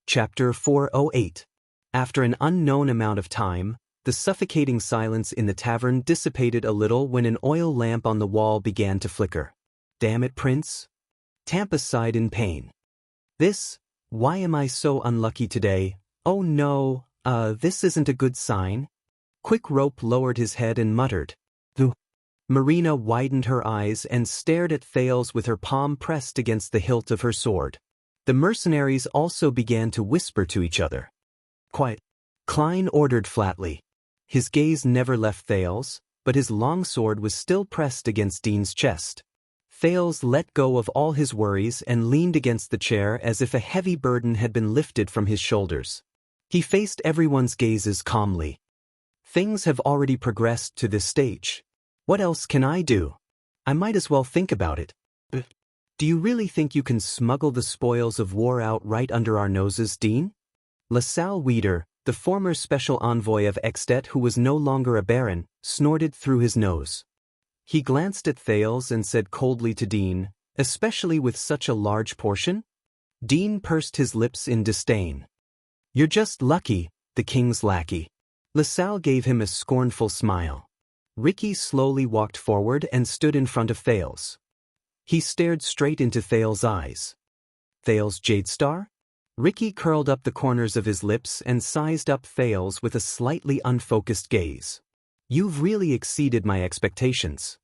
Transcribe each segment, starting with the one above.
Chapter 408. After an unknown amount of time, the suffocating silence in the tavern dissipated a little when an oil lamp on the wall began to flicker. "Damn it, Prince." Tampa sighed in pain. Why am I so unlucky today? Oh no, this isn't a good sign." Quick Rope lowered his head and muttered, "Ugh." Marina widened her eyes and stared at Thales with her palm pressed against the hilt of her sword. The mercenaries also began to whisper to each other. "Quiet," Klein ordered flatly. His gaze never left Thales, but his longsword was still pressed against Dean's chest. Thales let go of all his worries and leaned against the chair as if a heavy burden had been lifted from his shoulders. He faced everyone's gazes calmly. "Things have already progressed to this stage. What else can I do? I might as well think about it. Do you really think you can smuggle the spoils of war out right under our noses, Dean?" LaSalle Weeder, the former special envoy of Extet who was no longer a baron, snorted through his nose. He glanced at Thales and said coldly to Dean, "Especially with such a large portion?" Dean pursed his lips in disdain. "You're just lucky, the king's lackey." LaSalle gave him a scornful smile. Ricky slowly walked forward and stood in front of Thales. He stared straight into Thales' eyes. "Thales Jadestar?" Ricky curled up the corners of his lips and sized up Thales with a slightly unfocused gaze. "You've really exceeded my expectations."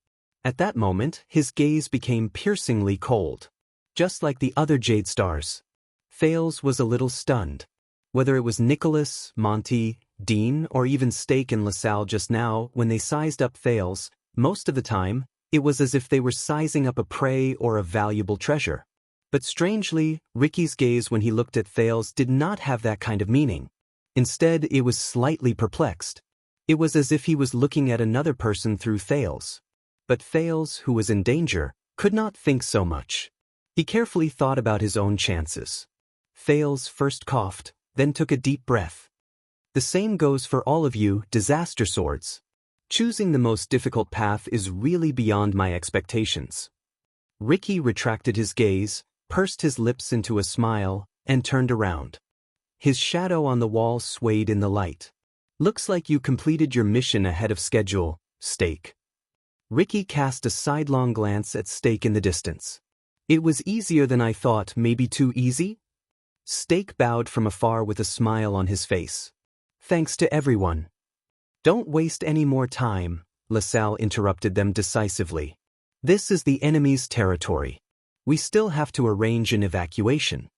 At that moment, his gaze became piercingly cold. Just like the other Jadestars. Thales was a little stunned. Whether it was Nicholas, Monty, Dean, or even Stake and LaSalle just now, when they sized up Thales, most of the time, it was as if they were sizing up a prey or a valuable treasure. But strangely, Ricky's gaze when he looked at Thales did not have that kind of meaning. Instead, it was slightly perplexed. It was as if he was looking at another person through Thales. But Thales, who was in danger, could not think so much. He carefully thought about his own chances. Thales first coughed, then took a deep breath. "The same goes for all of you, disaster swords. Choosing the most difficult path is really beyond my expectations." Ricky retracted his gaze, pursed his lips into a smile, and turned around. His shadow on the wall swayed in the light. "Looks like you completed your mission ahead of schedule, Stake." Ricky cast a sidelong glance at Stake in the distance. "It was easier than I thought, maybe too easy?" Stake bowed from afar with a smile on his face. "Thanks to everyone." "Don't waste any more time," LaSalle interrupted them decisively. "This is the enemy's territory. We still have to arrange an evacuation."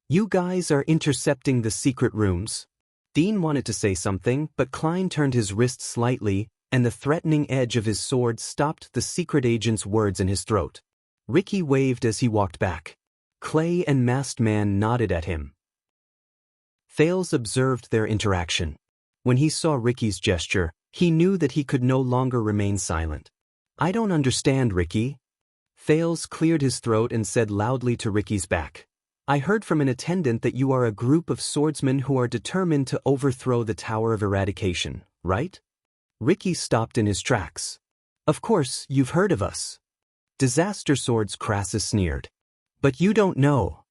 "You guys are intercepting the secret rooms." Dean wanted to say something, but Klein turned his wrist slightly, and the threatening edge of his sword stopped the secret agent's words in his throat. Ricky waved as he walked back. Clay and Masked Man nodded at him. Thales observed their interaction. When he saw Ricky's gesture, he knew that he could no longer remain silent. "I don't understand, Ricky." Thales cleared his throat and said loudly to Ricky's back, "I heard from an attendant that you are a group of swordsmen who are determined to overthrow the Tower of Eradication, right?" Ricky stopped in his tracks. "Of course, you've heard of us." "Disaster Swords," Crassus sneered. "But you don't know."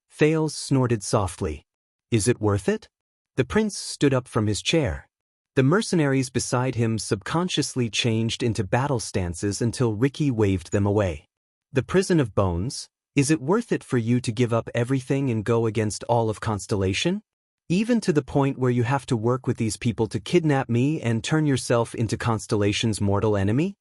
Thales snorted softly. "Is it worth it?" The prince stood up from his chair. The mercenaries beside him subconsciously changed into battle stances until Ricky waved them away. "The prison of bones, is it worth it for you to give up everything and go against all of Constellation? Even to the point where you have to work with these people to kidnap me and turn yourself into Constellation's mortal enemy?"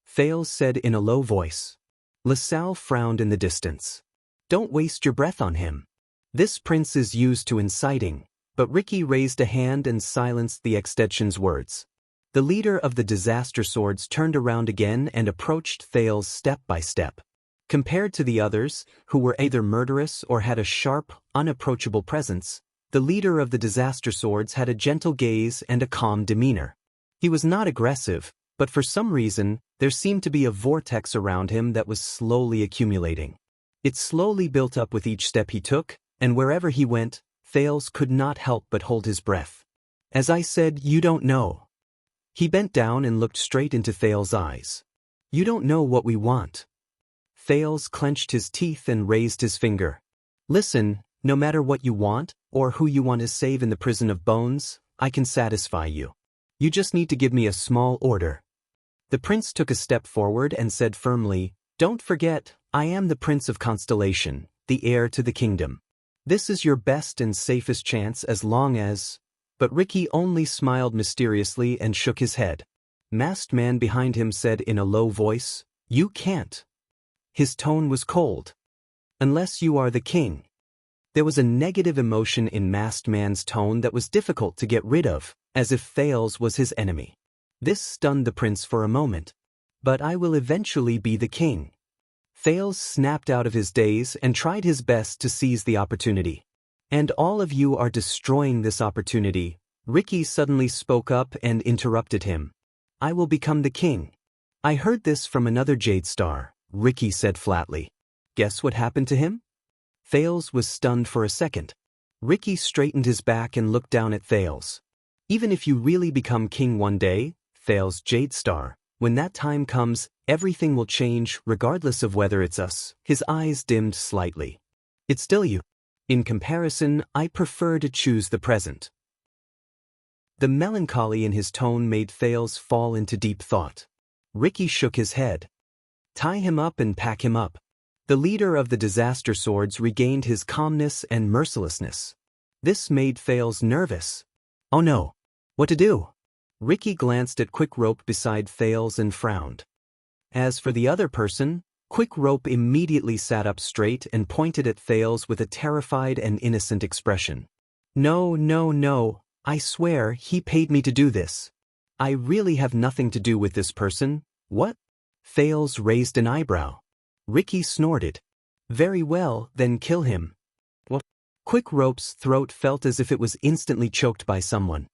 Thales said in a low voice. LaSalle frowned in the distance. "Don't waste your breath on him. This prince is used to inciting," but Ricky raised a hand and silenced the extension's words. The leader of the Disaster Swords turned around again and approached Thales step by step. Compared to the others, who were either murderous or had a sharp, unapproachable presence, the leader of the Disaster Swords had a gentle gaze and a calm demeanor. He was not aggressive, but for some reason, there seemed to be a vortex around him that was slowly accumulating. It slowly built up with each step he took, and wherever he went, Thales could not help but hold his breath. "As I said, you don't know." He bent down and looked straight into Thales' eyes. "You don't know what we want." Thales clenched his teeth and raised his finger. "Listen, No matter what you want, or who you want to save in the prison of bones, I can satisfy you. You just need to give me a small order. The prince took a step forward and said firmly, "Don't forget, I am the Prince of Constellation, the heir to the kingdom. This is your best and safest chance as long as—" But Ricky only smiled mysteriously and shook his head. Masked man behind him said in a low voice, "You can't." His tone was cold. "Unless you are the king." There was a negative emotion in Masked Man's tone that was difficult to get rid of, as if Thales was his enemy. This stunned the prince for a moment. "But I will eventually be the king." Thales snapped out of his daze and tried his best to seize the opportunity. "And all of you are destroying this opportunity." Ricky suddenly spoke up and interrupted him. "I will become the king." "I heard this from another Jade Star," Ricky said flatly. "Guess what happened to him?" Thales was stunned for a second. Ricky straightened his back and looked down at Thales. "Even if you really become king one day, Thales Jade Star, when that time comes, everything will change regardless of whether it's us." His eyes dimmed slightly. "It's still you. In comparison, I prefer to choose the present." The melancholy in his tone made Thales fall into deep thought. Ricky shook his head. "Tie him up and pack him up." The leader of the disaster swords regained his calmness and mercilessness. This made Thales nervous. "Oh no. What to do?" Ricky glanced at Quick Rope beside Thales and frowned. As for the other person, Quick Rope immediately sat up straight and pointed at Thales with a terrified and innocent expression. "No, no, no, I swear he paid me to do this. I really have nothing to do with this person." "What?" Thales raised an eyebrow. Ricky snorted. "Very well, then kill him." "What?" Quick Rope's throat felt as if it was instantly choked by someone.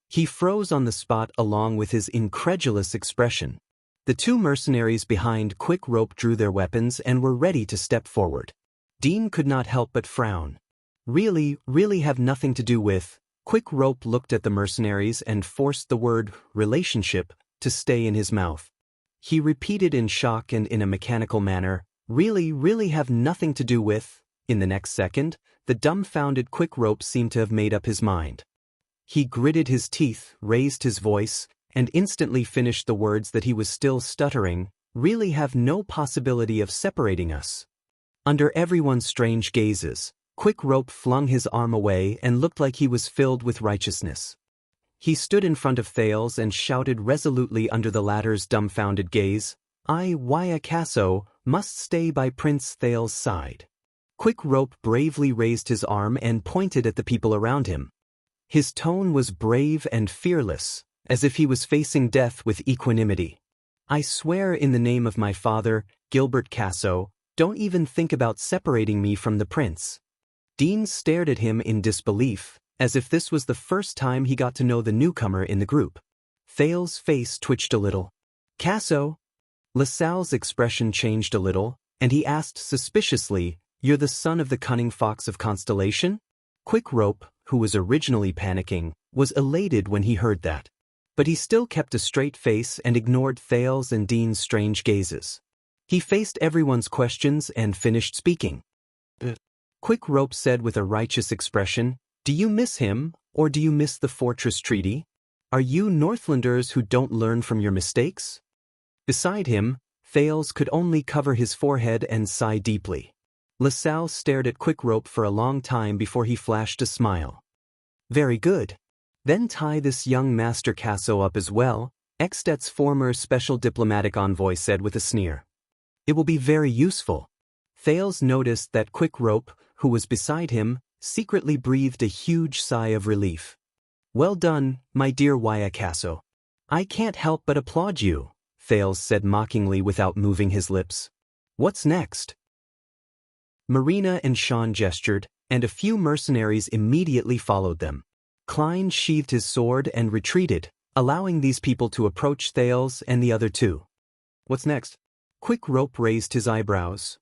He froze on the spot along with his incredulous expression. The two mercenaries behind Quick Rope drew their weapons and were ready to step forward. Dean could not help but frown. Really have nothing to do with." Quick Rope looked at the mercenaries and forced the word relationship to stay in his mouth. He repeated in shock and in a mechanical manner, really have nothing to do with." In the next second, the dumbfounded Quick Rope seemed to have made up his mind. He gritted his teeth, raised his voice, and instantly finished the words that he was still stuttering, "Really have no possibility of separating us." Under everyone's strange gazes, Quick Rope flung his arm away and looked like he was filled with righteousness. He stood in front of Thales and shouted resolutely under the latter's dumbfounded gaze, "I, Wyacasso, must stay by Prince Thales' side." Quick Rope bravely raised his arm and pointed at the people around him. His tone was brave and fearless, as if he was facing death with equanimity. "I swear in the name of my father, Gilbert Casso, don't even think about separating me from the prince." Dean stared at him in disbelief, as if this was the first time he got to know the newcomer in the group. Thales' face twitched a little. "Casso?" LaSalle's expression changed a little, and he asked suspiciously, "You're the son of the cunning fox of Constellation?" Quick Rope, who was originally panicking, was elated when he heard that. But he still kept a straight face and ignored Thales and Dean's strange gazes. He faced everyone's questions and finished speaking. Quick Rope said with a righteous expression, "Do you miss him, or do you miss the fortress treaty? Are you Northlanders who don't learn from your mistakes?" Beside him, Thales could only cover his forehead and sigh deeply. LaSalle stared at Quick Rope for a long time before he flashed a smile. "Very good. Then tie this young Master Casso up as well," Extet's former special diplomatic envoy said with a sneer. "It will be very useful." Thales noticed that Quick Rope, who was beside him, secretly breathed a huge sigh of relief. "Well done, my dear Wyacasso. I can't help but applaud you," Thales said mockingly without moving his lips. "What's next?" Marina and Sean gestured, and a few mercenaries immediately followed them. Klein sheathed his sword and retreated, allowing these people to approach Thales and the other two. "What's next?" Quick Rope raised his eyebrows.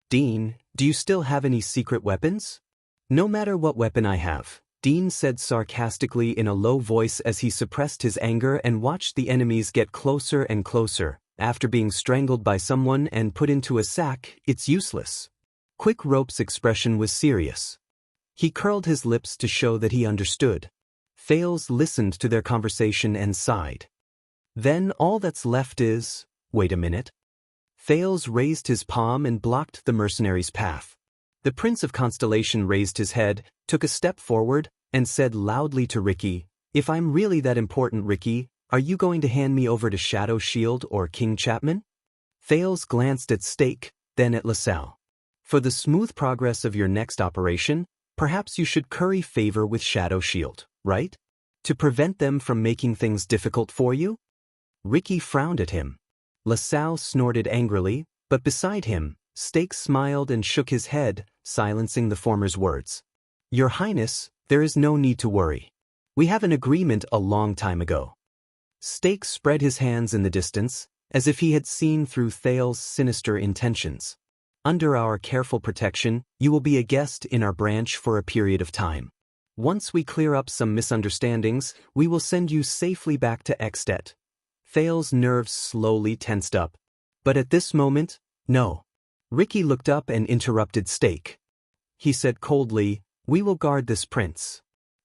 "Dean, do you still have any secret weapons?" "No matter what weapon I have," Dean said sarcastically in a low voice as he suppressed his anger and watched the enemies get closer and closer. "After being strangled by someone and put into a sack, it's useless." Quick Rope's expression was serious. He curled his lips to show that he understood. Thales listened to their conversation and sighed. Then all that's left is, wait a minute. Thales raised his palm and blocked the mercenary's path. The Prince of Constellation raised his head, took a step forward, and said loudly to Ricky, "If I'm really that important, Ricky, are you going to hand me over to Shadow Shield or King Chapman?" Thales glanced at Stake, then at LaSalle. "For the smooth progress of your next operation, perhaps you should curry favor with Shadow Shield, right? To prevent them from making things difficult for you?" Ricky frowned at him. LaSalle snorted angrily, but beside him, Stake smiled and shook his head, silencing the former's words. "Your Highness, there is no need to worry. We have an agreement a long time ago." Stake spread his hands in the distance, as if he had seen through Thales' sinister intentions. "Under our careful protection, you will be a guest in our branch for a period of time. Once we clear up some misunderstandings, we will send you safely back to Extet." Thales' nerves slowly tensed up. But at this moment, no. Ricky looked up and interrupted Stake. He said coldly, "We will guard this prince."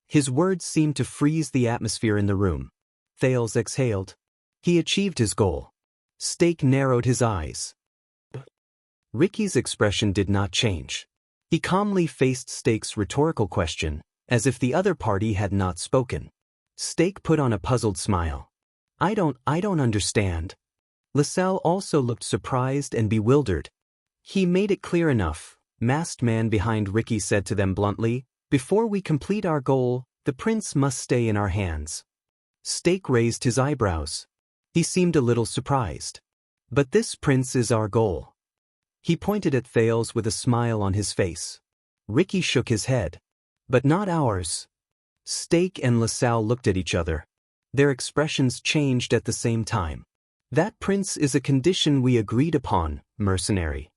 His words seemed to freeze the atmosphere in the room. Thales exhaled. He achieved his goal. Stake narrowed his eyes. Ricky's expression did not change. He calmly faced Stake's rhetorical question, as if the other party had not spoken. Stake put on a puzzled smile. I don't understand." LaSalle also looked surprised and bewildered. "He made it clear enough," masked man behind Ricky said to them bluntly. "Before we complete our goal, the prince must stay in our hands." Stake raised his eyebrows. He seemed a little surprised. "But this prince is our goal." He pointed at Thales with a smile on his face. Ricky shook his head. "But not ours." Stake and LaSalle looked at each other. Their expressions changed at the same time. "That prince is a condition we agreed upon, mercenary."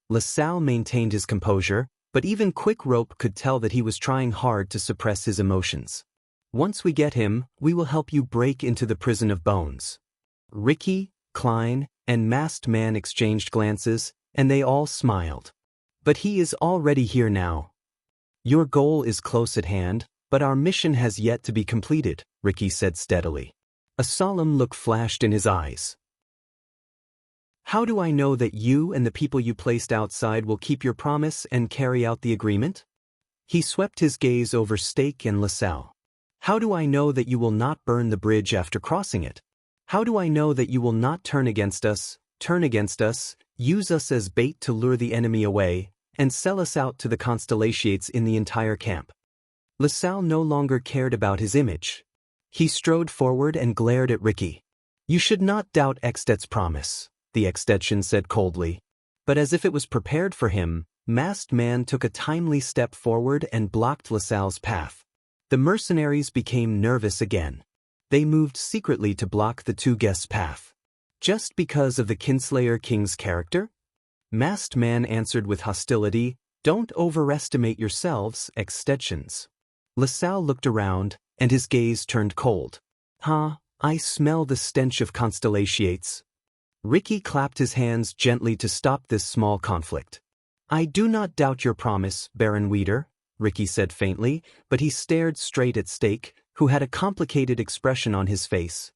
LaSalle maintained his composure, but even Quick Rope could tell that he was trying hard to suppress his emotions. "Once we get him, we will help you break into the prison of bones." Ricky, Klein, and Masked Man exchanged glances, and they all smiled. "But he is already here now." "Your goal is close at hand, but our mission has yet to be completed," Ricky said steadily. A solemn look flashed in his eyes. "How do I know that you and the people you placed outside will keep your promise and carry out the agreement?" He swept his gaze over Stake and LaSalle. "How do I know that you will not burn the bridge after crossing it? How do I know that you will not turn against us, use us as bait to lure the enemy away, and sell us out to the Constellations in the entire camp?" LaSalle no longer cared about his image. He strode forward and glared at Ricky. "You should not doubt Extet's promise," the Extetian said coldly. But as if it was prepared for him, Masked Man took a timely step forward and blocked LaSalle's path. The mercenaries became nervous again. They moved secretly to block the two guests' path. Just because of the Kinslayer King's character? Masked Man answered with hostility, "Don't overestimate yourselves, Extetians." LaSalle looked around, and his gaze turned cold. I smell the stench of Constellations." Ricky clapped his hands gently to stop this small conflict. "I do not doubt your promise, Baron Weeder," Ricky said faintly, but he stared straight at Stake, who had a complicated expression on his face.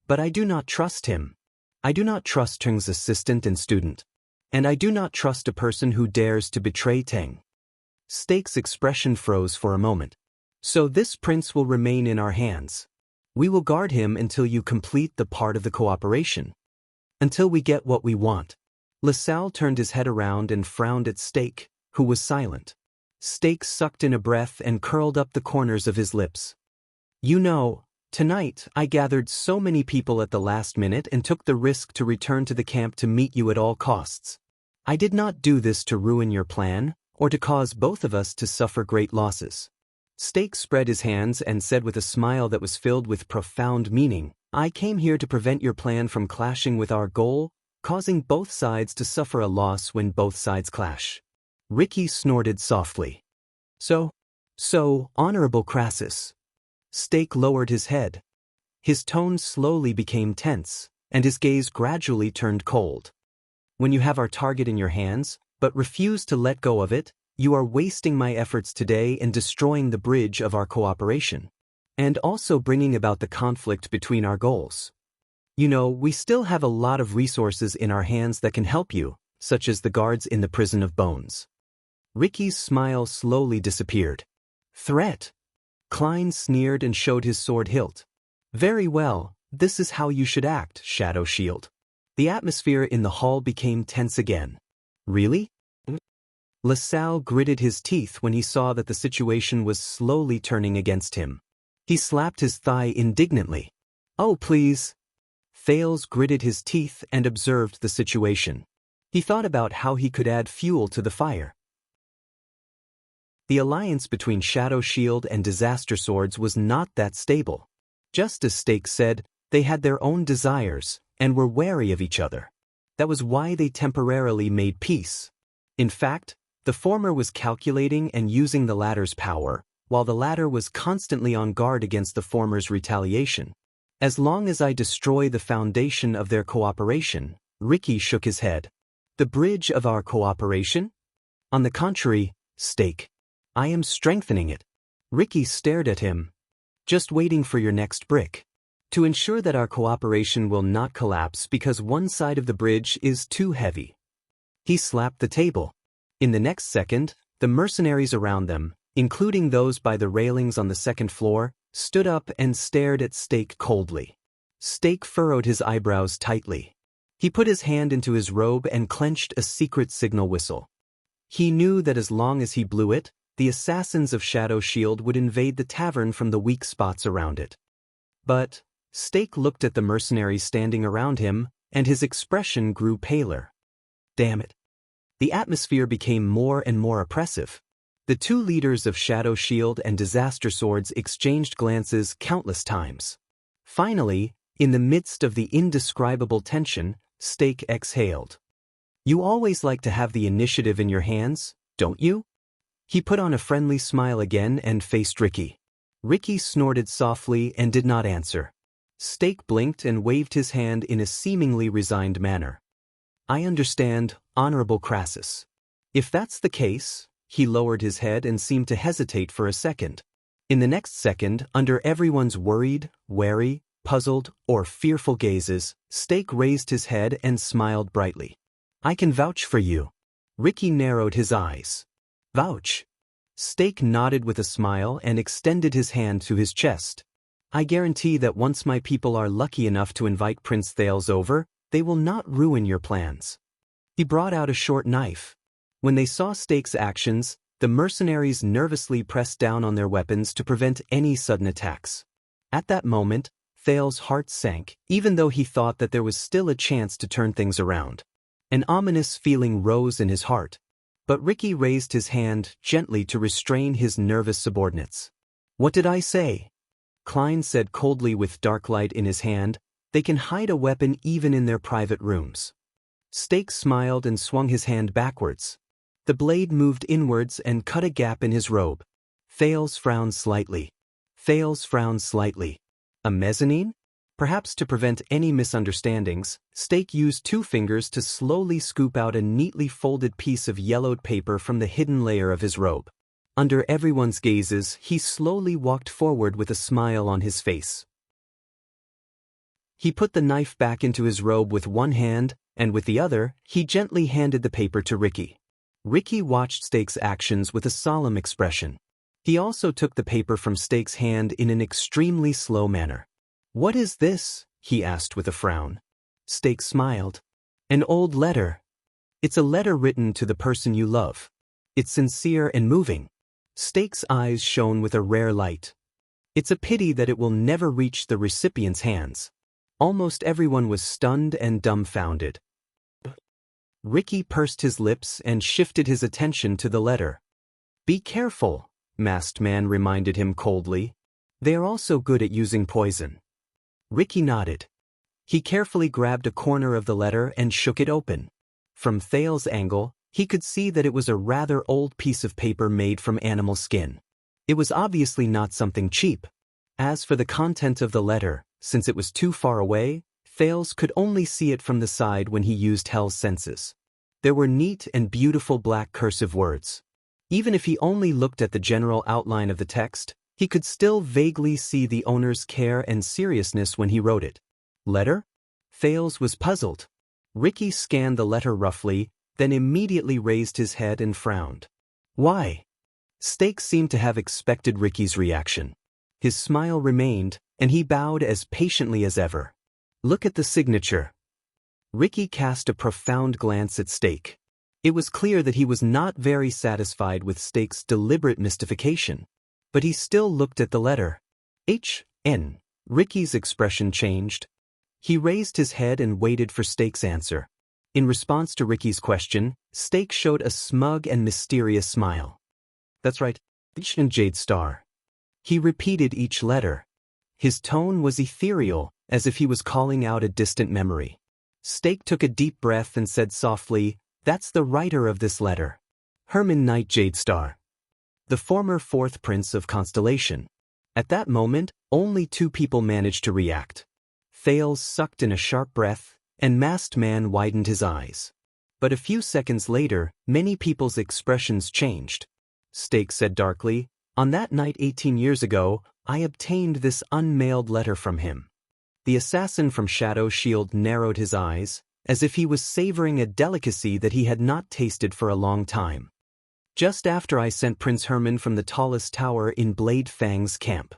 "But I do not trust him. I do not trust Teng's assistant and student. And I do not trust a person who dares to betray Teng." Stake's expression froze for a moment. "So this prince will remain in our hands. We will guard him until you complete the part of the cooperation. Until we get what we want." LaSalle turned his head around and frowned at Stake, who was silent. Stake sucked in a breath and curled up the corners of his lips. "You know, tonight I gathered so many people at the last minute and took the risk to return to the camp to meet you at all costs. I did not do this to ruin your plan, or to cause both of us to suffer great losses." Stake spread his hands and said with a smile that was filled with profound meaning, "I came here to prevent your plan from clashing with our goal, causing both sides to suffer a loss when both sides clash." Ricky snorted softly. So, Honorable Crassus." Stake lowered his head. His tone slowly became tense, and his gaze gradually turned cold. "When you have our target in your hands, but refuse to let go of it, you are wasting my efforts today and destroying the bridge of our cooperation. And also bringing about the conflict between our goals. You know, we still have a lot of resources in our hands that can help you, such as the guards in the prison of bones. Ricky's smile slowly disappeared. Threat? Klein sneered and showed his sword hilt. Very well, this is how you should act, Shadow Shield. The atmosphere in the hall became tense again. Really? LaSalle gritted his teeth when he saw that the situation was slowly turning against him. He slapped his thigh indignantly. Oh, please. Thales gritted his teeth and observed the situation. He thought about how he could add fuel to the fire. The alliance between Shadow Shield and Disaster Swords was not that stable. Just as Stake said, they had their own desires and were wary of each other. That was why they temporarily made peace. In fact, the former was calculating and using the latter's power, while the latter was constantly on guard against the former's retaliation. As long as I destroy the foundation of their cooperation, Ricky shook his head. The bridge of our cooperation? On the contrary, Stake. I am strengthening it. Ricky stared at him. Just waiting for your next brick. To ensure that our cooperation will not collapse because one side of the bridge is too heavy. He slapped the table. In the next second, the mercenaries around them, including those by the railings on the second floor, stood up and stared at Stake coldly. Stake furrowed his eyebrows tightly. He put his hand into his robe and clenched a secret signal whistle. He knew that as long as he blew it, the assassins of Shadow Shield would invade the tavern from the weak spots around it. But Stake looked at the mercenaries standing around him, and his expression grew paler. Damn it. The atmosphere became more and more oppressive. The two leaders of Shadow Shield and Disaster Swords exchanged glances countless times. Finally, in the midst of the indescribable tension, Stake exhaled. You always like to have the initiative in your hands, don't you? He put on a friendly smile again and faced Ricky. Ricky snorted softly and did not answer. Stake blinked and waved his hand in a seemingly resigned manner. I understand, Honorable Crassus. If that's the case, he lowered his head and seemed to hesitate for a second. In the next second, under everyone's worried, wary, puzzled, or fearful gazes, Stake raised his head and smiled brightly. I can vouch for you. Ricky narrowed his eyes. Vouch. Stake nodded with a smile and extended his hand to his chest. I guarantee that once my people are lucky enough to invite Prince Thales over, they will not ruin your plans. He brought out a short knife. When they saw Stake's actions, the mercenaries nervously pressed down on their weapons to prevent any sudden attacks. At that moment, Thales' heart sank, even though he thought that there was still a chance to turn things around. An ominous feeling rose in his heart. But Ricky raised his hand gently to restrain his nervous subordinates. What did I say? Klein said coldly with dark light in his hand, they can hide a weapon even in their private rooms. Stake smiled and swung his hand backwards. The blade moved inwards and cut a gap in his robe. Thales frowned slightly. A mezzanine? Perhaps to prevent any misunderstandings, Stake used two fingers to slowly scoop out a neatly folded piece of yellowed paper from the hidden layer of his robe. Under everyone's gazes, he slowly walked forward with a smile on his face. He put the knife back into his robe with one hand, and with the other, he gently handed the paper to Ricky. Ricky watched Stake's actions with a solemn expression. He also took the paper from Stake's hand in an extremely slow manner. What is this? He asked with a frown. Stake smiled. An old letter. It's a letter written to the person you love. It's sincere and moving. Stake's eyes shone with a rare light. It's a pity that it will never reach the recipient's hands. Almost everyone was stunned and dumbfounded. Ricky pursed his lips and shifted his attention to the letter. Be careful, Masked Man reminded him coldly. They are also good at using poison. Ricky nodded. He carefully grabbed a corner of the letter and shook it open. From Thales' angle, he could see that it was a rather old piece of paper made from animal skin. It was obviously not something cheap. As for the content of the letter, since it was too far away, Thales could only see it from the side when he used Hell's senses. There were neat and beautiful black cursive words. Even if he only looked at the general outline of the text, he could still vaguely see the owner's care and seriousness when he wrote it. Letter? Thales was puzzled. Ricky scanned the letter roughly, then immediately raised his head and frowned. Why? Stake seemed to have expected Ricky's reaction. His smile remained, and he bowed as patiently as ever. Look at the signature. Ricky cast a profound glance at Stake. It was clear that he was not very satisfied with Stake's deliberate mystification. But he still looked at the letter. H.N. Ricky's expression changed. He raised his head and waited for Stake's answer. In response to Ricky's question, Stake showed a smug and mysterious smile. That's right, and Jade Star. He repeated each letter. His tone was ethereal, as if he was calling out a distant memory. Stake took a deep breath and said softly, "That's the writer of this letter. Herman Knight Jade Star, the former fourth prince of Constellation." At that moment, only two people managed to react. Thales sucked in a sharp breath, and Masked Man widened his eyes. But a few seconds later, many people's expressions changed. Stake said darkly, "On that night 18 years ago, I obtained this unmailed letter from him." The assassin from Shadow Shield narrowed his eyes, as if he was savoring a delicacy that he had not tasted for a long time. "Just after I sent Prince Herman from the tallest tower in Blade Fang's camp."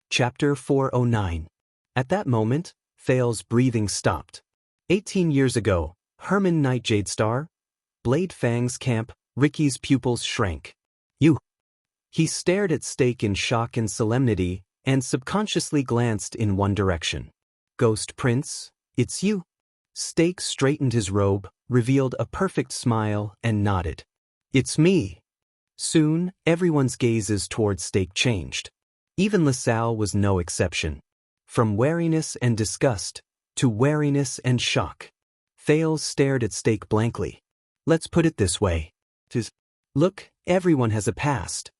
Chapter 409. At that moment, Thales' breathing stopped. 18 years ago, Herman Knight Jade Star, Blade Fang's camp. Ricky's pupils shrank. "You." He stared at Stake in shock and solemnity, and subconsciously glanced in one direction. "Ghost Prince, it's you." Stake straightened his robe, revealed a perfect smile, and nodded. "It's me." Soon, everyone's gazes toward Stake changed. Even LaSalle was no exception. From wariness and disgust, to wariness and shock. Thales stared at Stake blankly. "Let's put it this way. Look, everyone has a past.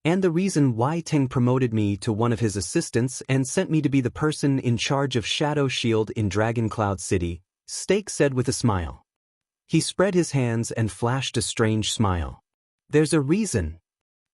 And the reason why Teng promoted me to one of his assistants and sent me to be the person in charge of Shadow Shield in Dragon Cloud City," Stake said with a smile. He spread his hands and flashed a strange smile. "There's a reason."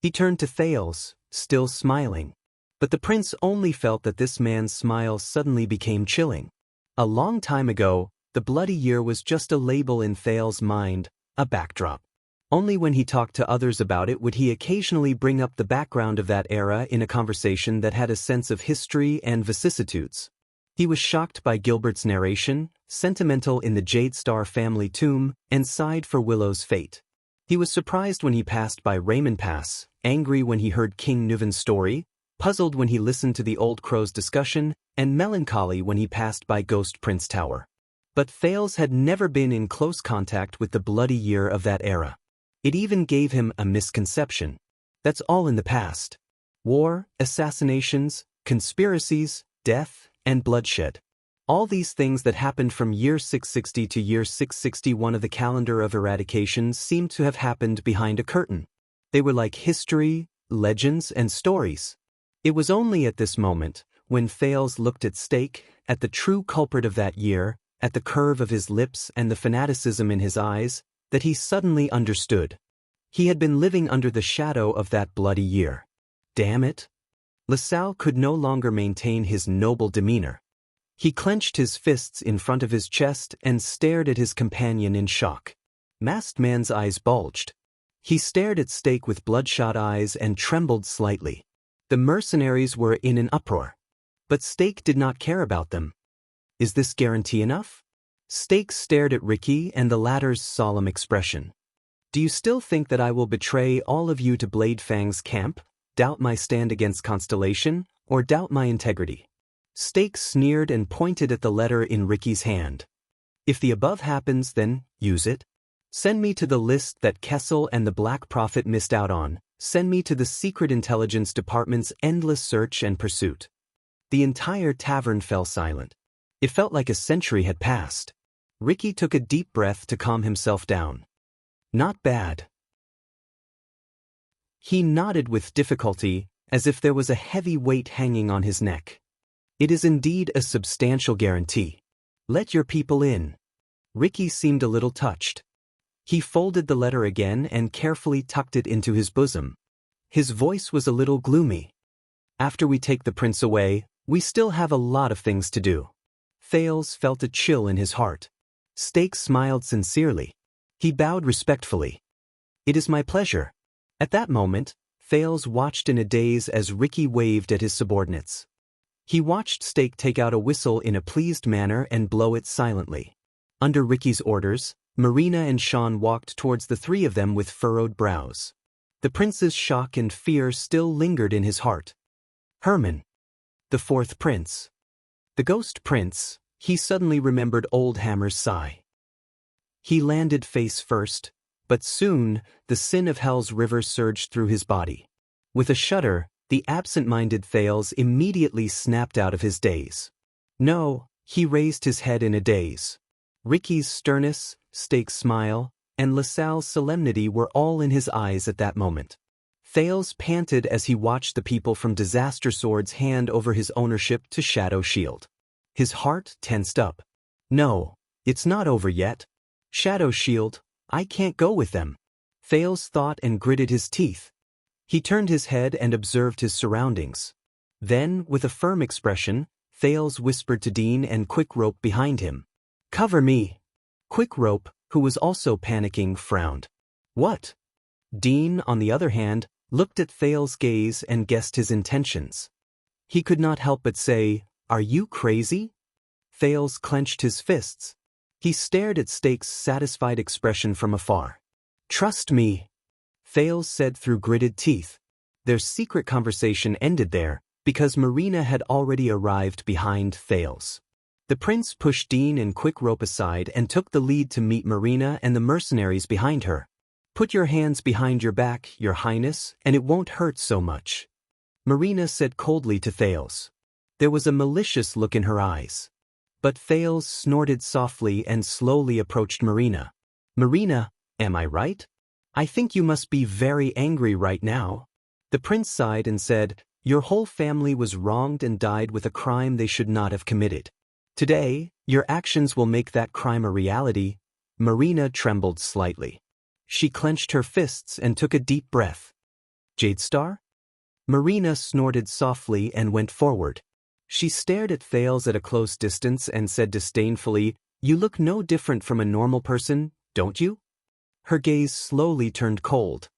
He turned to Thales, still smiling. But the prince only felt that this man's smile suddenly became chilling. A long time ago, the Bloody Year was just a label in Thales' mind, a backdrop. Only when he talked to others about it would he occasionally bring up the background of that era in a conversation that had a sense of history and vicissitudes. He was shocked by Gilbert's narration, sentimental in the Jade Star family tomb, and sighed for Willow's fate. He was surprised when he passed by Raymond Pass, angry when he heard King Nuven's story, puzzled when he listened to the Old Crow's discussion, and melancholy when he passed by Ghost Prince Tower. But Thales had never been in close contact with the Bloody Year of that era. It even gave him a misconception. That's all in the past. War, assassinations, conspiracies, death, and bloodshed. All these things that happened from year 660 to year 661 of the calendar of eradication seemed to have happened behind a curtain. They were like history, legends, and stories. It was only at this moment, when Thales looked at Stake, at the true culprit of that year, at the curve of his lips and the fanaticism in his eyes, that he suddenly understood. He had been living under the shadow of that bloody year. Damn it! LaSalle could no longer maintain his noble demeanor. He clenched his fists in front of his chest and stared at his companion in shock. Masked Man's eyes bulged. He stared at Stake with bloodshot eyes and trembled slightly. The mercenaries were in an uproar. But Stake did not care about them. Is this guarantee enough? Stake stared at Ricky and the latter's solemn expression. "Do you still think that I will betray all of you to Blade Fang's camp, doubt my stand against Constellation, or doubt my integrity?" Stake sneered and pointed at the letter in Ricky's hand. "If the above happens, then use it. Send me to the list that Kessel and the Black Prophet missed out on. Send me to the Secret Intelligence Department's endless search and pursuit." The entire tavern fell silent. It felt like a century had passed. Ricky took a deep breath to calm himself down. "Not bad." He nodded with difficulty, as if there was a heavy weight hanging on his neck. "It is indeed a substantial guarantee. Let your people in." Ricky seemed a little touched. He folded the letter again and carefully tucked it into his bosom. His voice was a little gloomy. After we take the prince away, we still have a lot of things to do. Thales felt a chill in his heart. Stake smiled sincerely. He bowed respectfully. It is my pleasure. At that moment, Thales watched in a daze as Ricky waved at his subordinates. He watched Stake take out a whistle in a pleased manner and blow it silently. Under Ricky's orders, Marina and Sean walked towards the three of them with furrowed brows. The prince's shock and fear still lingered in his heart. Herman. The fourth prince. The ghost prince, he suddenly remembered Old Hammer's sigh. He landed face first, but soon, the sin of hell's river surged through his body. With a shudder, the absent-minded Thales immediately snapped out of his daze. No, he raised his head in a daze. Ricky's sternness, Stake's smile, and LaSalle's solemnity were all in his eyes at that moment. Thales panted as he watched the people from Disaster Swords hand over his ownership to Shadow Shield. His heart tensed up. No, it's not over yet. Shadow Shield, I can't go with them. Thales thought and gritted his teeth. He turned his head and observed his surroundings. Then, with a firm expression, Thales whispered to Dean and Quickrope behind him. Cover me. Quickrope, who was also panicking, frowned. What? Dean, on the other hand, looked at Thales' gaze and guessed his intentions. He could not help but say, Are you crazy? Thales clenched his fists. He stared at Stake's satisfied expression from afar. Trust me, Thales said through gritted teeth. Their secret conversation ended there, because Marina had already arrived behind Thales. The prince pushed Dean and Quickrope aside and took the lead to meet Marina and the mercenaries behind her. Put your hands behind your back, your highness, and it won't hurt so much. Marina said coldly to Thales. There was a malicious look in her eyes. But Thales snorted softly and slowly approached Marina. Marina, am I right? I think you must be very angry right now. The prince sighed and said, Your whole family was wronged and died with a crime they should not have committed. Today, your actions will make that crime a reality. Marina trembled slightly. She clenched her fists and took a deep breath. Jadestar? Marina snorted softly and went forward. She stared at Thales at a close distance and said disdainfully, You look no different from a normal person, don't you? Her gaze slowly turned cold.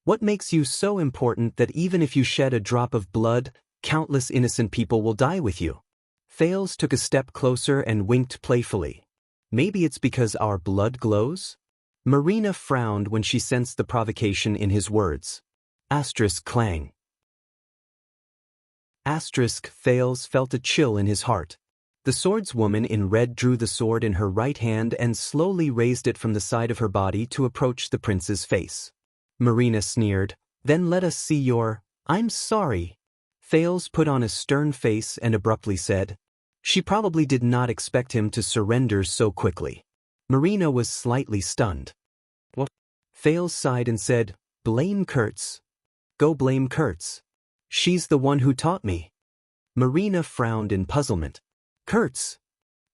What makes you so important that even if you shed a drop of blood, countless innocent people will die with you? Thales took a step closer and winked playfully. Maybe it's because our blood glows? Marina frowned when she sensed the provocation in his words. Asterisk clang. Asterisk Thales felt a chill in his heart. The swordswoman in red drew the sword in her right hand and slowly raised it from the side of her body to approach the prince's face. Marina sneered, Then let us see your, I'm sorry. Thales put on a stern face and abruptly said. She probably did not expect him to surrender so quickly. Marina was slightly stunned. What? Thales sighed and said, Blame Kurtz. Go blame Kurtz. She's the one who taught me. Marina frowned in puzzlement. Kurtz.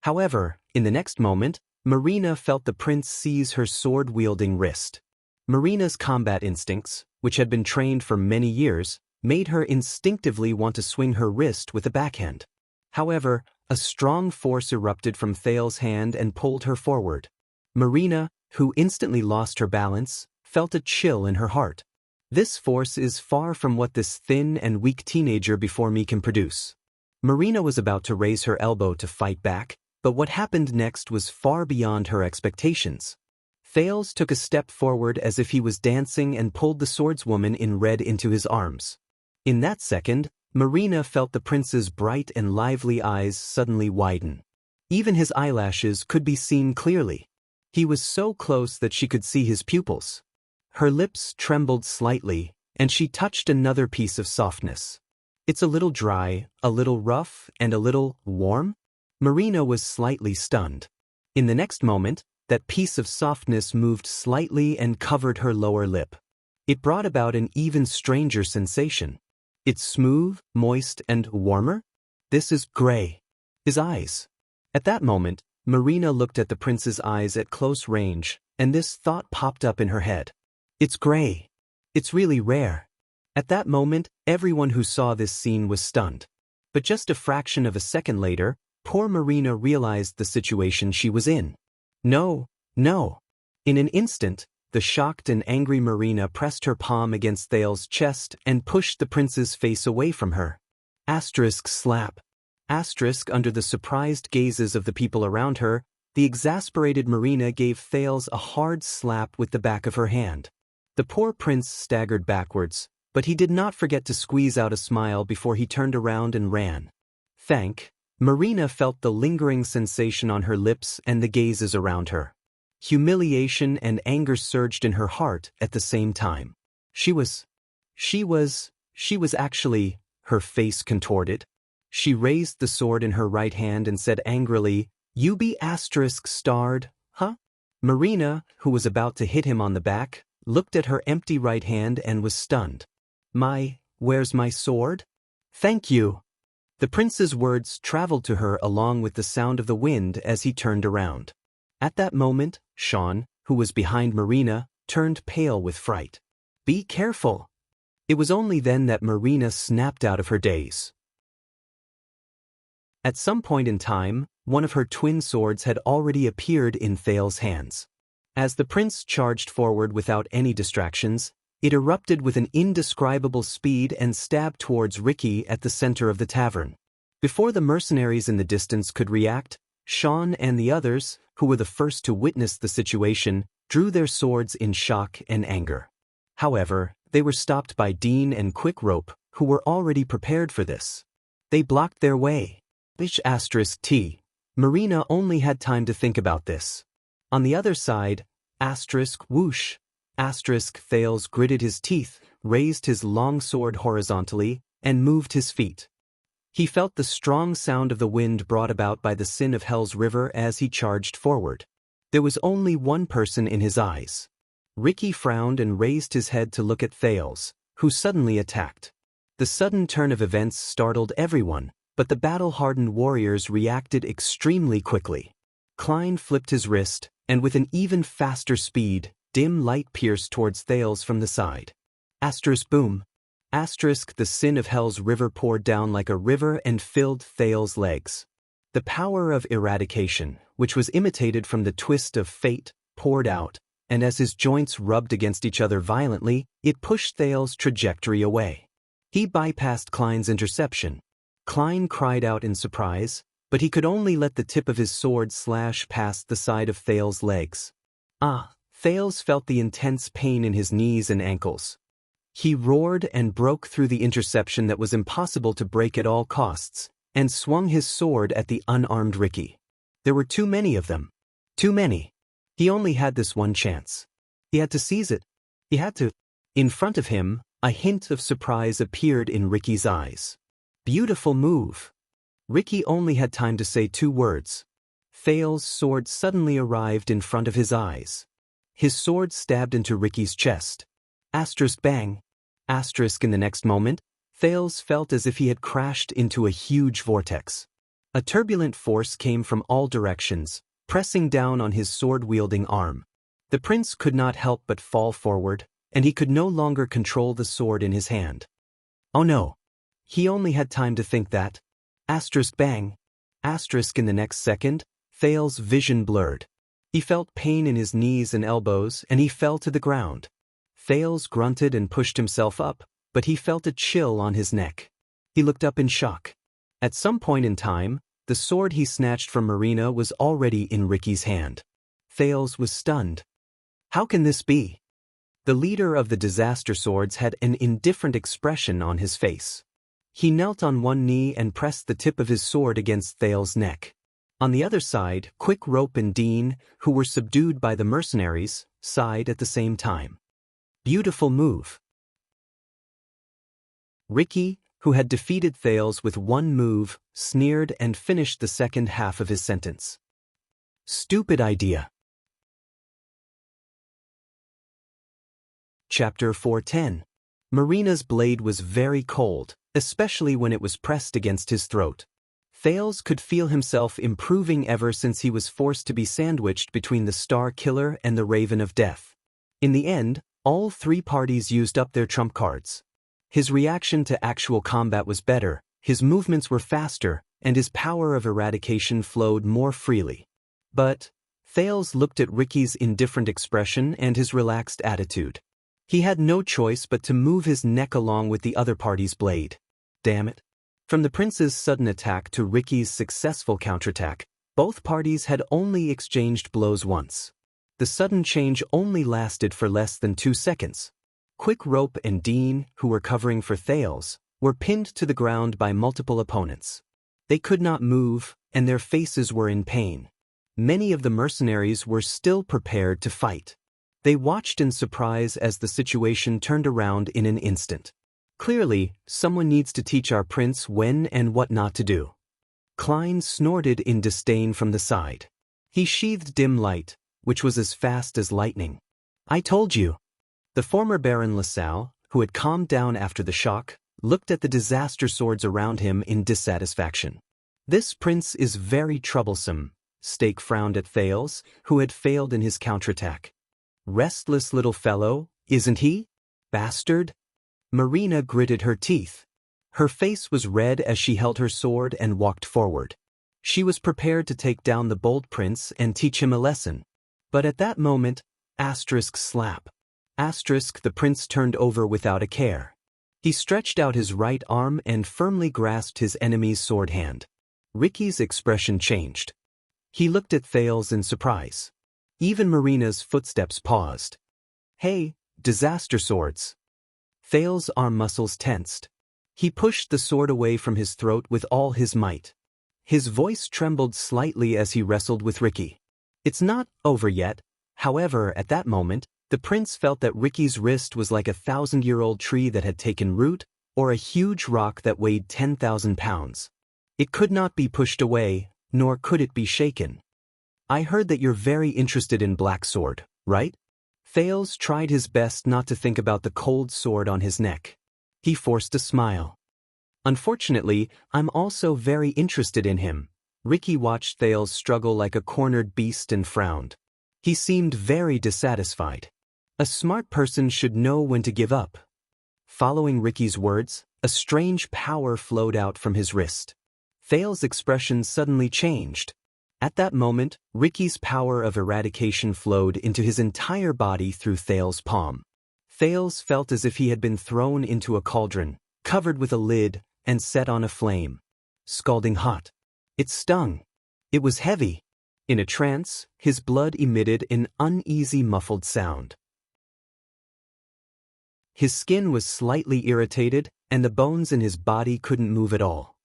However, in the next moment, Marina felt the prince seize her sword-wielding wrist. Marina's combat instincts, which had been trained for many years, made her instinctively want to swing her wrist with a backhand. However, a strong force erupted from Thales' hand and pulled her forward. Marina, who instantly lost her balance, felt a chill in her heart. This force is far from what this thin and weak teenager before me can produce. Marina was about to raise her elbow to fight back, but what happened next was far beyond her expectations. Thales took a step forward as if he was dancing and pulled the swordswoman in red into his arms. In that second, Marina felt the prince's bright and lively eyes suddenly widen. Even his eyelashes could be seen clearly. He was so close that she could see his pupils. Her lips trembled slightly, and she touched another piece of softness. It's a little dry, a little rough, and a little warm? Marina was slightly stunned. In the next moment, that piece of softness moved slightly and covered her lower lip. It brought about an even stranger sensation. It's smooth, moist, and warmer? This is gray. His eyes. At that moment, Marina looked at the prince's eyes at close range, and this thought popped up in her head. It's gray. It's really rare. At that moment, everyone who saw this scene was stunned. But just a fraction of a second later, poor Marina realized the situation she was in. No, no. In an instant, the shocked and angry Marina pressed her palm against Thale's chest and pushed the prince's face away from her. Asterisk slap. Asterisk under the surprised gazes of the people around her, the exasperated Marina gave Thales a hard slap with the back of her hand. The poor prince staggered backwards, but he did not forget to squeeze out a smile before he turned around and ran. Marina felt the lingering sensation on her lips and the gazes around her. Humiliation and anger surged in her heart at the same time. She was actually, her face contorted. She raised the sword in her right hand and said angrily, "You be asterisk starred, huh?" Marina, who was about to hit him on the back, looked at her empty right hand and was stunned. Where's my sword? Thank you." The prince's words traveled to her along with the sound of the wind as he turned around. At that moment, Xian, who was behind Marina, turned pale with fright. "Be careful." It was only then that Marina snapped out of her daze. At some point in time, one of her twin swords had already appeared in Thale's hands. As the prince charged forward without any distractions, it erupted with an indescribable speed and stabbed towards Ricky at the center of the tavern. Before the mercenaries in the distance could react, Xian and the others, who were the first to witness the situation, drew their swords in shock and anger. However, they were stopped by Dean and Quick Rope, who were already prepared for this. They blocked their way. T. Marina only had time to think about this. On the other side, whoosh. Thales gritted his teeth, raised his long sword horizontally, and moved his feet. He felt the strong sound of the wind brought about by the sin of Hell's River as he charged forward. There was only one person in his eyes. Ricky frowned and raised his head to look at Thales, who suddenly attacked. The sudden turn of events startled everyone, but the battle-hardened warriors reacted extremely quickly. Klein flipped his wrist, and with an even faster speed, dim light pierced towards Thales from the side. Boom. The sin of Hell's River poured down like a river and filled Thales' legs. The power of eradication, which was imitated from the twist of fate, poured out, and as his joints rubbed against each other violently, it pushed Thales' trajectory away. He bypassed Klein's interception. Klein cried out in surprise, but he could only let the tip of his sword slash past the side of Thales' legs. Thales felt the intense pain in his knees and ankles. He roared and broke through the interception that was impossible to break at all costs, and swung his sword at the unarmed Ricky. There were too many of them. Too many. He only had this one chance. He had to seize it. He had to. In front of him, a hint of surprise appeared in Ricky's eyes. Beautiful move. Ricky only had time to say 2 words. Thales' sword suddenly arrived in front of his eyes. His sword stabbed into Ricky's chest. Bang. In the next moment, Thales felt as if he had crashed into a huge vortex. A turbulent force came from all directions, pressing down on his sword-wielding arm. The prince could not help but fall forward, and he could no longer control the sword in his hand. Oh no. He only had time to think that. Bang. In the next second, Thales' vision blurred. He felt pain in his knees and elbows, and he fell to the ground. Thales grunted and pushed himself up, but he felt a chill on his neck. He looked up in shock. At some point in time, the sword he snatched from Marina was already in Ricky's hand. Thales was stunned. How can this be? The leader of the disaster swords had an indifferent expression on his face. He knelt on one knee and pressed the tip of his sword against Thales' neck. On the other side, Quick Rope and Dean, who were subdued by the mercenaries, sighed at the same time. Beautiful move. Ricky, who had defeated Thales with one move, sneered and finished the second half of his sentence. Stupid idea. Chapter 410. Marina's blade was very cold, especially when it was pressed against his throat. Thales could feel himself improving ever since he was forced to be sandwiched between the Star Killer and the Raven of Death. In the end, all three parties used up their trump cards. His reaction to actual combat was better, his movements were faster, and his power of eradication flowed more freely. But Thales looked at Ricky's indifferent expression and his relaxed attitude. He had no choice but to move his neck along with the other party's blade. Damn it. From the prince's sudden attack to Ricky's successful counterattack, both parties had only exchanged blows once. The sudden change only lasted for less than 2 seconds. Quick Rope and Dean, who were covering for Thales, were pinned to the ground by multiple opponents. They could not move, and their faces were in pain. Many of the mercenaries were still prepared to fight. They watched in surprise as the situation turned around in an instant. Clearly, someone needs to teach our prince when and what not to do. Klein snorted in disdain from the side. He sheathed dim light, which was as fast as lightning. I told you. The former Baron LaSalle, who had calmed down after the shock, looked at the disaster swords around him in dissatisfaction. This prince is very troublesome. Stake frowned at Thales, who had failed in his counterattack. Restless little fellow, isn't he? Bastard. Marina gritted her teeth. Her face was red as she held her sword and walked forward. She was prepared to take down the bold prince and teach him a lesson. But at that moment, slap. The prince turned over without a care. He stretched out his right arm and firmly grasped his enemy's sword hand. Ricky's expression changed. He looked at Thales in surprise. Even Marina's footsteps paused. Hey, disaster swords. Thales' arm muscles tensed. He pushed the sword away from his throat with all his might. His voice trembled slightly as he wrestled with Ricky. It's not over yet. However, at that moment, the prince felt that Ricky's wrist was like a 1,000-year-old tree that had taken root, or a huge rock that weighed 10,000 pounds. It could not be pushed away, nor could it be shaken. I heard that you're very interested in Black Sword, right? Thales tried his best not to think about the cold sword on his neck. He forced a smile. Unfortunately, I'm also very interested in him. Ricky watched Thales struggle like a cornered beast and frowned. He seemed very dissatisfied. A smart person should know when to give up. Following Ricky's words, a strange power flowed out from his wrist. Thales' expression suddenly changed. At that moment, Ricky's power of eradication flowed into his entire body through Thales' palm. Thales felt as if he had been thrown into a cauldron, covered with a lid, and set on a flame. Scalding hot. It stung. It was heavy. In a trance, his blood emitted an uneasy muffled sound. His skin was slightly irritated, and the bones in his body couldn't move at all.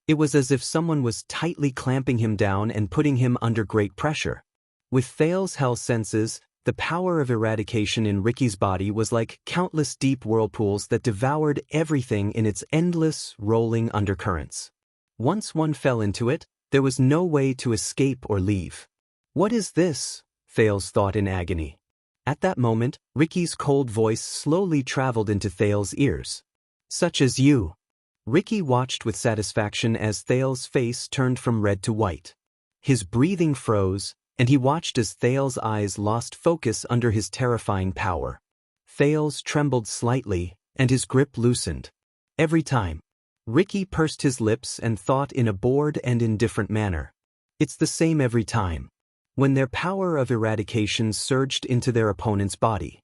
It was as if someone was tightly clamping him down and putting him under great pressure. With Thales' hell senses, the power of eradication in Ricky's body was like countless deep whirlpools that devoured everything in its endless, rolling undercurrents. Once one fell into it, there was no way to escape or leave. What is this? Thales thought in agony. At that moment, Ricky's cold voice slowly traveled into Thales' ears. Such as you. Ricky watched with satisfaction as Thales' face turned from red to white. His breathing froze, and he watched as Thales' eyes lost focus under his terrifying power. Thales trembled slightly, and his grip loosened. Every time. Ricky pursed his lips and thought in a bored and indifferent manner. It's the same every time. When their power of eradication surged into their opponent's body.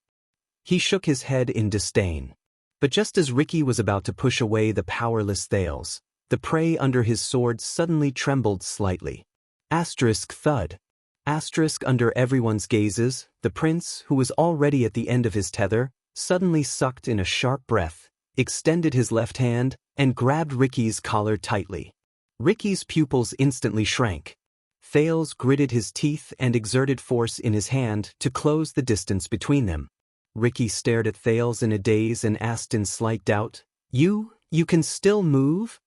He shook his head in disdain. But just as Ricky was about to push away the powerless Thales, the prey under his sword suddenly trembled slightly. Thud. Under everyone's gazes, the prince, who was already at the end of his tether, suddenly sucked in a sharp breath, extended his left hand, and grabbed Ricky's collar tightly. Ricky's pupils instantly shrank. Thales gritted his teeth and exerted force in his hand to close the distance between them. Ricky stared at Thales in a daze and asked in slight doubt, You can still move?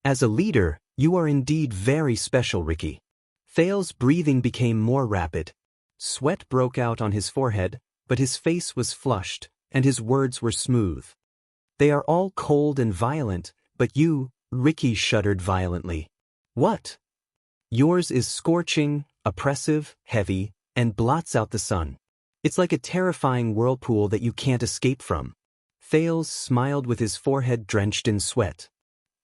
As a leader, you are indeed very special, Ricky. Thales' breathing became more rapid. Sweat broke out on his forehead, but his face was flushed, and his words were smooth. They are all cold and violent, but you, Ricky shuddered violently. What? Yours is scorching, oppressive, heavy, and blots out the sun. It's like a terrifying whirlpool that you can't escape from. Thales smiled with his forehead drenched in sweat.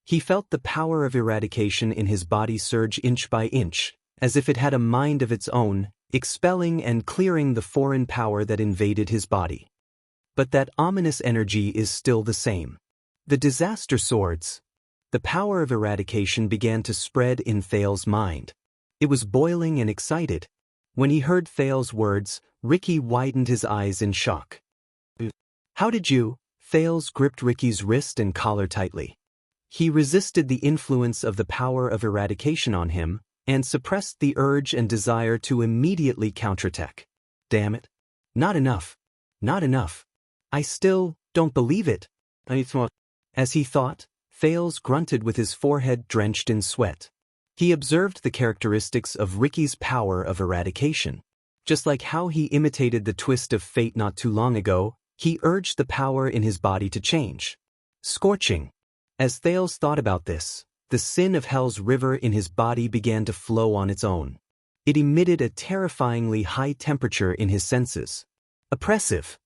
He felt the power of eradication in his body surge inch by inch, as if it had a mind of its own, expelling and clearing the foreign power that invaded his body. But that ominous energy is still the same. The disaster swords. The power of eradication began to spread in Thales' mind. It was boiling and excited. When he heard Thales' words, Ricky widened his eyes in shock. How did you? Thales gripped Ricky's wrist and collar tightly. He resisted the influence of the power of eradication on him, and suppressed the urge and desire to immediately counterattack. Damn it. Not enough. Not enough. I still don't believe it. As he thought, Thales grunted with his forehead drenched in sweat. He observed the characteristics of Ricky's power of eradication. Just like how he imitated the twist of fate not too long ago, he urged the power in his body to change. Scorching. As Thales thought about this, the sin of hell's river in his body began to flow on its own. It emitted a terrifyingly high temperature in his senses. Oppressive.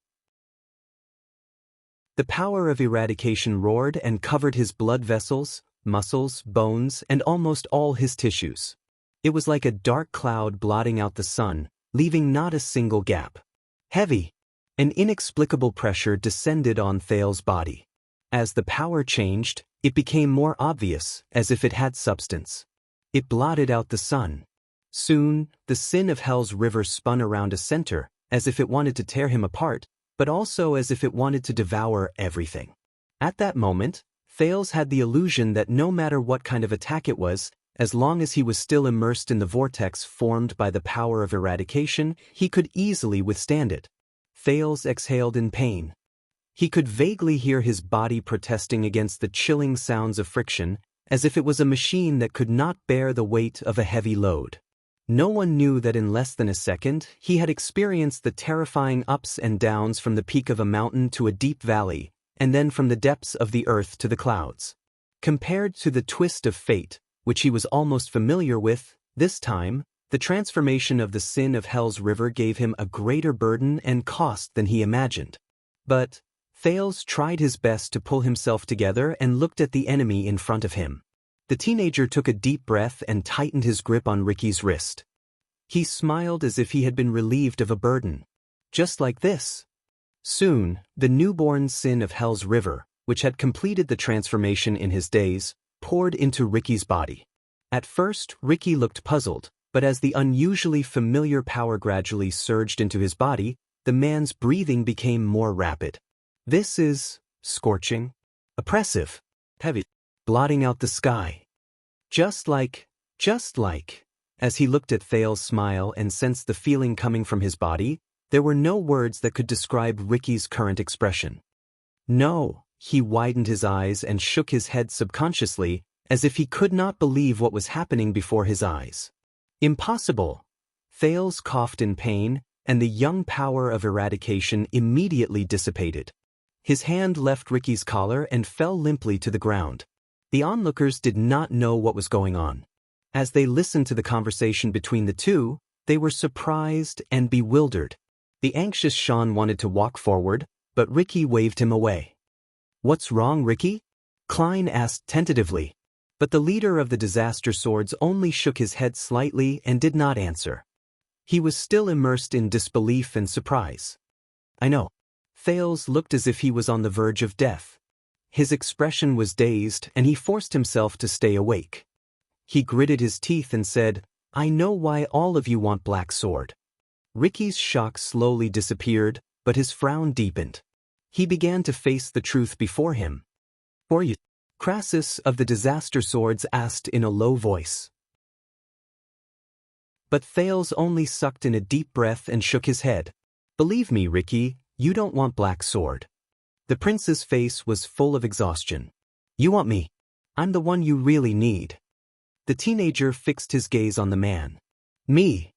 The power of eradication roared and covered his blood vessels, muscles, bones, and almost all his tissues. It was like a dark cloud blotting out the sun, leaving not a single gap. Heavy. An inexplicable pressure descended on Thales' body. As the power changed, it became more obvious, as if it had substance. It blotted out the sun. Soon, the sin of hell's river spun around a center, as if it wanted to tear him apart, but also as if it wanted to devour everything. At that moment, Thales had the illusion that no matter what kind of attack it was, as long as he was still immersed in the vortex formed by the power of eradication, he could easily withstand it. Thales exhaled in pain. He could vaguely hear his body protesting against the chilling sounds of friction, as if it was a machine that could not bear the weight of a heavy load. No one knew that in less than a second, he had experienced the terrifying ups and downs from the peak of a mountain to a deep valley, and then from the depths of the earth to the clouds. Compared to the twist of fate, which he was almost familiar with, this time, the transformation of the sin of hell's river gave him a greater burden and cost than he imagined. But Thales tried his best to pull himself together and looked at the enemy in front of him. The teenager took a deep breath and tightened his grip on Ricky's wrist. He smiled as if he had been relieved of a burden. Just like this. Soon, the newborn sin of hell's river, which had completed the transformation in his days, poured into Ricky's body. At first, Ricky looked puzzled, but as the unusually familiar power gradually surged into his body, the man's breathing became more rapid. This is scorching, oppressive, heavy, blotting out the sky. Just like, as he looked at Thales' smile and sensed the feeling coming from his body, there were no words that could describe Ricky's current expression. No, he widened his eyes and shook his head subconsciously, as if he could not believe what was happening before his eyes. Impossible. Thales coughed in pain, and the young power of eradication immediately dissipated. His hand left Ricky's collar and fell limply to the ground. The onlookers did not know what was going on. As they listened to the conversation between the two, they were surprised and bewildered. The anxious Sean wanted to walk forward, but Ricky waved him away. "What's wrong, Ricky?" Klein asked tentatively. But the leader of the disaster swords only shook his head slightly and did not answer. He was still immersed in disbelief and surprise. "I know." Thales looked as if he was on the verge of death. His expression was dazed, and he forced himself to stay awake. He gritted his teeth and said, "I know why all of you want Black Sword." Ricky's shock slowly disappeared, but his frown deepened. He began to face the truth before him. "For you?" Crassus of the disaster swords asked in a low voice. But Thales only sucked in a deep breath and shook his head. "Believe me, Ricky, you don't want Black Sword." The prince's face was full of exhaustion. "You want me. I'm the one you really need." The teenager fixed his gaze on the man. "Me."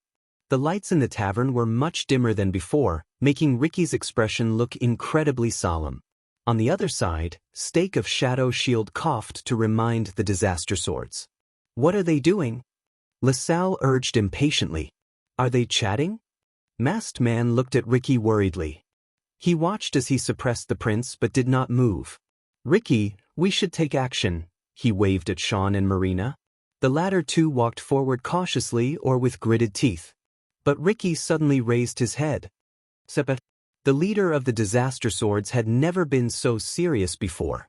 The lights in the tavern were much dimmer than before, making Ricky's expression look incredibly solemn. On the other side, Stake of Shadow Shield coughed to remind the disaster swords. What are they doing? LaSalle urged impatiently. Are they chatting? Masked Man looked at Ricky worriedly. He watched as he suppressed the prince but did not move. Ricky, we should take action, he waved at Sean and Marina. The latter two walked forward cautiously or with gritted teeth. But Ricky suddenly raised his head. Sepa. The leader of the disaster swords had never been so serious before.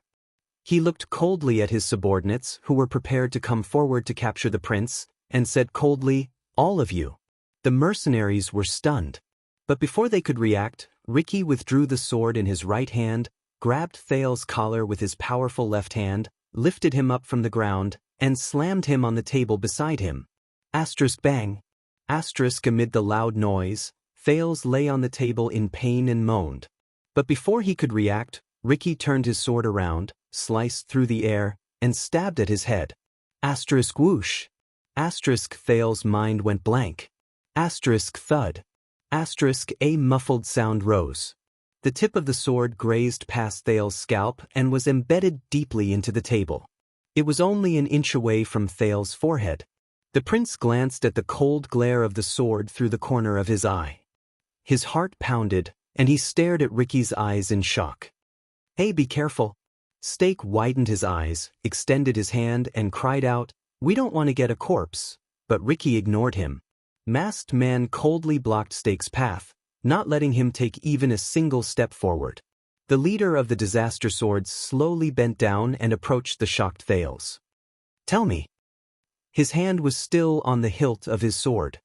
He looked coldly at his subordinates who were prepared to come forward to capture the prince, and said coldly, all of you. The mercenaries were stunned. But before they could react, Ricky withdrew the sword in his right hand, grabbed Thale's collar with his powerful left hand, lifted him up from the ground, and slammed him on the table beside him. Asterisk bang. Asterisk amid the loud noise, Thales lay on the table in pain and moaned. But before he could react, Ricky turned his sword around, sliced through the air, and stabbed at his head. Asterisk whoosh. Asterisk Thale's mind went blank. Asterisk thud. Asterisk a muffled sound rose. The tip of the sword grazed past Thale's scalp and was embedded deeply into the table. It was only an inch away from Thale's forehead. The prince glanced at the cold glare of the sword through the corner of his eye. His heart pounded, and he stared at Ricky's eyes in shock. Hey, be careful. Stake widened his eyes, extended his hand, and cried out, we don't want to get a corpse. But Ricky ignored him. Masked Man coldly blocked Stake's path, not letting him take even a single step forward. The leader of the disaster swords slowly bent down and approached the shocked Thales. Tell me. His hand was still on the hilt of his sword.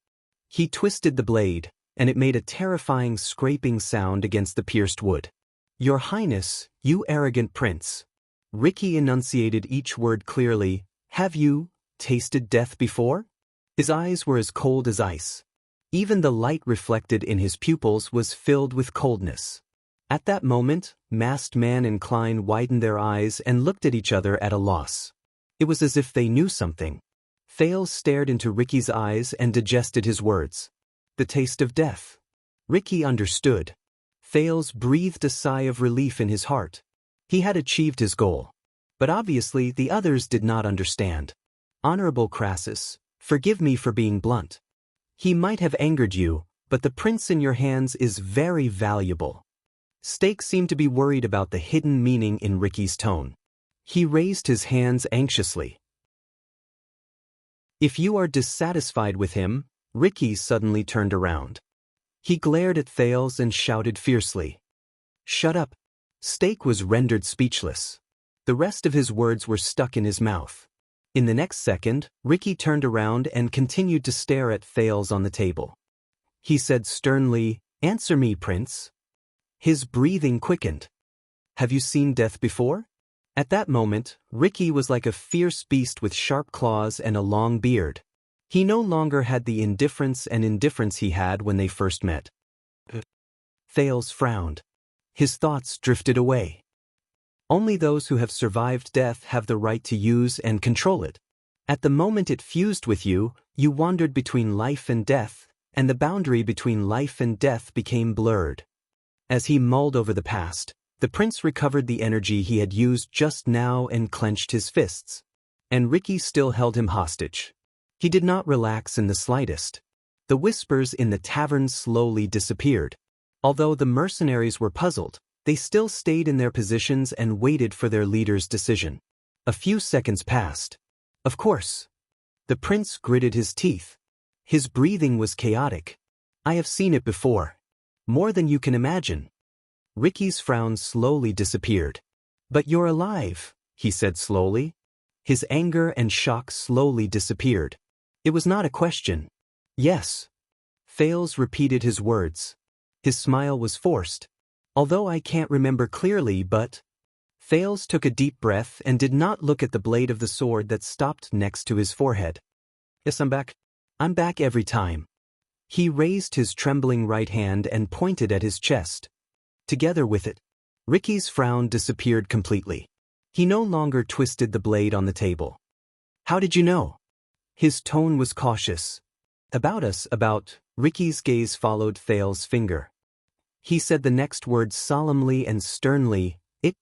He twisted the blade, and it made a terrifying scraping sound against the pierced wood. Your Highness, you arrogant prince. Ricky enunciated each word clearly. Have you tasted death before? His eyes were as cold as ice. Even the light reflected in his pupils was filled with coldness. At that moment, Masked Man and Klein widened their eyes and looked at each other at a loss. It was as if they knew something. Thales stared into Ricky's eyes and digested his words. The taste of death. Ricky understood. Thales breathed a sigh of relief in his heart. He had achieved his goal. But obviously the others did not understand. Honorable Crassus, forgive me for being blunt. He might have angered you, but the prince in your hands is very valuable. Stake seemed to be worried about the hidden meaning in Ricky's tone. He raised his hands anxiously. If you are dissatisfied with him, Ricky suddenly turned around. He glared at Thales and shouted fiercely. Shut up. Stake was rendered speechless. The rest of his words were stuck in his mouth. In the next second, Ricky turned around and continued to stare at Thales on the table. He said sternly, Answer me, Prince. His breathing quickened. Have you seen death before? At that moment, Ricky was like a fierce beast with sharp claws and a long beard. He no longer had the indifference he had when they first met. Thales frowned. His thoughts drifted away. Only those who have survived death have the right to use and control it. At the moment it fused with you, you wandered between life and death, and the boundary between life and death became blurred. As he mulled over the past, the prince recovered the energy he had used just now and clenched his fists. And Ricky still held him hostage. He did not relax in the slightest. The whispers in the tavern slowly disappeared. Although the mercenaries were puzzled, they still stayed in their positions and waited for their leader's decision. A few seconds passed. Of course. The prince gritted his teeth. His breathing was chaotic. I have seen it before. More than you can imagine. Ricky's frown slowly disappeared. But you're alive, he said slowly. His anger and shock slowly disappeared. It was not a question. Yes. Thales repeated his words. His smile was forced. Although I can't remember clearly, but... Thales took a deep breath and did not look at the blade of the sword that stopped next to his forehead. Yes, I'm back. I'm back every time. He raised his trembling right hand and pointed at his chest. Together with it, Ricky's frown disappeared completely. He no longer twisted the blade on the table. How did you know? His tone was cautious. About, Ricky's gaze followed Thales' finger. He said the next word solemnly and sternly, it.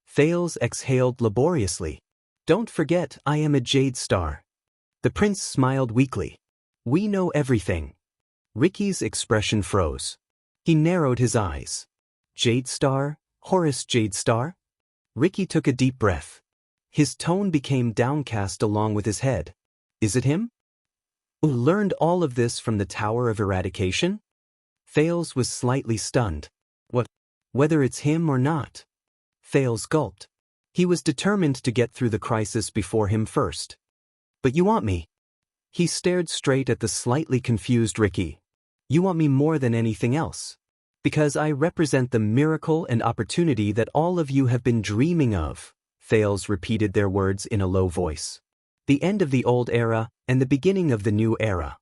Thales exhaled laboriously. Don't forget I am a jade star. The prince smiled weakly. We know everything. Ricky's expression froze. He narrowed his eyes. Jade Star? Horus Jade Star? Ricky took a deep breath. His tone became downcast along with his head. Is it him? Who learned all of this from the Tower of Eradication? Thales was slightly stunned. What? Whether it's him or not? Thales gulped. He was determined to get through the crisis before him first. But you want me? He stared straight at the slightly confused Ricky. You want me more than anything else. Because I represent the miracle and opportunity that all of you have been dreaming of. Thales repeated their words in a low voice. The end of the old era and the beginning of the new era.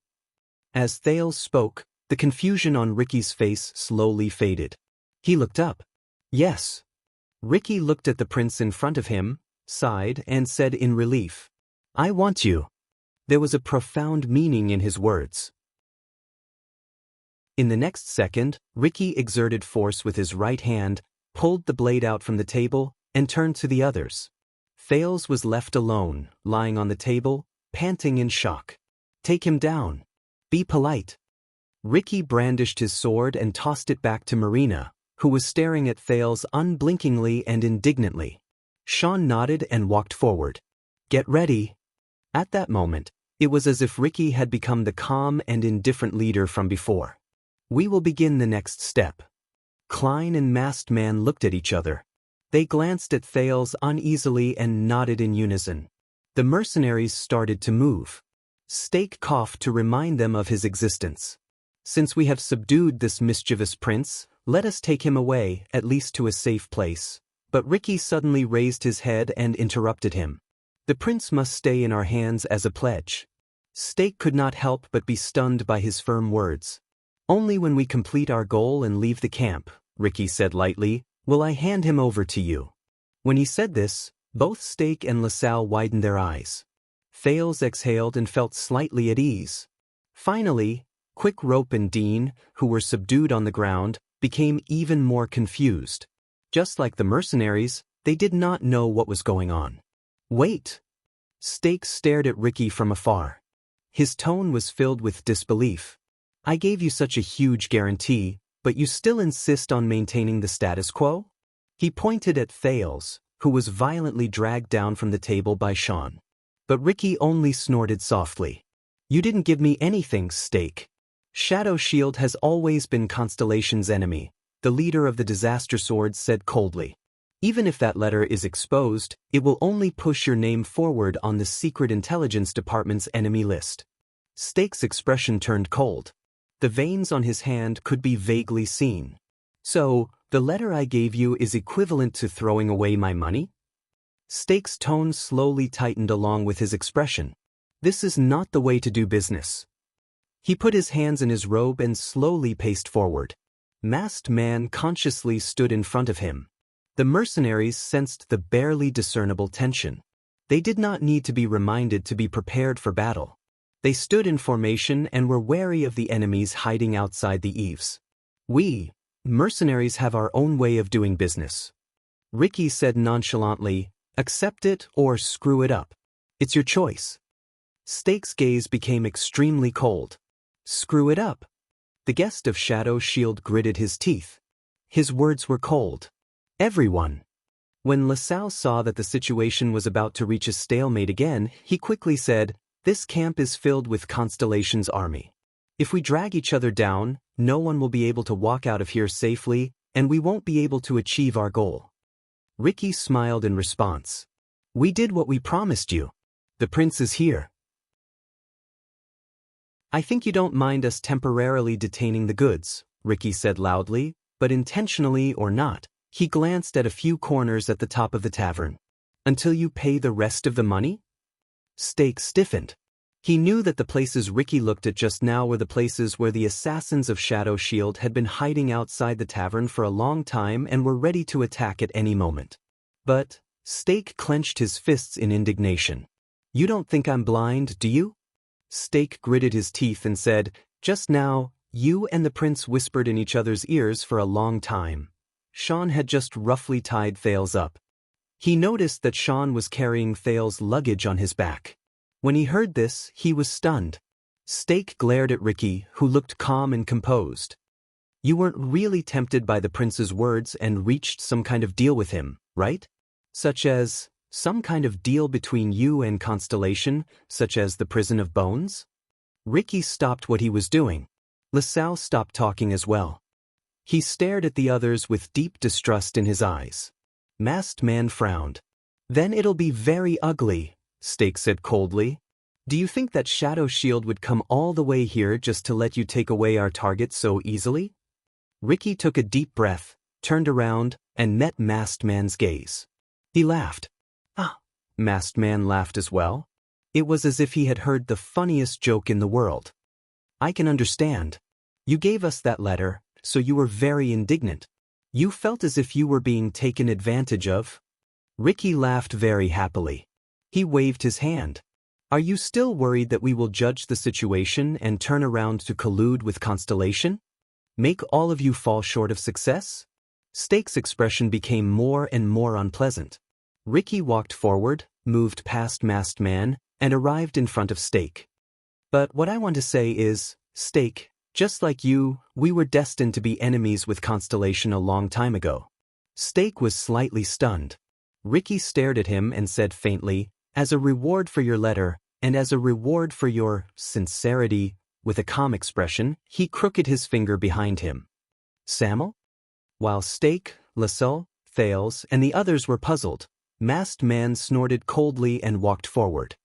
As Thales spoke, the confusion on Ricky's face slowly faded. He looked up. Yes. Ricky looked at the prince in front of him, sighed, and said in relief, I want you. There was a profound meaning in his words. In the next second, Ricky exerted force with his right hand, pulled the blade out from the table, and turned to the others. Thales was left alone, lying on the table, panting in shock. Take him down. Be polite. Ricky brandished his sword and tossed it back to Marina, who was staring at Thales unblinkingly and indignantly. Sean nodded and walked forward. Get ready. At that moment, it was as if Ricky had become the calm and indifferent leader from before. We will begin the next step. Klein and Masked Man looked at each other. They glanced at Thales uneasily and nodded in unison. The mercenaries started to move. Stake coughed to remind them of his existence. Since we have subdued this mischievous prince, let us take him away, at least to a safe place. But Ricky suddenly raised his head and interrupted him. The prince must stay in our hands as a pledge. Stake could not help but be stunned by his firm words. Only when we complete our goal and leave the camp, Ricky said lightly, will I hand him over to you. When he said this, both Stake and LaSalle widened their eyes. Thales exhaled and felt slightly at ease. Finally, Quick Rope and Dean, who were subdued on the ground, became even more confused. Just like the mercenaries, they did not know what was going on. Wait! Stake stared at Ricky from afar. His tone was filled with disbelief. I gave you such a huge guarantee, but you still insist on maintaining the status quo? He pointed at Thales, who was violently dragged down from the table by Sean. But Ricky only snorted softly. You didn't give me anything, Stake. Shadow Shield has always been Constellation's enemy, the leader of the Disaster Swords said coldly. Even if that letter is exposed, it will only push your name forward on the Secret Intelligence Department's enemy list. Stake's expression turned cold. The veins on his hand could be vaguely seen. So, the letter I gave you is equivalent to throwing away my money? Stake's tone slowly tightened along with his expression. This is not the way to do business. He put his hands in his robe and slowly paced forward. Masked Man consciously stood in front of him. The mercenaries sensed the barely discernible tension. They did not need to be reminded to be prepared for battle. They stood in formation and were wary of the enemies hiding outside the eaves. We, mercenaries, have our own way of doing business. Ricky said nonchalantly, accept it or screw it up. It's your choice. Stake's gaze became extremely cold. Screw it up. The guest of Shadow Shield gritted his teeth. His words were cold. Everyone. When LaSalle saw that the situation was about to reach a stalemate again, he quickly said, this camp is filled with Constellation's army. If we drag each other down, no one will be able to walk out of here safely, and we won't be able to achieve our goal. Ricky smiled in response. We did what we promised you. The prince is here. I think you don't mind us temporarily detaining the goods, Ricky said loudly, but intentionally or not, he glanced at a few corners at the top of the tavern. Until you pay the rest of the money? Stake stiffened. He knew that the places Ricky looked at just now were the places where the assassins of Shadow Shield had been hiding outside the tavern for a long time and were ready to attack at any moment. But Stake clenched his fists in indignation. You don't think I'm blind, do you? Stake gritted his teeth and said, just now, you and the prince whispered in each other's ears for a long time. Sean had just roughly tied Thales up. He noticed that Sean was carrying Thales' luggage on his back. When he heard this, he was stunned. Stake glared at Ricky, who looked calm and composed. You weren't really tempted by the prince's words and reached some kind of deal with him, right? Such as, some kind of deal between you and Constellation, such as the prison of bones? Ricky stopped what he was doing. LaSalle stopped talking as well. He stared at the others with deep distrust in his eyes. Masked Man frowned. Then it'll be very ugly, Stake said coldly. Do you think that Shadow Shield would come all the way here just to let you take away our target so easily? Ricky took a deep breath, turned around, and met Masked Man's gaze. He laughed. Ah! Masked Man laughed as well. It was as if he had heard the funniest joke in the world. I can understand. You gave us that letter, so you were very indignant. You felt as if you were being taken advantage of. Ricky laughed very happily. He waved his hand. Are you still worried that we will judge the situation and turn around to collude with Constellation? Make all of you fall short of success? Stake's expression became more and more unpleasant. Ricky walked forward, moved past Masked Man, and arrived in front of Stake. But what I want to say is, Stake, just like you, we were destined to be enemies with Constellation a long time ago. Stake was slightly stunned. Ricky stared at him and said faintly, as a reward for your letter, and as a reward for your sincerity, with a calm expression, he crooked his finger behind him. Samuel? While Stake, LaSalle, Thales, and the others were puzzled, Masked Man snorted coldly and walked forward.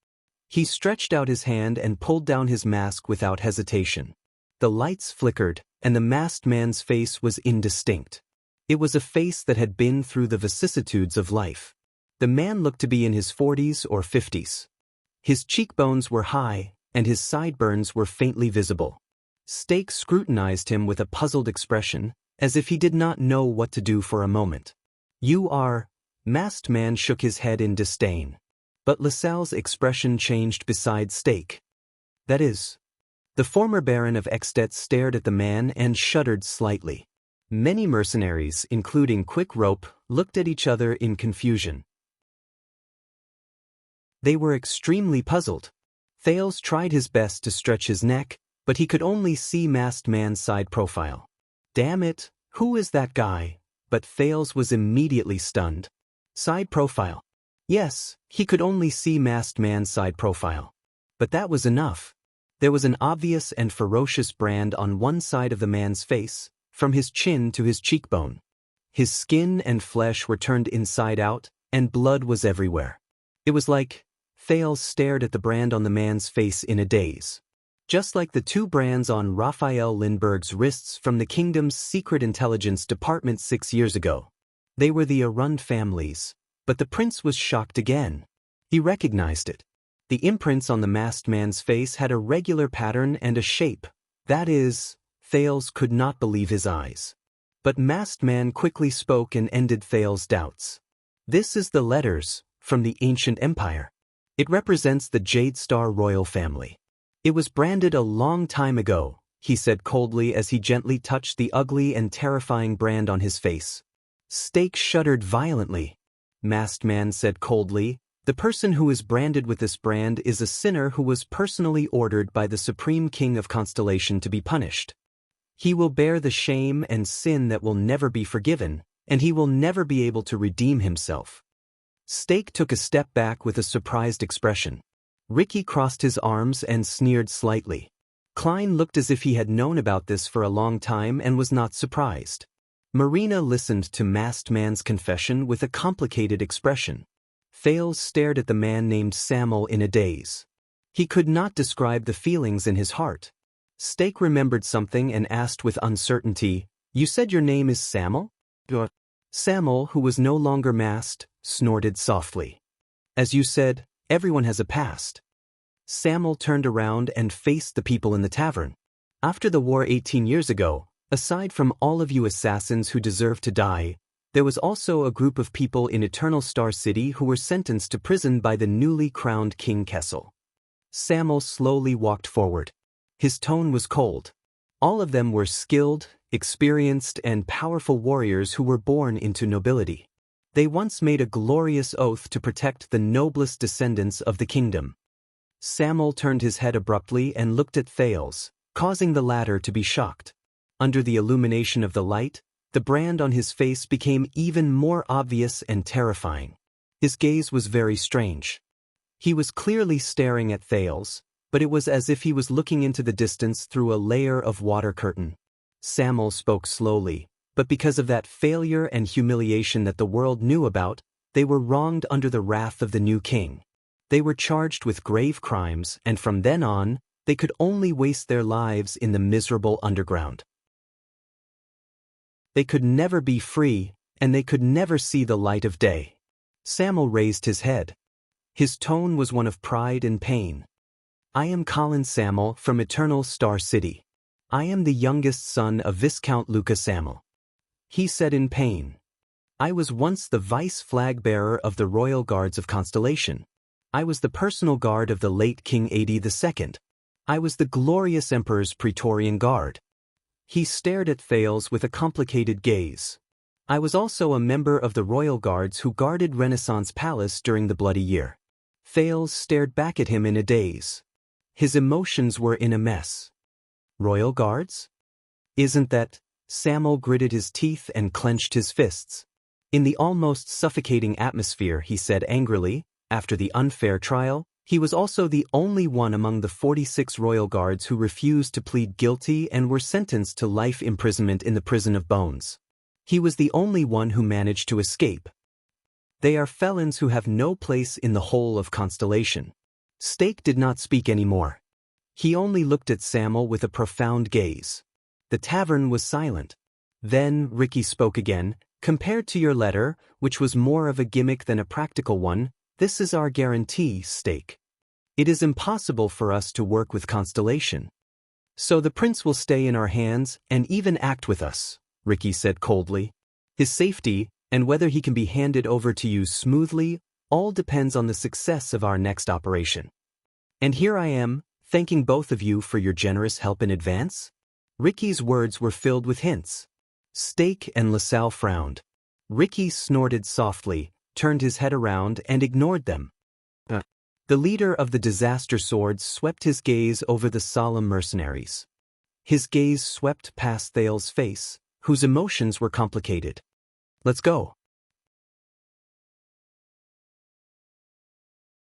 He stretched out his hand and pulled down his mask without hesitation. The lights flickered, and the Masked Man's face was indistinct. It was a face that had been through the vicissitudes of life. The man looked to be in his 40s or 50s. His cheekbones were high, and his sideburns were faintly visible. Stake scrutinized him with a puzzled expression, as if he did not know what to do for a moment. You are... Masked Man shook his head in disdain. But LaSalle's expression changed beside Stake. That is... The former Baron of Extet stared at the man and shuddered slightly. Many mercenaries, including Quick Rope, looked at each other in confusion. They were extremely puzzled. Thales tried his best to stretch his neck, but he could only see Masked Man's side profile. Damn it, who is that guy? But Thales was immediately stunned. Side profile. Yes, he could only see Masked Man's side profile. But that was enough. There was an obvious and ferocious brand on one side of the man's face, from his chin to his cheekbone. His skin and flesh were turned inside out, and blood was everywhere. It was like... Thales stared at the brand on the man's face in a daze. Just like the two brands on Raphael Lindbergh's wrists from the kingdom's secret intelligence department 6 years ago. They were the Arund families, but the prince was shocked again. He recognized it. The imprints on the Masked Man's face had a regular pattern and a shape. That is, Thales could not believe his eyes. But Masked Man quickly spoke and ended Thales' doubts. This is the letters from the ancient empire. It represents the Jade Star royal family. It was branded a long time ago, he said coldly as he gently touched the ugly and terrifying brand on his face. Stake shuddered violently. Masked Man said coldly, the person who is branded with this brand is a sinner who was personally ordered by the Supreme King of Constellation to be punished. He will bear the shame and sin that will never be forgiven, and he will never be able to redeem himself. Stake took a step back with a surprised expression. Ricky crossed his arms and sneered slightly. Klein looked as if he had known about this for a long time and was not surprised. Marina listened to Masked Man's confession with a complicated expression. Thales stared at the man named Samuel in a daze. He could not describe the feelings in his heart. Stake remembered something and asked with uncertainty, "You said your name is Samuel?" Samuel, who was no longer masked, snorted softly. "As you said, everyone has a past." Samuel turned around and faced the people in the tavern. After the war 18 years ago, aside from all of you assassins who deserve to die, there was also a group of people in Eternal Star City who were sentenced to prison by the newly crowned King Kessel. Samuel slowly walked forward. His tone was cold. All of them were skilled, experienced, and powerful warriors who were born into nobility. They once made a glorious oath to protect the noblest descendants of the kingdom. Samuel turned his head abruptly and looked at Thales, causing the latter to be shocked. Under the illumination of the light, the brand on his face became even more obvious and terrifying. His gaze was very strange. He was clearly staring at Thales, but it was as if he was looking into the distance through a layer of water curtain. Samuel spoke slowly, but because of that failure and humiliation that the world knew about, they were wronged under the wrath of the new king. They were charged with grave crimes, and from then on, they could only waste their lives in the miserable underground. They could never be free, and they could never see the light of day. Samuel raised his head. His tone was one of pride and pain. I am Colin Samuel from Eternal Star City. I am the youngest son of Viscount Luca Samuel. He said in pain. I was once the vice flag bearer of the Royal Guards of Constellation. I was the personal guard of the late King Adi II. I was the glorious Emperor's Praetorian Guard. He stared at Thales with a complicated gaze. I was also a member of the Royal Guards who guarded Renaissance Palace during the Bloody Year. Thales stared back at him in a daze. His emotions were in a mess. Royal Guards? Isn't that? Samuel gritted his teeth and clenched his fists. In the almost suffocating atmosphere, he said angrily, after the unfair trial, he was also the only one among the 46 royal guards who refused to plead guilty and were sentenced to life imprisonment in the prison of Bones. He was the only one who managed to escape. They are felons who have no place in the whole of Constellation. Stake did not speak anymore. He only looked at Samuel with a profound gaze. The tavern was silent. Then Ricky spoke again. Compared to your letter, which was more of a gimmick than a practical one, this is our guarantee, Stake. It is impossible for us to work with Constellation. So the prince will stay in our hands and even act with us, Ricky said coldly. His safety, and whether he can be handed over to you smoothly, all depends on the success of our next operation. And here I am, thanking both of you for your generous help in advance. Ricky's words were filled with hints. Stake and LaSalle frowned. Ricky snorted softly, turned his head around and ignored them. The leader of the Disaster Swords swept his gaze over the solemn mercenaries. His gaze swept past Thales' face, whose emotions were complicated. Let's go.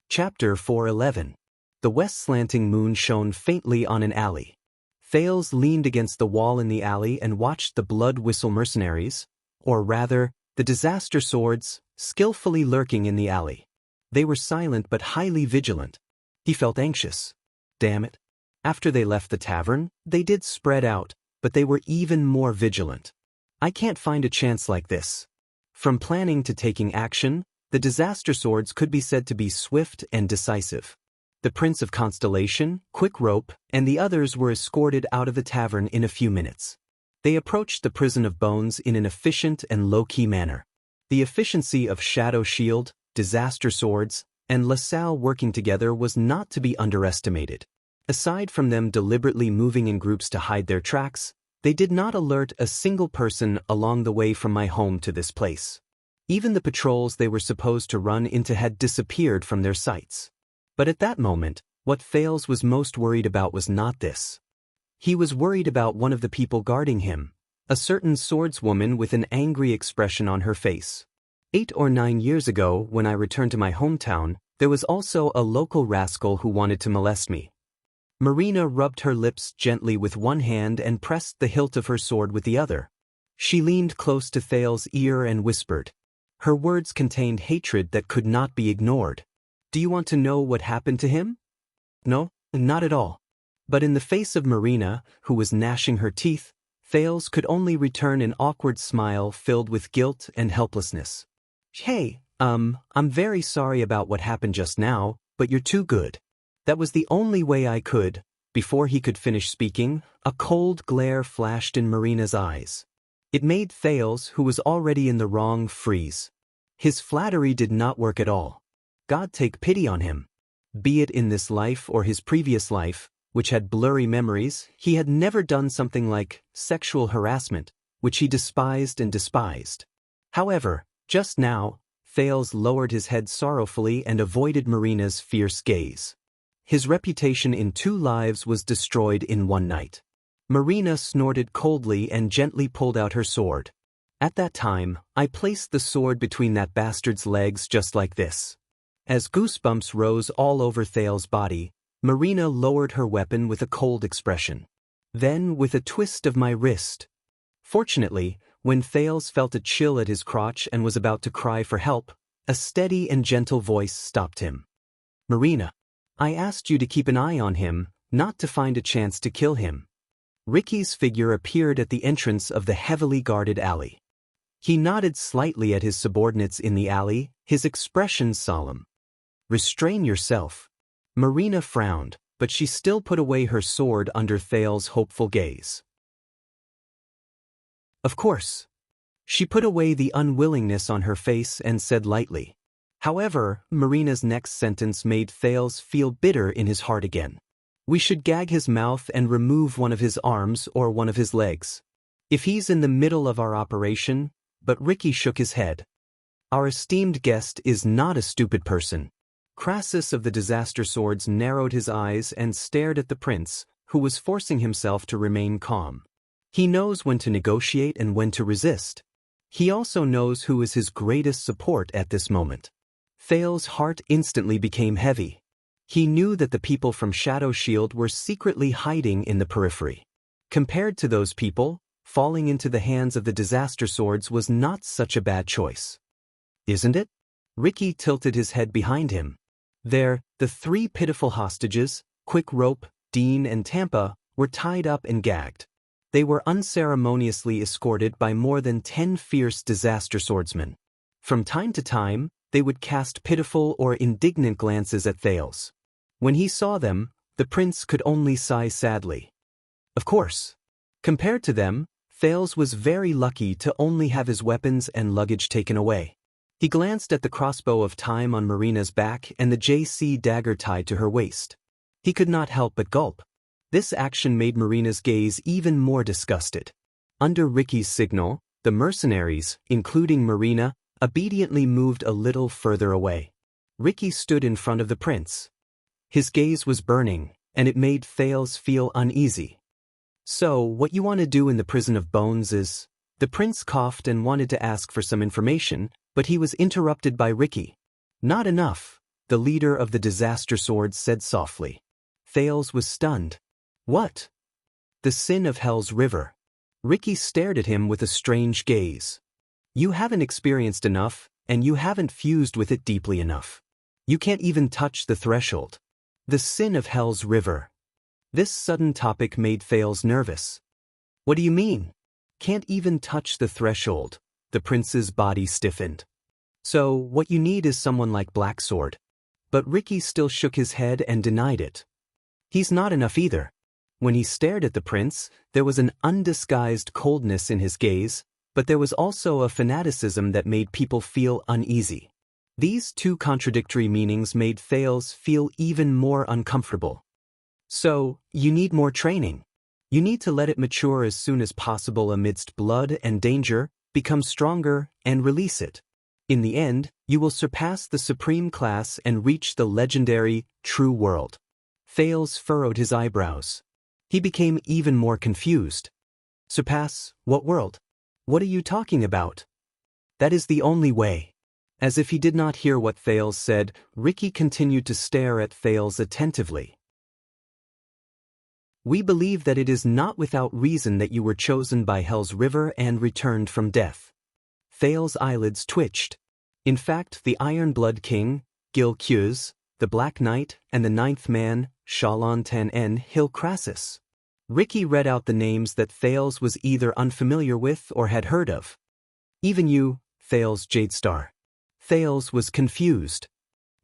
Chapter 411. The west slanting moon shone faintly on an alley. Thales leaned against the wall in the alley and watched the blood whistle mercenaries, or rather, the Disaster Swords, skillfully lurking in the alley. They were silent but highly vigilant. He felt anxious. Damn it. After they left the tavern, they did spread out, but they were even more vigilant. I can't find a chance like this. From planning to taking action, the Disaster Swords could be said to be swift and decisive. The Prince of Constellation, Quick Rope, and the others were escorted out of the tavern in a few minutes. They approached the prison of Bones in an efficient and low-key manner. The efficiency of Shadow Shield, Disaster Swords, and LaSalle working together was not to be underestimated. Aside from them deliberately moving in groups to hide their tracks, they did not alert a single person along the way from my home to this place. Even the patrols they were supposed to run into had disappeared from their sights. But at that moment, what Thales was most worried about was not this. He was worried about one of the people guarding him, a certain swordswoman with an angry expression on her face. 8 or 9 years ago, when I returned to my hometown, there was also a local rascal who wanted to molest me. Marina rubbed her lips gently with one hand and pressed the hilt of her sword with the other. She leaned close to Thales' ear and whispered. Her words contained hatred that could not be ignored. Do you want to know what happened to him? No, not at all. But in the face of Marina, who was gnashing her teeth, Thales could only return an awkward smile filled with guilt and helplessness. Hey, I'm very sorry about what happened just now, but you're too good. That was the only way I could. Before he could finish speaking, a cold glare flashed in Marina's eyes. It made Thales, who was already in the wrong, freeze. His flattery did not work at all. God take pity on him. Be it in this life or his previous life, which had blurry memories, he had never done something like sexual harassment, which he despised and despised. However, just now, Thales lowered his head sorrowfully and avoided Marina's fierce gaze. his reputation in 2 lives was destroyed in 1 night. Marina snorted coldly and gently pulled out her sword. At that time, I placed the sword between that bastard's legs just like this. As goosebumps rose all over Thale's body, Marina lowered her weapon with a cold expression. Then, with a twist of my wrist. Fortunately, when Thales felt a chill at his crotch and was about to cry for help, a steady and gentle voice stopped him. Marina, I asked you to keep an eye on him, not to find a chance to kill him. Ricky's figure appeared at the entrance of the heavily guarded alley. He nodded slightly at his subordinates in the alley, his expression solemn. Restrain yourself. Marina frowned, but she still put away her sword under Thale's hopeful gaze. Of course. She put away the unwillingness on her face and said lightly. However, Marina's next sentence made Thales feel bitter in his heart again. We should gag his mouth and remove one of his arms or one of his legs. If he's in the middle of our operation, but Ricky shook his head. Our esteemed guest is not a stupid person. Crassus of the Disaster Swords narrowed his eyes and stared at the prince, who was forcing himself to remain calm. He knows when to negotiate and when to resist. He also knows who is his greatest support at this moment. Thale's heart instantly became heavy. He knew that the people from Shadow Shield were secretly hiding in the periphery. Compared to those people, falling into the hands of the Disaster Swords was not such a bad choice. Isn't it? Ricky tilted his head behind him. There, the 3 pitiful hostages, Quick Rope, Dean and Tampa, were tied up and gagged. They were unceremoniously escorted by more than 10 fierce Disaster Swordsmen. From time to time, they would cast pitiful or indignant glances at Thales. When he saw them, the prince could only sigh sadly. Of course. Compared to them, Thales was very lucky to only have his weapons and luggage taken away. He glanced at the crossbow of time on Marina's back and the JC dagger tied to her waist. He could not help but gulp. This action made Marina's gaze even more disgusted. Under Ricky's signal, the mercenaries, including Marina, obediently moved a little further away. Ricky stood in front of the prince. His gaze was burning, and it made Thales feel uneasy. So, what you want to do in the prison of bones is... The prince coughed and wanted to ask for some information, but he was interrupted by Ricky. Not enough, the leader of the Disaster Swords said softly. Thales was stunned. What? The sin of Hell's River. Ricky stared at him with a strange gaze. You haven't experienced enough, and you haven't fused with it deeply enough. You can't even touch the threshold. The sin of Hell's River. This sudden topic made Thales nervous. What do you mean? Can't even touch the threshold. The prince's body stiffened. So, what you need is someone like Blacksword. But Ricky still shook his head and denied it. He's not enough either. When he stared at the prince, there was an undisguised coldness in his gaze, but there was also a fanaticism that made people feel uneasy. These 2 contradictory meanings made Thales feel even more uncomfortable. So, you need more training. You need to let it mature as soon as possible amidst blood and danger, become stronger, and release it. In the end, you will surpass the supreme class and reach the legendary, true world. Thales furrowed his eyebrows. He became even more confused. Surpass what world? What are you talking about? That is the only way. As if he did not hear what Thales said, Ricky continued to stare at Thales attentively. We believe that it is not without reason that you were chosen by Hell's River and returned from death. Thales' eyelids twitched. In fact, the Iron Blood King, Gil Quz, the Black Knight, and the 9th man, Xianxia and Hill Crassus. Ricky read out the names that Thales was either unfamiliar with or had heard of. Even you, Thales Jadestar. Thales was confused.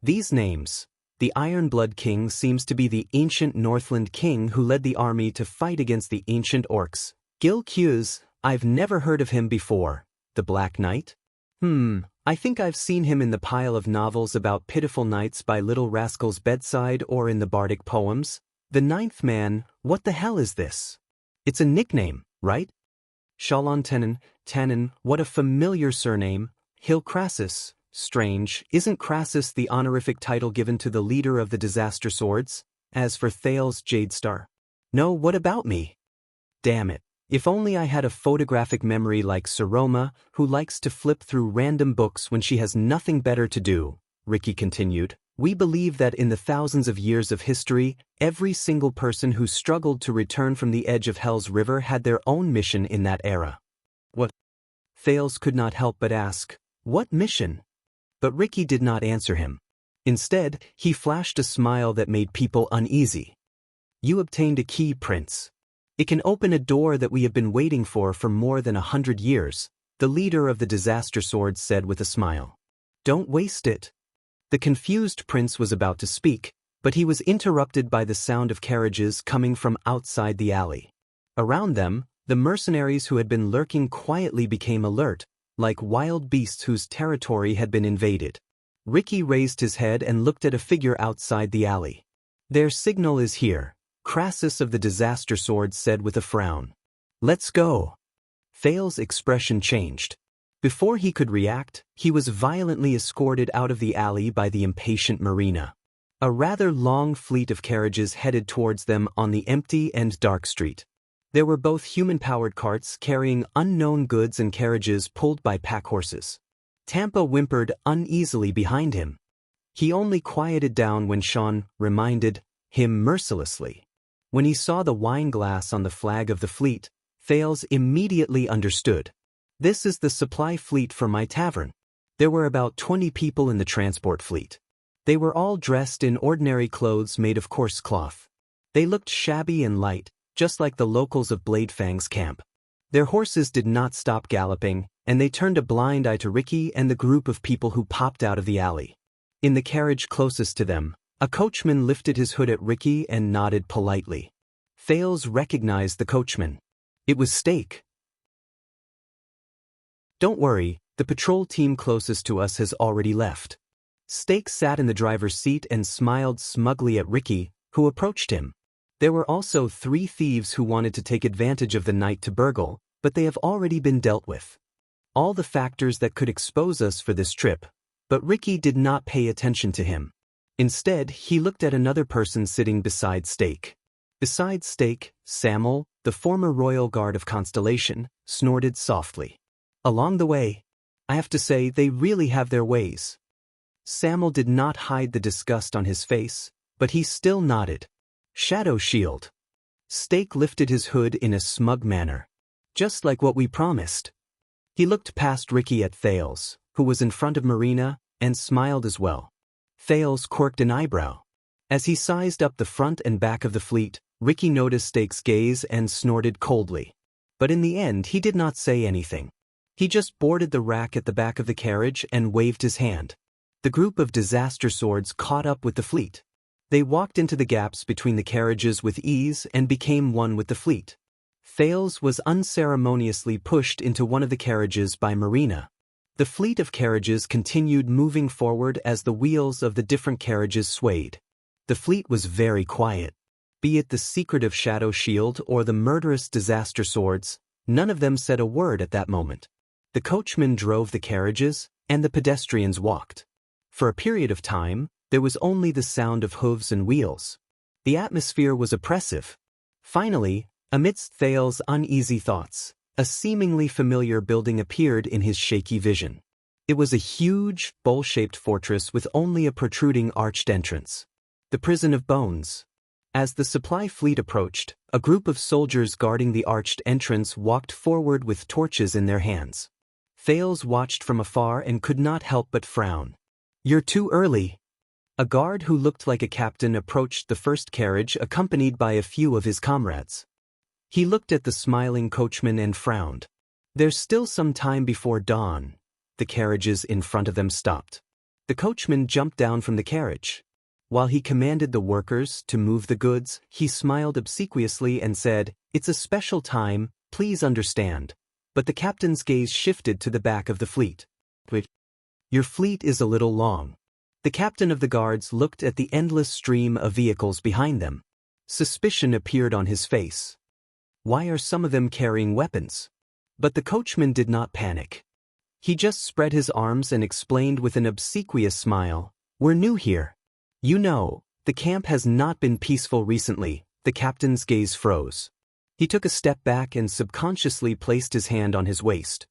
These names. The Iron Blood King seems to be the ancient Northland king who led the army to fight against the ancient orcs. Gil Quz, I've never heard of him before. The Black Knight? I think I've seen him in the pile of novels about pitiful knights by Little Rascal's bedside or in the bardic poems. The 9th man, what the hell is this? It's a nickname, right? Xianxia, Tannen, what a familiar surname. Hill Crassus. Strange, isn't Crassus the honorific title given to the leader of the Disaster Swords? As for Thales Jadestar, no, what about me? Damn it. If only I had a photographic memory like Saroma, who likes to flip through random books when she has nothing better to do, Ricky continued. We believe that in the thousands of years of history, every single person who struggled to return from the edge of Hell's River had their own mission in that era. What? Thales could not help but ask, what mission? But Ricky did not answer him. Instead, he flashed a smile that made people uneasy. You obtained a key, Prince. It can open a door that we have been waiting for more than 100 years, the leader of the Disaster Swords said with a smile. Don't waste it. The confused prince was about to speak, but he was interrupted by the sound of carriages coming from outside the alley. Around them, the mercenaries who had been lurking quietly became alert, like wild beasts whose territory had been invaded. Ricky raised his head and looked at a figure outside the alley. Their signal is here, Crassus of the Disaster Swords said with a frown. Let's go. Thales' expression changed. Before he could react, he was violently escorted out of the alley by the impatient Marina. A rather long fleet of carriages headed towards them on the empty and dark street. There were both human-powered carts carrying unknown goods and carriages pulled by pack horses. Tampa whimpered uneasily behind him. He only quieted down when Sean reminded him mercilessly. When he saw the wine glass on the flag of the fleet, Thales immediately understood. This is the supply fleet for my tavern. There were about 20 people in the transport fleet. They were all dressed in ordinary clothes made of coarse cloth. They looked shabby and light, just like the locals of Bladefang's camp. Their horses did not stop galloping, and they turned a blind eye to Ricky and the group of people who popped out of the alley. In the carriage closest to them, a coachman lifted his hood at Ricky and nodded politely. Thales recognized the coachman. It was Stake. Don't worry, the patrol team closest to us has already left. Stake sat in the driver's seat and smiled smugly at Ricky, who approached him. There were also 3 thieves who wanted to take advantage of the night to burgle, but they have already been dealt with. All the factors that could expose us for this trip, but Ricky did not pay attention to him. Instead, he looked at another person sitting beside Stake. Beside Stake, Samuel, the former royal guard of Constellation, snorted softly. Along the way, I have to say they really have their ways. Samuel did not hide the disgust on his face, but he still nodded. Shadow Shield. Stake lifted his hood in a smug manner. Just like what we promised. He looked past Ricky at Thales, who was in front of Marina, and smiled as well. Thales quirked an eyebrow. As he sized up the front and back of the fleet, Ricky noticed Stake's gaze and snorted coldly. But in the end he did not say anything. He just boarded the rack at the back of the carriage and waved his hand. The group of Disaster Swords caught up with the fleet. They walked into the gaps between the carriages with ease and became one with the fleet. Thales was unceremoniously pushed into one of the carriages by Marina. The fleet of carriages continued moving forward as the wheels of the different carriages swayed. The fleet was very quiet. Be it the secretive Shadow Shield or the murderous Disaster Swords, none of them said a word at that moment. The coachman drove the carriages, and the pedestrians walked. For a period of time, there was only the sound of hooves and wheels. The atmosphere was oppressive. Finally, amidst Thales' uneasy thoughts, a seemingly familiar building appeared in his shaky vision. It was a huge, bowl-shaped fortress with only a protruding arched entrance. The Prison of Bones. As the supply fleet approached, a group of soldiers guarding the arched entrance walked forward with torches in their hands. Thales watched from afar and could not help but frown. You're too early. A guard who looked like a captain approached the first carriage accompanied by a few of his comrades. He looked at the smiling coachman and frowned. There's still some time before dawn. The carriages in front of them stopped. The coachman jumped down from the carriage. While he commanded the workers to move the goods, he smiled obsequiously and said, "It's a special time, please understand." But the captain's gaze shifted to the back of the fleet. "Wait. Your fleet is a little long." The captain of the guards looked at the endless stream of vehicles behind them. Suspicion appeared on his face. Why are some of them carrying weapons? But the coachman did not panic. He just spread his arms and explained with an obsequious smile, "We're new here. You know, The camp has not been peaceful recently. The captain's gaze froze. He took a step back and subconsciously placed his hand on his waist.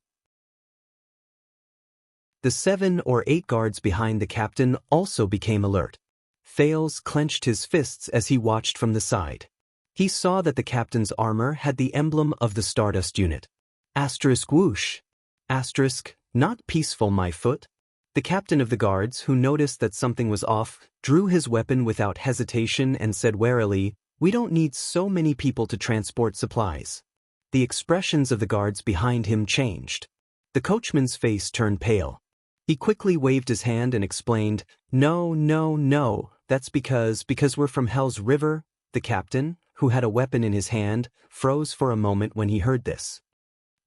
The 7 or 8 guards behind the captain also became alert. Thales clenched his fists as he watched from the side. He saw that the captain's armor had the emblem of the Stardust unit. Asterisk whoosh. Asterisk, not peaceful my foot. The captain of the guards, who noticed that something was off, drew his weapon without hesitation and said warily, "We don't need so many people to transport supplies." The expressions of the guards behind him changed. The coachman's face turned pale. He quickly waved his hand and explained, "No, no, no, that's because we're from Hell's River." The captain, who had a weapon in his hand, froze for a moment when he heard this.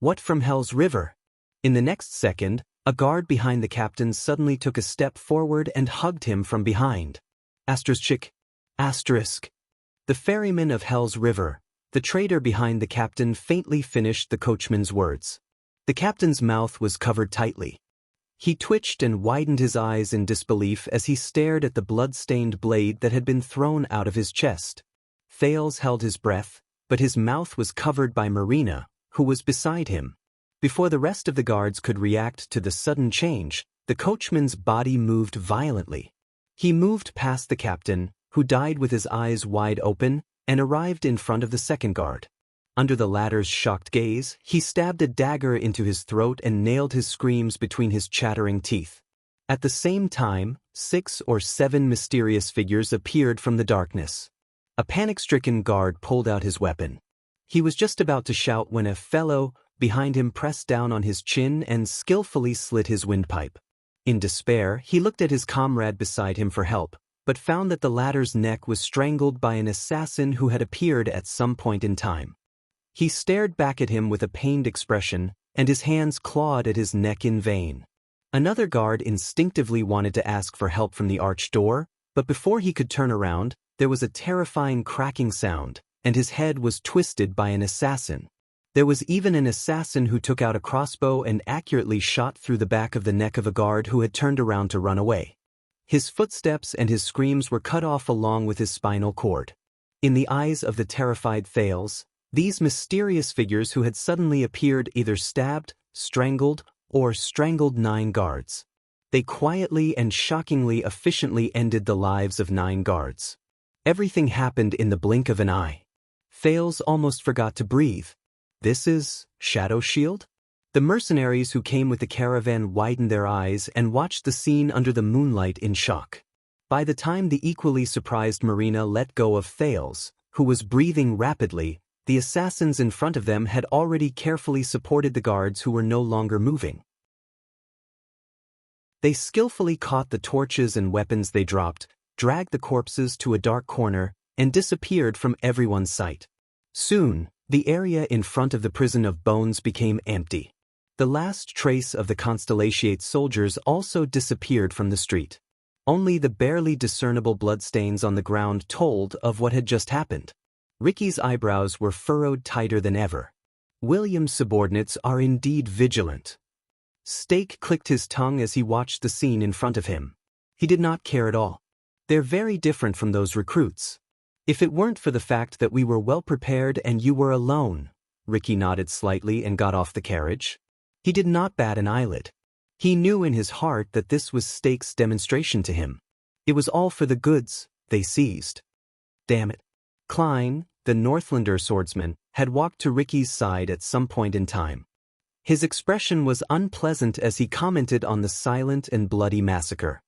What from Hell's River? In the next second, a guard behind the captain suddenly took a step forward and hugged him from behind. Asterisk. Asterisk. The ferryman of Hell's River. The trader behind the captain faintly finished the coachman's words. The captain's mouth was covered tightly. He twitched and widened his eyes in disbelief as he stared at the blood-stained blade that had been thrown out of his chest. Thales held his breath, but his mouth was covered by Marina, who was beside him. Before the rest of the guards could react to the sudden change, the coachman's body moved violently. He moved past the captain, who died with his eyes wide open, and arrived in front of the second guard. Under the latter's shocked gaze, he stabbed a dagger into his throat and nailed his screams between his chattering teeth. At the same time, 6 or 7 mysterious figures appeared from the darkness. A panic-stricken guard pulled out his weapon. He was just about to shout when a fellow behind him pressed down on his chin and skillfully slit his windpipe. In despair, he looked at his comrade beside him for help, but found that the latter's neck was strangled by an assassin who had appeared at some point in time. He stared back at him with a pained expression, and his hands clawed at his neck in vain. Another guard instinctively wanted to ask for help from the arched door, but before he could turn around, there was a terrifying cracking sound, and his head was twisted by an assassin. There was even an assassin who took out a crossbow and accurately shot through the back of the neck of a guard who had turned around to run away. His footsteps and his screams were cut off along with his spinal cord. In the eyes of the terrified Thales, these mysterious figures who had suddenly appeared either stabbed, strangled, or strangled 9 guards. They quietly and shockingly efficiently ended the lives of 9 guards. Everything happened in the blink of an eye. Thales almost forgot to breathe. This is Shadow Shield? The mercenaries who came with the caravan widened their eyes and watched the scene under the moonlight in shock. By the time the equally surprised Marina let go of Thales, who was breathing rapidly, the assassins in front of them had already carefully supported the guards who were no longer moving. They skillfully caught the torches and weapons they dropped, dragged the corpses to a dark corner, and disappeared from everyone's sight. Soon, the area in front of the prison of bones became empty. The last trace of the Constellatiate soldiers also disappeared from the street. Only the barely discernible bloodstains on the ground told of what had just happened. Ricky's eyebrows were furrowed tighter than ever. William's subordinates are indeed vigilant. Stake clicked his tongue as he watched the scene in front of him. He did not care at all. They're very different from those recruits. If it weren't for the fact that we were well prepared and you were alone. Ricky nodded slightly and got off the carriage. He did not bat an eyelid. He knew in his heart that this was Stake's demonstration to him. It was all for the goods they seized. Damn it. Klein, the Northlander swordsman, had walked to Ricky's side at some point in time. His expression was unpleasant as he commented on the silent and bloody massacre.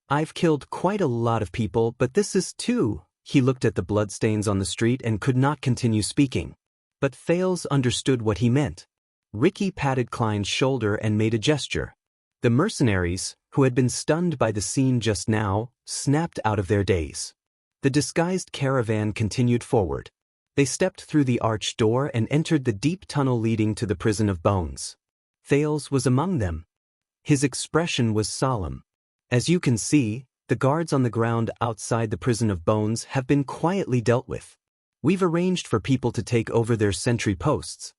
I've killed quite a lot of people, but this is too. He looked at the bloodstains on the street and could not continue speaking. But Thales understood what he meant. Ricky patted Klein's shoulder and made a gesture. The mercenaries, who had been stunned by the scene just now, snapped out of their daze. The disguised caravan continued forward. They stepped through the arched door and entered the deep tunnel leading to the prison of bones. Thales was among them. His expression was solemn. As you can see, the guards on the ground outside the prison of bones have been quietly dealt with. We've arranged for people to take over their sentry posts.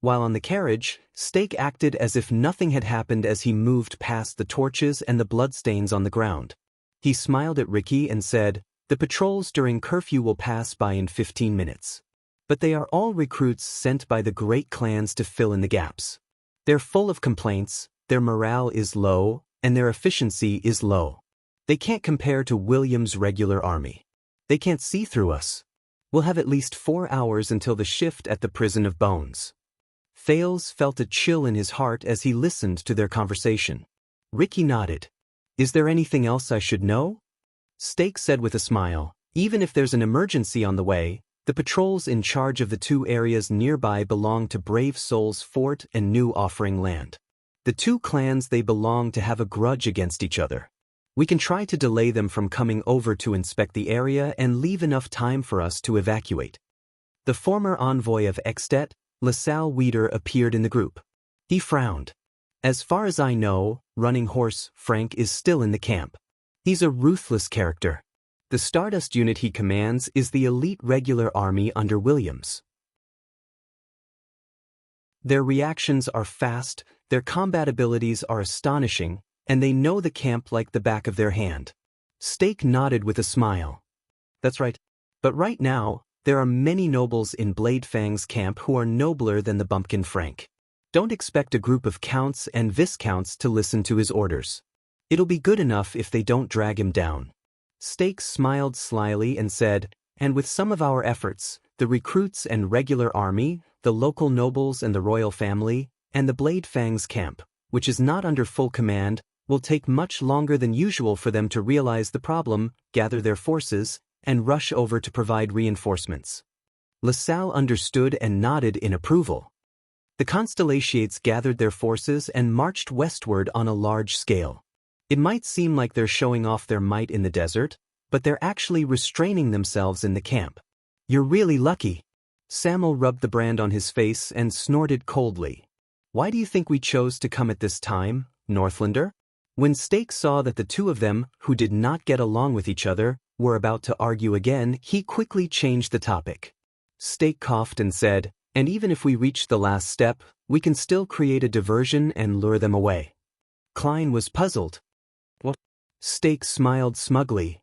While on the carriage, Stake acted as if nothing had happened as he moved past the torches and the bloodstains on the ground. He smiled at Ricky and said, The patrols during curfew will pass by in 15 minutes. But they are all recruits sent by the great clans to fill in the gaps. They're full of complaints, their morale is low, and their efficiency is low. They can't compare to William's regular army. They can't see through us. We'll have at least 4 hours until the shift at the Prison of Bones. Thales felt a chill in his heart as he listened to their conversation. Ricky nodded. Is there anything else I should know? Stake said with a smile, even if there's an emergency on the way, the patrols in charge of the 2 areas nearby belong to Brave Soul's Fort and New Offering Land. The 2 clans they belong to have a grudge against each other. We can try to delay them from coming over to inspect the area and leave enough time for us to evacuate. The former envoy of Extet, LaSalle Weeder, appeared in the group. He frowned. As far as I know, Running Horse Frank is still in the camp. He's a ruthless character. The Stardust unit he commands is the elite regular army under Williams. Their reactions are fast, their combat abilities are astonishing, and they know the camp like the back of their hand. Stake nodded with a smile. That's right. But right now, there are many nobles in Bladefang's camp who are nobler than the Bumpkin Frank. Don't expect a group of counts and viscounts to listen to his orders. It'll be good enough if they don't drag him down. Stake smiled slyly and said, and with some of our efforts, the recruits and regular army, the local nobles and the royal family, and the Bladefang's camp, which is not under full command, will take much longer than usual for them to realize the problem, gather their forces, and rush over to provide reinforcements. LaSalle understood and nodded in approval. The Constellations gathered their forces and marched westward on a large scale. It might seem like they're showing off their might in the desert, but they're actually restraining themselves in the camp. You're really lucky. Samuel rubbed the brand on his face and snorted coldly. Why do you think we chose to come at this time, Northlander? When Stake saw that the 2 of them, who did not get along with each other, were about to argue again, he quickly changed the topic. Stake coughed and said, and even if we reach the last step, we can still create a diversion and lure them away. Klein was puzzled. What? Stake smiled smugly.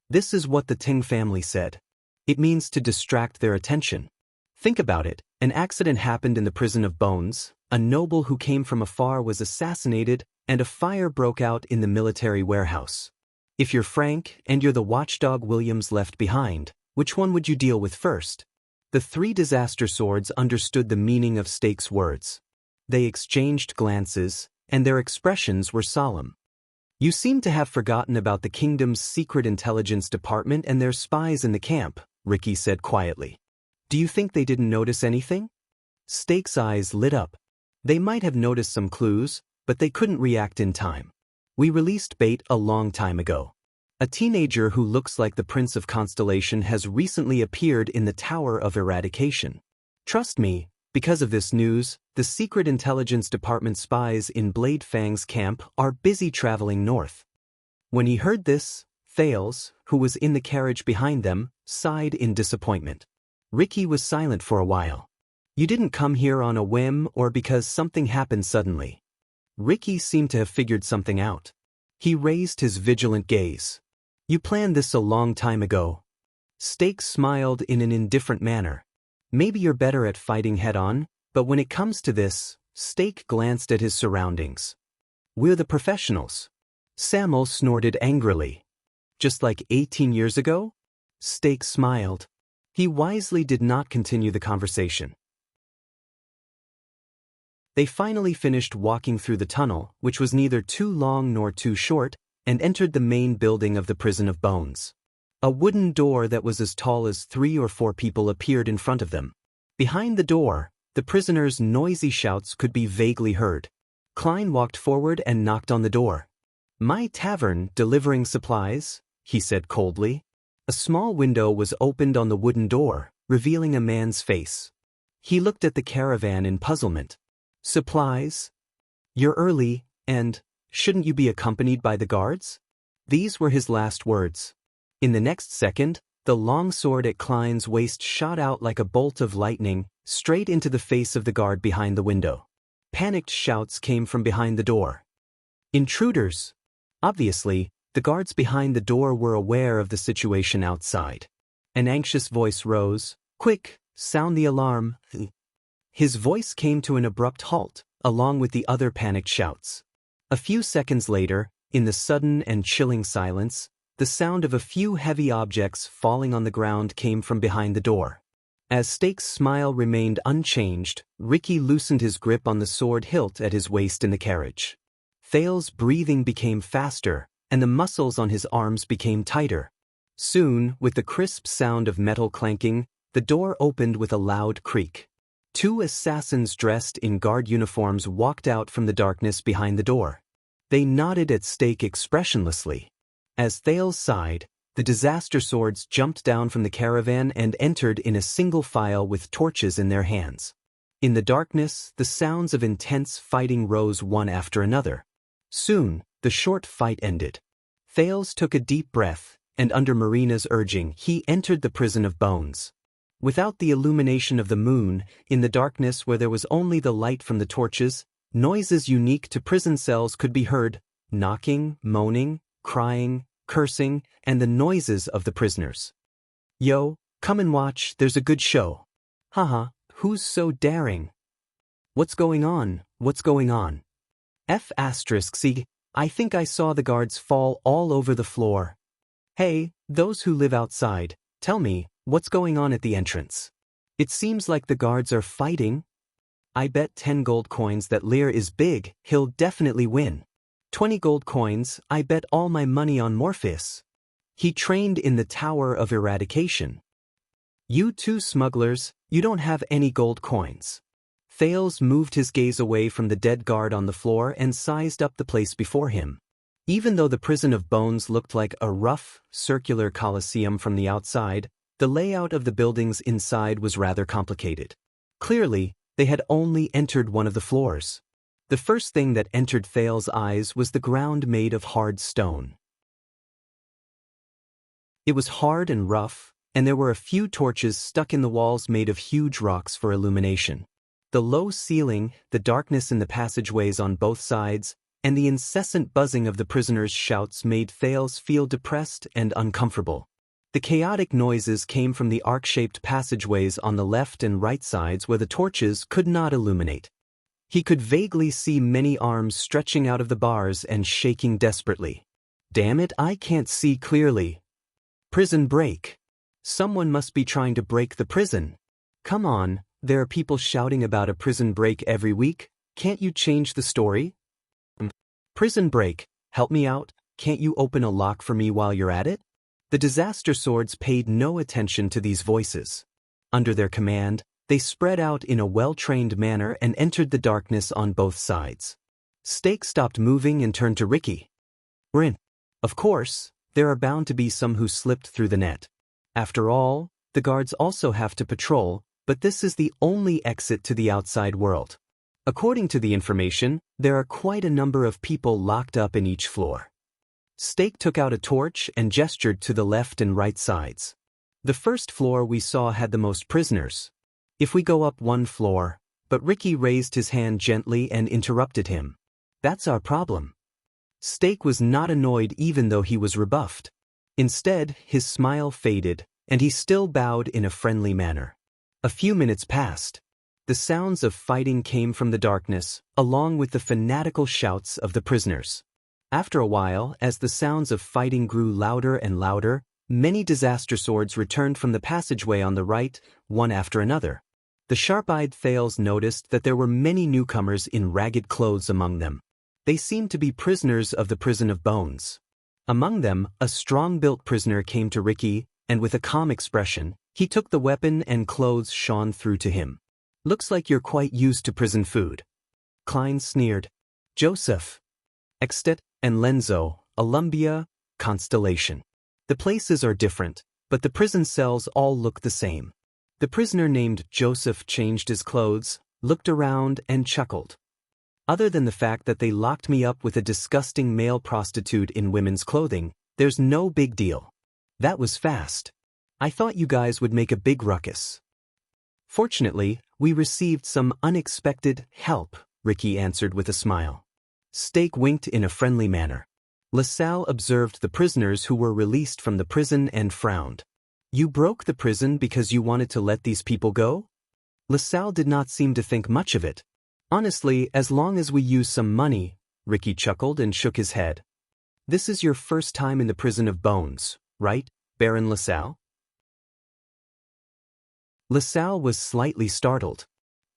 This is what the Ting family said. It means to distract their attention. Think about it, an accident happened in the Prison of Bones, a noble who came from afar was assassinated, and a fire broke out in the military warehouse. If you're Frank, and you're the watchdog Williams left behind, which one would you deal with first? The 3 disaster swords understood the meaning of Stake's words. They exchanged glances, and their expressions were solemn. You seem to have forgotten about the kingdom's secret intelligence department and their spies in the camp, Ricky said quietly. Do you think they didn't notice anything? Stake's eyes lit up. They might have noticed some clues, but they couldn't react in time. We released bait a long time ago. A teenager who looks like the Prince of Constellation has recently appeared in the Tower of Eradication. Trust me, because of this news, the Secret Intelligence Department spies in Bladefang's camp are busy traveling north. When he heard this, Thales, who was in the carriage behind them, sighed in disappointment. Ricky was silent for a while. You didn't come here on a whim or because something happened suddenly. Ricky seemed to have figured something out. He raised his vigilant gaze. You planned this a long time ago. Stake smiled in an indifferent manner. Maybe you're better at fighting head-on, but when it comes to this, Stake glanced at his surroundings. We're the professionals. Samuel snorted angrily. Just like 18 years ago? Stake smiled. He wisely did not continue the conversation. They finally finished walking through the tunnel, which was neither too long nor too short, and entered the main building of the Prison of Bones. A wooden door that was as tall as 3 or 4 people appeared in front of them. Behind the door, the prisoners' noisy shouts could be vaguely heard. Klein walked forward and knocked on the door. My tavern, delivering supplies, he said coldly. A small window was opened on the wooden door, revealing a man's face. He looked at the caravan in puzzlement. Supplies? You're early, and shouldn't you be accompanied by the guards? These were his last words. In the next second, the long sword at Klein's waist shot out like a bolt of lightning, straight into the face of the guard behind the window. Panicked shouts came from behind the door. Intruders! Obviously, The guards behind the door were aware of the situation outside. An anxious voice rose. "Quick, sound the alarm." His voice came to an abrupt halt, along with the other panicked shouts. A few seconds later, in the sudden and chilling silence, the sound of a few heavy objects falling on the ground came from behind the door. As Steak's smile remained unchanged, Ricky loosened his grip on the sword hilt at his waist in the carriage. Thale's breathing became faster, and the muscles on his arms became tighter. Soon, with the crisp sound of metal clanking, the door opened with a loud creak. Two assassins dressed in guard uniforms walked out from the darkness behind the door. They nodded at Steak expressionlessly. As Thale sighed, the disaster swords jumped down from the caravan and entered in a single file with torches in their hands. In the darkness, the sounds of intense fighting rose one after another. Soon, the short fight ended. Thales took a deep breath, and under Marina's urging, he entered the prison of bones. Without the illumination of the moon, in the darkness where there was only the light from the torches, noises unique to prison cells could be heard: knocking, moaning, crying, cursing, and the noises of the prisoners. "Yo, come and watch, there's a good show." "Haha, who's so daring?" "What's going on? What's going on?" C. I think I saw the guards fall all over the floor. "Hey, those who live outside, tell me, what's going on at the entrance? It seems like the guards are fighting." "I bet 10 gold coins that Lear is big, he'll definitely win." 20 gold coins, I bet all my money on Morpheus. He trained in the Tower of Eradication. "You two smugglers, you don't have any gold coins." Thales moved his gaze away from the dead guard on the floor and sized up the place before him. Even though the prison of bones looked like a rough, circular coliseum from the outside, the layout of the buildings inside was rather complicated. Clearly, they had only entered one of the floors. The first thing that entered Thale's eyes was the ground made of hard stone. It was hard and rough, and there were a few torches stuck in the walls made of huge rocks for illumination. The low ceiling, the darkness in the passageways on both sides, and the incessant buzzing of the prisoners' shouts made Thales feel depressed and uncomfortable. The chaotic noises came from the arc-shaped passageways on the left and right sides where the torches could not illuminate. He could vaguely see many arms stretching out of the bars and shaking desperately. "Damn it, I can't see clearly." "Prison break. Someone must be trying to break the prison." "Come on, there are people shouting about a prison break every week. Can't you change the story?" "Prison break, help me out, can't you open a lock for me while you're at it?" The disaster swords paid no attention to these voices. Under their command, they spread out in a well-trained manner and entered the darkness on both sides. Steak stopped moving and turned to Ricky. "We're in." "Of course, there are bound to be some who slipped through the net. After all, the guards also have to patrol, but this is the only exit to the outside world. According to the information, there are quite a number of people locked up in each floor." Steak took out a torch and gestured to the left and right sides. "The first floor we saw had the most prisoners. If we go up one floor," but Ricky raised his hand gently and interrupted him. "That's our problem." Steak was not annoyed even though he was rebuffed. Instead, his smile faded, and he still bowed in a friendly manner. A few minutes passed. The sounds of fighting came from the darkness, along with the fanatical shouts of the prisoners. After a while, as the sounds of fighting grew louder and louder, many disaster swords returned from the passageway on the right, one after another. The sharp-eyed Thales noticed that there were many newcomers in ragged clothes among them. They seemed to be prisoners of the prison of bones. Among them, a strong-built prisoner came to Ricky, and with a calm expression, he took the weapon and clothes shone through to him. "Looks like you're quite used to prison food." Klein sneered. "Joseph, Extet, and Lenzo, Alumbia, Constellation. The places are different, but the prison cells all look the same." The prisoner named Joseph changed his clothes, looked around, and chuckled. "Other than the fact that they locked me up with a disgusting male prostitute in women's clothing, there's no big deal. That was fast. I thought you guys would make a big ruckus." "Fortunately, we received some unexpected help," Ricky answered with a smile. Steak winked in a friendly manner. LaSalle observed the prisoners who were released from the prison and frowned. You broke the prison because you wanted to let these people go? LaSalle did not seem to think much of it. Honestly, as long as we use some money, Ricky chuckled and shook his head. This is your first time in the prison of bones, right, Baron LaSalle? LaSalle was slightly startled.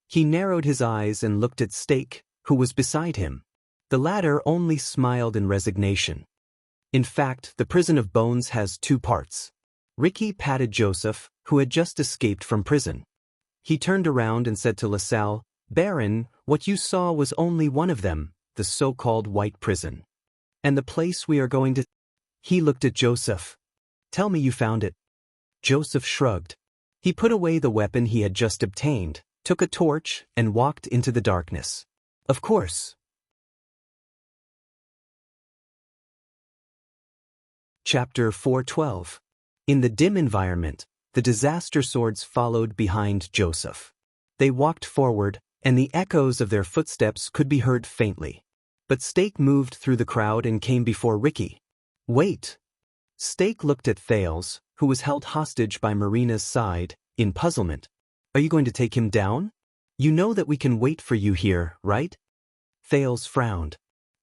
He narrowed his eyes and looked at Stake, who was beside him. The latter only smiled in resignation. In fact, the prison of bones has two parts. Ricky patted Joseph, who had just escaped from prison. He turned around and said to LaSalle, Baron, what you saw was only one of them, the so-called white prison. And the place we are going to... He looked at Joseph. Tell me you found it. Joseph shrugged. He put away the weapon he had just obtained, took a torch, and walked into the darkness. Of course. Chapter 412. In the dim environment, the disaster swords followed behind Joseph. They walked forward, and the echoes of their footsteps could be heard faintly. But Stake moved through the crowd and came before Ricky. Wait! Stake looked at Thales, who was held hostage by Marina's side, in puzzlement. Are you going to take him down? You know that we can wait for you here, right? Thales frowned.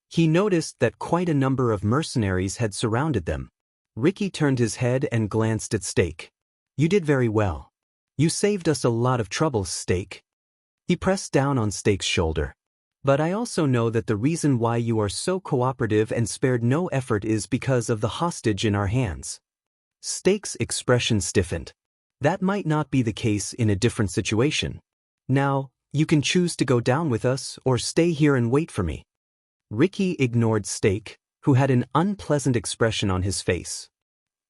He noticed that quite a number of mercenaries had surrounded them. Ricky turned his head and glanced at Stake. You did very well. You saved us a lot of trouble, Stake. He pressed down on Stake's shoulder. But I also know that the reason why you are so cooperative and spared no effort is because of the hostage in our hands. Stake's expression stiffened. That might not be the case in a different situation. Now, you can choose to go down with us or stay here and wait for me. Ricky ignored Stake, who had an unpleasant expression on his face.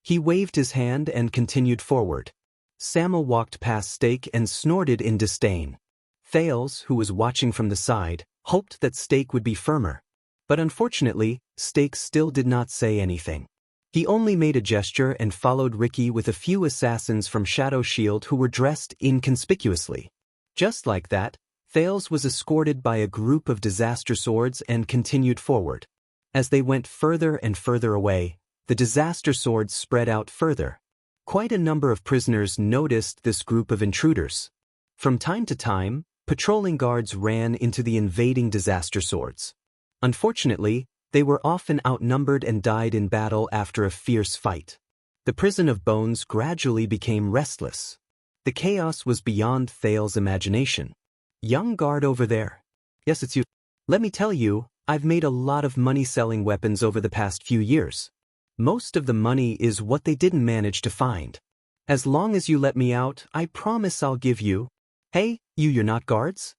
He waved his hand and continued forward. Sama walked past Stake and snorted in disdain. Thales, who was watching from the side, hoped that Stake would be firmer. But unfortunately, Stake still did not say anything. He only made a gesture and followed Ricky with a few assassins from Shadow Shield who were dressed inconspicuously. Just like that, Thales was escorted by a group of disaster swords and continued forward. As they went further and further away, the disaster swords spread out further. Quite a number of prisoners noticed this group of intruders. From time to time, patrolling guards ran into the invading disaster swords. Unfortunately, they were often outnumbered and died in battle after a fierce fight. The prison of bones gradually became restless. The chaos was beyond Thales' imagination. Young guard over there. Yes, it's you. Let me tell you, I've made a lot of money selling weapons over the past few years. Most of the money is what they didn't manage to find. As long as you let me out, I promise I'll give you. Hey, you're not guards?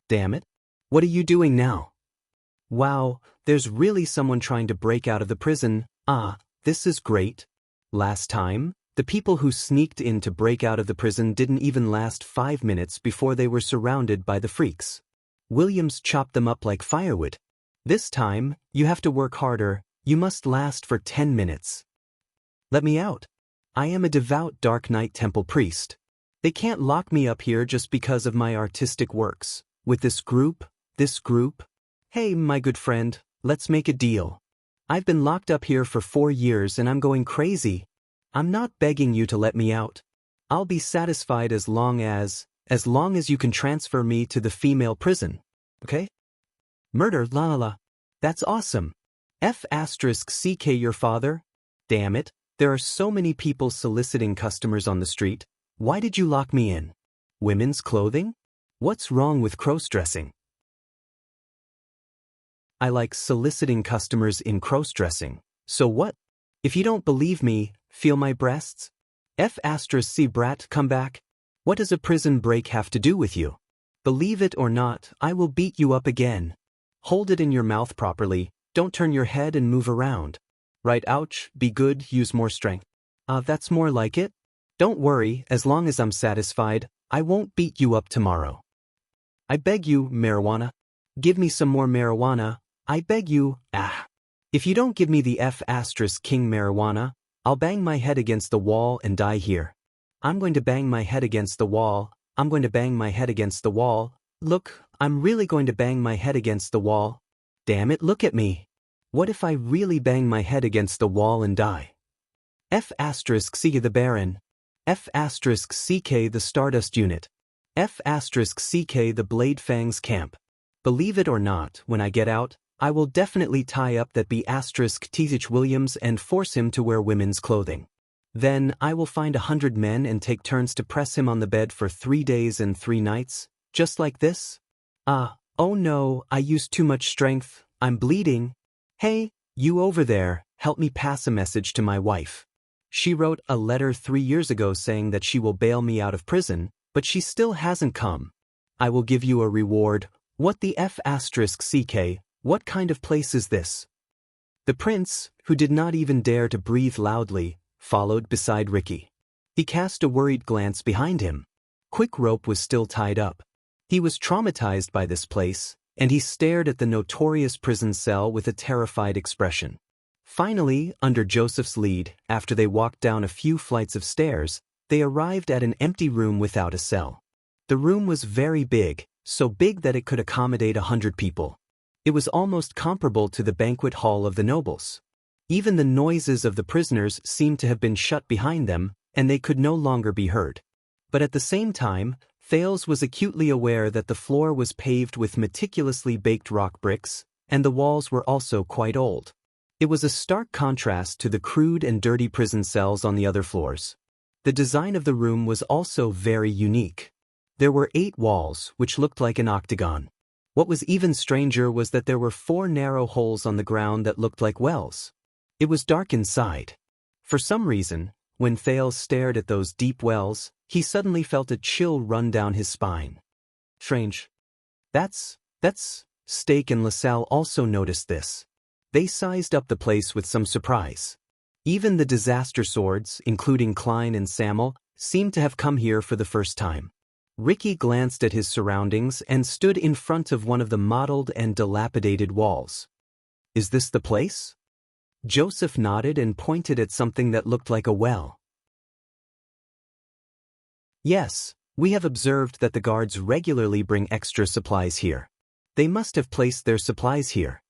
Damn it. What are you doing now? Wow, there's really someone trying to break out of the prison. Ah, this is great. Last time, the people who sneaked in to break out of the prison didn't even last 5 minutes before they were surrounded by the freaks. Williams chopped them up like firewood. This time, you have to work harder. You must last for 10 minutes. Let me out. I am a devout Dark Knight Temple priest. They can't lock me up here just because of my artistic works. With this group. Hey, my good friend, let's make a deal. I've been locked up here for 4 years and I'm going crazy. I'm not begging you to let me out. I'll be satisfied as long as you can transfer me to the female prison. Okay? Murder, la la la. That's awesome. F***ck your father? Damn it, there are so many people soliciting customers on the street. Why did you lock me in? Women's clothing? What's wrong with cross-dressing? I like soliciting customers in cross-dressing. So what? If you don't believe me, feel my breasts? F***c brat, come back. What does a prison break have to do with you? Believe it or not, I will beat you up again. Hold it in your mouth properly, don't turn your head and move around. Right, ouch, be good, use more strength. That's more like it. Don't worry, as long as I'm satisfied, I won't beat you up tomorrow. I beg you, marijuana. Give me some more marijuana, I beg you, If you don't give me the F***king marijuana, I'll bang my head against the wall and die here. I'm going to bang my head against the wall, I'm going to bang my head against the wall. Look, I'm really going to bang my head against the wall. Damn it, look at me. What if I really bang my head against the wall and die? F*** the Baron. F*** the Stardust Unit. F*** the Blade Fangs Camp. Believe it or not, when I get out, I will definitely tie up that B*** Williams and force him to wear women's clothing. Then, I will find 100 men and take turns to press him on the bed for 3 days and 3 nights, just like this. Oh no, I used too much strength, I'm bleeding. Hey, you over there, help me pass a message to my wife. She wrote a letter 3 years ago saying that she will bail me out of prison, but she still hasn't come. I will give you a reward. What the F***? What kind of place is this? The prince, who did not even dare to breathe loudly, followed beside Ricky. He cast a worried glance behind him. Quick Rope was still tied up. He was traumatized by this place, and he stared at the notorious prison cell with a terrified expression. Finally, under Joseph's lead, after they walked down a few flights of stairs, they arrived at an empty room without a cell. The room was very big, so big that it could accommodate 100 people. It was almost comparable to the banquet hall of the nobles. Even the noises of the prisoners seemed to have been shut behind them, and they could no longer be heard. But at the same time, Thales was acutely aware that the floor was paved with meticulously baked rock bricks, and the walls were also quite old. It was a stark contrast to the crude and dirty prison cells on the other floors. The design of the room was also very unique. There were 8 walls, which looked like an octagon. What was even stranger was that there were 4 narrow holes on the ground that looked like wells. It was dark inside. For some reason, when Thales stared at those deep wells, he suddenly felt a chill run down his spine. Strange. That's Steak and LaSalle also noticed this. They sized up the place with some surprise. Even the disaster swords, including Klein and Samuel, seemed to have come here for the first time. Ricky glanced at his surroundings and stood in front of one of the mottled and dilapidated walls. Is this the place? Joseph nodded and pointed at something that looked like a well. Yes, we have observed that the guards regularly bring extra supplies here. They must have placed their supplies here.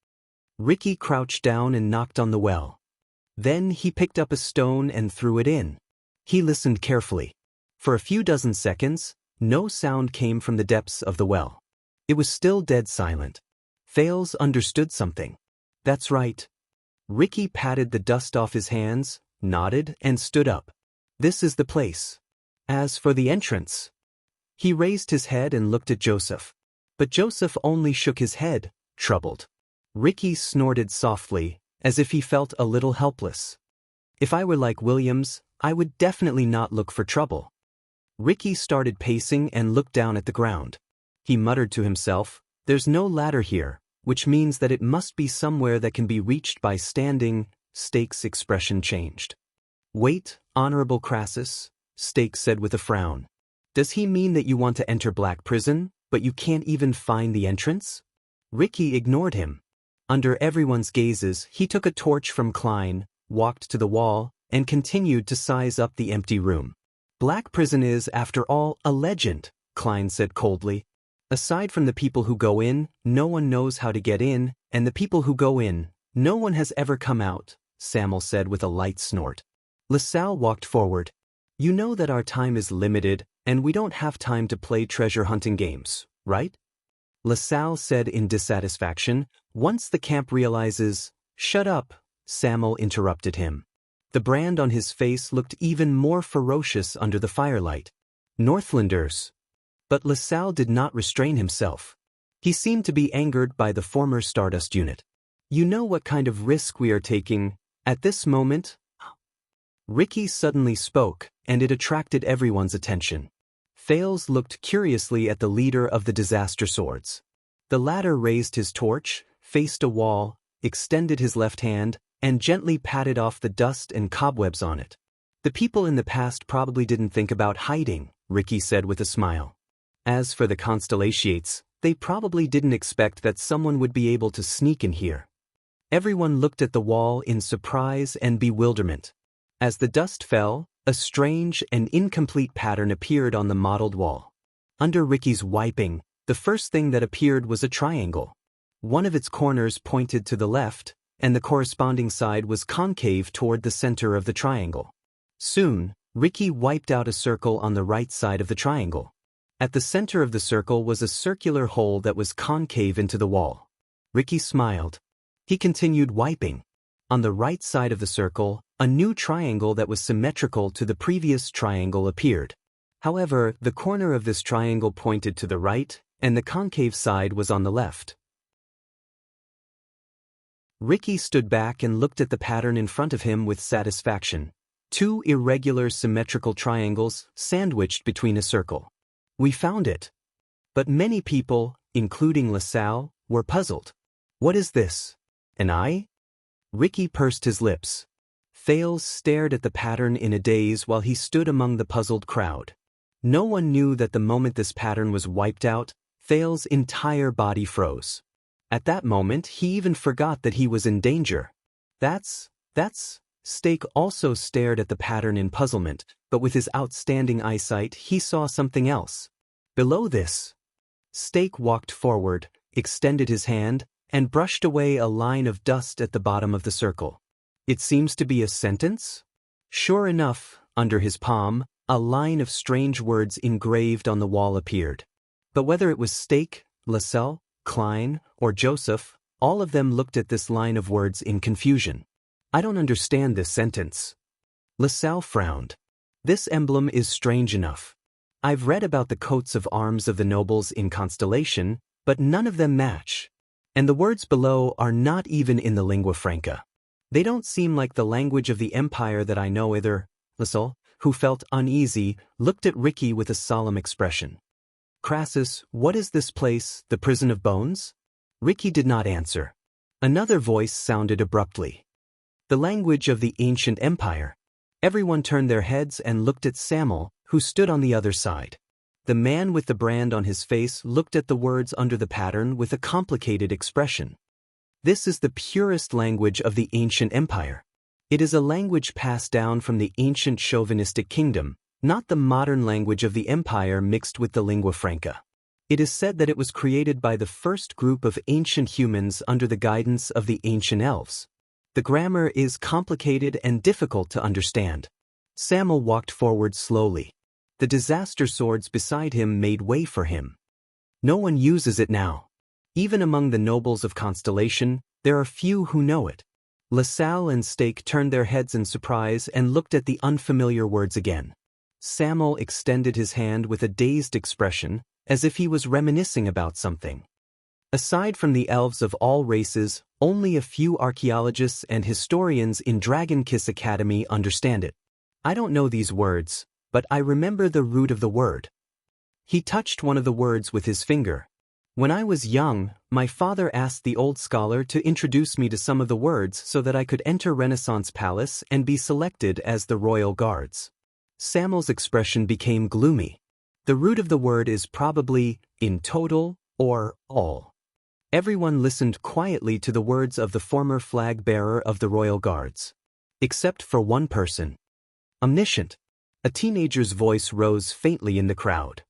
Ricky crouched down and knocked on the well. Then he picked up a stone and threw it in. He listened carefully. For a few dozen seconds, no sound came from the depths of the well. It was still dead silent. Thales understood something. That's right. Ricky patted the dust off his hands, nodded, and stood up. This is the place. As for the entrance, he raised his head and looked at Joseph. But Joseph only shook his head, troubled. Ricky snorted softly, as if he felt a little helpless. If I were like Williams, I would definitely not look for trouble. Ricky started pacing and looked down at the ground. He muttered to himself, there's no ladder here, which means that it must be somewhere that can be reached by standing. Steak's expression changed. Wait, Honorable Crassus, Steak said with a frown. Does he mean that you want to enter Black Prison, but you can't even find the entrance? Ricky ignored him. Under everyone's gazes, he took a torch from Klein, walked to the wall, and continued to size up the empty room. Black Prison is, after all, a legend, Klein said coldly. Aside from the people who go in, no one knows how to get in, and the people who go in, no one has ever come out, Samuel said with a light snort. LaSalle walked forward. You know that our time is limited, and we don't have time to play treasure hunting games, right? LaSalle said in dissatisfaction. Once the camp realizes, shut up, Samuel interrupted him. The brand on his face looked even more ferocious under the firelight. Northlanders. But LaSalle did not restrain himself. He seemed to be angered by the former Stardust unit. You know what kind of risk we are taking, at this moment? Ricky suddenly spoke, and it attracted everyone's attention. Thales looked curiously at the leader of the disaster swords. The latter raised his torch, faced a wall, extended his left hand, and gently patted off the dust and cobwebs on it. The people in the past probably didn't think about hiding, Ricky said with a smile. As for the Constellations, they probably didn't expect that someone would be able to sneak in here. Everyone looked at the wall in surprise and bewilderment. As the dust fell, a strange and incomplete pattern appeared on the mottled wall. Under Ricky's wiping, the first thing that appeared was a triangle. One of its corners pointed to the left, and the corresponding side was concave toward the center of the triangle. Soon, Ricky wiped out a circle on the right side of the triangle. At the center of the circle was a circular hole that was concave into the wall. Ricky smiled. He continued wiping. On the right side of the circle, a new triangle that was symmetrical to the previous triangle appeared. However, the corner of this triangle pointed to the right, and the concave side was on the left. Ricky stood back and looked at the pattern in front of him with satisfaction. Two irregular symmetrical triangles sandwiched between a circle. We found it. But many people, including LaSalle, were puzzled. What is this? An eye? Ricky pursed his lips. Thales stared at the pattern in a daze while he stood among the puzzled crowd. No one knew that the moment this pattern was wiped out, Thales' entire body froze. At that moment, he even forgot that he was in danger. That's... Stake also stared at the pattern in puzzlement, but with his outstanding eyesight, he saw something else. Below this. Stake walked forward, extended his hand, and brushed away a line of dust at the bottom of the circle. It seems to be a sentence? Sure enough, under his palm, a line of strange words engraved on the wall appeared. But whether it was Stake, LaSalle, Klein, or Joseph, all of them looked at this line of words in confusion. I don't understand this sentence. LaSalle frowned. This emblem is strange enough. I've read about the coats of arms of the nobles in Constellation, but none of them match. And the words below are not even in the lingua franca. They don't seem like the language of the empire that I know either. LaSalle, who felt uneasy, looked at Ricky with a solemn expression. Crassus, what is this place, the prison of bones? Ricky did not answer. Another voice sounded abruptly. The language of the ancient empire. Everyone turned their heads and looked at Samuel, who stood on the other side. The man with the brand on his face looked at the words under the pattern with a complicated expression. This is the purest language of the ancient empire. It is a language passed down from the ancient chauvinistic kingdom, not the modern language of the empire mixed with the lingua franca. It is said that it was created by the first group of ancient humans under the guidance of the ancient elves. The grammar is complicated and difficult to understand. Samuel walked forward slowly. The disaster swords beside him made way for him. No one uses it now. Even among the nobles of Constellation, there are few who know it. LaSalle and Stake turned their heads in surprise and looked at the unfamiliar words again. Samuel extended his hand with a dazed expression, as if he was reminiscing about something. Aside from the elves of all races, only a few archaeologists and historians in Dragon Kiss Academy understand it. I don't know these words, but I remember the root of the word. He touched one of the words with his finger. When I was young, my father asked the old scholar to introduce me to some of the words so that I could enter Renaissance Palace and be selected as the royal guards. Samuel's expression became gloomy. The root of the word is probably in total or all. Everyone listened quietly to the words of the former flag bearer of the royal guards. Except for one person. Omniscient. A teenager's voice rose faintly in the crowd.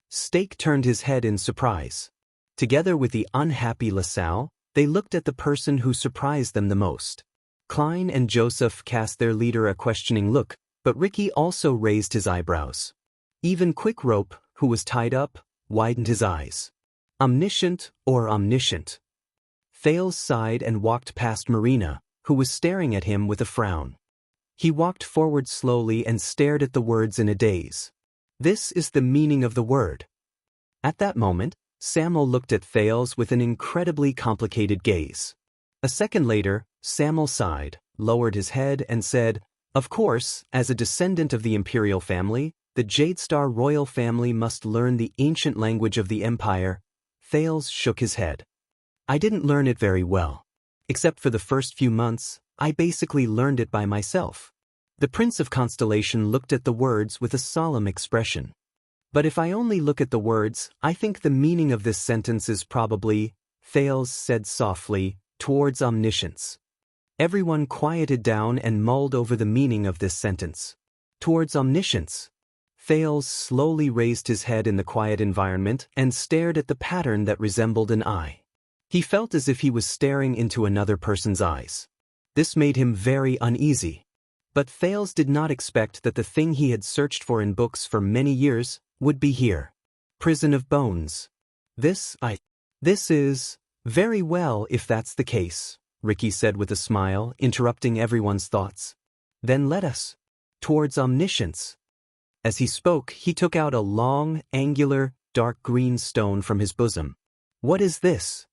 Stake turned his head in surprise. Together with the unhappy LaSalle, they looked at the person who surprised them the most. Klein and Joseph cast their leader a questioning look, but Ricky also raised his eyebrows. Even Quickrope, who was tied up, widened his eyes. Omniscient or omniscient? Thales sighed and walked past Marina, who was staring at him with a frown. He walked forward slowly and stared at the words in a daze. This is the meaning of the word. At that moment, Samuel looked at Thales with an incredibly complicated gaze. A second later, Samuel sighed, lowered his head and said, "Of course, as a descendant of the imperial family, the Jadestar royal family must learn the ancient language of the empire." Thales shook his head. "I didn't learn it very well. Except for the first few months, I basically learned it by myself." The Prince of Constellation looked at the words with a solemn expression. "But if I only look at the words, I think the meaning of this sentence is probably," Thales said softly, "towards omniscience." Everyone quieted down and mulled over the meaning of this sentence. Towards omniscience. Thales slowly raised his head in the quiet environment and stared at the pattern that resembled an eye. He felt as if he was staring into another person's eyes. This made him very uneasy. But Thales did not expect that the thing he had searched for in books for many years would be here. Prison of Bones. This is very well if that's the case, Ricky said with a smile, interrupting everyone's thoughts. Then let us towards omniscience. As he spoke, he took out a long, angular, dark green stone from his bosom. What is this?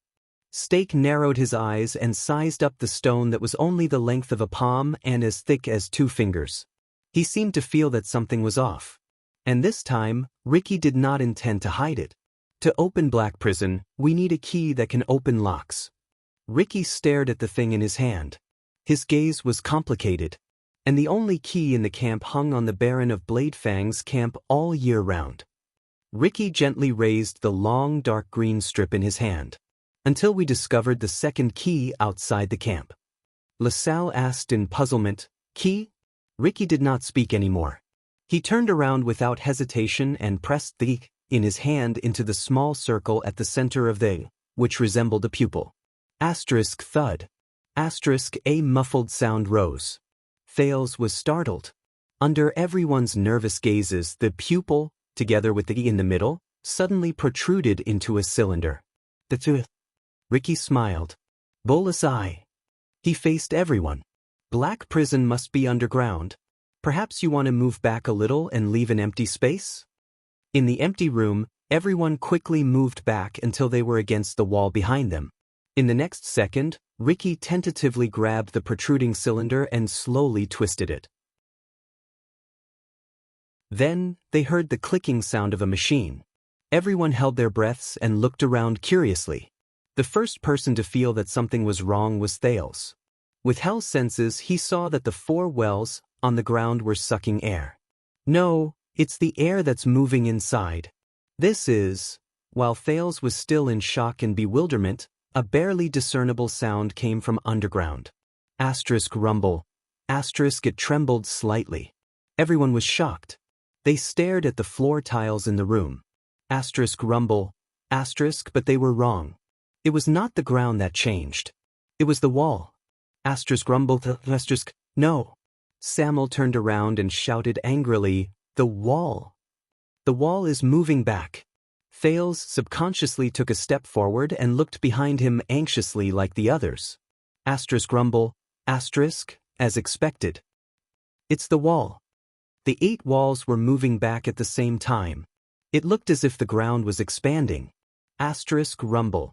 Stake narrowed his eyes and sized up the stone that was only the length of a palm and as thick as 2 fingers. He seemed to feel that something was off. And this time, Ricky did not intend to hide it. To open Black Prison, we need a key that can open locks. Ricky stared at the thing in his hand. His gaze was complicated. And the only key in the camp hung on the Baron of Bladefang's camp all year round. Ricky gently raised the long dark green strip in his hand. Until we discovered the second key outside the camp. LaSalle asked in puzzlement, Key? Ricky did not speak anymore. He turned around without hesitation and pressed the in his hand into the small circle at the center of the, which resembled a pupil. Asterisk thud. Asterisk a muffled sound rose. Thales was startled. Under everyone's nervous gazes, the pupil, together with the E in the middle, suddenly protruded into a cylinder. The two. Ricky smiled. Bolus eye. He faced everyone. Black Prison must be underground. Perhaps you want to move back a little and leave an empty space? In the empty room, everyone quickly moved back until they were against the wall behind them. In the next second, Ricky tentatively grabbed the protruding cylinder and slowly twisted it. Then, they heard the clicking sound of a machine. Everyone held their breaths and looked around curiously. The first person to feel that something was wrong was Thales. With Hell's senses, he saw that the 4 wells on the ground were sucking air. No, it's the air that's moving inside. This is... While Thales was still in shock and bewilderment, a barely discernible sound came from underground. Asterisk rumble. Asterisk it trembled slightly. Everyone was shocked. They stared at the floor tiles in the room. Asterisk rumble. Asterisk but they were wrong. It was not the ground that changed. It was the wall. Asterisk rumbled. Asterisk, no. Samuel turned around and shouted angrily, the wall. The wall is moving back. Thales subconsciously took a step forward and looked behind him anxiously like the others. Asterisk rumble. Asterisk, as expected. It's the wall. The 8 walls were moving back at the same time. It looked as if the ground was expanding. Asterisk rumble.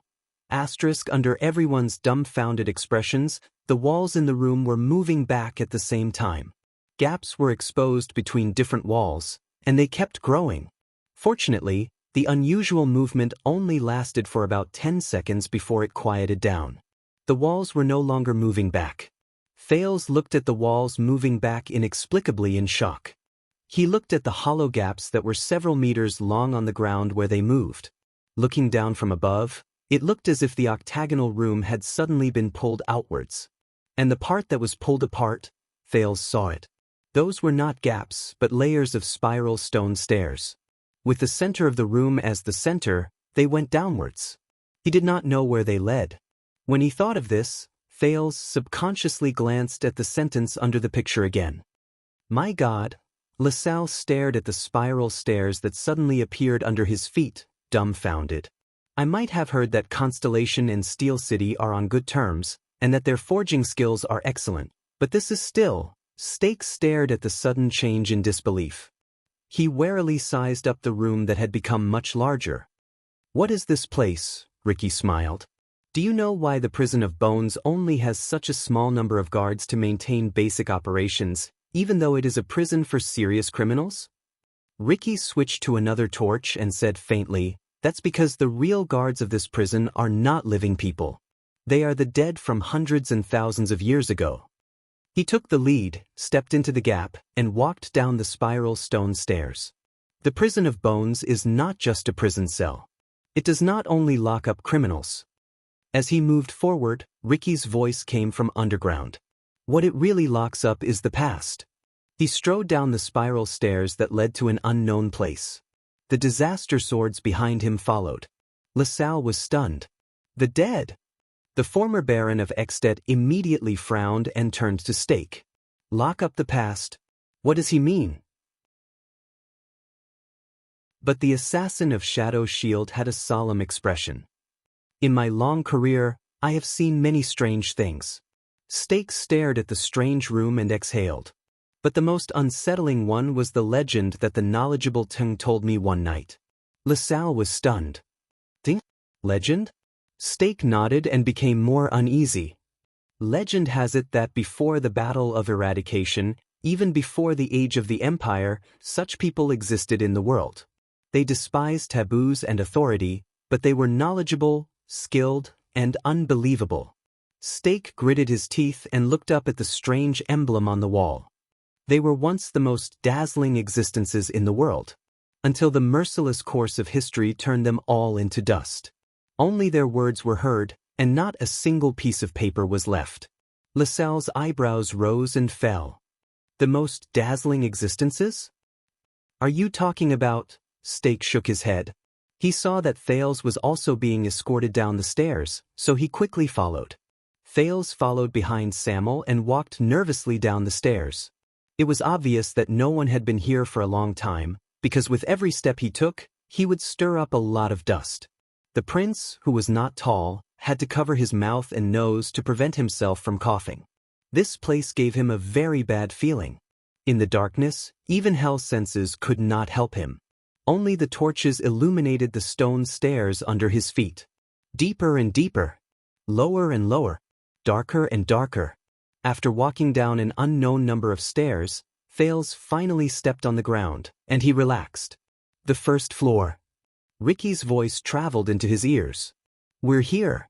Asterisk under everyone's dumbfounded expressions, the walls in the room were moving back at the same time. Gaps were exposed between different walls, and they kept growing. Fortunately, the unusual movement only lasted for about 10 seconds before it quieted down. The walls were no longer moving back. Thales looked at the walls moving back inexplicably in shock. He looked at the hollow gaps that were several meters long on the ground where they moved. Looking down from above, it looked as if the octagonal room had suddenly been pulled outwards. And the part that was pulled apart, Thales saw it. Those were not gaps, but layers of spiral stone stairs. With the center of the room as the center, they went downwards. He did not know where they led. When he thought of this, Thales subconsciously glanced at the sentence under the picture again. My God! LaSalle stared at the spiral stairs that suddenly appeared under his feet, dumbfounded. I might have heard that Constellation and Steel City are on good terms, and that their forging skills are excellent, but this is still... Stake stared at the sudden change in disbelief. He warily sized up the room that had become much larger. What is this place? Ricky smiled. Do you know why the Prison of Bones only has such a small number of guards to maintain basic operations, even though it is a prison for serious criminals? Ricky switched to another torch and said faintly, that's because the real guards of this prison are not living people. They are the dead from hundreds and thousands of years ago. He took the lead, stepped into the gap, and walked down the spiral stone stairs. The Prison of Bones is not just a prison cell. It does not only lock up criminals. As he moved forward, Ricky's voice came from underground. What it really locks up is the past. He strode down the spiral stairs that led to an unknown place. The disaster swords behind him followed. LaSalle was stunned. The dead. The former Baron of Extet immediately frowned and turned to Stake. Lock up the past. What does he mean? But the assassin of Shadow's shield had a solemn expression. In my long career, I have seen many strange things. Stake stared at the strange room and exhaled. But the most unsettling one was the legend that the knowledgeable Tung told me one night. LaSalle was stunned. Ting? Legend? Stake nodded and became more uneasy. Legend has it that before the Battle of Eradication, even before the Age of the Empire, such people existed in the world. They despised taboos and authority, but they were knowledgeable, skilled, and unbelievable. Stake gritted his teeth and looked up at the strange emblem on the wall. They were once the most dazzling existences in the world, until the merciless course of history turned them all into dust. Only their words were heard, and not a single piece of paper was left. LaSalle's eyebrows rose and fell. The most dazzling existences? Are you talking about? Stake shook his head. He saw that Thales was also being escorted down the stairs, so he quickly followed. Thales followed behind Samuel and walked nervously down the stairs. It was obvious that no one had been here for a long time, because with every step he took, he would stir up a lot of dust. The prince, who was not tall, had to cover his mouth and nose to prevent himself from coughing. This place gave him a very bad feeling. In the darkness, even Hell's senses could not help him. Only the torches illuminated the stone stairs under his feet. Deeper and deeper. Lower and lower. Darker and darker. After walking down an unknown number of stairs, Thales finally stepped on the ground, and he relaxed. The first floor. Ricky's voice traveled into his ears. We're here.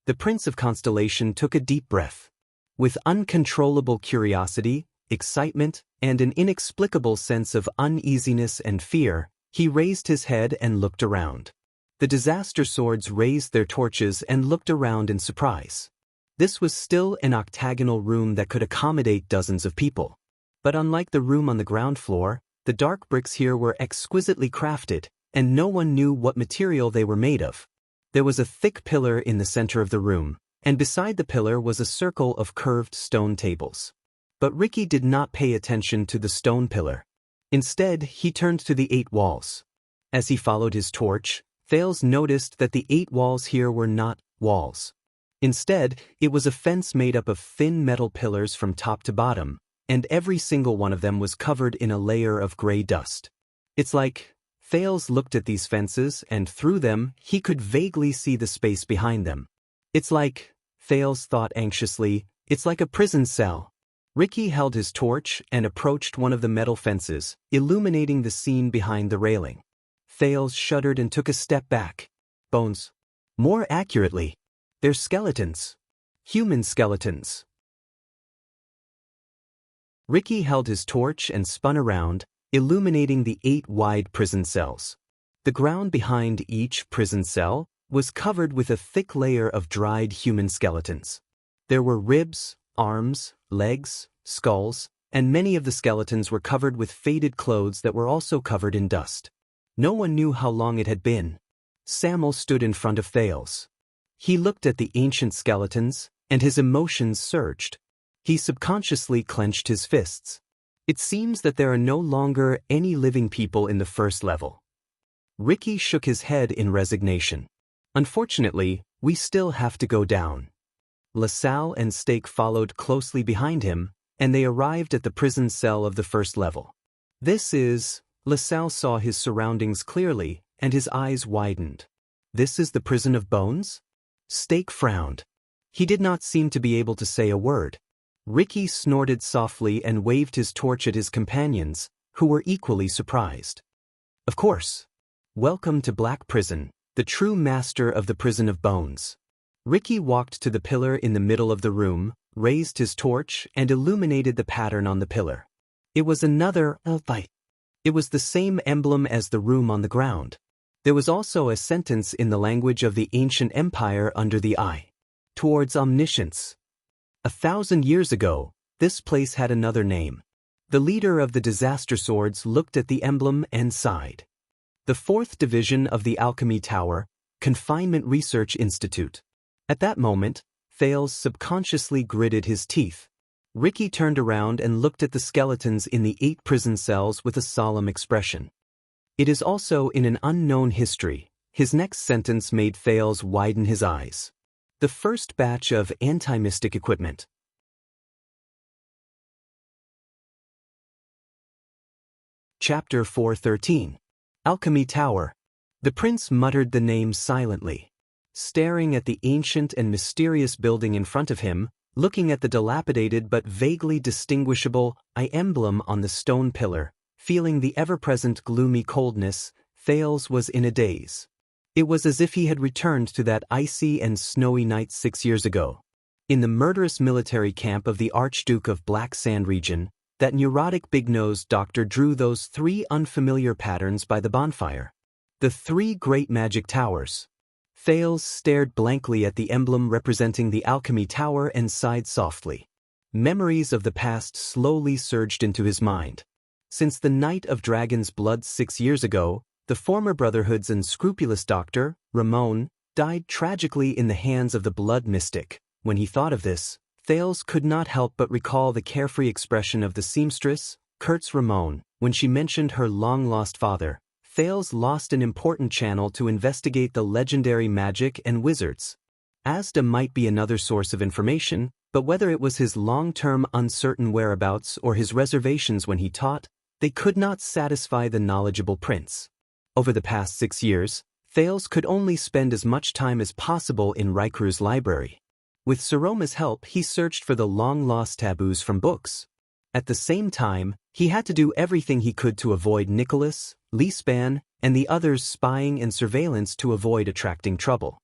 The Prince of Constellation took a deep breath. With uncontrollable curiosity, excitement, and an inexplicable sense of uneasiness and fear, he raised his head and looked around. The disaster swords raised their torches and looked around in surprise. This was still an octagonal room that could accommodate dozens of people. But unlike the room on the ground floor, the dark bricks here were exquisitely crafted, and no one knew what material they were made of. There was a thick pillar in the center of the room, and beside the pillar was a circle of curved stone tables. But Ricky did not pay attention to the stone pillar. Instead, he turned to the 8 walls. As he followed his torch, Thales noticed that the 8 walls here were not walls. Instead, it was a fence made up of thin metal pillars from top to bottom, and every single one of them was covered in a layer of gray dust. It's like, Thales looked at these fences, and through them, he could vaguely see the space behind them. It's like, Thales thought anxiously, it's like a prison cell. Ricky held his torch and approached one of the metal fences, illuminating the scene behind the railing. Thales shuddered and took a step back. Bones. More accurately, they're skeletons. Human skeletons. Ricky held his torch and spun around, illuminating the 8 wide prison cells. The ground behind each prison cell was covered with a thick layer of dried human skeletons. There were ribs, arms, legs, skulls, and many of the skeletons were covered with faded clothes that were also covered in dust. No one knew how long it had been. Samuel stood in front of Thales. He looked at the ancient skeletons, and his emotions surged. He subconsciously clenched his fists. It seems that there are no longer any living people in the first level. Ricky shook his head in resignation. Unfortunately, we still have to go down. LaSalle and Stake followed closely behind him, and they arrived at the prison cell of the first level. This is... LaSalle saw his surroundings clearly, and his eyes widened. This is the prison of bones? Stake frowned. He did not seem to be able to say a word. Ricky snorted softly and waved his torch at his companions, who were equally surprised. Of course. Welcome to Black Prison, the true master of the prison of bones. Ricky walked to the pillar in the middle of the room, raised his torch, and illuminated the pattern on the pillar. It was another bite. It was the same emblem as the room on the ground. There was also a sentence in the language of the ancient empire under the eye. Towards omniscience. 1,000 years ago, this place had another name. The leader of the disaster swords looked at the emblem and sighed. The 4th Division of the Alchemy Tower, Confinement Research Institute. At that moment, Thales subconsciously gritted his teeth. Ricky turned around and looked at the skeletons in the 8 prison cells with a solemn expression. It is also in an unknown history. His next sentence made Thales widen his eyes. The first batch of anti-mystic equipment. Chapter 413. Alchemy Tower. The prince muttered the name silently. Staring at the ancient and mysterious building in front of him, looking at the dilapidated but vaguely distinguishable I emblem on the stone pillar, feeling the ever-present gloomy coldness, Thales was in a daze. It was as if he had returned to that icy and snowy night 6 years ago. In the murderous military camp of the Archduke of Black Sand region, that neurotic big-nosed doctor drew those 3 unfamiliar patterns by the bonfire. The 3 great magic towers. Thales stared blankly at the emblem representing the alchemy tower and sighed softly. Memories of the past slowly surged into his mind. Since the night of Dragon's Blood 6 years ago, the former Brotherhood's unscrupulous doctor, Ramon, died tragically in the hands of the blood mystic. When he thought of this, Thales could not help but recall the carefree expression of the seamstress, Kurtz Ramon, when she mentioned her long-lost father. Thales lost an important channel to investigate the legendary magic and wizards. Asda might be another source of information, but whether it was his long-term uncertain whereabouts or his reservations when he taught, they could not satisfy the knowledgeable prince. Over the past 6 years, Thales could only spend as much time as possible in Raikru's library. With Saroma's help, he searched for the long-lost taboos from books. At the same time, he had to do everything he could to avoid Nicholas, Leespan, and the others spying and surveillance to avoid attracting trouble.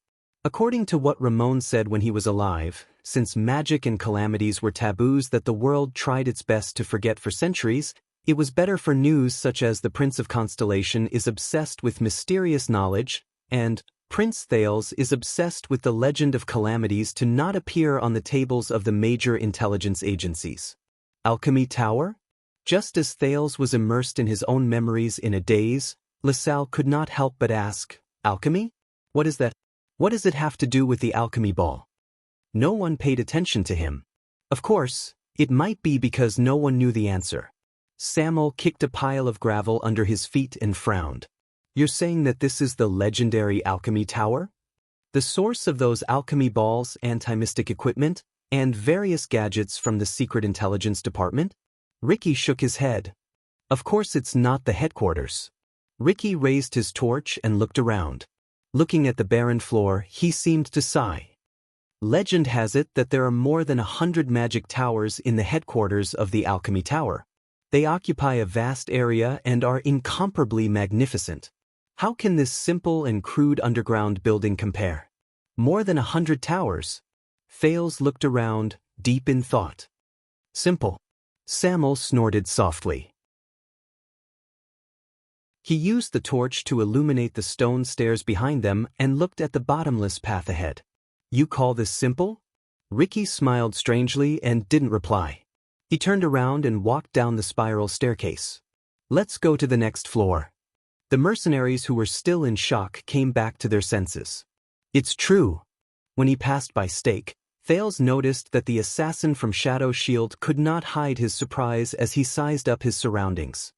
According to what Ramon said when he was alive, since magic and calamities were taboos that the world tried its best to forget for centuries, it was better for news such as the Prince of Constellation is obsessed with mysterious knowledge, and Prince Thales is obsessed with the legend of calamities to not appear on the tables of the major intelligence agencies. Alchemy Tower? Just as Thales was immersed in his own memories in a daze, LaSalle could not help but ask, "Alchemy? What is that? What does it have to do with the alchemy ball?" No one paid attention to him. Of course, it might be because no one knew the answer. Samuel kicked a pile of gravel under his feet and frowned. "You're saying that this is the legendary alchemy tower? The source of those alchemy balls, anti-mystic equipment, and various gadgets from the Secret Intelligence Department?" Ricky shook his head. "Of course it's not the headquarters." Ricky raised his torch and looked around. Looking at the barren floor, he seemed to sigh. Legend has it that there are more than 100 magic towers in the headquarters of the Alchemy Tower. They occupy a vast area and are incomparably magnificent. How can this simple and crude underground building compare? More than 100 towers. Thales looked around, deep in thought. Simple. Samuel snorted softly. He used the torch to illuminate the stone stairs behind them and looked at the bottomless path ahead. "You call this simple?" Ricky smiled strangely and didn't reply. He turned around and walked down the spiral staircase. "Let's go to the next floor." The mercenaries who were still in shock came back to their senses. It's true. When he passed by Stake, Thales noticed that the assassin from Shadow Shield could not hide his surprise as he sized up his surroundings.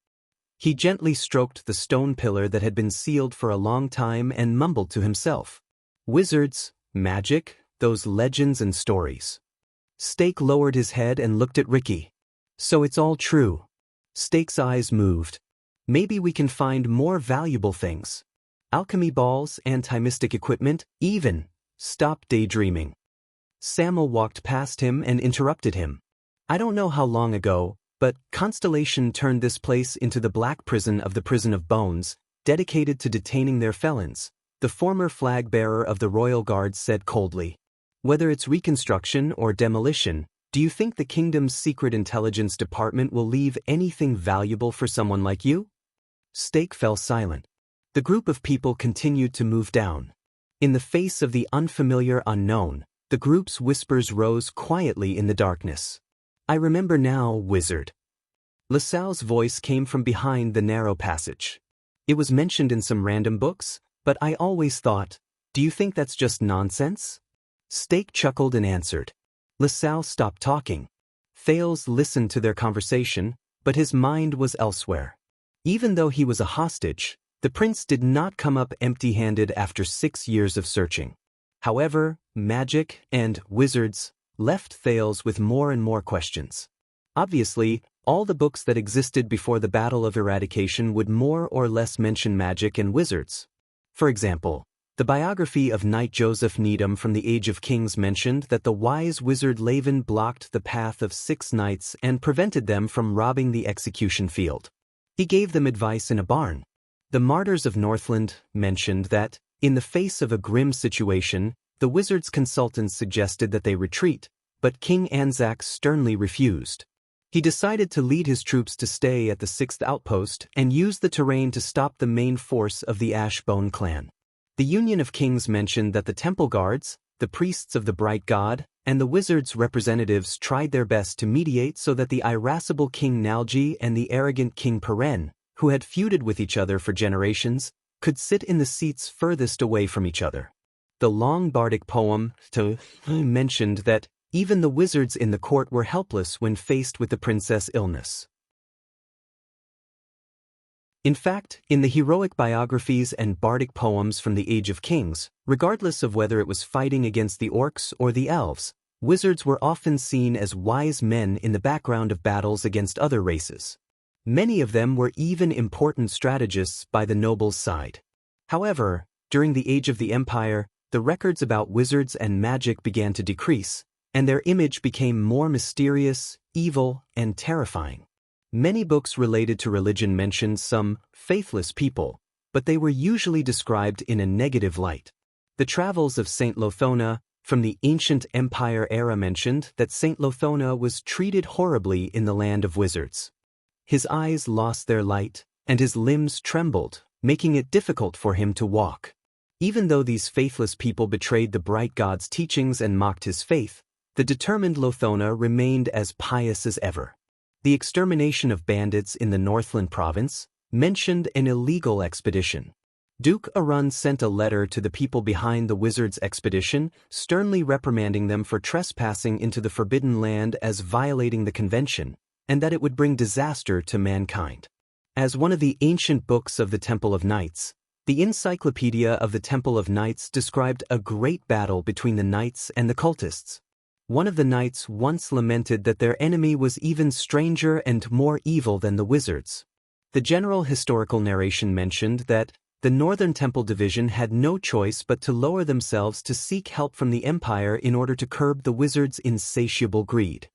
He gently stroked the stone pillar that had been sealed for a long time and mumbled to himself. "Wizards, magic, those legends and stories." Stake lowered his head and looked at Ricky. "So it's all true." Stake's eyes moved. "Maybe we can find more valuable things. Alchemy balls, anti-mystic equipment, even." Stop daydreaming. Samuel walked past him and interrupted him. "I don't know how long ago, but Constellation turned this place into the Black Prison of the Prison of Bones, dedicated to detaining their felons," the former flag-bearer of the Royal Guard said coldly. "Whether it's reconstruction or demolition, do you think the kingdom's secret intelligence department will leave anything valuable for someone like you?" Stake fell silent. The group of people continued to move down. In the face of the unfamiliar unknown, the group's whispers rose quietly in the darkness. "I remember now, wizard." LaSalle's voice came from behind the narrow passage. "It was mentioned in some random books, but I always thought, do you think that's just nonsense?" Steak chuckled and answered. LaSalle stopped talking. Thales listened to their conversation, but his mind was elsewhere. Even though he was a hostage, the prince did not come up empty-handed after 6 years of searching. However, magic and wizards left Thales with more and more questions. Obviously, all the books that existed before the Battle of Eradication would more or less mention magic and wizards. For example, the biography of Knight Joseph Needham from the Age of Kings mentioned that the wise wizard Laven blocked the path of 6 knights and prevented them from robbing the execution field. He gave them advice in a barn. The Martyrs of Northland mentioned that, in the face of a grim situation, the wizard's consultants suggested that they retreat, but King Anzac sternly refused. He decided to lead his troops to stay at the 6th outpost and use the terrain to stop the main force of the Ashbone clan. The Union of Kings mentioned that the temple guards, the priests of the bright god, and the wizards' representatives tried their best to mediate so that the irascible King Nalji and the arrogant King Peren, who had feuded with each other for generations, could sit in the seats furthest away from each other. The long bardic poem mentioned that even the wizards in the court were helpless when faced with the princess' illness. In fact, in the heroic biographies and bardic poems from the Age of Kings, regardless of whether it was fighting against the orcs or the elves, wizards were often seen as wise men in the background of battles against other races. Many of them were even important strategists by the nobles' side. However, during the Age of the Empire, the records about wizards and magic began to decrease, and their image became more mysterious, evil, and terrifying. Many books related to religion mentioned some faithless people, but they were usually described in a negative light. The Travels of Saint Lothona from the ancient Empire era mentioned that Saint Lothona was treated horribly in the land of wizards. His eyes lost their light, and his limbs trembled, making it difficult for him to walk. Even though these faithless people betrayed the bright god's teachings and mocked his faith, the determined Lothona remained as pious as ever. The extermination of bandits in the Northland province mentioned an illegal expedition. Duke Arun sent a letter to the people behind the wizards' expedition, sternly reprimanding them for trespassing into the Forbidden Land as violating the convention, and that it would bring disaster to mankind. As one of the ancient books of the Temple of Knights, the Encyclopedia of the Temple of Knights described a great battle between the knights and the cultists. One of the knights once lamented that their enemy was even stranger and more evil than the wizards. The general historical narration mentioned that the Northern Temple Division had no choice but to lower themselves to seek help from the Empire in order to curb the wizards' insatiable greed.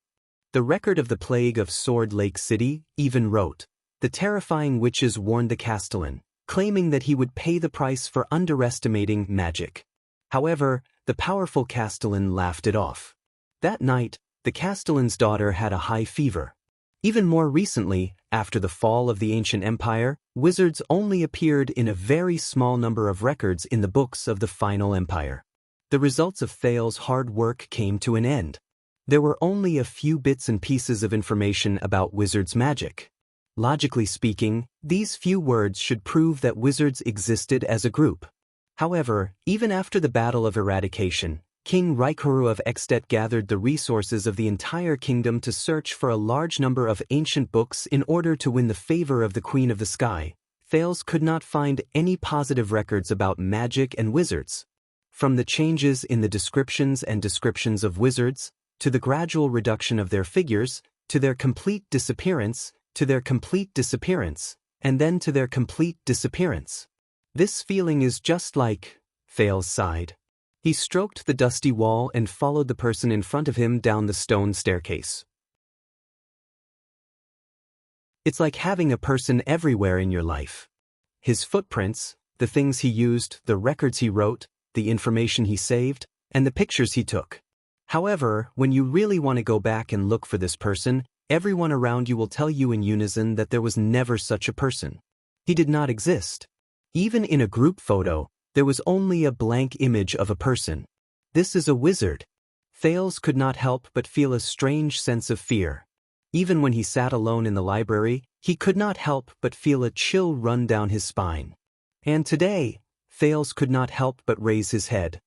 The record of the plague of Sword Lake City even wrote, "The terrifying witches warned the Castellan, claiming that he would pay the price for underestimating magic." However, the powerful Castellan laughed it off. That night, the Castellan's daughter had a high fever. Even more recently, after the fall of the ancient empire, wizards only appeared in a very small number of records in the books of the final empire. The results of Thales' hard work came to an end. There were only a few bits and pieces of information about wizards' magic. Logically speaking, these few words should prove that wizards existed as a group. However, even after the Battle of Eradication, King Raikuru of Extet gathered the resources of the entire kingdom to search for a large number of ancient books in order to win the favor of the Queen of the Sky. Thales could not find any positive records about magic and wizards. From the changes in the descriptions of wizards, to the gradual reduction of their figures, to their complete disappearance, and then to their complete disappearance. This feeling is just like, Thales sighed. He stroked the dusty wall and followed the person in front of him down the stone staircase. It's like having a person everywhere in your life. His footprints, the things he used, the records he wrote, the information he saved, and the pictures he took. However, when you really want to go back and look for this person, everyone around you will tell you in unison that there was never such a person. He did not exist. Even in a group photo, there was only a blank image of a person. This is a wizard. Thales could not help but feel a strange sense of fear. Even when he sat alone in the library, he could not help but feel a chill run down his spine. And today, Thales could not help but raise his head.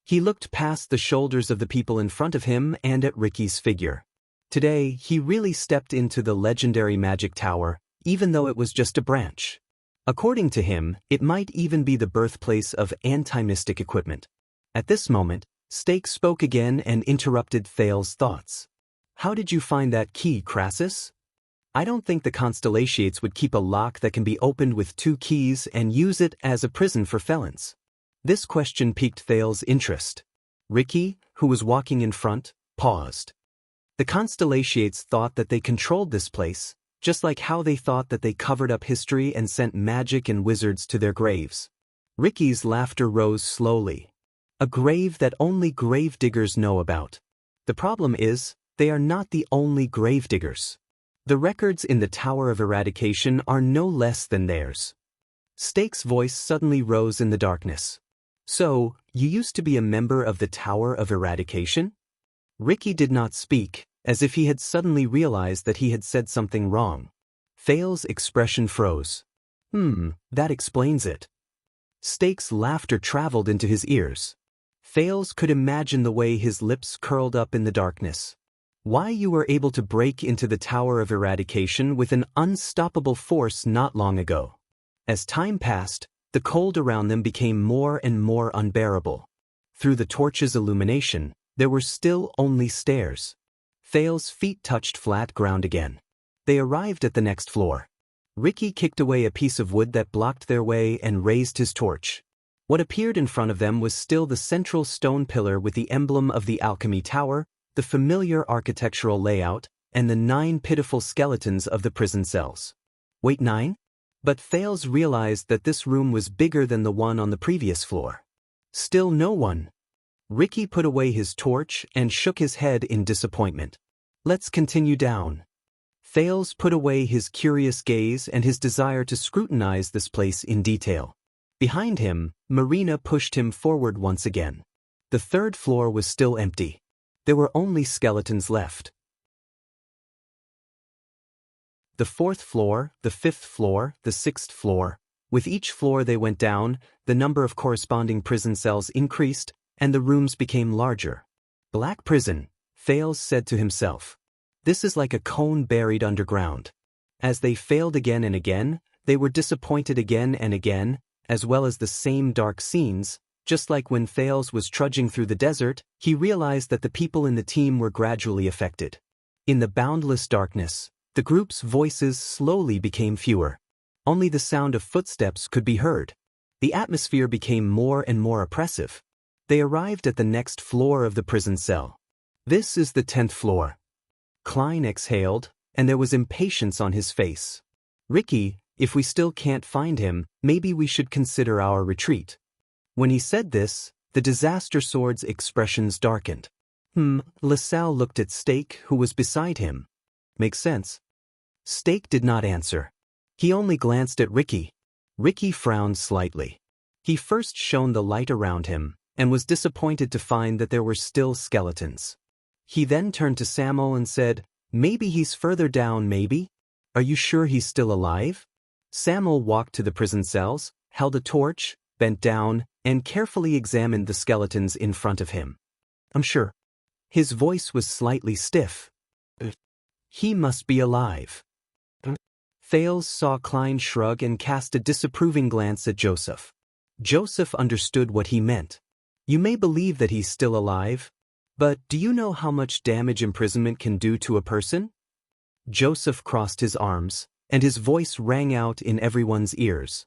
He looked past the shoulders of the people in front of him and at Ricky's figure. Today, he really stepped into the legendary magic tower, even though it was just a branch. According to him, it might even be the birthplace of anti-mystic equipment. At this moment, Stake spoke again and interrupted Thales' thoughts. How did you find that key, Crassus? I don't think the Constellations would keep a lock that can be opened with 2 keys and use it as a prison for felons. This question piqued Thales' interest. Ricky, who was walking in front, paused. The Constellations thought that they controlled this place, just like how they thought that they covered up history and sent magic and wizards to their graves. Ricky's laughter rose slowly. A grave that only gravediggers know about. The problem is, they are not the only gravediggers. The records in the Tower of Eradication are no less than theirs. Stake's voice suddenly rose in the darkness. So, you used to be a member of the Tower of Eradication? Ricky did not speak, as if he had suddenly realized that he had said something wrong. Thales' expression froze. That explains it. Stake's laughter traveled into his ears. Thales could imagine the way his lips curled up in the darkness. Why you were able to break into the Tower of Eradication with an unstoppable force not long ago. As time passed, the cold around them became more and more unbearable. Through the torch's illumination, there were still only stairs. Thales' feet touched flat ground again. They arrived at the next floor. Ricky kicked away a piece of wood that blocked their way and raised his torch. What appeared in front of them was still the central stone pillar with the emblem of the Alchemy Tower, the familiar architectural layout, and the 9 pitiful skeletons of the prison cells. Wait, 9? But Thales realized that this room was bigger than the one on the previous floor. Still no one. Ricky put away his torch and shook his head in disappointment. Let's continue down. Thales put away his curious gaze and his desire to scrutinize this place in detail. Behind him, Marina pushed him forward once again. The 3rd floor was still empty. There were only skeletons left. The 4th floor, the 5th floor, the 6th floor. With each floor they went down, the number of corresponding prison cells increased, and the rooms became larger. Black prison, Thales said to himself. This is like a cone buried underground. As they failed again and again, they were disappointed again and again, as well as the same dark scenes. Just like when Thales was trudging through the desert, he realized that the people in the team were gradually affected. In the boundless darkness, the group's voices slowly became fewer. Only the sound of footsteps could be heard. The atmosphere became more and more oppressive. They arrived at the next floor of the prison cell. This is the 10th floor. Klein exhaled, and there was impatience on his face. Ricky, if we still can't find him, maybe we should consider our retreat. When he said this, the Disaster Sword's expressions darkened. LaSalle looked at Stake, who was beside him. Makes sense. Stake did not answer. He only glanced at Ricky. Ricky frowned slightly. He first shone the light around him, and was disappointed to find that there were still skeletons. He then turned to Samuel and said, maybe he's further down, maybe? Are you sure he's still alive? Samuel walked to the prison cells, held a torch, bent down, and carefully examined the skeletons in front of him. I'm sure. His voice was slightly stiff. He must be alive. Thales saw Klein shrug and cast a disapproving glance at Joseph. Joseph understood what he meant. You may believe that he's still alive, but do you know how much damage imprisonment can do to a person? Joseph crossed his arms, and his voice rang out in everyone's ears.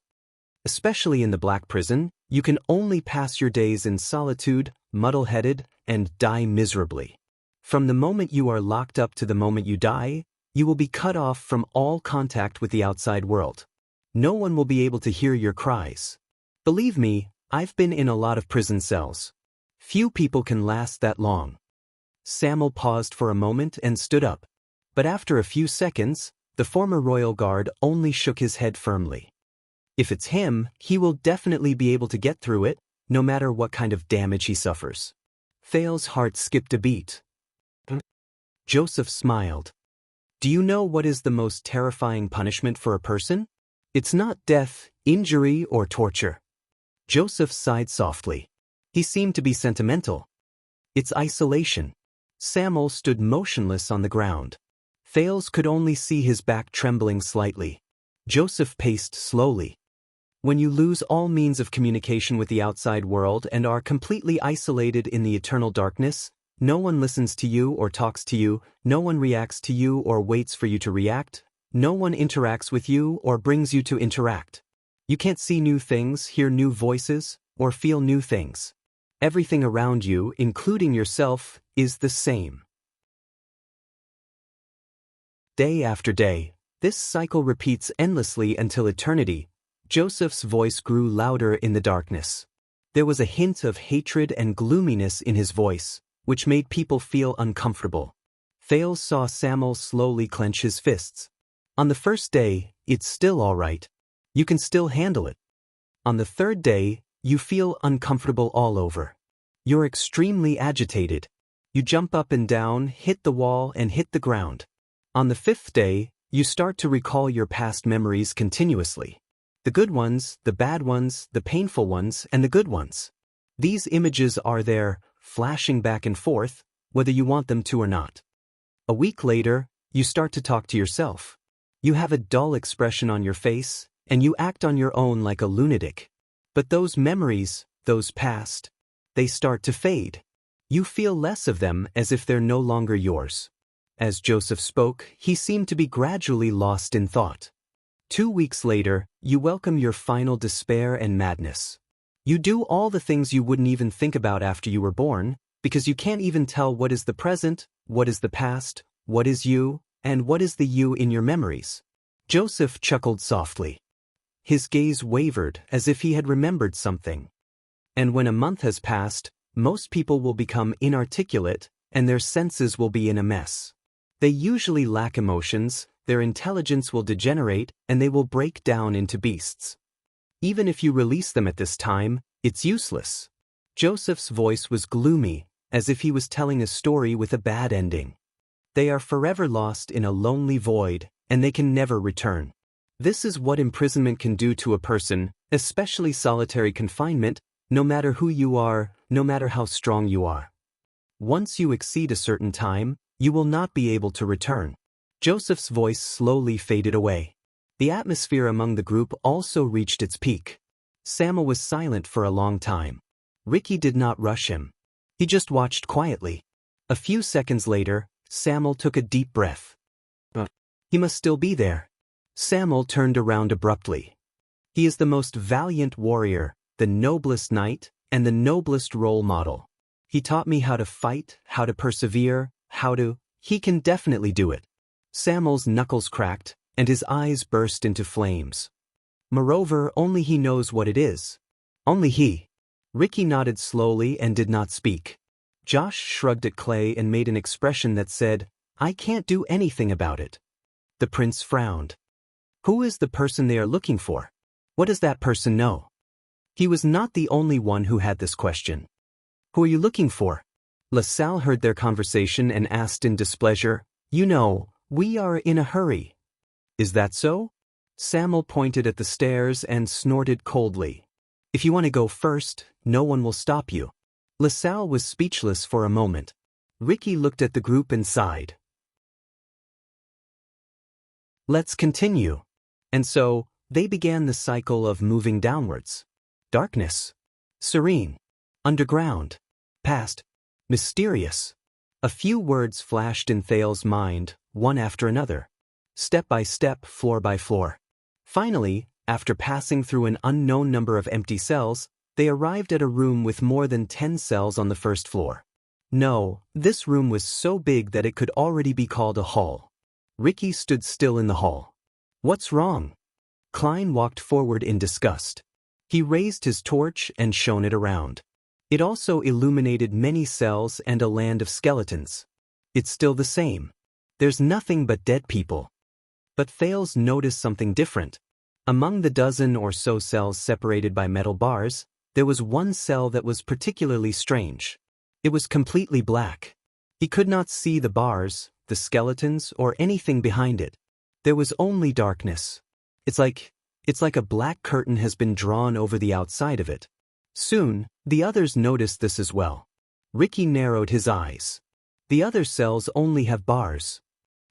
Especially in the black prison, you can only pass your days in solitude, muddle-headed, and die miserably. From the moment you are locked up to the moment you die, you will be cut off from all contact with the outside world. No one will be able to hear your cries. Believe me, I've been in a lot of prison cells. Few people can last that long. Samuel paused for a moment and stood up. But after a few seconds, the former royal guard only shook his head firmly. If it's him, he will definitely be able to get through it, no matter what kind of damage he suffers. Thales' heart skipped a beat. Joseph smiled. Do you know what is the most terrifying punishment for a person? It's not death, injury, or torture. Joseph sighed softly. He seemed to be sentimental. It's isolation. Samuel stood motionless on the ground. Thales could only see his back trembling slightly. Joseph paced slowly. When you lose all means of communication with the outside world and are completely isolated in the eternal darkness, no one listens to you or talks to you, no one reacts to you or waits for you to react, no one interacts with you or brings you to interact. You can't see new things, hear new voices, or feel new things. Everything around you, including yourself, is the same. Day after day, this cycle repeats endlessly until eternity. Joseph's voice grew louder in the darkness. There was a hint of hatred and gloominess in his voice, which made people feel uncomfortable. Thales saw Samuel slowly clench his fists. On the first day, it's still all right. You can still handle it. On the third day, you feel uncomfortable all over. You're extremely agitated. You jump up and down, hit the wall, and hit the ground. On the fifth day, you start to recall your past memories continuously. The good ones, the bad ones, the painful ones, and the good ones. These images are there, flashing back and forth, whether you want them to or not. A week later, you start to talk to yourself. You have a dull expression on your face, and you act on your own like a lunatic. But those memories, those past, they start to fade. You feel less of them as if they're no longer yours. As Joseph spoke, he seemed to be gradually lost in thought. 2 weeks later, you welcome your final despair and madness. You do all the things you wouldn't even think about after you were born, because you can't even tell what is the present, what is the past, what is you, and what is the you in your memories. Joseph chuckled softly. His gaze wavered as if he had remembered something. And when a month has passed, most people will become inarticulate, and their senses will be in a mess. They usually lack emotions, their intelligence will degenerate, and they will break down into beasts. Even if you release them at this time, it's useless. Joseph's voice was gloomy, as if he was telling a story with a bad ending. They are forever lost in a lonely void, and they can never return. This is what imprisonment can do to a person, especially solitary confinement, no matter who you are, no matter how strong you are. Once you exceed a certain time, you will not be able to return. Joseph's voice slowly faded away. The atmosphere among the group also reached its peak. Samuel was silent for a long time. Ricky did not rush him. He just watched quietly. A few seconds later, Samuel took a deep breath. He must still be there. Samuel turned around abruptly. He is the most valiant warrior, the noblest knight, and the noblest role model. He taught me how to fight, how to persevere, he can definitely do it. Samuel's knuckles cracked, and his eyes burst into flames. Moreover, only he knows what it is. Only he. Ricky nodded slowly and did not speak. Josh shrugged at Clay and made an expression that said, "I can't do anything about it." The prince frowned. Who is the person they are looking for? What does that person know? He was not the only one who had this question. Who are you looking for? LaSalle heard their conversation and asked in displeasure, "You know, we are in a hurry." Is that so? Samuel pointed at the stairs and snorted coldly. If you want to go first, no one will stop you. LaSalle was speechless for a moment. Ricky looked at the group and sighed. Let's continue. And so, they began the cycle of moving downwards. Darkness. Serene. Underground. Past. Mysterious. A few words flashed in Thales' mind, one after another. Step by step, floor by floor. Finally, after passing through an unknown number of empty cells, they arrived at a room with more than 10 cells on the first floor. No, this room was so big that it could already be called a hall. Ricky stood still in the hall. What's wrong? Klein walked forward in disgust. He raised his torch and shone it around. It also illuminated many cells and a land of skeletons. It's still the same. There's nothing but dead people. But Thales noticed something different. Among the dozen or so cells separated by metal bars, there was one cell that was particularly strange. It was completely black. He could not see the bars, the skeletons, or anything behind it. There was only darkness. It's like a black curtain has been drawn over the outside of it. Soon, the others noticed this as well. Ricky narrowed his eyes. The other cells only have bars.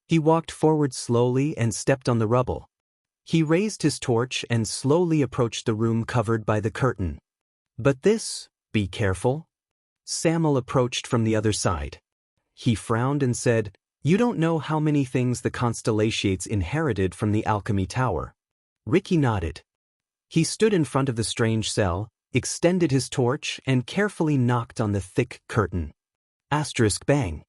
He walked forward slowly and stepped on the rubble. He raised his torch and slowly approached the room covered by the curtain. But this, be careful. Samuel approached from the other side. He frowned and said, "You don't know how many things the constellations inherited from the alchemy tower." Ricky nodded. He stood in front of the strange cell, extended his torch, and carefully knocked on the thick curtain. Asterisk bang.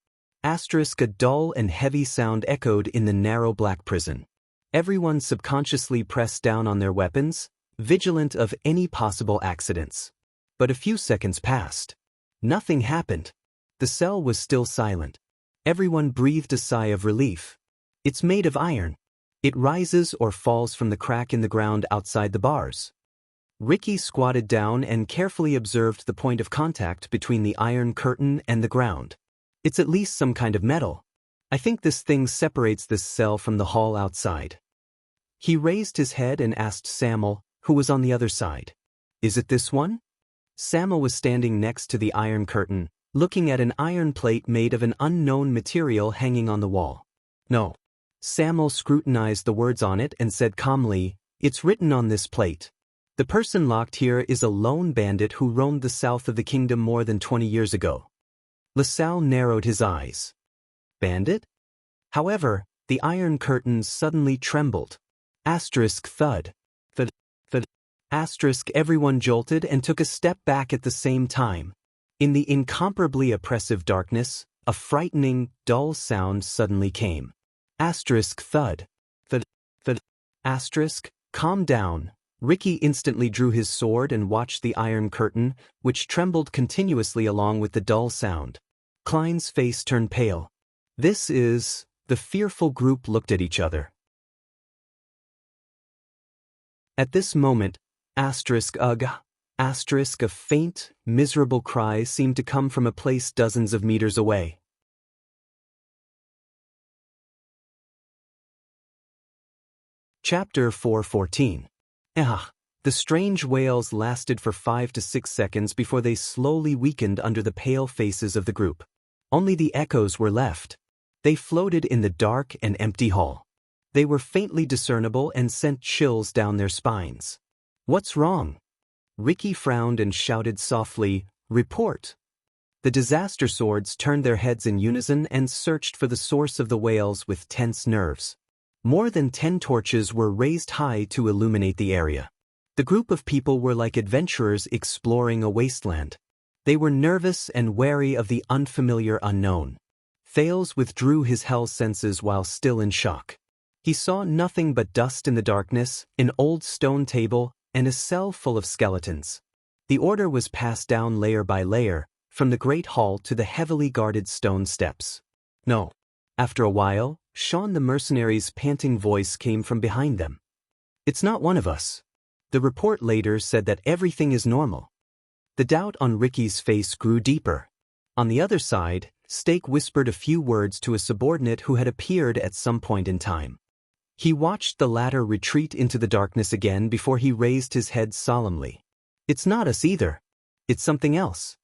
Asterisk a dull and heavy sound echoed in the narrow black prison. Everyone subconsciously pressed down on their weapons, vigilant of any possible accidents. But a few seconds passed. Nothing happened. The cell was still silent. Everyone breathed a sigh of relief. It's made of iron. It rises or falls from the crack in the ground outside the bars. Ricky squatted down and carefully observed the point of contact between the iron curtain and the ground. It's at least some kind of metal. I think this thing separates this cell from the hall outside. He raised his head and asked Samuel, who was on the other side. Is it this one? Samuel was standing next to the iron curtain, looking at an iron plate made of an unknown material hanging on the wall. No. Samuel scrutinized the words on it and said calmly, "It's written on this plate. The person locked here is a lone bandit who roamed the south of the kingdom more than 20 years ago." LaSalle narrowed his eyes. Bandit? However, the iron curtains suddenly trembled. Asterisk thud. Thud. Thud. Asterisk everyone jolted and took a step back at the same time. In the incomparably oppressive darkness, a frightening, dull sound suddenly came. Asterisk thud. Thud. Thud. Asterisk, calm down. Ricky instantly drew his sword and watched the iron curtain, which trembled continuously along with the dull sound. Klein's face turned pale. This is... The fearful group looked at each other. At this moment, asterisk ugh, asterisk a faint, miserable cry seemed to come from a place dozens of meters away. Chapter 4:14. The strange wails lasted for 5 to 6 seconds before they slowly weakened under the pale faces of the group. Only the echoes were left. They floated in the dark and empty hall. They were faintly discernible and sent chills down their spines. What's wrong? Ricky frowned and shouted softly, "Report!" The disaster swords turned their heads in unison and searched for the source of the wails with tense nerves. More than 10 torches were raised high to illuminate the area. The group of people were like adventurers exploring a wasteland. They were nervous and wary of the unfamiliar unknown. Thales withdrew his hell senses while still in shock. He saw nothing but dust in the darkness, an old stone table, and a cell full of skeletons. The order was passed down layer by layer, from the great hall to the heavily guarded stone steps. No. After a while, Sean the mercenary's panting voice came from behind them. "It's not one of us." The report later said that everything is normal. The doubt on Ricky's face grew deeper. On the other side, Stake whispered a few words to a subordinate who had appeared at some point in time. He watched the latter retreat into the darkness again before he raised his head solemnly. "It's not us either. It's something else."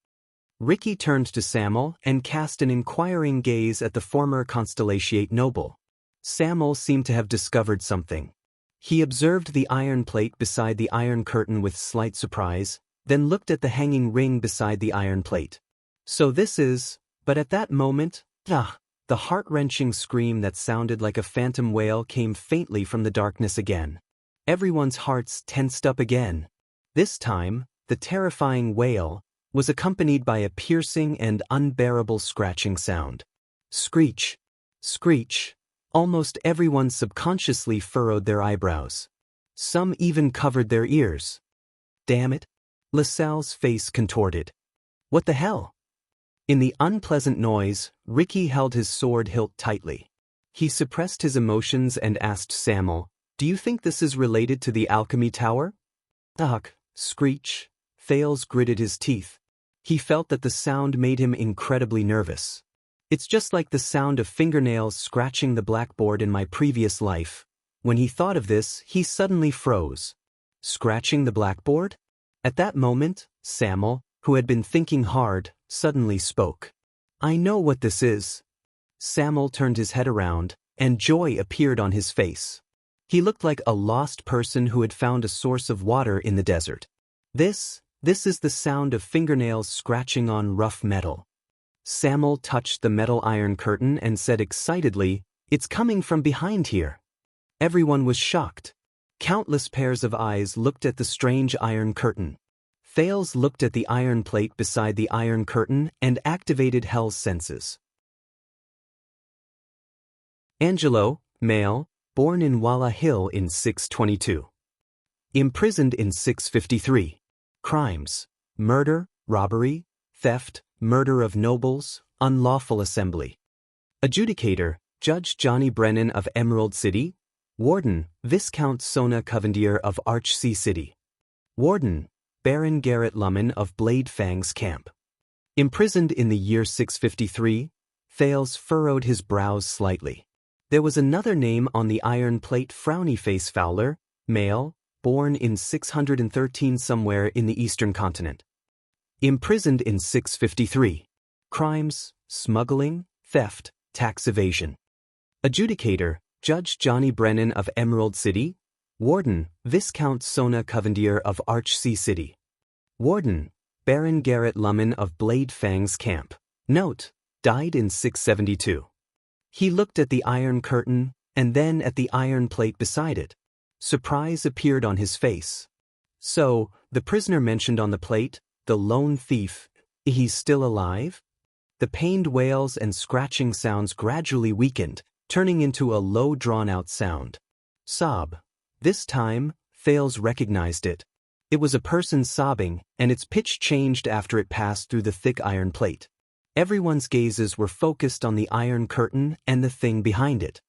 Ricky turned to Samuel and cast an inquiring gaze at the former Constellation noble. Samuel seemed to have discovered something. He observed the iron plate beside the iron curtain with slight surprise, then looked at the hanging ring beside the iron plate. So this is... But at that moment, the heart-wrenching scream that sounded like a phantom wail came faintly from the darkness again. Everyone's hearts tensed up again. This time, the terrifying wail was accompanied by a piercing and unbearable scratching sound. Screech. Screech. Almost everyone subconsciously furrowed their eyebrows. Some even covered their ears. Damn it. LaSalle's face contorted. What the hell? In the unpleasant noise, Ricky held his sword hilt tightly. He suppressed his emotions and asked Samuel, "Do you think this is related to the alchemy tower?" Ugh. Screech. Thales gritted his teeth. He felt that the sound made him incredibly nervous. "It's just like the sound of fingernails scratching the blackboard in my previous life." When he thought of this, he suddenly froze. Scratching the blackboard? At that moment, Samuel, who had been thinking hard, suddenly spoke. "I know what this is." Samuel turned his head around, and joy appeared on his face. He looked like a lost person who had found a source of water in the desert. This is the sound of fingernails scratching on rough metal." Samuel touched the metal iron curtain and said excitedly, "It's coming from behind here." Everyone was shocked. Countless pairs of eyes looked at the strange iron curtain. Thales looked at the iron plate beside the iron curtain and activated Hell's senses. Angelo, male, born in Walla Hill in 622. Imprisoned in 653. Crimes: murder, robbery, theft, murder of nobles, unlawful assembly. Adjudicator: Judge Johnny Brennan of Emerald City. Warden: Viscount Sona Covendier of Archsea City. Warden: Baron Garrett Lummen of Blade Fang's Camp. Imprisoned in the year 653, Thales furrowed his brows slightly. There was another name on the iron plate: Frowny Face Fowler, male, born in 613 somewhere in the eastern continent. Imprisoned in 653. Crimes: smuggling, theft, tax evasion. Adjudicator: Judge Johnny Brennan of Emerald City. Warden: Viscount Sona Covendier of Archsea City. Warden: Baron Garrett Lummen of Blade Fang's Camp. Note: died in 672. He looked at the iron curtain, and then at the iron plate beside it. Surprise appeared on his face. "So, the prisoner mentioned on the plate, the lone thief, he's still alive?" The pained wails and scratching sounds gradually weakened, turning into a low drawn-out sound. Sob. This time, Thales recognized it. It was a person sobbing, and its pitch changed after it passed through the thick iron plate. Everyone's gazes were focused on the iron curtain and the thing behind it.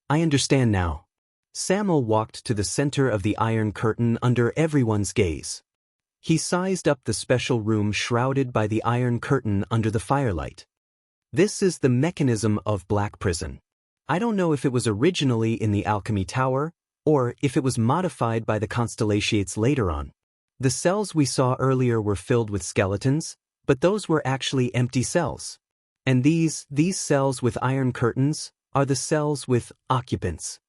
"I understand now." Samuel walked to the center of the iron curtain under everyone's gaze. He sized up the special room shrouded by the iron curtain under the firelight. "This is the mechanism of Black Prison. I don't know if it was originally in the Alchemy Tower, or if it was modified by the Constellations later on. The cells we saw earlier were filled with skeletons, but those were actually empty cells. And these cells with iron curtains are the cells with occupants."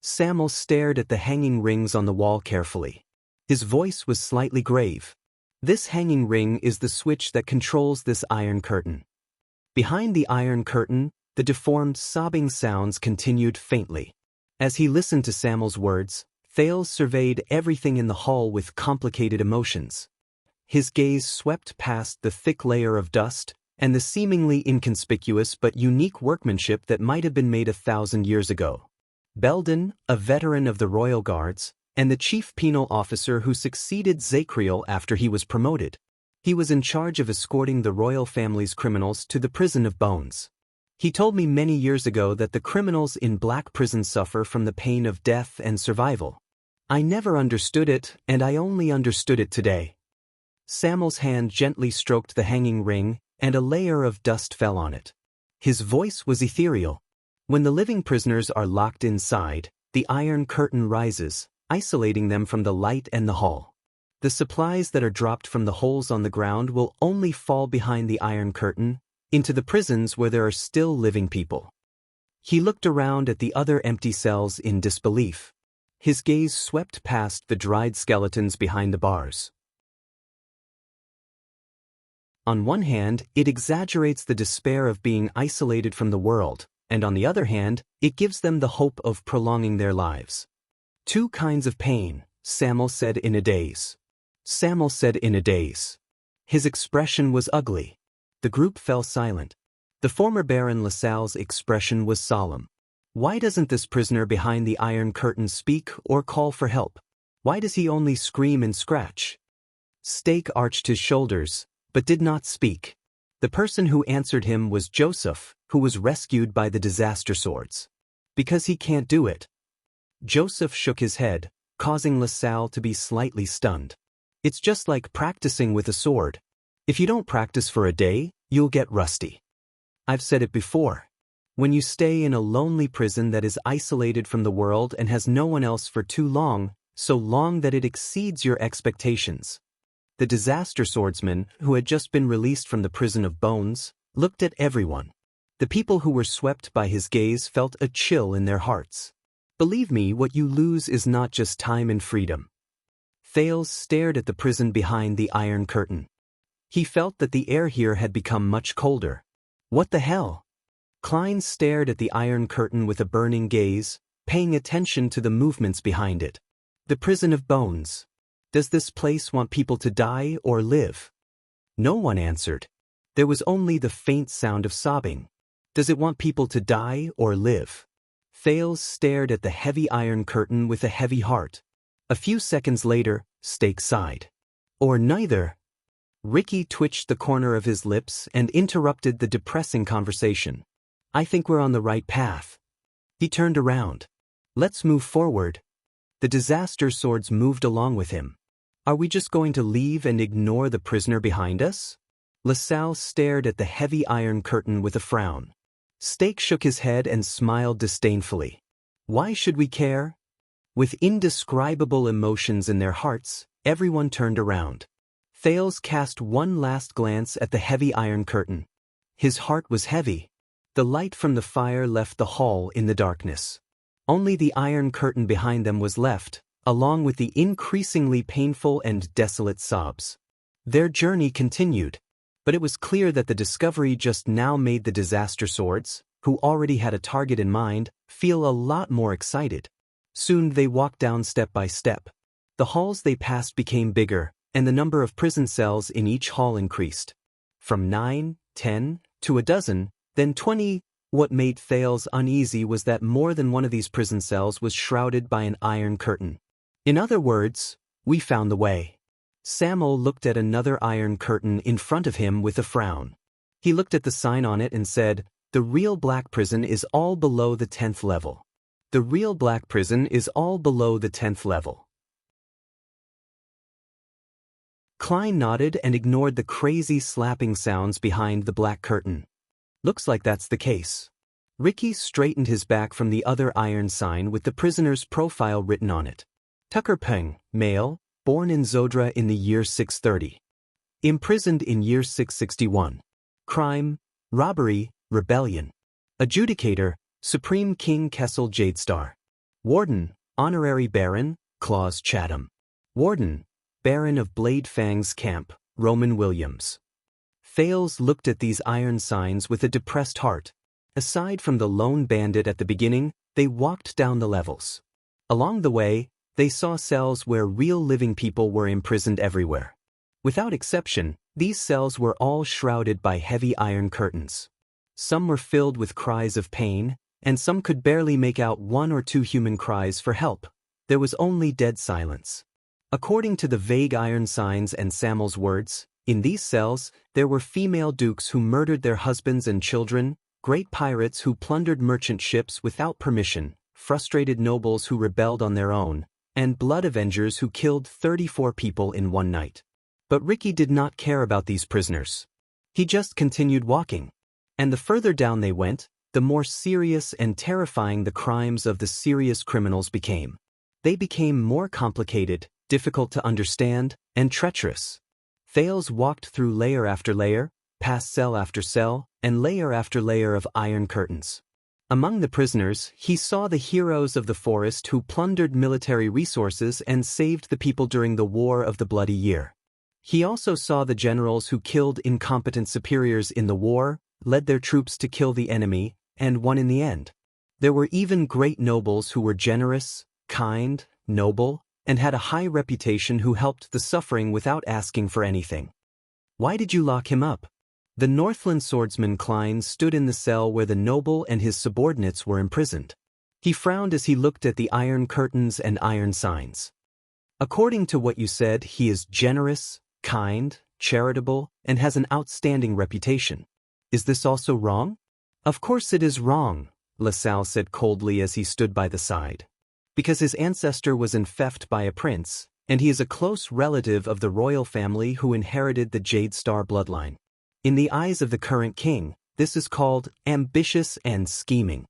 Samuel stared at the hanging rings on the wall carefully. His voice was slightly grave. "This hanging ring is the switch that controls this iron curtain." Behind the iron curtain, the deformed sobbing sounds continued faintly. As he listened to Samuel's words, Thales surveyed everything in the hall with complicated emotions. His gaze swept past the thick layer of dust and the seemingly inconspicuous but unique workmanship that might have been made 1,000 years ago. Belden, a veteran of the Royal Guards, and the chief penal officer who succeeded Zacriel after he was promoted. He was in charge of escorting the royal family's criminals to the prison of bones. He told me many years ago that the criminals in Black Prison suffer from the pain of death and survival. I never understood it, and I only understood it today. Samuel's hand gently stroked the hanging ring, and a layer of dust fell on it. His voice was ethereal. "When the living prisoners are locked inside, the iron curtain rises, isolating them from the light and the hall. The supplies that are dropped from the holes on the ground will only fall behind the iron curtain, into the prisons where there are still living people." He looked around at the other empty cells in disbelief. His gaze swept past the dried skeletons behind the bars. On one hand, it exaggerates the despair of being isolated from the world, and on the other hand, it gives them the hope of prolonging their lives. "Two kinds of pain," Samuel said in a daze. His expression was ugly. The group fell silent. The former Baron LaSalle's expression was solemn. "Why doesn't this prisoner behind the iron curtain speak or call for help? Why does he only scream and scratch?" Stake arched his shoulders, but did not speak. The person who answered him was Joseph, who was rescued by the disaster swords. "Because he can't do it." Joseph shook his head, causing LaSalle to be slightly stunned. "It's just like practicing with a sword. If you don't practice for a day, you'll get rusty. I've said it before. When you stay in a lonely prison that is isolated from the world and has no one else for too long, so long that it exceeds your expectations, The disaster swordsman, who had just been released from the prison of bones, looked at everyone. The people who were swept by his gaze felt a chill in their hearts. Believe me, what you lose is not just time and freedom. Thales stared at the prison behind the iron curtain. He felt that the air here had become much colder. What the hell? Klein stared at the iron curtain with a burning gaze, paying attention to the movements behind it. The prison of bones. Does this place want people to die or live? No one answered. There was only the faint sound of sobbing. Does it want people to die or live? Thales stared at the heavy iron curtain with a heavy heart. A few seconds later, Stake sighed. Or neither. Ricky twitched the corner of his lips and interrupted the depressing conversation. I think we're on the right path. He turned around. Let's move forward. The disaster swords moved along with him. Are we just going to leave and ignore the prisoner behind us? LaSalle stared at the heavy iron curtain with a frown. Stake shook his head and smiled disdainfully. Why should we care? With indescribable emotions in their hearts, everyone turned around. Thales cast one last glance at the heavy iron curtain. His heart was heavy. The light from the fire left the hall in the darkness. Only the iron curtain behind them was left, along with the increasingly painful and desolate sobs. Their journey continued, but it was clear that the discovery just now made the disaster swords, who already had a target in mind, feel a lot more excited. Soon they walked down step by step. The halls they passed became bigger, and the number of prison cells in each hall increased. From 9, 10, to a dozen, then 20. What made Thales uneasy was that more than one of these prison cells was shrouded by an iron curtain. In other words, we found the way. Samuel looked at another iron curtain in front of him with a frown. He looked at the sign on it and said, "The real black prison is all below the 10th level. The real black prison is all below the 10th level." Klein nodded and ignored the crazy slapping sounds behind the black curtain. Looks like that's the case. Ricky straightened his back from the other iron sign with the prisoner's profile written on it. Tucker Peng, male, born in Zodra in the year 630. Imprisoned in year 661. Crime, robbery, rebellion. Adjudicator, Supreme King Kessel Jadestar. Warden, Honorary Baron, Claus Chatham. Warden, Baron of Blade Fang's Camp, Roman Williams. Thales looked at these iron signs with a depressed heart. Aside from the lone bandit at the beginning, they walked down the levels. Along the way, they saw cells where real living people were imprisoned everywhere. Without exception, these cells were all shrouded by heavy iron curtains. Some were filled with cries of pain, and some could barely make out one or two human cries for help. There was only dead silence. According to the vague iron signs and Samuel's words, in these cells, there were female dukes who murdered their husbands and children, great pirates who plundered merchant ships without permission, frustrated nobles who rebelled on their own, and blood avengers who killed 34 people in one night. But Ricky did not care about these prisoners. He just continued walking. And the further down they went, the more serious and terrifying the crimes of the serious criminals became. They became more complicated, difficult to understand, and treacherous. Thales walked through layer after layer, past cell after cell, and layer after layer of iron curtains. Among the prisoners, he saw the heroes of the forest who plundered military resources and saved the people during the War of the Bloody Year. He also saw the generals who killed incompetent superiors in the war, led their troops to kill the enemy, and won in the end. There were even great nobles who were generous, kind, noble, and had a high reputation who helped the suffering without asking for anything. Why did you lock him up? The Northland swordsman Klein stood in the cell where the noble and his subordinates were imprisoned. He frowned as he looked at the iron curtains and iron signs. According to what you said, he is generous, kind, charitable, and has an outstanding reputation. Is this also wrong? Of course it is wrong, LaSalle said coldly as he stood by the side. Because his ancestor was enfeoffed by a prince, and he is a close relative of the royal family who inherited the Jadestar bloodline. In the eyes of the current king, this is called ambitious and scheming.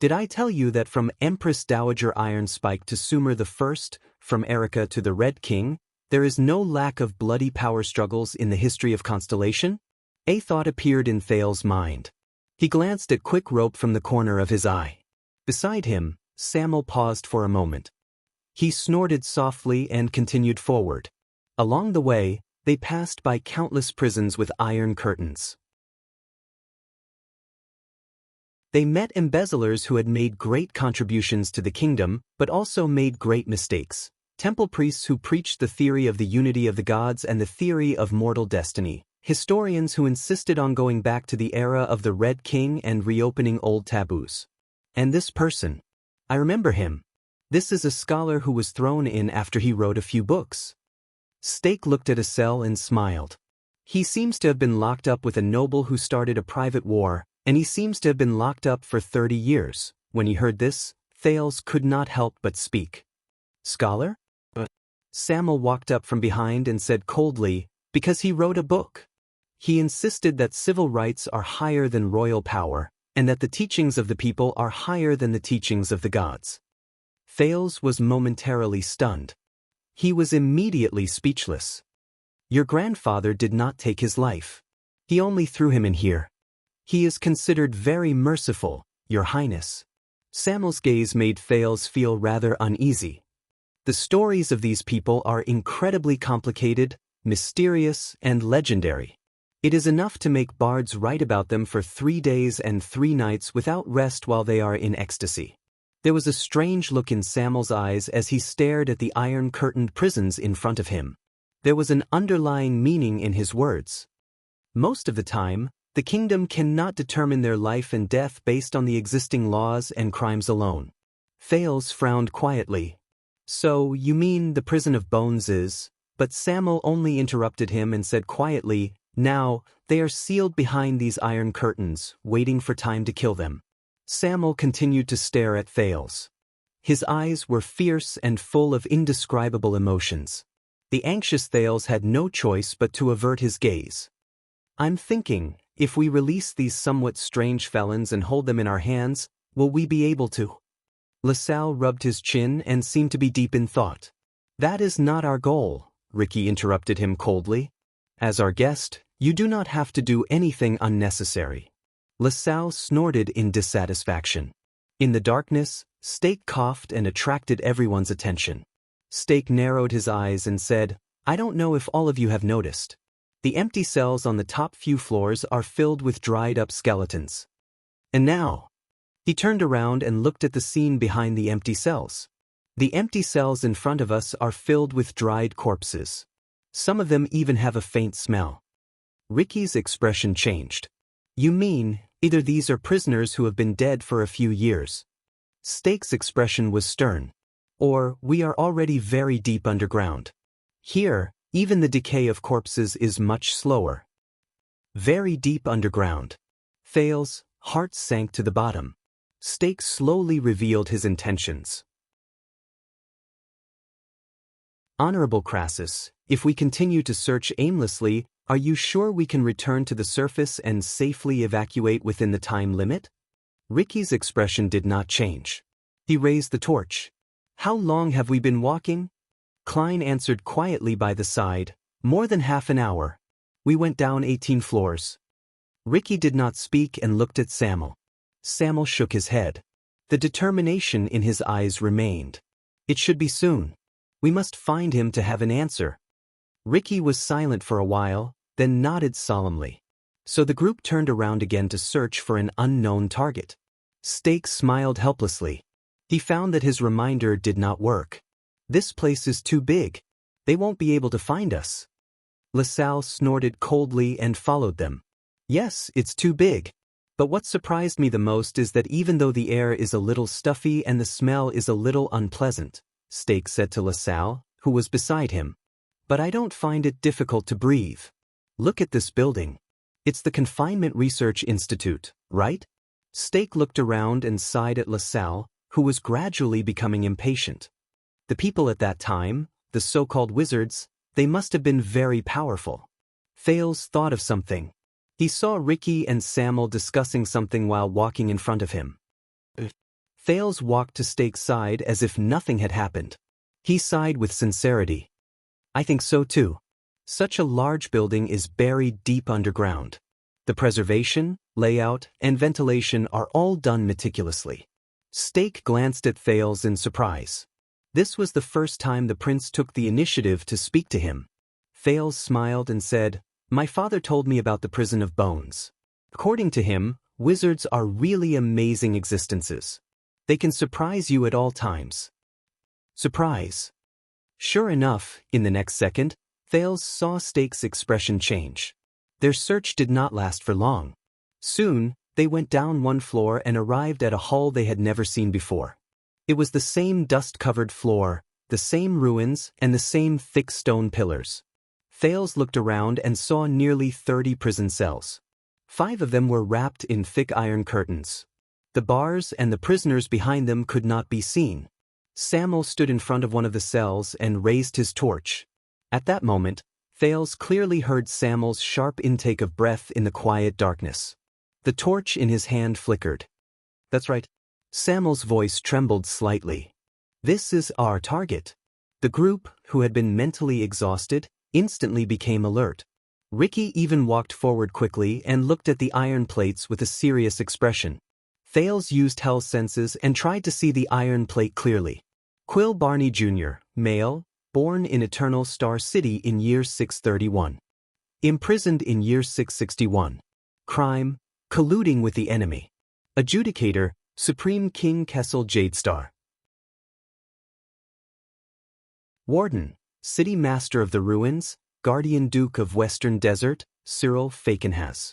Did I tell you that from Empress Dowager Iron Spike to Sumer I, from Erica to the Red King, There is no lack of bloody power struggles in the history of Constellation? A thought appeared in Thale's mind. He glanced at Quick Rope from the corner of his eye. Beside him, Samuel paused for a moment. He snorted softly and continued forward. Along the way, they passed by countless prisons with iron curtains. They met embezzlers who had made great contributions to the kingdom, but also made great mistakes. Temple priests who preached the theory of the unity of the gods and the theory of mortal destiny. Historians who insisted on going back to the era of the Red King and reopening old taboos. And this person. I remember him. This is a scholar who was thrown in after he wrote a few books. Stake looked at a cell and smiled. He seems to have been locked up with a noble who started a private war, and he seems to have been locked up for 30 years. When he heard this, Thales could not help but speak. Scholar? Samuel walked up from behind and said coldly, because he wrote a book. He insisted that civil rights are higher than royal power, and that the teachings of the people are higher than the teachings of the gods. Thales was momentarily stunned. He was immediately speechless. Your grandfather did not take his life. He only threw him in here. He is considered very merciful, Your Highness. Samuel's gaze made Thales feel rather uneasy. The stories of these people are incredibly complicated, mysterious, and legendary. It is enough to make bards write about them for 3 days and 3 nights without rest while they are in ecstasy. There was a strange look in Samuel's eyes as he stared at the iron-curtained prisons in front of him. There was an underlying meaning in his words. Most of the time, the kingdom cannot determine their life and death based on the existing laws and crimes alone. Thales frowned quietly. So, you mean the prison of bones is? But Samuel only interrupted him and said quietly, now, they are sealed behind these iron curtains, waiting for time to kill them. Samuel continued to stare at Thales. His eyes were fierce and full of indescribable emotions. The anxious Thales had no choice but to avert his gaze. I'm thinking, if we release these somewhat strange felons and hold them in our hands, will we be able to? LaSalle rubbed his chin and seemed to be deep in thought. That is not our goal, Ricky interrupted him coldly. As our guest, you do not have to do anything unnecessary. LaSalle snorted in dissatisfaction. In the darkness, Stake coughed and attracted everyone's attention. Stake narrowed his eyes and said, I don't know if all of you have noticed. The empty cells on the top few floors are filled with dried-up skeletons. And now, he turned around and looked at the scene behind the empty cells. The empty cells in front of us are filled with dried corpses. Some of them even have a faint smell. Ricky's expression changed. You mean, either these are prisoners who have been dead for a few years. Stake's expression was stern. Or, we are already very deep underground. Here, even the decay of corpses is much slower. Very deep underground. Thales' heart sank to the bottom. Stake slowly revealed his intentions. Honorable Crassus, if we continue to search aimlessly, are you sure we can return to the surface and safely evacuate within the time limit? Ricky's expression did not change. He raised the torch. How long have we been walking? Klein answered quietly by the side, more than half an hour. We went down 18 floors. Ricky did not speak and looked at Samuel. Samuel shook his head. The determination in his eyes remained. It should be soon. We must find him to have an answer. Ricky was silent for a while, then nodded solemnly. So the group turned around again to search for an unknown target. Stake smiled helplessly. He found that his reminder did not work. This place is too big. They won't be able to find us. LaSalle snorted coldly and followed them. Yes, it's too big. But what surprised me the most is that even though the air is a little stuffy and the smell is a little unpleasant, Stake said to LaSalle, who was beside him, but I don't find it difficult to breathe. Look at this building. It's the Confinement Research Institute, right? Stake looked around and sighed at LaSalle, who was gradually becoming impatient. The people at that time, the so-called wizards, they must have been very powerful. Thales thought of something. He saw Ricky and Samuel discussing something while walking in front of him. Thales walked to Stake's side as if nothing had happened. He sighed with sincerity. I think so too. Such a large building is buried deep underground. The preservation, layout, and ventilation are all done meticulously. Stake glanced at Thales in surprise. This was the first time the prince took the initiative to speak to him. Thales smiled and said, "My father told me about the prison of bones. According to him, wizards are really amazing existences. They can surprise you at all times." Surprise. Sure enough, in the next second, Thales saw Stake's expression change. Their search did not last for long. Soon, they went down one floor and arrived at a hall they had never seen before. It was the same dust-covered floor, the same ruins, and the same thick stone pillars. Thales looked around and saw nearly 30 prison cells. 5 of them were wrapped in thick iron curtains. The bars and the prisoners behind them could not be seen. Samuel stood in front of one of the cells and raised his torch. At that moment, Thales clearly heard Samuel's sharp intake of breath in the quiet darkness. The torch in his hand flickered. "That's right." Samuel's voice trembled slightly. "This is our target." The group, who had been mentally exhausted, instantly became alert. Ricky even walked forward quickly and looked at the iron plates with a serious expression. Thales used Hell's senses and tried to see the iron plate clearly. Quill Barney Jr., male, born in Eternal Star City in year 631. Imprisoned in year 661. Crime, colluding with the enemy. Adjudicator, Supreme King Kessel Jadestar. Warden, City Master of the Ruins, Guardian Duke of Western Desert, Cyril Fakenhas.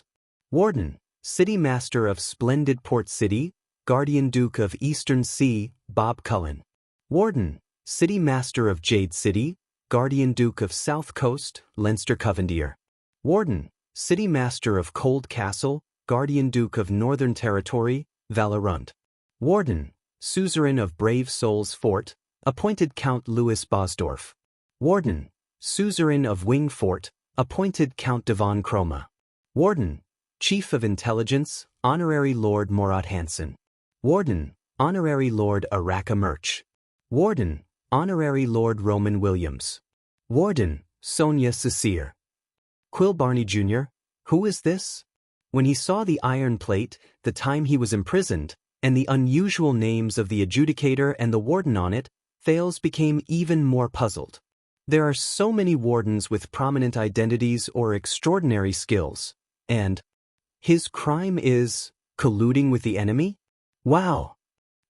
Warden, City Master of Splendid Port City, Guardian Duke of Eastern Sea, Bob Cullen. Warden, City Master of Jade City, Guardian Duke of South Coast, Leinster Covendier. Warden, City Master of Cold Castle, Guardian Duke of Northern Territory, Valerunt. Warden, Suzerain of Brave Souls Fort, appointed Count Louis Bosdorf. Warden, Suzerain of Wing Fort, appointed Count Devon Chroma. Warden, Chief of Intelligence, Honorary Lord Morat Hansen. Warden, Honorary Lord Araka Murch. Warden, Honorary Lord Roman Williams. Warden, Sonia Cecere. Quill Barney Jr., who is this? When he saw the iron plate, the time he was imprisoned, and the unusual names of the adjudicator and the warden on it, Thales became even more puzzled. There are so many wardens with prominent identities or extraordinary skills, and his crime is colluding with the enemy? Wow!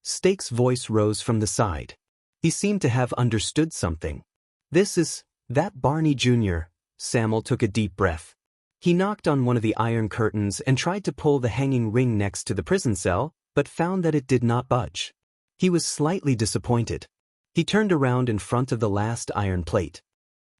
Stake's voice rose from the side. He seemed to have understood something. "This is that Barney Jr." Samuel took a deep breath. He knocked on one of the iron curtains and tried to pull the hanging ring next to the prison cell, but found that it did not budge. He was slightly disappointed. He turned around in front of the last iron plate.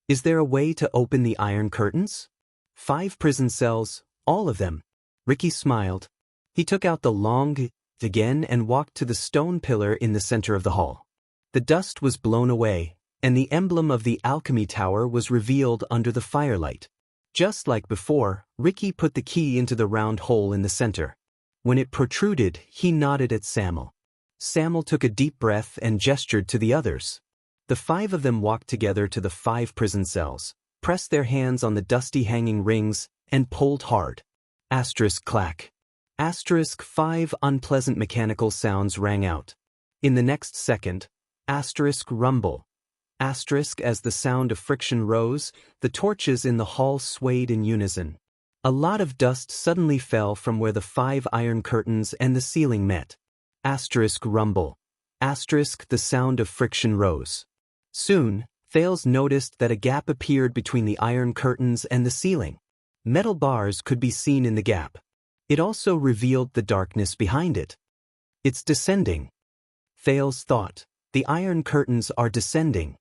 "Is there a way to open the iron curtains?" 5 prison cells, all of them. Ricky smiled. He took out the long again and walked to the stone pillar in the center of the hall. The dust was blown away, and the emblem of the alchemy tower was revealed under the firelight. Just like before, Ricky put the key into the round hole in the center. When it protruded, he nodded at Samuel. Samuel took a deep breath and gestured to the others. The 5 of them walked together to the 5 prison cells, pressed their hands on the dusty hanging rings, and pulled hard. Asterisk clack. Asterisk 5 unpleasant mechanical sounds rang out. In the next second, asterisk rumble. Asterisk as the sound of friction rose, the torches in the hall swayed in unison. A lot of dust suddenly fell from where the 5 iron curtains and the ceiling met. Asterisk rumble. Asterisk the sound of friction rose. Soon, Thales noticed that a gap appeared between the iron curtains and the ceiling. Metal bars could be seen in the gap. It also revealed the darkness behind it. "It's descending," Thales thought. "The iron curtains are descending."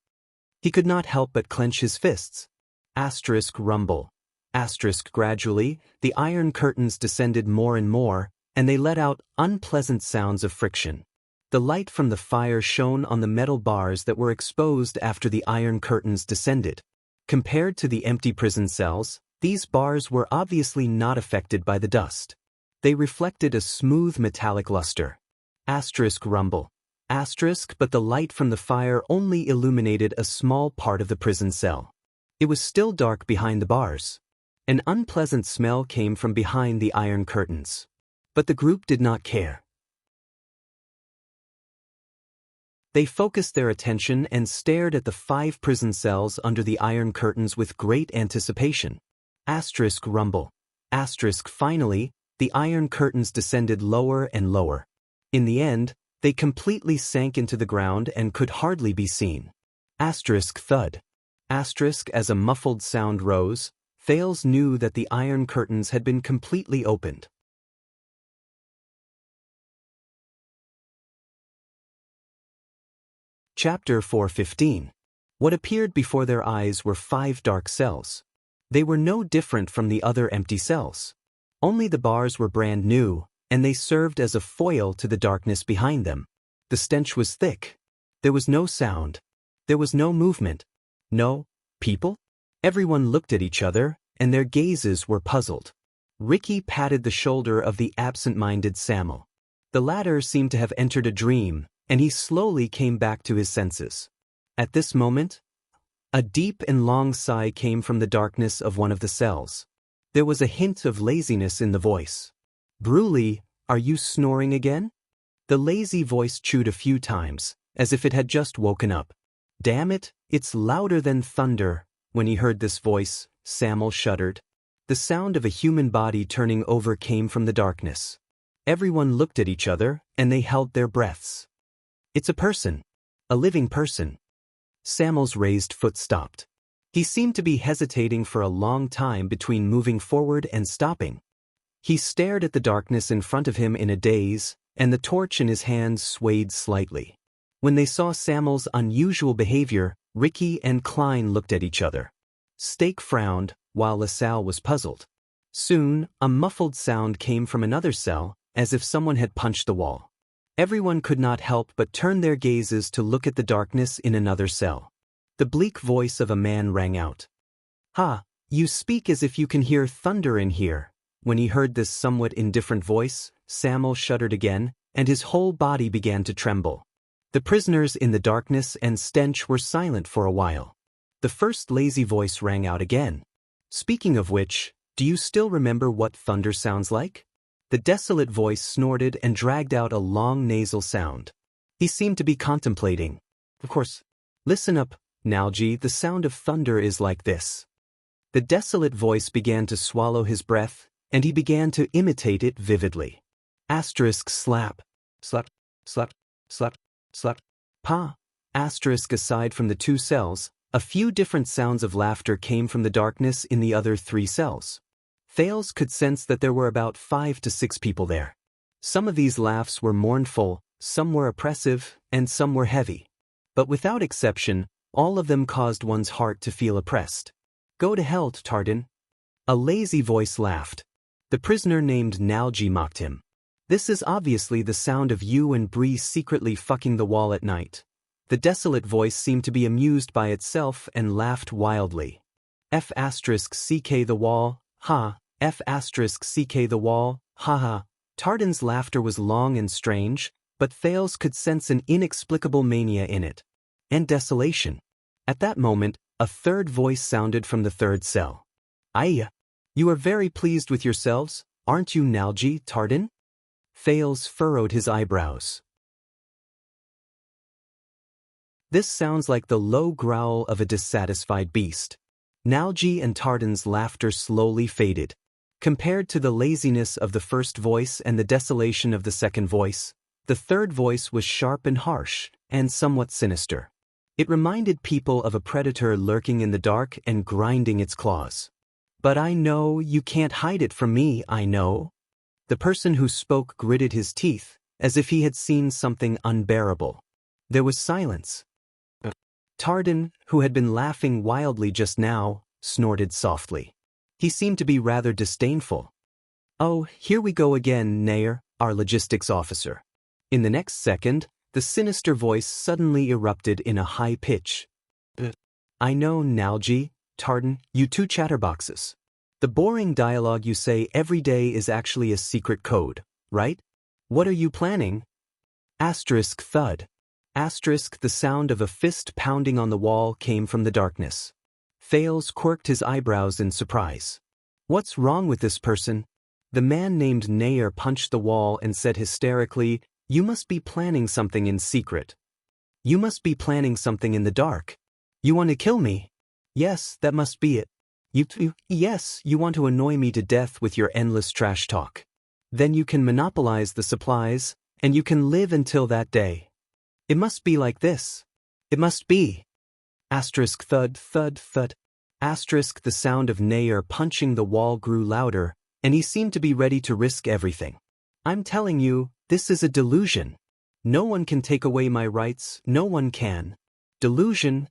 He could not help but clench his fists. Asterisk rumble. Asterisk gradually, the iron curtains descended more and more, and they let out unpleasant sounds of friction. The light from the fire shone on the metal bars that were exposed after the iron curtains descended. Compared to the empty prison cells, these bars were obviously not affected by the dust. They reflected a smooth metallic luster. Asterisk rumble. Asterisk but the light from the fire only illuminated a small part of the prison cell. It was still dark behind the bars. An unpleasant smell came from behind the iron curtains. But the group did not care. They focused their attention and stared at the 5 prison cells under the iron curtains with great anticipation. Asterisk rumble. Asterisk finally, the iron curtains descended lower and lower. In the end, they completely sank into the ground and could hardly be seen. Asterisk thud. Asterisk as a muffled sound rose, Thales knew that the iron curtains had been completely opened. Chapter 4:15. What appeared before their eyes were 5 dark cells. They were no different from the other empty cells. Only the bars were brand new, and they served as a foil to the darkness behind them. The stench was thick. There was no sound. There was no movement. No people? Everyone looked at each other, and their gazes were puzzled. Ricky patted the shoulder of the absent-minded Samuel. The latter seemed to have entered a dream, and he slowly came back to his senses. At this moment, a deep and long sigh came from the darkness of one of the cells. There was a hint of laziness in the voice. "Bruley, are you snoring again?" The lazy voice chewed a few times, as if it had just woken up. "Damn it, it's louder than thunder." When he heard this voice, Samuel shuddered. The sound of a human body turning over came from the darkness. Everyone looked at each other, and they held their breaths. "It's a person. A living person." Samuel's raised foot stopped. He seemed to be hesitating for a long time between moving forward and stopping. He stared at the darkness in front of him in a daze, and the torch in his hand swayed slightly. When they saw Samuel's unusual behavior, Ricky and Klein looked at each other. Stake frowned, while LaSalle was puzzled. Soon, a muffled sound came from another cell, as if someone had punched the wall. Everyone could not help but turn their gazes to look at the darkness in another cell. The bleak voice of a man rang out. "Ha, you speak as if you can hear thunder in here." When he heard this somewhat indifferent voice, Samuel shuddered again, and his whole body began to tremble. The prisoners in the darkness and stench were silent for a while. The first lazy voice rang out again. "Speaking of which, do you still remember what thunder sounds like?" The desolate voice snorted and dragged out a long nasal sound. He seemed to be contemplating. "Of course. Listen up, Nalji, the sound of thunder is like this." The desolate voice began to swallow his breath, and he began to imitate it vividly. Asterisk slap. Slap, slap, slap, slap. Pa. Asterisk aside from the 2 cells, a few different sounds of laughter came from the darkness in the other 3 cells. Thales could sense that there were about 5 to 6 people there. Some of these laughs were mournful, some were oppressive, and some were heavy. But without exception, all of them caused one's heart to feel oppressed. "Go to hell, Tardin." A lazy voice laughed. The prisoner named Nalji mocked him. "This is obviously the sound of you and Bree secretly fucking the wall at night." The desolate voice seemed to be amused by itself and laughed wildly. F*ck the wall, ha. F*ck the wall, ha ha. Tardin's laughter was long and strange, but Thales could sense an inexplicable mania in it. And desolation. At that moment, a third voice sounded from the 3rd cell. "Aye. You are very pleased with yourselves, aren't you, Nalji, Tardin?" Thales furrowed his eyebrows. This sounds like the low growl of a dissatisfied beast. Nalji and Tardin's laughter slowly faded. Compared to the laziness of the first voice and the desolation of the second voice, the third voice was sharp and harsh, and somewhat sinister. It reminded people of a predator lurking in the dark and grinding its claws. "But I know you can't hide it from me, I know." The person who spoke gritted his teeth, as if he had seen something unbearable. There was silence. Tardin, who had been laughing wildly just now, snorted softly. He seemed to be rather disdainful. "Oh, here we go again, Nair, our logistics officer." In the next second, the sinister voice suddenly erupted in a high pitch. "I know, Nalji, Tardin, you 2 chatterboxes. The boring dialogue you say every day is actually a secret code, right? What are you planning?" Asterisk thud. Asterisk the sound of a fist pounding on the wall came from the darkness. Thales quirked his eyebrows in surprise. What's wrong with this person? The man named Nair punched the wall and said hysterically, You must be planning something in secret. You must be planning something in the dark. You want to kill me? Yes, that must be it. Yes, you want to annoy me to death with your endless trash talk. Then you can monopolize the supplies, and you can live until that day. It must be like this. It must be. Asterisk thud, thud, thud. Asterisk the sound of Nair punching the wall grew louder, and he seemed to be ready to risk everything. I'm telling you, this is a delusion. No one can take away my rights, no one can. Delusion?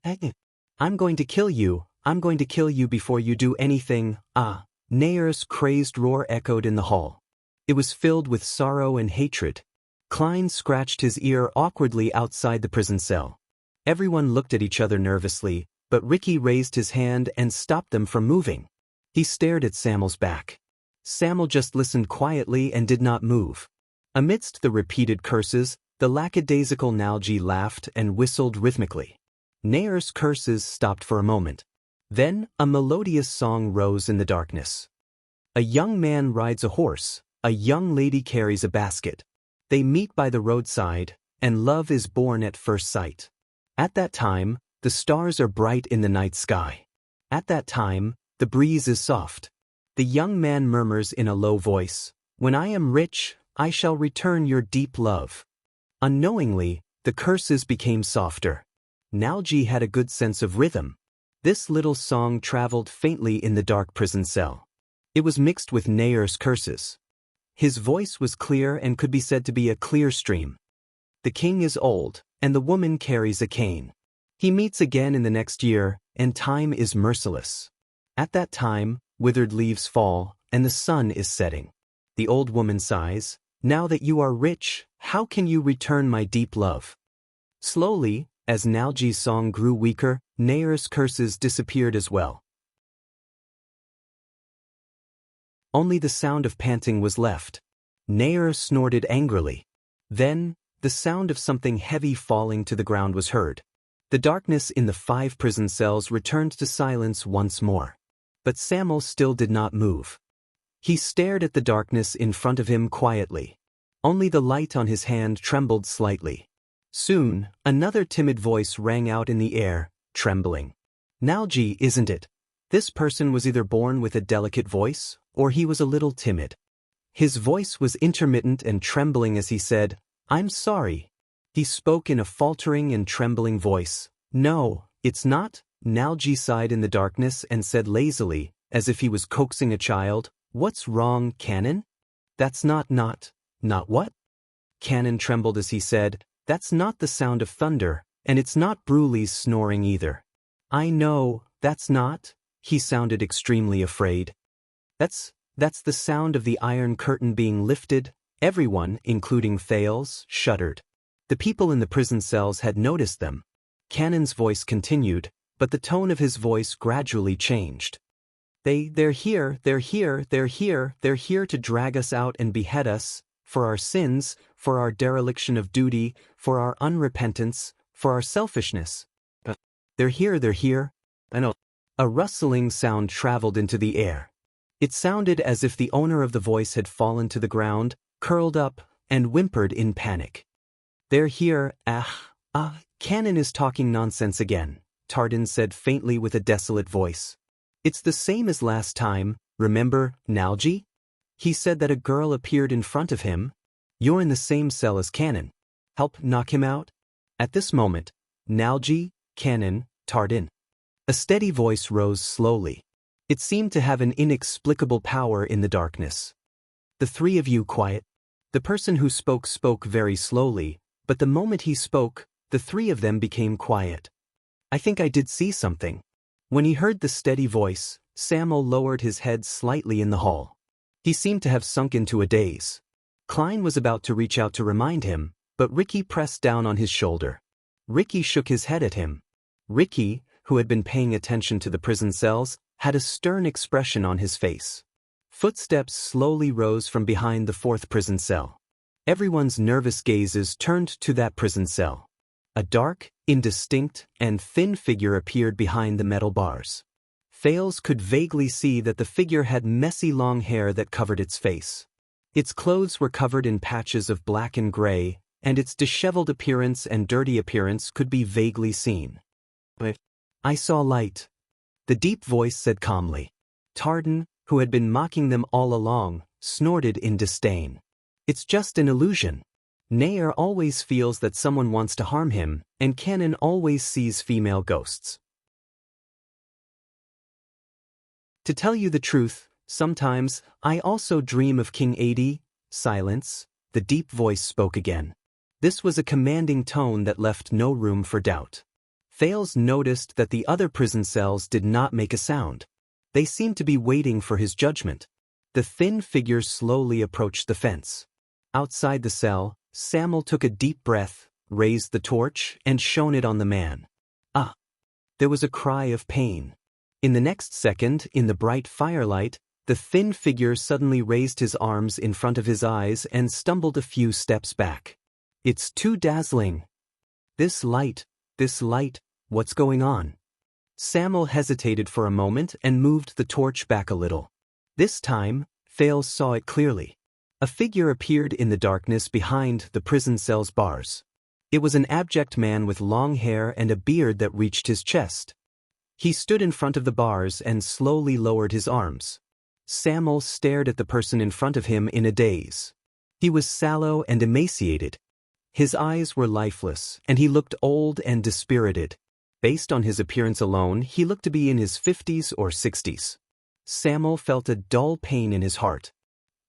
I'm going to kill you. I'm going to kill you before you do anything. Ah, Nair's crazed roar echoed in the hall. It was filled with sorrow and hatred. Klein scratched his ear awkwardly outside the prison cell. Everyone looked at each other nervously, but Ricky raised his hand and stopped them from moving. He stared at Samuel's back. Samuel just listened quietly and did not move. Amidst the repeated curses, the lackadaisical Nalji laughed and whistled rhythmically. Nair's curses stopped for a moment. Then, a melodious song rose in the darkness. A young man rides a horse, a young lady carries a basket. They meet by the roadside, and love is born at first sight. At that time, the stars are bright in the night sky. At that time, the breeze is soft. The young man murmurs in a low voice, When I am rich, I shall return your deep love. Unknowingly, the curses became softer. Nalji had a good sense of rhythm. This little song traveled faintly in the dark prison cell. It was mixed with Nair's curses. His voice was clear and could be said to be a clear stream. The king is old, and the woman carries a cane. He meets again in the next year, and time is merciless. At that time, withered leaves fall, and the sun is setting. The old woman sighs, Now that you are rich, how can you return my deep love? Slowly, as Nalji's song grew weaker, Nair's curses disappeared as well. Only the sound of panting was left. Nair snorted angrily. Then, the sound of something heavy falling to the ground was heard. The darkness in the 5 prison cells returned to silence once more. But Samuel still did not move. He stared at the darkness in front of him quietly. Only the light on his hand trembled slightly. Soon, another timid voice rang out in the air, trembling. Nalji, isn't it? This person was either born with a delicate voice, or he was a little timid. His voice was intermittent and trembling as he said, I'm sorry. He spoke in a faltering and trembling voice. No, it's not. Nalji sighed in the darkness and said lazily, as if he was coaxing a child, What's wrong, Canon? That's not what? Canon trembled as he said, That's not the sound of thunder, and it's not Bruley's snoring either. I know, that's not. He sounded extremely afraid. That's the sound of the iron curtain being lifted. Everyone, including Thales, shuddered. The people in the prison cells had noticed them. Canon's voice continued, but the tone of his voice gradually changed. They're here to drag us out and behead us, for our sins, for our dereliction of duty, for our unrepentance, for our selfishness. They're here. I know. A rustling sound traveled into the air. It sounded as if the owner of the voice had fallen to the ground, curled up, and whimpered in panic. They're here, Canon is talking nonsense again, Tardin said faintly with a desolate voice. It's the same as last time, remember, Nalji? He said that a girl appeared in front of him. You're in the same cell as Canon. Help knock him out? At this moment, Nalji, Canon, Tardin. A steady voice rose slowly. It seemed to have an inexplicable power in the darkness. The 3 of you quiet. The person who spoke very slowly, but the moment he spoke, the 3 of them became quiet. I think I did see something. When he heard the steady voice, Samuel lowered his head slightly in the hall. He seemed to have sunk into a daze. Klein was about to reach out to remind him, but Ricky pressed down on his shoulder. Ricky shook his head at him. Ricky, who had been paying attention to the prison cells, had a stern expression on his face. Footsteps slowly rose from behind the 4th prison cell. Everyone's nervous gazes turned to that prison cell. A dark, indistinct, and thin figure appeared behind the metal bars. Thales could vaguely see that the figure had messy long hair that covered its face. Its clothes were covered in patches of black and gray, and its disheveled appearance and dirty appearance could be vaguely seen. "I saw light," the deep voice said calmly. Tardan, who had been mocking them all along, snorted in disdain. "It's just an illusion. Nair always feels that someone wants to harm him, and Canon always sees female ghosts. To tell you the truth, sometimes I also dream of King Adi." Silence, the deep voice spoke again. This was a commanding tone that left no room for doubt. Thales noticed that the other prison cells did not make a sound. They seemed to be waiting for his judgment. The thin figure slowly approached the fence. Outside the cell, Samuel took a deep breath, raised the torch, and shone it on the man. Ah! There was a cry of pain. In the next second, in the bright firelight, the thin figure suddenly raised his arms in front of his eyes and stumbled a few steps back. "It's too dazzling. This light, what's going on?" Samuel hesitated for a moment and moved the torch back a little. This time, Thales saw it clearly. A figure appeared in the darkness behind the prison cell's bars. It was an abject man with long hair and a beard that reached his chest. He stood in front of the bars and slowly lowered his arms. Samuel stared at the person in front of him in a daze. He was sallow and emaciated. His eyes were lifeless, and he looked old and dispirited. Based on his appearance alone, he looked to be in his 50s or 60s. Samuel felt a dull pain in his heart.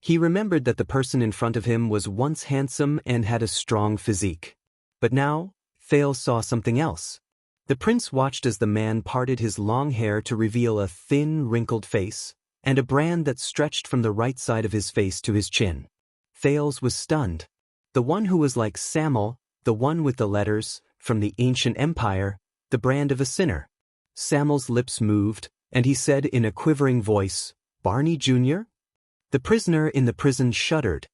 He remembered that the person in front of him was once handsome and had a strong physique. But now, Thales saw something else. The prince watched as the man parted his long hair to reveal a thin, wrinkled face, and a brand that stretched from the right side of his face to his chin. Thales was stunned. The one who was like Samuel, the one with the letters, from the ancient empire, the brand of a sinner. Samuel's lips moved, and he said in a quivering voice, "Barney Jr.?" The prisoner in the prison shuddered.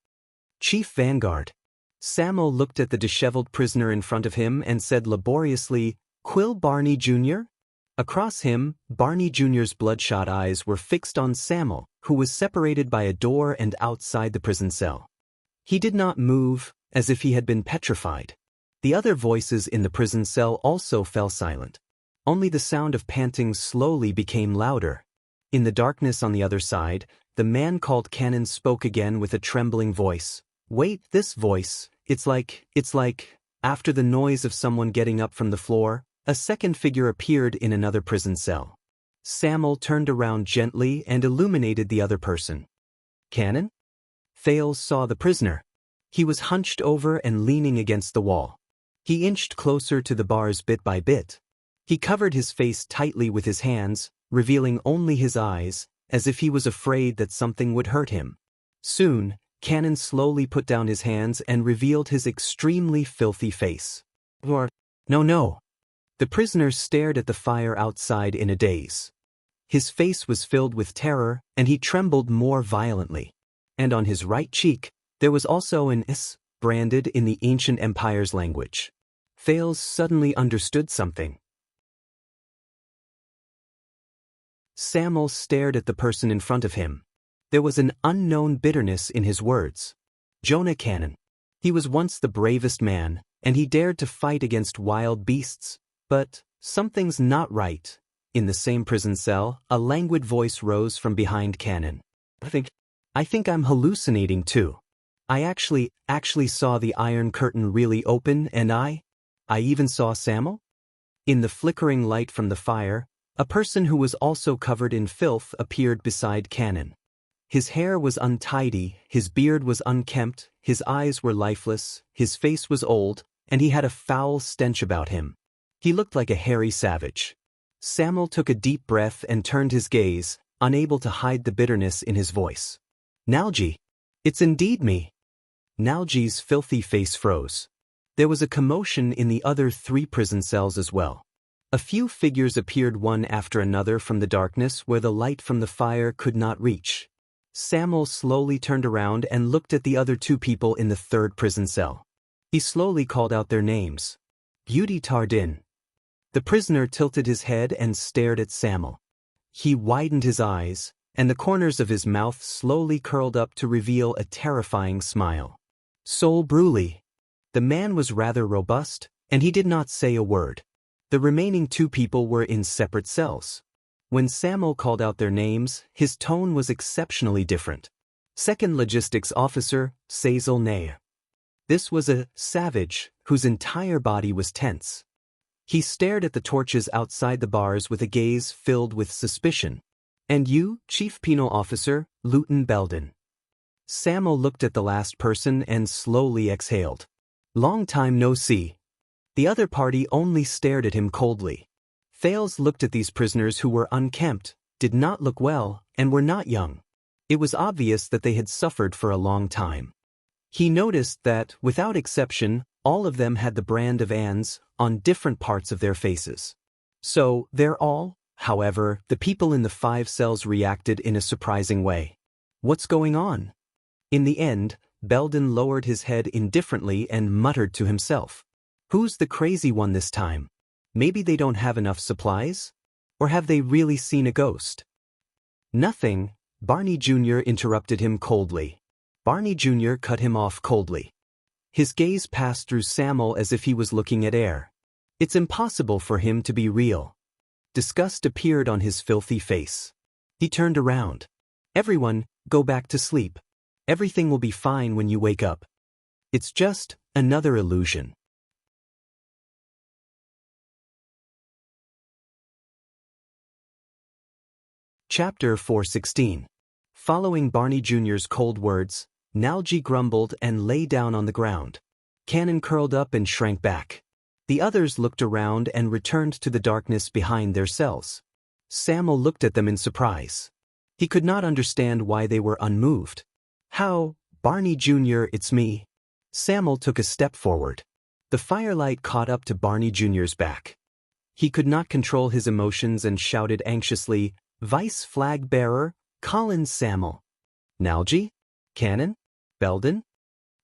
"Chief Vanguard." Samuel looked at the disheveled prisoner in front of him and said laboriously, "Quill Barney Jr.?" Across him, Barney Jr.'s bloodshot eyes were fixed on Samuel, who was separated by a door and outside the prison cell. He did not move, as if he had been petrified. The other voices in the prison cell also fell silent. Only the sound of panting slowly became louder. In the darkness on the other side, the man called Canon spoke again with a trembling voice. "Wait, this voice, it's like, after the noise of someone getting up from the floor, a second figure appeared in another prison cell." Samuel turned around gently and illuminated the other person. "Canon?" Thales saw the prisoner. He was hunched over and leaning against the wall. He inched closer to the bars bit by bit. He covered his face tightly with his hands, revealing only his eyes, as if he was afraid that something would hurt him. Soon, Canon slowly put down his hands and revealed his extremely filthy face. No. The prisoner stared at the fire outside in a daze. His face was filled with terror, and he trembled more violently. And on his right cheek, there was also an S branded in the ancient empire's language. Thales suddenly understood something. Samuel stared at the person in front of him. There was an unknown bitterness in his words. Jonah Canon. He was once the bravest man, and he dared to fight against wild beasts. But something's not right. In the same prison cell, a languid voice rose from behind Canon. I think I'm hallucinating too. I actually saw the iron curtain really open, and I even saw Samuel. In the flickering light from the fire, a person who was also covered in filth appeared beside Canon. His hair was untidy, his beard was unkempt, his eyes were lifeless, his face was old, and he had a foul stench about him. He looked like a hairy savage. Samuel took a deep breath and turned his gaze, unable to hide the bitterness in his voice. "Nalji, it's indeed me." Nalji's filthy face froze. There was a commotion in the other 3 prison cells as well. A few figures appeared one after another from the darkness where the light from the fire could not reach. Samuel slowly turned around and looked at the other 2 people in the 3rd prison cell. He slowly called out their names. "Beauty Tardin." The prisoner tilted his head and stared at Samuel. He widened his eyes, and the corners of his mouth slowly curled up to reveal a terrifying smile. Sol Bruley. The man was rather robust, and he did not say a word. The remaining two people were in separate cells. When Samuel called out their names, his tone was exceptionally different. Second Logistics Officer, Cecil Ney. This was a savage whose entire body was tense. He stared at the torches outside the bars with a gaze filled with suspicion. And you, Chief Penal Officer, Lieutenant Belden. Samuel looked at the last person and slowly exhaled. Long time no see. The other party only stared at him coldly. Thales looked at these prisoners who were unkempt, did not look well, and were not young. It was obvious that they had suffered for a long time. He noticed that, without exception, all of them had the brand of Anne's on different parts of their faces. So, they're all, however, the people in the 5 cells reacted in a surprising way. What's going on? In the end, Belden lowered his head indifferently and muttered to himself. Who's the crazy one this time? Maybe they don't have enough supplies? Or have they really seen a ghost? Nothing, Barney Jr. interrupted him coldly. Barney Jr. cut him off coldly. His gaze passed through Samuel as if he was looking at air. It's impossible for him to be real. Disgust appeared on his filthy face. He turned around. Everyone, go back to sleep. Everything will be fine when you wake up. It's just another illusion. Chapter 416. Following Barney Jr.'s cold words, Nalji grumbled and lay down on the ground. Cannon curled up and shrank back. The others looked around and returned to the darkness behind their cells. Samuel looked at them in surprise. He could not understand why they were unmoved. How, Barney Jr., it's me. Samuel took a step forward. The firelight caught up to Barney Jr.'s back. He could not control his emotions and shouted anxiously, Vice Flag Bearer, Colin Samuel. Nalji? Cannon? Belden?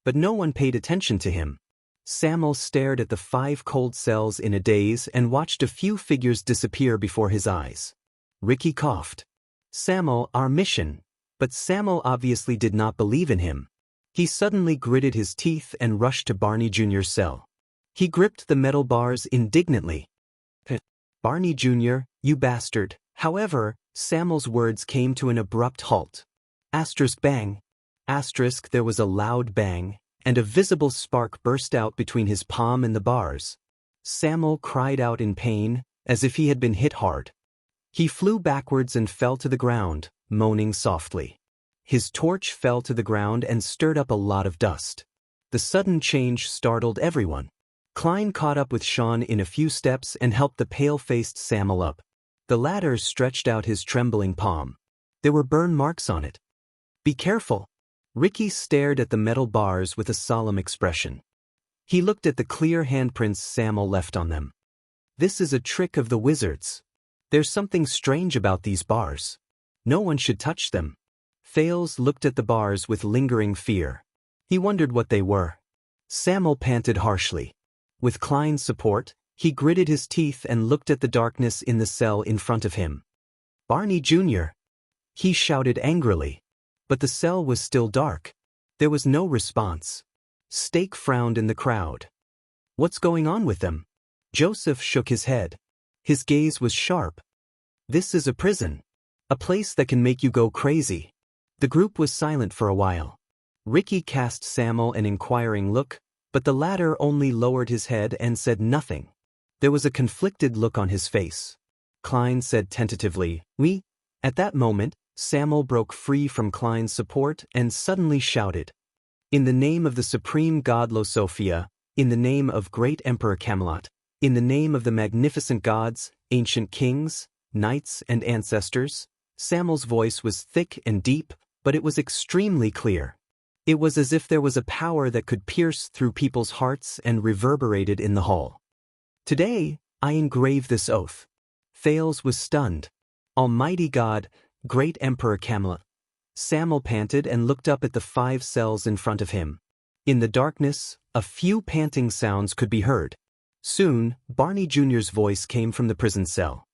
But no one paid attention to him. Samuel stared at the 5 cold cells in a daze and watched a few figures disappear before his eyes. Ricky coughed. Samuel, our mission. But Samuel obviously did not believe in him. He suddenly gritted his teeth and rushed to Barney Jr.'s cell. He gripped the metal bars indignantly. Barney Jr., you bastard. However, Samuel's words came to an abrupt halt. Asterisk bang. Asterisk there was a loud bang, and a visible spark burst out between his palm and the bars. Samuel cried out in pain, as if he had been hit hard. He flew backwards and fell to the ground, moaning softly. His torch fell to the ground and stirred up a lot of dust. The sudden change startled everyone. Klein caught up with Sean in a few steps and helped the pale-faced Samuel up. The latter stretched out his trembling palm. There were burn marks on it. Be careful. Ricky stared at the metal bars with a solemn expression. He looked at the clear handprints Samuel left on them. This is a trick of the wizards. There's something strange about these bars. No one should touch them. Thales looked at the bars with lingering fear. He wondered what they were. Samuel panted harshly. With Klein's support, he gritted his teeth and looked at the darkness in the cell in front of him. Barney Jr. He shouted angrily. But the cell was still dark. There was no response. Stake frowned in the crowd. What's going on with them? Joseph shook his head. His gaze was sharp. This is a prison. A place that can make you go crazy. The group was silent for a while. Ricky cast Samuel an inquiring look, but the latter only lowered his head and said nothing. There was a conflicted look on his face. Klein said tentatively, "We." At that moment, Samuel broke free from Klein's support and suddenly shouted, "In the name of the supreme god Losophia, in the name of great Emperor Camelot, in the name of the magnificent gods, ancient kings, knights and ancestors." Samuel's voice was thick and deep, but it was extremely clear. It was as if there was a power that could pierce through people's hearts and reverberated in the hall. Today, I engrave this oath. Thales was stunned. Almighty God, great Emperor Camelot. Samuel panted and looked up at the 5 cells in front of him. In the darkness, a few panting sounds could be heard. Soon, Barney Jr.'s voice came from the prison cell.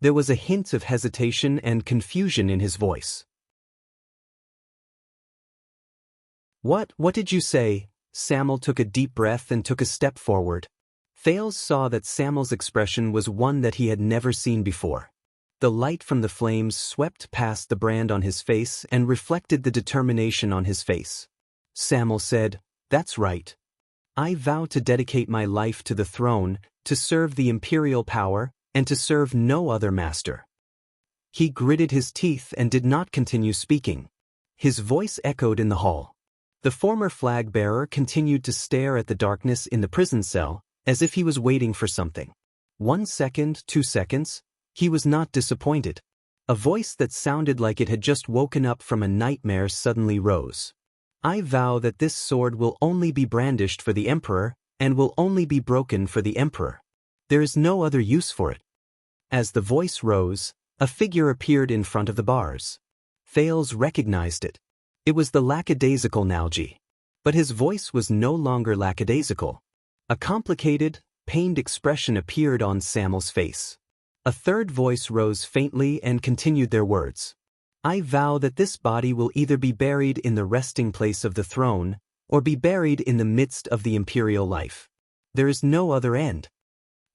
There was a hint of hesitation and confusion in his voice. What did you say? Samuel took a deep breath and took a step forward. Thales saw that Samuel's expression was one that he had never seen before. The light from the flames swept past the brand on his face and reflected the determination on his face. Samuel said, "That's right. I vow to dedicate my life to the throne, to serve the imperial power, and to serve no other master." He gritted his teeth and did not continue speaking. His voice echoed in the hall. The former flag-bearer continued to stare at the darkness in the prison cell, as if he was waiting for something. 1 second, 2 seconds, he was not disappointed. A voice that sounded like it had just woken up from a nightmare suddenly rose. "I vow that this sword will only be brandished for the Emperor, and will only be broken for the Emperor. There is no other use for it." As the voice rose, a figure appeared in front of the bars. Thales recognized it. It was the lackadaisical Nalji. But his voice was no longer lackadaisical. A complicated, pained expression appeared on Samuel's face. A third voice rose faintly and continued their words. "I vow that this body will either be buried in the resting place of the throne, or be buried in the midst of the imperial life. There is no other end."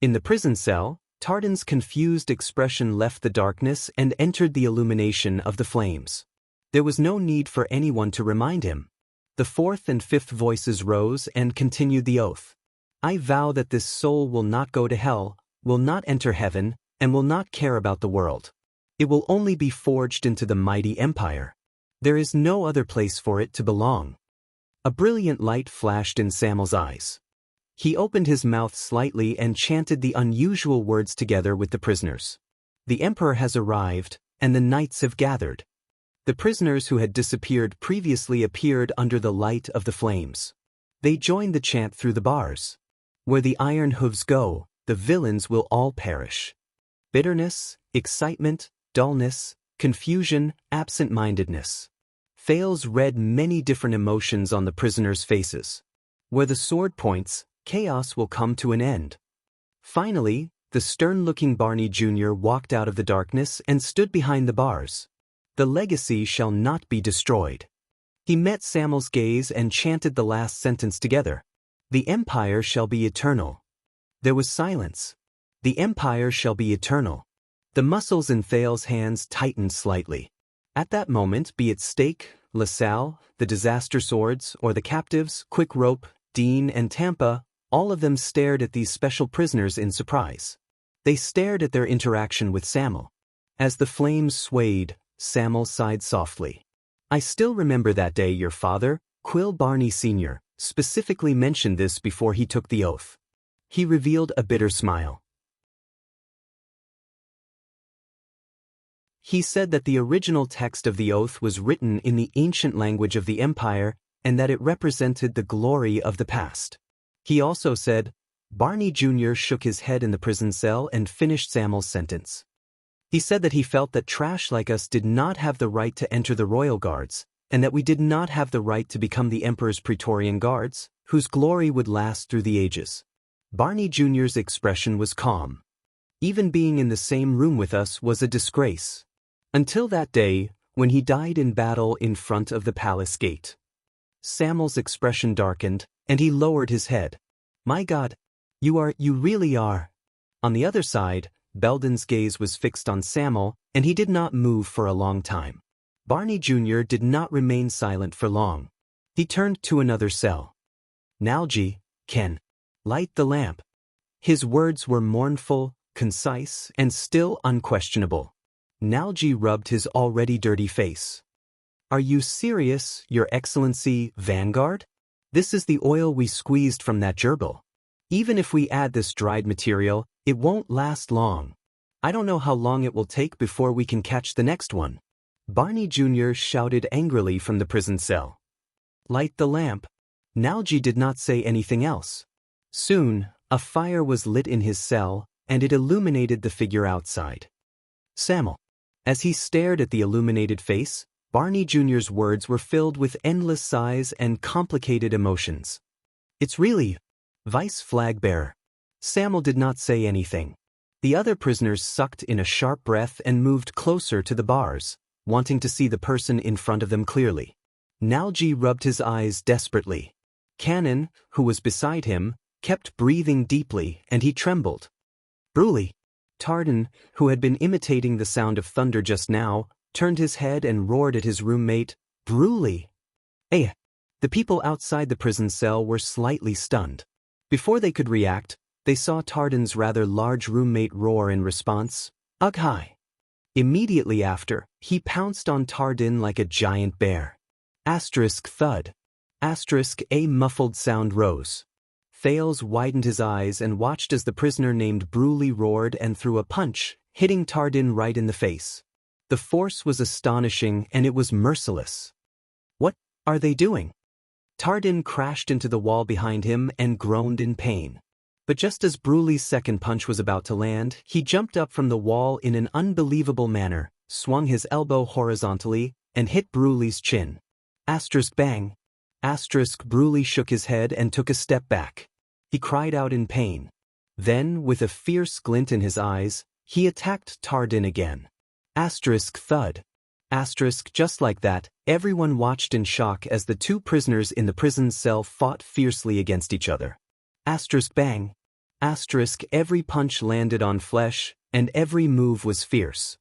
In the prison cell, Tardan's confused expression left the darkness and entered the illumination of the flames. There was no need for anyone to remind him. The fourth and fifth voices rose and continued the oath. "I vow that this soul will not go to hell, will not enter heaven, and will not care about the world. It will only be forged into the mighty empire. There is no other place for it to belong." A brilliant light flashed in Samuel's eyes. He opened his mouth slightly and chanted the unusual words together with the prisoners. "The Emperor has arrived, and the knights have gathered." The prisoners who had disappeared previously appeared under the light of the flames. They joined the chant through the bars. "Where the iron hooves go, the villains will all perish." Bitterness, excitement, dullness, confusion, absent-mindedness. Thales read many different emotions on the prisoners' faces. Where the sword points, chaos will come to an end. Finally, the stern-looking Barney Jr. walked out of the darkness and stood behind the bars. "The legacy shall not be destroyed." He met Samuel's gaze and chanted the last sentence together. "The empire shall be eternal." There was silence. "The empire shall be eternal." The muscles in Thales' hands tightened slightly. At that moment, be it Stake, LaSalle, the disaster swords, or the captives, Quick Rope, Dean, and Tampa, all of them stared at these special prisoners in surprise. They stared at their interaction with Samuel. As the flames swayed, Samuel sighed softly. "I still remember that day your father, Quill Barney Sr., specifically mentioned this before he took the oath." He revealed a bitter smile. He said that the original text of the oath was written in the ancient language of the empire and that it represented the glory of the past. He also said, Barney Jr. shook his head in the prison cell and finished Samuel's sentence. He said that he felt that trash like us did not have the right to enter the royal guards, and that we did not have the right to become the emperor's Praetorian guards, whose glory would last through the ages. Barney Jr.'s expression was calm. Even being in the same room with us was a disgrace. Until that day, when he died in battle in front of the palace gate. Samuel's expression darkened, and he lowered his head. "My God, you really are." On the other side, Belden's gaze was fixed on Samuel, and he did not move for a long time. Barney Jr. did not remain silent for long. He turned to another cell. "Nalji, Ken, light the lamp." His words were mournful, concise, and still unquestionable. Nalji rubbed his already dirty face. "Are you serious, Your Excellency, Vanguard? This is the oil we squeezed from that gerbil. Even if we add this dried material, it won't last long. I don't know how long it will take before we can catch the next one." Barney Jr. shouted angrily from the prison cell. "Light the lamp." Nalji did not say anything else. Soon, a fire was lit in his cell, and it illuminated the figure outside. Samuel. As he stared at the illuminated face, Barney Jr.'s words were filled with endless sighs and complicated emotions. "It's really Vice Flag Bearer." Samuel did not say anything. The other prisoners sucked in a sharp breath and moved closer to the bars, wanting to see the person in front of them clearly. Nalji rubbed his eyes desperately. Cannon, who was beside him, kept breathing deeply, and he trembled. Bruli. Tardan, who had been imitating the sound of thunder just now, turned his head and roared at his roommate, Bruli. Eh. The people outside the prison cell were slightly stunned. Before they could react, they saw Tardan's rather large roommate roar in response, Ugh hi. Immediately after, he pounced on Tardan like a giant bear. Asterisk thud. Asterisk a muffled sound rose. Thales widened his eyes and watched as the prisoner named Bruli roared and threw a punch, hitting Tardan right in the face. The force was astonishing and it was merciless. What are they doing? Tardan crashed into the wall behind him and groaned in pain. But just as Bruli's second punch was about to land, he jumped up from the wall in an unbelievable manner, swung his elbow horizontally, and hit Bruli's chin. Asterisk bang. Asterisk Bruli shook his head and took a step back. He cried out in pain. Then, with a fierce glint in his eyes, he attacked Tardan again. Asterisk thud. Asterisk just like that, everyone watched in shock as the two prisoners in the prison cell fought fiercely against each other. Asterisk bang. Asterisk every punch landed on flesh, and every move was fierce.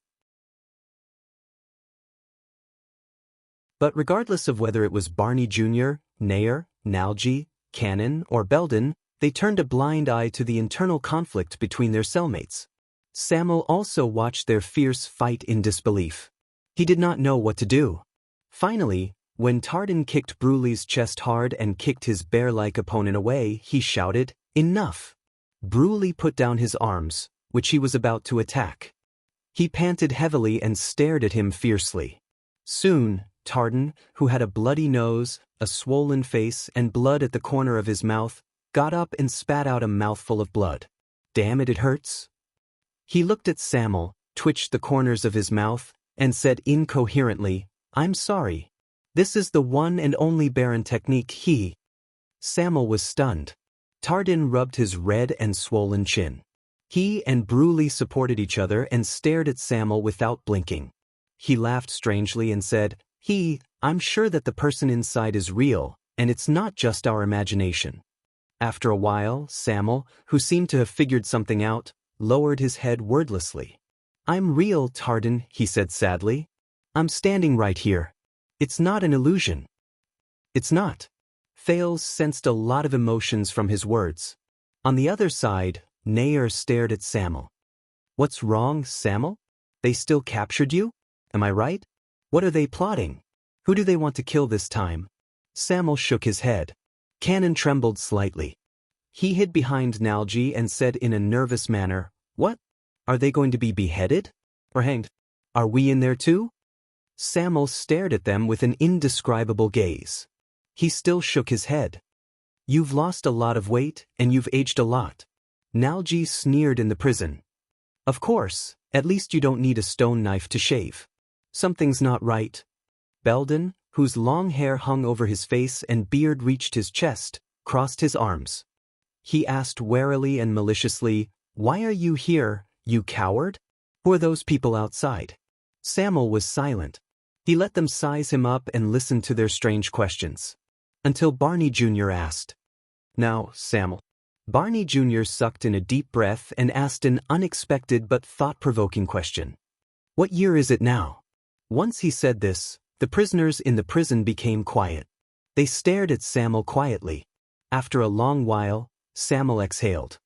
But regardless of whether it was Barney Jr., Nair, Nalji, Cannon, or Belden, they turned a blind eye to the internal conflict between their cellmates. Samuel also watched their fierce fight in disbelief. He did not know what to do. Finally, when Tardan kicked Bruli's chest hard and kicked his bear-like opponent away, he shouted, Enough! Bruli put down his arms, which he was about to attack. He panted heavily and stared at him fiercely. Soon, Tardan, who had a bloody nose, a swollen face, and blood at the corner of his mouth, got up and spat out a mouthful of blood. Damn it, it hurts. He looked at Samuel, twitched the corners of his mouth, and said incoherently, I'm sorry. This is the one and only Baron technique Samuel was stunned. Tardan rubbed his red and swollen chin. He and Bruli supported each other and stared at Samuel without blinking. He laughed strangely and said, I'm sure that the person inside is real, and it's not just our imagination. After a while, Samuel, who seemed to have figured something out, lowered his head wordlessly. I'm real, Tardan, he said sadly. I'm standing right here. It's not an illusion. It's not. Thales sensed a lot of emotions from his words. On the other side, Nair stared at Samuel. What's wrong, Samuel? They still captured you? Am I right? What are they plotting? Who do they want to kill this time? Samuel shook his head. Cannon trembled slightly. He hid behind Nalji and said in a nervous manner, What? Are they going to be beheaded? Or hanged? Are we in there too? Samuel stared at them with an indescribable gaze. He still shook his head. You've lost a lot of weight, and you've aged a lot. Nalji sneered in the prison. Of course, at least you don't need a stone knife to shave. Something's not right. Belden, whose long hair hung over his face and beard reached his chest, crossed his arms. He asked warily and maliciously, Why are you here, you coward? Who are those people outside? Samuel was silent. He let them size him up and listened to their strange questions. Until Barney Jr. asked. Now, Samuel. Barney Jr. sucked in a deep breath and asked an unexpected but thought-provoking question. What year is it now? Once he said this, the prisoners in the prison became quiet. They stared at Samuel quietly. After a long while, Samuel exhaled.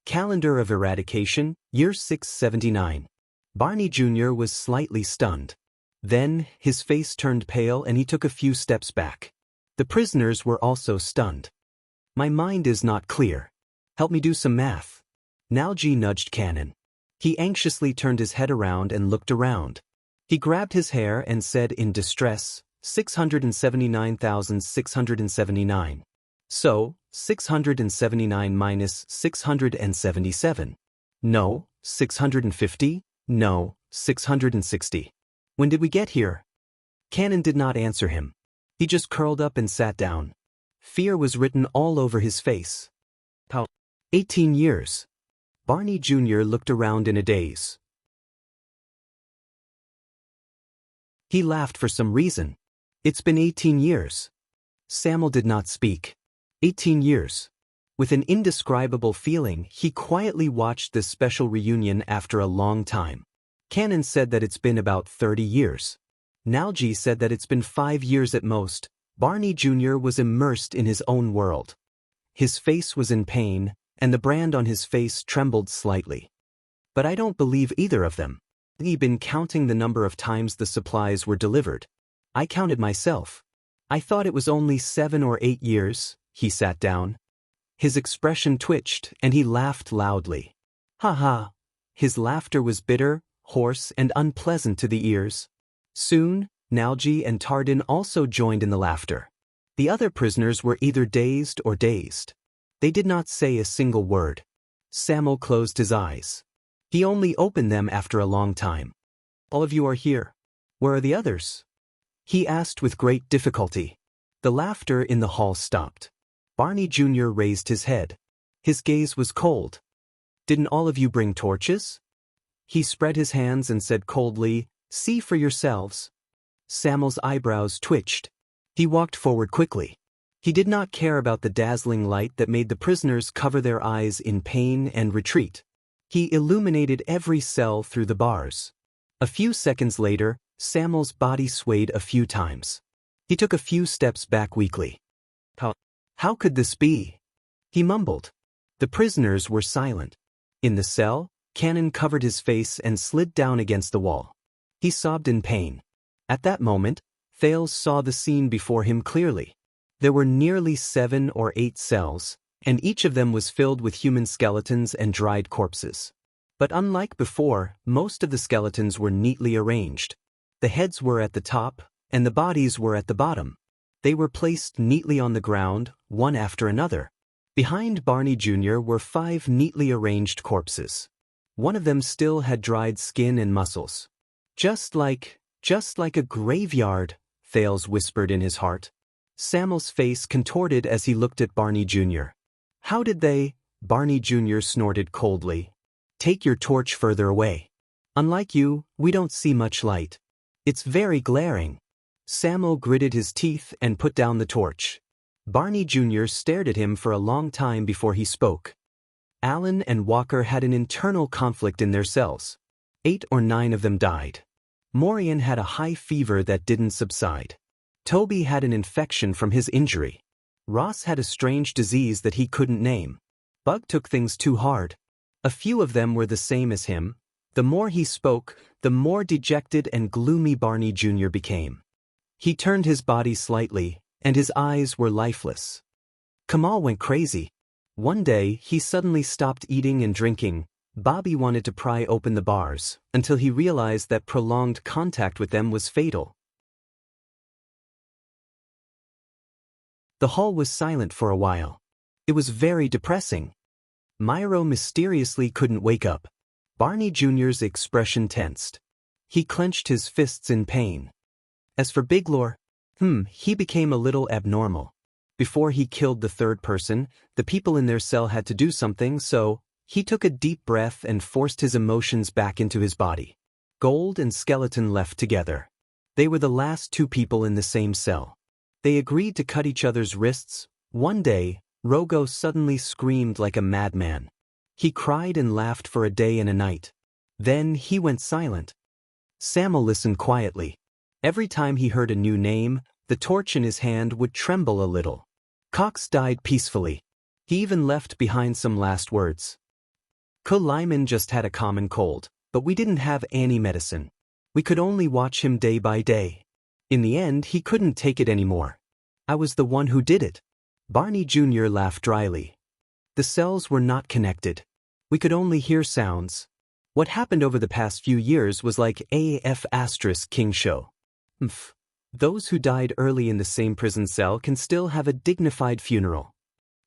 Calendar of Eradication, Year 679. Barney Jr. was slightly stunned. Then, his face turned pale and he took a few steps back. The prisoners were also stunned. My mind is not clear. Help me do some math. Nalji nudged Cannon. He anxiously turned his head around and looked around. He grabbed his hair and said in distress, 679,679. So, 679 minus 677. No, 650? No, 660. When did we get here? Cannon did not answer him. He just curled up and sat down. Fear was written all over his face. How? 18 years. Barney Jr. looked around in a daze. He laughed for some reason. It's been 18 years. Samuel did not speak. 18 years. With an indescribable feeling, he quietly watched this special reunion after a long time. Canon said that it's been about 30 years. Nalji said that it's been 5 years at most. Barney Jr. was immersed in his own world. His face was in pain, and the brand on his face trembled slightly. But I don't believe either of them. He'd been counting the number of times the supplies were delivered. I counted myself. I thought it was only 7 or 8 years. He sat down. His expression twitched, and he laughed loudly. Ha ha. His laughter was bitter, hoarse, and unpleasant to the ears. Soon, Nalji and Tardin also joined in the laughter. The other prisoners were either dazed or dazed. They did not say a single word. Samuel closed his eyes. He only opened them after a long time. All of you are here. Where are the others? He asked with great difficulty. The laughter in the hall stopped. Barney Jr. raised his head. His gaze was cold. Didn't all of you bring torches? He spread his hands and said coldly, "See for yourselves." Samuel's eyebrows twitched. He walked forward quickly. He did not care about the dazzling light that made the prisoners cover their eyes in pain and retreat. He illuminated every cell through the bars. A few seconds later, Samuel's body swayed a few times. He took a few steps back weakly. How could this be? He mumbled. The prisoners were silent. In the cell, Cannon covered his face and slid down against the wall. He sobbed in pain. At that moment, Thales saw the scene before him clearly. There were nearly 7 or 8 cells, and each of them was filled with human skeletons and dried corpses. But unlike before, most of the skeletons were neatly arranged. The heads were at the top, and the bodies were at the bottom. They were placed neatly on the ground, one after another. Behind Barney Jr. were 5 neatly arranged corpses. One of them still had dried skin and muscles. Just like a graveyard, Thales whispered in his heart. Samuel's face contorted as he looked at Barney Jr. How did they? Barney Jr. snorted coldly. Take your torch further away. Unlike you, we don't see much light. It's very glaring. Samuel gritted his teeth and put down the torch. Barney Jr. stared at him for a long time before he spoke. Alan and Walker had an internal conflict in their cells. 8 or 9 of them died. Morian had a high fever that didn't subside. Toby had an infection from his injury. Ross had a strange disease that he couldn't name. Bug took things too hard. A few of them were the same as him. The more he spoke, the more dejected and gloomy Barney Jr. became. He turned his body slightly, and his eyes were lifeless. Kamal went crazy. One day, he suddenly stopped eating and drinking. Bobby wanted to pry open the bars, until he realized that prolonged contact with them was fatal. The hall was silent for a while. It was very depressing. Myro mysteriously couldn't wake up. Barney Jr.'s expression tensed. He clenched his fists in pain. As for Biglor, he became a little abnormal. Before he killed the third person, the people in their cell had to do something, so he took a deep breath and forced his emotions back into his body. Gold and Skeleton left together. They were the last 2 people in the same cell. They agreed to cut each other's wrists. One day, Rogo suddenly screamed like a madman. He cried and laughed for a day and a night. Then he went silent. Samuel listened quietly. Every time he heard a new name, the torch in his hand would tremble a little. Cox died peacefully. He even left behind some last words. Lyman just had a common cold, but we didn't have any medicine. We could only watch him day by day. In the end, he couldn't take it anymore. I was the one who did it. Barney Jr. laughed dryly. The cells were not connected. We could only hear sounds. What happened over the past few years was like AF * King Show. Those who died early in the same prison cell can still have a dignified funeral.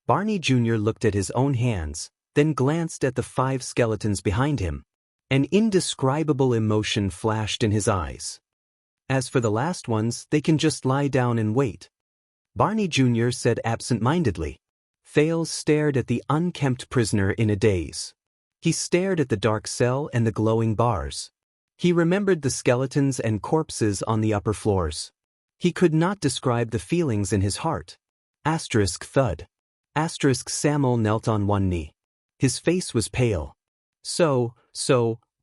Barney Jr. looked at his own hands, then glanced at the 5 skeletons behind him. An indescribable emotion flashed in his eyes. As for the last ones, they can just lie down and wait. Barney Jr. said absent-mindedly. Thales stared at the unkempt prisoner in a daze. He stared at the dark cell and the glowing bars. He remembered the skeletons and corpses on the upper floors. He could not describe the feelings in his heart. Asterisk thud. Asterisk Samuel knelt on one knee. His face was pale. So,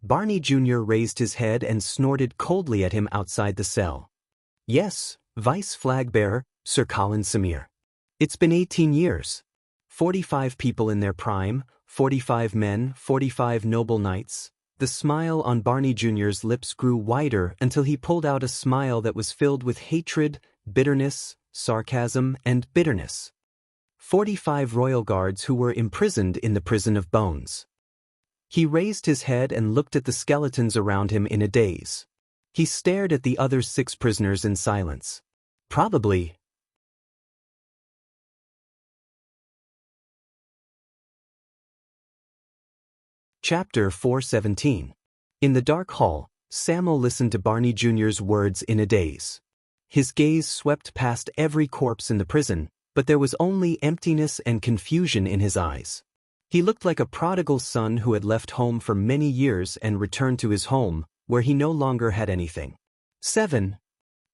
Barney Jr. raised his head and snorted coldly at him outside the cell. Yes, Vice Flag Bearer, Sir Colin Samir. It's been 18 years. 45 people in their prime, 45 men, 45 noble knights. The smile on Barney Jr.'s lips grew wider until he pulled out a smile that was filled with hatred, bitterness, sarcasm, and bitterness. 45 royal guards who were imprisoned in the prison of bones. He raised his head and looked at the skeletons around him in a daze. He stared at the other 6 prisoners in silence. Probably. Chapter 417. In the dark hall, Samuel listened to Barney Jr.'s words in a daze. His gaze swept past every corpse in the prison, but there was only emptiness and confusion in his eyes. He looked like a prodigal son who had left home for many years and returned to his home, where he no longer had anything. 7.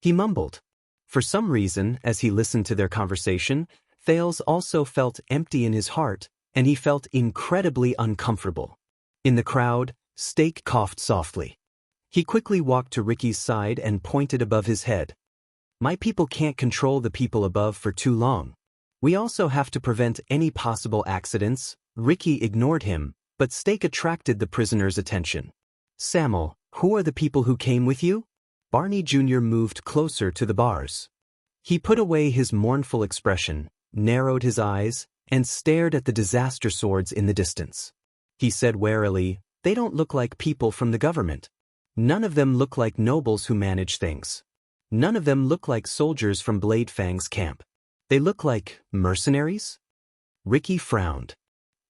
He mumbled. For some reason, as he listened to their conversation, Thales also felt empty in his heart, and he felt incredibly uncomfortable. In the crowd, Steak coughed softly. He quickly walked to Ricky's side and pointed above his head. My people can't control the people above for too long. We also have to prevent any possible accidents. Ricky ignored him, but Steak attracted the prisoner's attention. Samuel, who are the people who came with you? Barney Jr. moved closer to the bars. He put away his mournful expression, narrowed his eyes, and stared at the disaster swords in the distance. He said warily, they don't look like people from the government. None of them look like nobles who manage things. None of them look like soldiers from Blade Fang's camp. They look like mercenaries? Ricky frowned.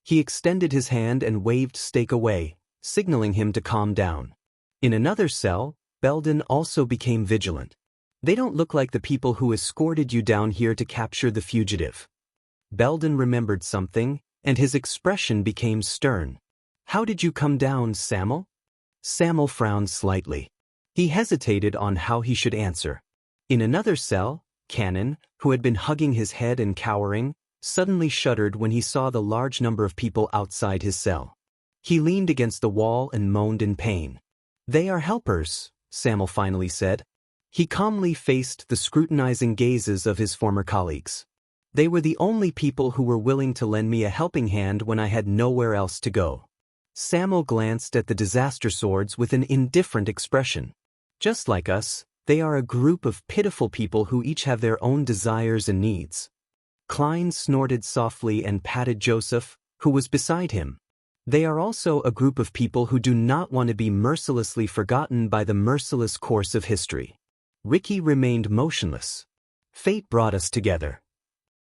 He extended his hand and waved Steak away, signaling him to calm down. In another cell, Belden also became vigilant. They don't look like the people who escorted you down here to capture the fugitive. Belden remembered something, and his expression became stern. How did you come down, Samuel? Samuel frowned slightly. He hesitated on how he should answer. In another cell, Cannon, who had been hugging his head and cowering, suddenly shuddered when he saw the large number of people outside his cell. He leaned against the wall and moaned in pain. They are helpers, Samuel finally said. He calmly faced the scrutinizing gazes of his former colleagues. They were the only people who were willing to lend me a helping hand when I had nowhere else to go. Samuel glanced at the disaster swords with an indifferent expression. Just like us, they are a group of pitiful people who each have their own desires and needs. Klein snorted softly and patted Joseph, who was beside him. They are also a group of people who do not want to be mercilessly forgotten by the merciless course of history. Ricky remained motionless. Fate brought us together.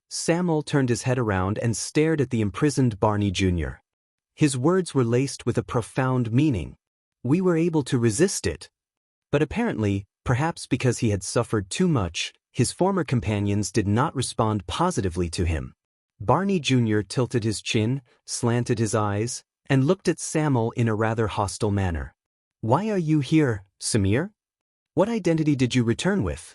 Samuel turned his head around and stared at the imprisoned Barney Jr. His words were laced with a profound meaning. We were able to resist it. But apparently, perhaps because he had suffered too much, his former companions did not respond positively to him. Barney Jr. tilted his chin, slanted his eyes, and looked at Samuel in a rather hostile manner. Why are you here, Samir? What identity did you return with?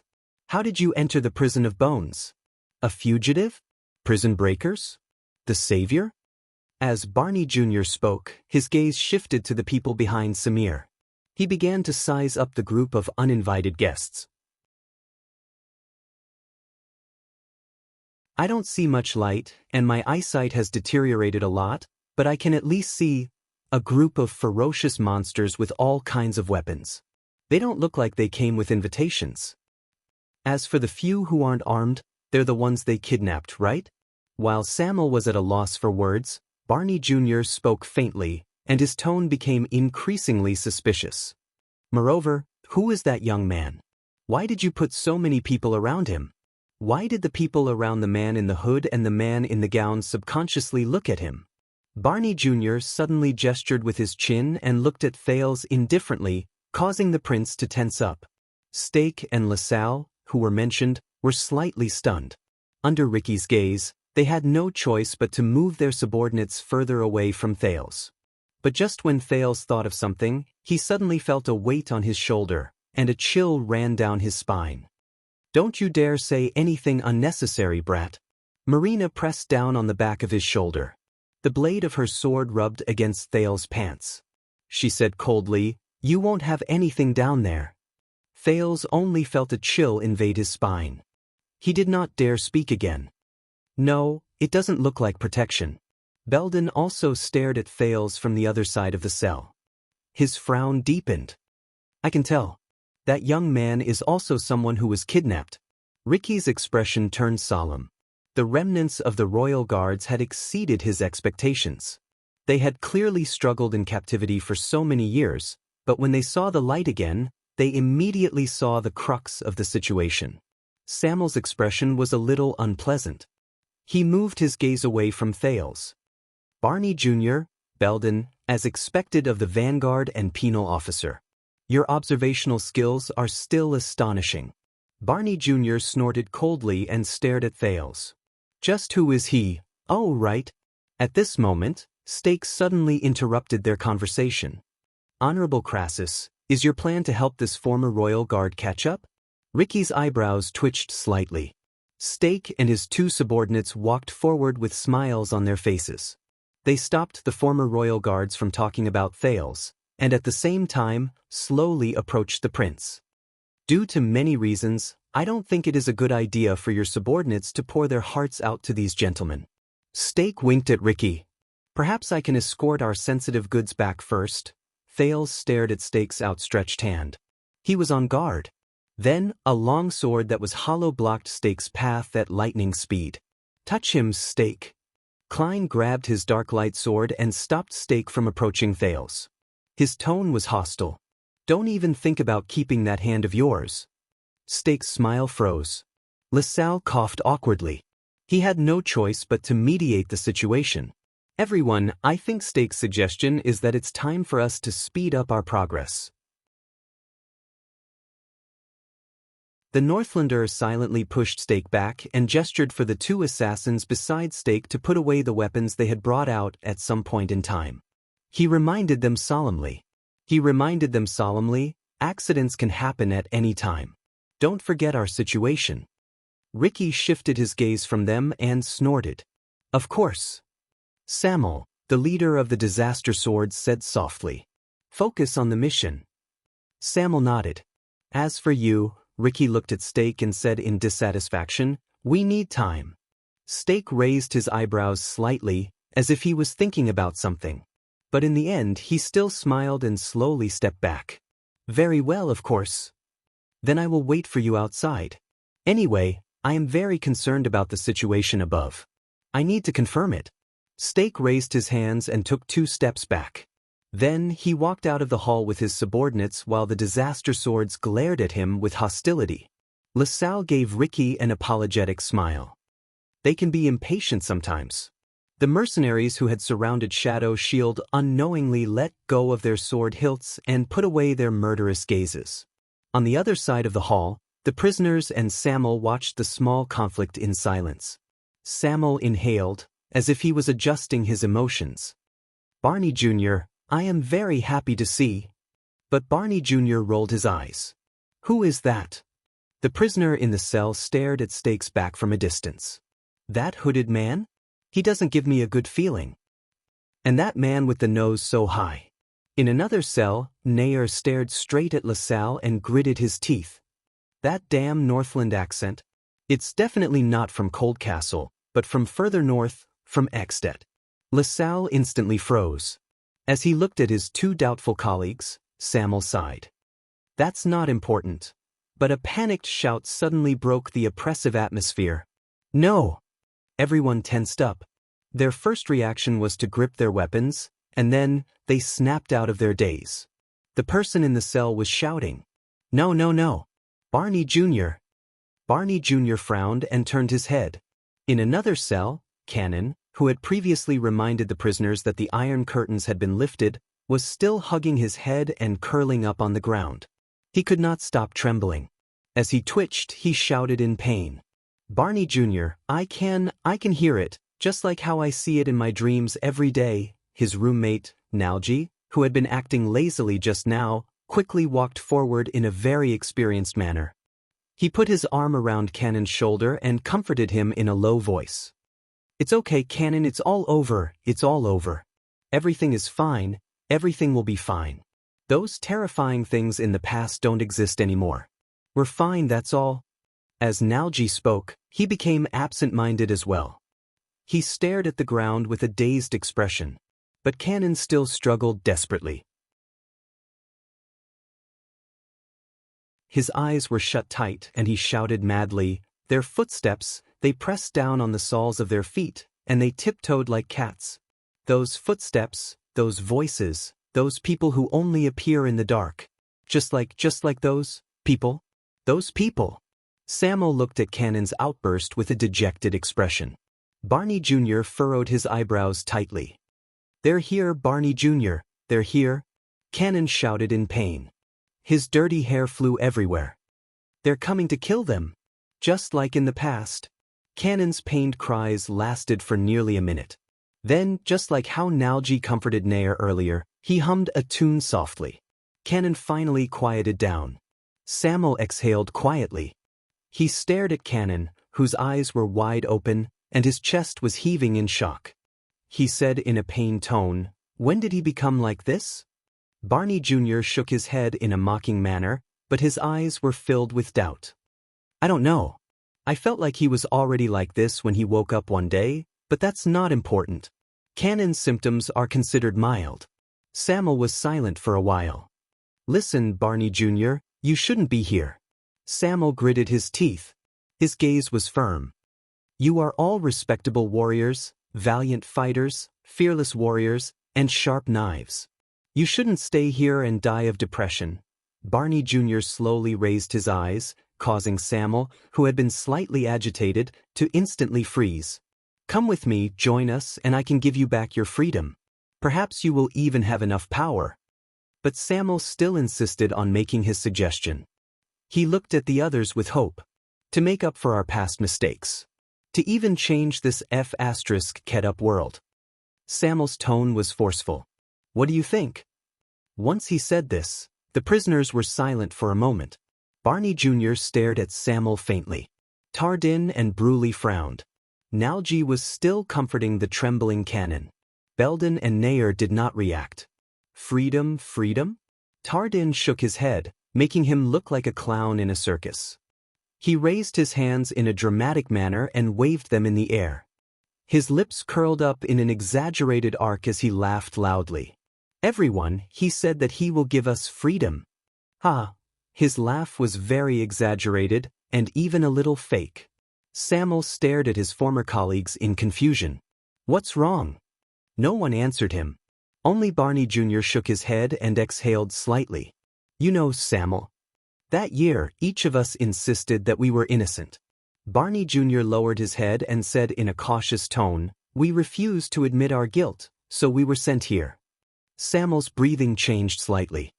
How did you enter the prison of bones? A fugitive? Prison breakers? The savior? As Barney Jr. spoke, his gaze shifted to the people behind Samir. He began to size up the group of uninvited guests. I don't see much light, and my eyesight has deteriorated a lot, but I can at least see a group of ferocious monsters with all kinds of weapons. They don't look like they came with invitations. As for the few who aren't armed, they're the ones they kidnapped, right? While Samuel was at a loss for words, Barney Jr. spoke faintly, and his tone became increasingly suspicious. Moreover, who is that young man? Why did you put so many people around him? Why did the people around the man in the hood and the man in the gown subconsciously look at him? Barney Jr. suddenly gestured with his chin and looked at Thales indifferently, causing the prince to tense up. Steak and LaSalle, who were mentioned, were slightly stunned. Under Ricky's gaze, they had no choice but to move their subordinates further away from Thales. But just when Thales thought of something, he suddenly felt a weight on his shoulder, and a chill ran down his spine. "Don't you dare say anything unnecessary, brat." Marina pressed down on the back of his shoulder. The blade of her sword rubbed against Thales' pants. She said coldly, "You won't have anything down there." Thales only felt a chill invade his spine. He did not dare speak again. "No, it doesn't look like protection." Belden also stared at Thales from the other side of the cell. His frown deepened. "I can tell. That young man is also someone who was kidnapped." Ricky's expression turned solemn. The remnants of the royal guards had exceeded his expectations. They had clearly struggled in captivity for so many years, but when they saw the light again, they immediately saw the crux of the situation. Samuel's expression was a little unpleasant. He moved his gaze away from Thales. "Barney Jr., Belden, as expected of the vanguard and penal officer. Your observational skills are still astonishing." Barney Jr. snorted coldly and stared at Thales. "Just who is he?" "Oh, right." At this moment, Stakes suddenly interrupted their conversation. "Honorable Crassus, is your plan to help this former royal guard catch up?" Ricky's eyebrows twitched slightly. Stake and his two subordinates walked forward with smiles on their faces. They stopped the former royal guards from talking about Thales, and at the same time, slowly approached the prince. "Due to many reasons, I don't think it is a good idea for your subordinates to pour their hearts out to these gentlemen." Stake winked at Ricky. "Perhaps I can escort our sensitive goods back first." Thales stared at Stake's outstretched hand. He was on guard. Then, a long sword that was hollow blocked Stake's path at lightning speed. "Touch him, Stake." Klein grabbed his dark light sword and stopped Stake from approaching Thales. His tone was hostile. "Don't even think about keeping that hand of yours." Stake's smile froze. LaSalle coughed awkwardly. He had no choice but to mediate the situation. "Everyone, I think Stake's suggestion is that it's time for us to speed up our progress." The Northlander silently pushed Stake back and gestured for the two assassins beside Stake to put away the weapons they had brought out at some point in time. He reminded them solemnly, "Accidents can happen at any time. Don't forget our situation." Ricky shifted his gaze from them and snorted. "Of course." Samuel, the leader of the disaster swords, said softly, "Focus on the mission." Samuel nodded. "As for you," Ricky looked at Stake and said in dissatisfaction, "We need time." Stake raised his eyebrows slightly, as if he was thinking about something. But in the end he still smiled and slowly stepped back. "Very well, of course. Then I will wait for you outside. Anyway, I am very concerned about the situation above. I need to confirm it." Stake raised his hands and took 2 steps back. Then he walked out of the hall with his subordinates while the disaster swords glared at him with hostility. LaSalle gave Ricky an apologetic smile. "They can be impatient sometimes." The mercenaries who had surrounded Shadow Shield unknowingly let go of their sword hilts and put away their murderous gazes. On the other side of the hall, the prisoners and Samuel watched the small conflict in silence. Samuel inhaled, as if he was adjusting his emotions. "Barney Jr., I am very happy to see." But Barney Jr. rolled his eyes. "Who is that?" The prisoner in the cell stared at Stake's back from a distance. "That hooded man? He doesn't give me a good feeling. And that man with the nose so high." In another cell, Nair stared straight at LaSalle and gritted his teeth. "That damn Northland accent. It's definitely not from Coldcastle, but from further north, from Ekstedt." LaSalle instantly froze. As he looked at his 2 doubtful colleagues, Samuel sighed. "That's not important." But a panicked shout suddenly broke the oppressive atmosphere. "No!" Everyone tensed up. Their first reaction was to grip their weapons, and then they snapped out of their daze. The person in the cell was shouting, "No, no, no! Barney Jr." Barney Jr. frowned and turned his head. In another cell, Cannon, who had previously reminded the prisoners that the iron curtains had been lifted, was still hugging his head and curling up on the ground. He could not stop trembling. As he twitched, he shouted in pain, "Barney Jr., I can hear it, just like how I see it in my dreams every day." His roommate, Nalji, who had been acting lazily just now, quickly walked forward in a very experienced manner. He put his arm around Cannon's shoulder and comforted him in a low voice. "It's okay, Cannon, it's all over, it's all over. Everything is fine, everything will be fine. Those terrifying things in the past don't exist anymore. We're fine, that's all." As Nalji spoke, he became absent-minded as well. He stared at the ground with a dazed expression, but Cannon still struggled desperately. His eyes were shut tight and he shouted madly, "Their footsteps, they pressed down on the soles of their feet, and they tiptoed like cats. Those footsteps, those voices, those people who only appear in the dark. Just like those people. Those people." Samuel looked at Cannon's outburst with a dejected expression. Barney Jr. furrowed his eyebrows tightly. "They're here, Barney Jr., they're here," Cannon shouted in pain. His dirty hair flew everywhere. "They're coming to kill them. Just like in the past." Cannon's pained cries lasted for nearly a minute. Then, just like how Nalji comforted Nair earlier, he hummed a tune softly. Cannon finally quieted down. Samuel exhaled quietly. He stared at Cannon, whose eyes were wide open, and his chest was heaving in shock. He said in a pained tone, "When did he become like this?" Barney Jr. shook his head in a mocking manner, but his eyes were filled with doubt. "I don't know. I felt like he was already like this when he woke up one day, but that's not important. Cannon's symptoms are considered mild." Samuel was silent for a while. "Listen, Barney Jr., you shouldn't be here." Samuel gritted his teeth. His gaze was firm. "You are all respectable warriors, valiant fighters, fearless warriors, and sharp knives. You shouldn't stay here and die of depression." Barney Jr. slowly raised his eyes, causing Samuel, who had been slightly agitated, to instantly freeze. "Come with me, join us, and I can give you back your freedom. Perhaps you will even have enough power." But Samuel still insisted on making his suggestion. He looked at the others with hope. "To make up for our past mistakes. To even change this F***ed-up world." Samuel's tone was forceful. "What do you think?" Once he said this, the prisoners were silent for a moment. Barney Jr. stared at Samuel faintly. Tardin and Bruley frowned. Nalji was still comforting the trembling Cannon. Belden and Nair did not react. "Freedom, freedom?" Tardin shook his head, making him look like a clown in a circus. He raised his hands in a dramatic manner and waved them in the air. His lips curled up in an exaggerated arc as he laughed loudly. "Everyone, he said that he will give us freedom." Ha! His laugh was very exaggerated, and even a little fake. Samuel stared at his former colleagues in confusion. "What's wrong?" No one answered him. Only Barney Jr. shook his head and exhaled slightly. "You know, Samuel, that year each of us insisted that we were innocent." Barney Jr. lowered his head and said in a cautious tone, "We refused to admit our guilt, so we were sent here." Samuel's breathing changed slightly.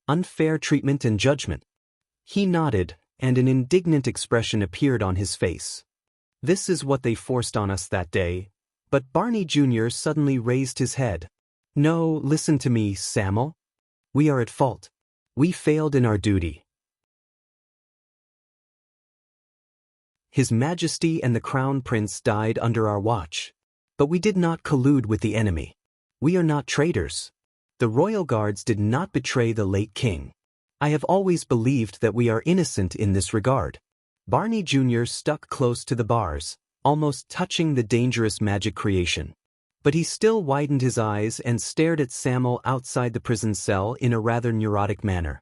"Unfair treatment and judgment." He nodded, and an indignant expression appeared on his face. "This is what they forced on us that day." But Barney Jr. suddenly raised his head. "No, listen to me, Samuel. We are at fault. We failed in our duty. His Majesty and the Crown Prince died under our watch. But we did not collude with the enemy. We are not traitors. The royal guards did not betray the late king. I have always believed that we are innocent in this regard." Barney Jr. stuck close to the bars, almost touching the dangerous magic creation. But he still widened his eyes and stared at Samuel outside the prison cell in a rather neurotic manner.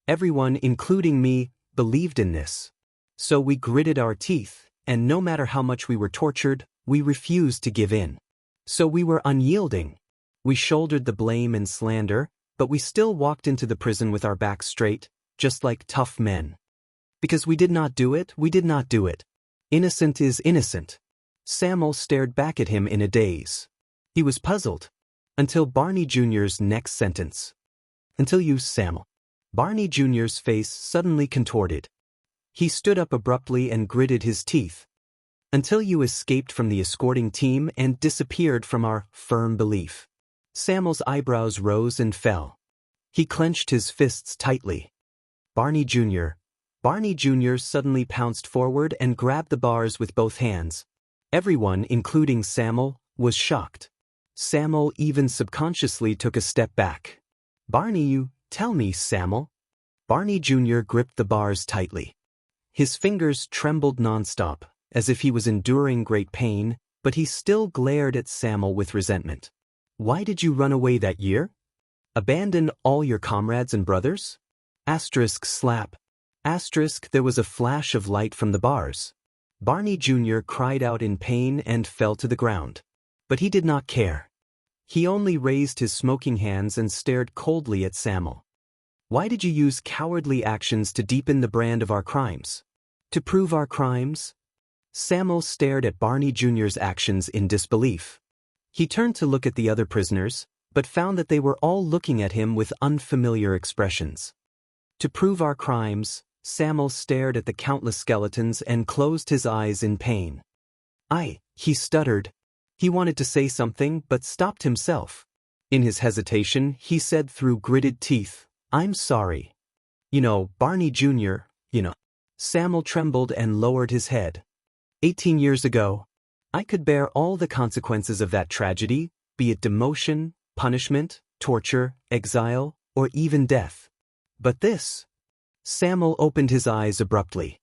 "Everyone, including me, believed in this. So we gritted our teeth, and no matter how much we were tortured, we refused to give in. So we were unyielding. We shouldered the blame and slander, but we still walked into the prison with our backs straight, just like tough men. Because we did not do it, we did not do it. Innocent is innocent." Samuel stared back at him in a daze. He was puzzled. Until Barney Jr.'s next sentence. "Until you, Samuel." Barney Jr.'s face suddenly contorted. He stood up abruptly and gritted his teeth. "Until you escaped from the escorting team and disappeared from our firm belief." Samuel's eyebrows rose and fell. He clenched his fists tightly. Barney Jr. Barney Jr. suddenly pounced forward and grabbed the bars with both hands. Everyone, including Samuel, was shocked. Samuel even subconsciously took a step back. Barney, you tell me, Samuel. Barney Jr. gripped the bars tightly. His fingers trembled nonstop, as if he was enduring great pain, but he still glared at Samuel with resentment. Why did you run away that year? Abandon all your comrades and brothers? Asterisk slap. Asterisk, there was a flash of light from the bars. Barney Jr. cried out in pain and fell to the ground. But he did not care. He only raised his smoking hands and stared coldly at Samuel. Why did you use cowardly actions to deepen the brand of our crimes? To prove our crimes? Samuel stared at Barney Jr.'s actions in disbelief. He turned to look at the other prisoners, but found that they were all looking at him with unfamiliar expressions. To prove our crimes, Samuel stared at the countless skeletons and closed his eyes in pain. He stuttered. He wanted to say something but stopped himself. In his hesitation, he said through gritted teeth, I'm sorry. Barney Jr., Samuel trembled and lowered his head. 18 years ago, I could bear all the consequences of that tragedy, be it demotion, punishment, torture, exile, or even death. But this... Samuel opened his eyes abruptly.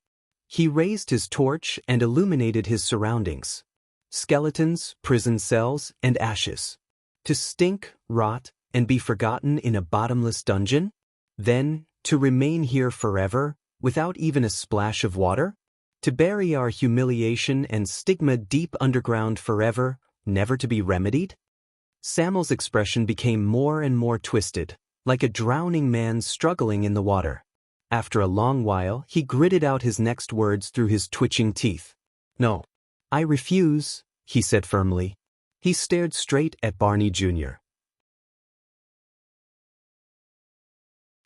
He raised his torch and illuminated his surroundings. Skeletons, prison cells, and ashes. To stink, rot, and be forgotten in a bottomless dungeon? Then, to remain here forever, without even a splash of water? To bury our humiliation and stigma deep underground forever, never to be remedied? Samuel's expression became more and more twisted, like a drowning man struggling in the water. After a long while, he gritted out his next words through his twitching teeth. No. I refuse, he said firmly. He stared straight at Barney Jr.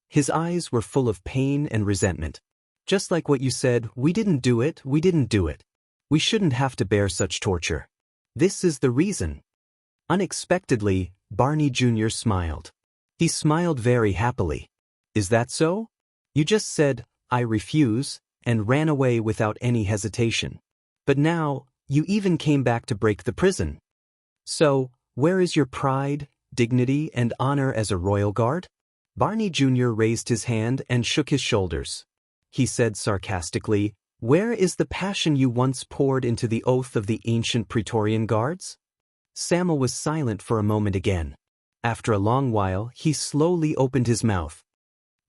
His eyes were full of pain and resentment. Just like what you said, we didn't do it. We shouldn't have to bear such torture. This is the reason. Unexpectedly, Barney Jr. smiled. He smiled very happily. Is that so? You just said, I refuse, and ran away without any hesitation. But now, you even came back to break the prison. So, where is your pride, dignity, and honor as a royal guard? Barney Jr. raised his hand and shook his shoulders. He said sarcastically, where is the passion you once poured into the oath of the ancient Praetorian guards? Samuel was silent for a moment again. After a long while, he slowly opened his mouth.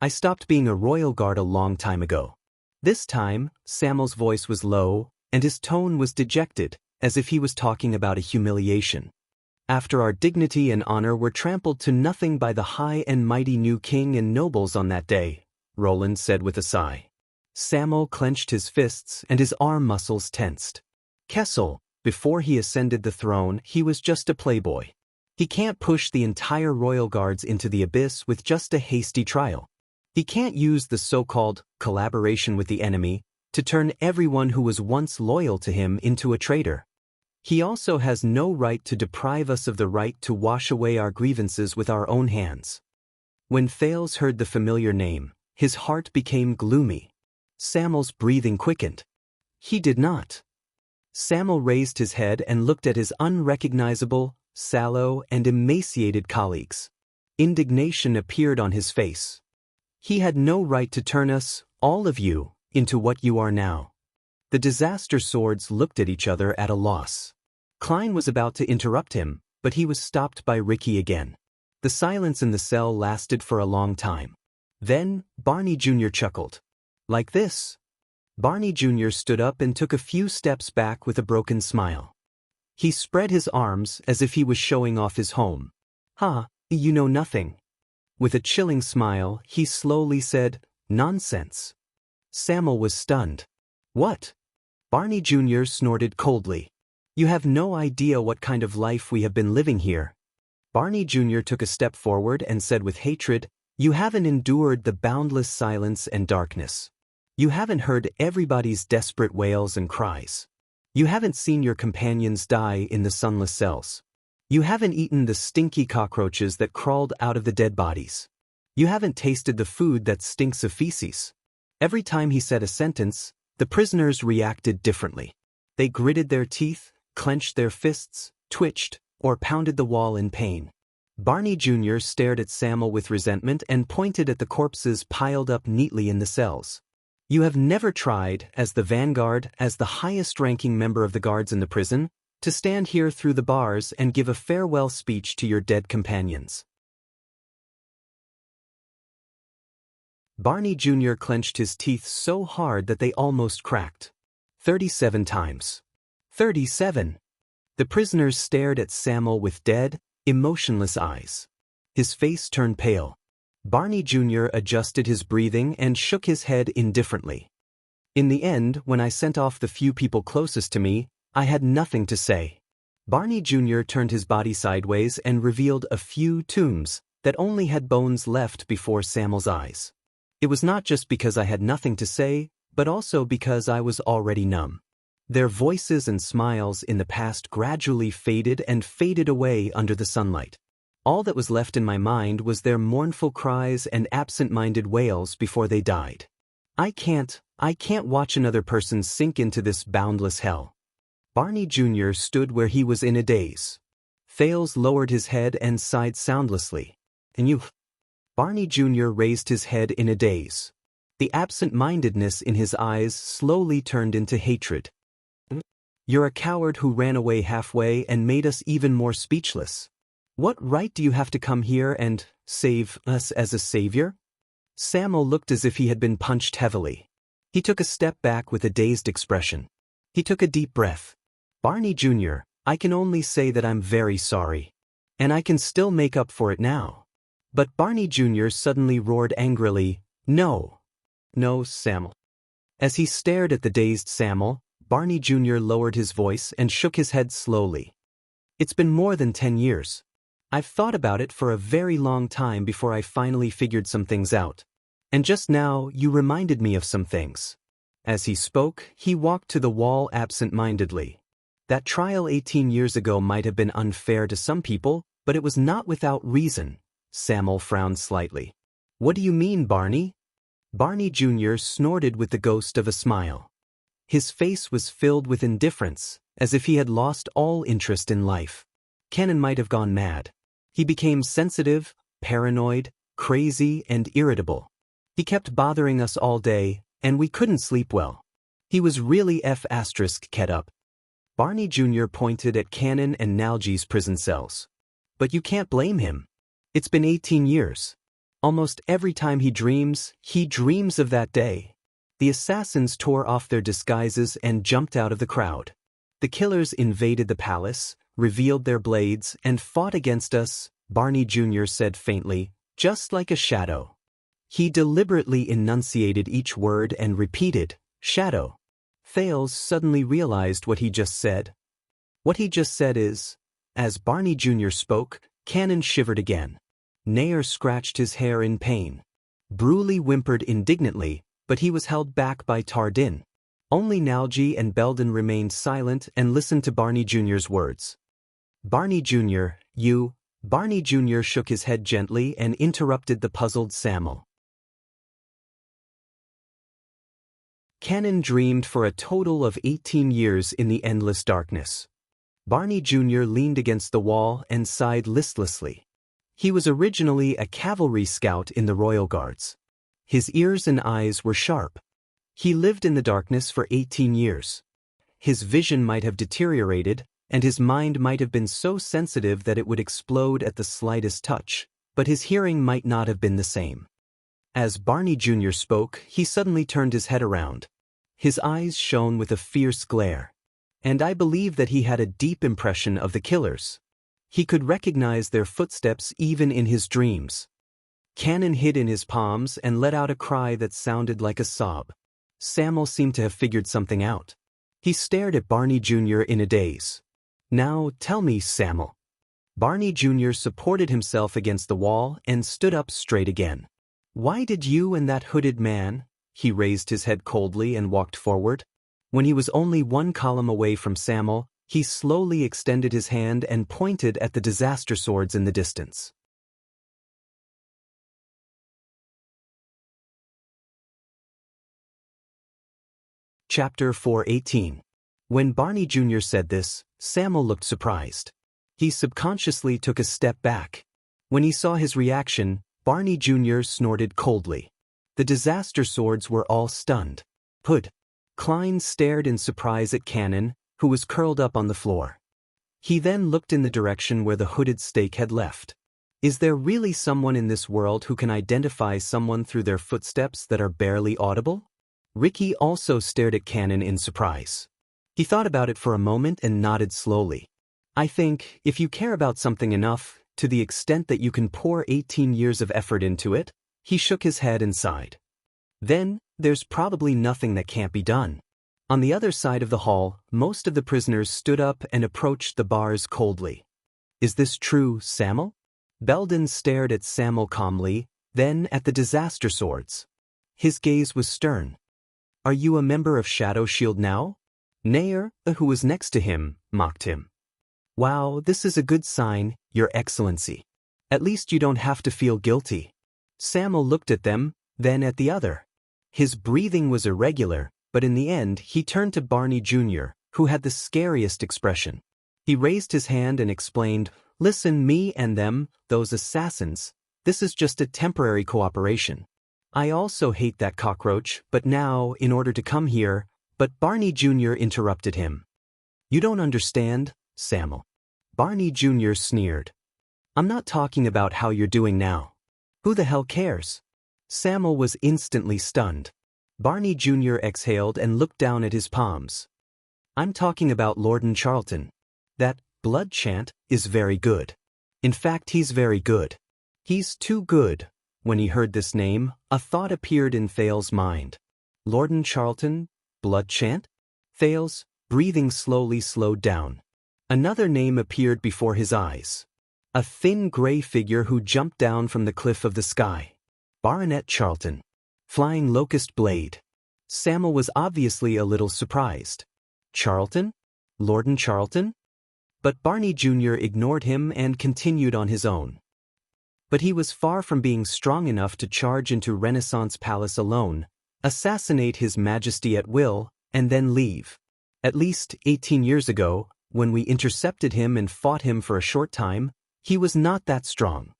I stopped being a royal guard a long time ago. This time, Samuel's voice was low, and his tone was dejected, as if he was talking about a humiliation. After our dignity and honor were trampled to nothing by the high and mighty new king and nobles on that day, Roland said with a sigh. Samuel clenched his fists and his arm muscles tensed. Kessel, before he ascended the throne, he was just a playboy. He can't push the entire royal guards into the abyss with just a hasty trial. He can't use the so-called collaboration with the enemy to turn everyone who was once loyal to him into a traitor. He also has no right to deprive us of the right to wash away our grievances with our own hands. When Thales heard the familiar name, his heart became gloomy. Samuel's breathing quickened. He did not. Samuel raised his head and looked at his unrecognizable, sallow, and emaciated colleagues. Indignation appeared on his face. He had no right to turn us, all of you, into what you are now. The disaster swords looked at each other at a loss. Klein was about to interrupt him, but he was stopped by Ricky again. The silence in the cell lasted for a long time. Then, Barney Jr. chuckled. Like this. Barney Jr. stood up and took a few steps back with a broken smile. He spread his arms as if he was showing off his home. You know nothing. With a chilling smile, he slowly said, nonsense. Samuel was stunned. What? Barney Jr. snorted coldly. You have no idea what kind of life we have been living here. Barney Jr. took a step forward and said with hatred, you haven't endured the boundless silence and darkness. You haven't heard everybody's desperate wails and cries. You haven't seen your companions die in the sunless cells. You haven't eaten the stinky cockroaches that crawled out of the dead bodies. You haven't tasted the food that stinks of feces. Every time he said a sentence, the prisoners reacted differently. They gritted their teeth, clenched their fists, twitched, or pounded the wall in pain. Barney Jr. stared at Samuel with resentment and pointed at the corpses piled up neatly in the cells. You have never tried, as the vanguard, as the highest-ranking member of the guards in the prison, to stand here through the bars and give a farewell speech to your dead companions. Barney Jr. clenched his teeth so hard that they almost cracked. 37 times. 37. The prisoners stared at Samuel with dead, emotionless eyes. His face turned pale. Barney Jr. adjusted his breathing and shook his head indifferently. In the end, when I sent off the few people closest to me, I had nothing to say. Barney Jr. turned his body sideways and revealed a few tombs that only had bones left before Samuel's eyes. It was not just because I had nothing to say, but also because I was already numb. Their voices and smiles in the past gradually faded and faded away under the sunlight. All that was left in my mind was their mournful cries and absent-minded wails before they died. I can't watch another person sink into this boundless hell. Barney Jr. stood where he was in a daze. Thales lowered his head and sighed soundlessly. And you? Barney Jr. raised his head in a daze. The absent-mindedness in his eyes slowly turned into hatred. You're a coward who ran away halfway and made us even more speechless. What right do you have to come here and save us as a savior? Samuel looked as if he had been punched heavily. He took a step back with a dazed expression. He took a deep breath. Barney Jr., I can only say that I'm very sorry. And I can still make up for it now. But Barney Jr. suddenly roared angrily, No. No, Samuel. As he stared at the dazed Samuel, Barney Jr. lowered his voice and shook his head slowly. It's been more than 10 years. I've thought about it for a very long time before I finally figured some things out. And just now, you reminded me of some things. As he spoke, he walked to the wall absent-mindedly. That trial 18 years ago might have been unfair to some people, but it was not without reason. Samuel frowned slightly. What do you mean, Barney? Barney Jr. snorted with the ghost of a smile. His face was filled with indifference, as if he had lost all interest in life. Cannon might have gone mad. He became sensitive, paranoid, crazy, and irritable. He kept bothering us all day, and we couldn't sleep well. He was really F***ed up. Barney Jr. pointed at Cannon and Nalgy's prison cells. But you can't blame him. It's been 18 years. Almost every time he dreams of that day. The assassins tore off their disguises and jumped out of the crowd. The killers invaded the palace, revealed their blades, and fought against us, Barney Jr. said faintly, just like a shadow. He deliberately enunciated each word and repeated, shadow. Thales suddenly realized what he just said. What he just said is, as Barney Jr. spoke, Cannon shivered again. Nair scratched his hair in pain. Bruley whimpered indignantly, but he was held back by Tardin. Only Nalgy and Belden remained silent and listened to Barney Jr.'s words. Barney Jr., you... Barney Jr. shook his head gently and interrupted the puzzled Samuel. Cannon dreamed for a total of 18 years in the endless darkness. Barney Jr. leaned against the wall and sighed listlessly. He was originally a cavalry scout in the Royal Guards. His ears and eyes were sharp. He lived in the darkness for 18 years. His vision might have deteriorated, and his mind might have been so sensitive that it would explode at the slightest touch, but his hearing might not have been the same. As Barney Jr. spoke, he suddenly turned his head around. His eyes shone with a fierce glare. And I believe that he had a deep impression of the killers. He could recognize their footsteps even in his dreams. Cannon hid in his palms and let out a cry that sounded like a sob. Samuel seemed to have figured something out. He stared at Barney Jr. in a daze. Now, tell me, Samuel. Barney Jr. supported himself against the wall and stood up straight again. Why did you and that hooded man? He raised his head coldly and walked forward. When he was only one column away from Samuel, He slowly extended his hand and pointed at the disaster swords in the distance. Chapter 418. When Barney Jr. said this, Samuel looked surprised. He subconsciously took a step back. When he saw his reaction, Barney Jr. snorted coldly. The disaster swords were all stunned. Hood. Klein stared in surprise at Cannon, who was curled up on the floor. He then looked in the direction where the hooded stake had left. Is there really someone in this world who can identify someone through their footsteps that are barely audible? Ricky also stared at Cannon in surprise. He thought about it for a moment and nodded slowly. I think, if you care about something enough, to the extent that you can pour 18 years of effort into it, he shook his head and sighed. Then, there's probably nothing that can't be done. On the other side of the hall, most of the prisoners stood up and approached the bars coldly. Is this true, Samuel? Belden stared at Samuel calmly, then at the disaster swords. His gaze was stern. Are you a member of Shadow Shield now? Nair, who was next to him, mocked him. Wow, this is a good sign, Your Excellency. At least you don't have to feel guilty. Samuel looked at them, then at the other. His breathing was irregular, but in the end he turned to Barney Jr., who had the scariest expression. He raised his hand and explained, Listen, me and them, those assassins, this is just a temporary cooperation. I also hate that cockroach, but now, in order to come here, but Barney Jr. interrupted him. You don't understand, Samuel. Barney Jr. sneered. I'm not talking about how you're doing now. Who the hell cares? Samuel was instantly stunned. Barney Jr. exhaled and looked down at his palms. I'm talking about Lord Charlton. That blood chant is very good. In fact, he's very good. He's too good. When he heard this name, a thought appeared in Thales' mind. Lord Charlton, blood chant? Thales, breathing slowly, slowed down. Another name appeared before his eyes. A thin gray figure who jumped down from the cliff of the sky. Baronet Charlton. Flying locust blade. Samuel was obviously a little surprised. Charlton? Lord Charlton? But Barney Jr. ignored him and continued on his own. But he was far from being strong enough to charge into Renaissance Palace alone, assassinate His Majesty at will, and then leave. At least 18 years ago, when we intercepted him and fought him for a short time, he was not that strong.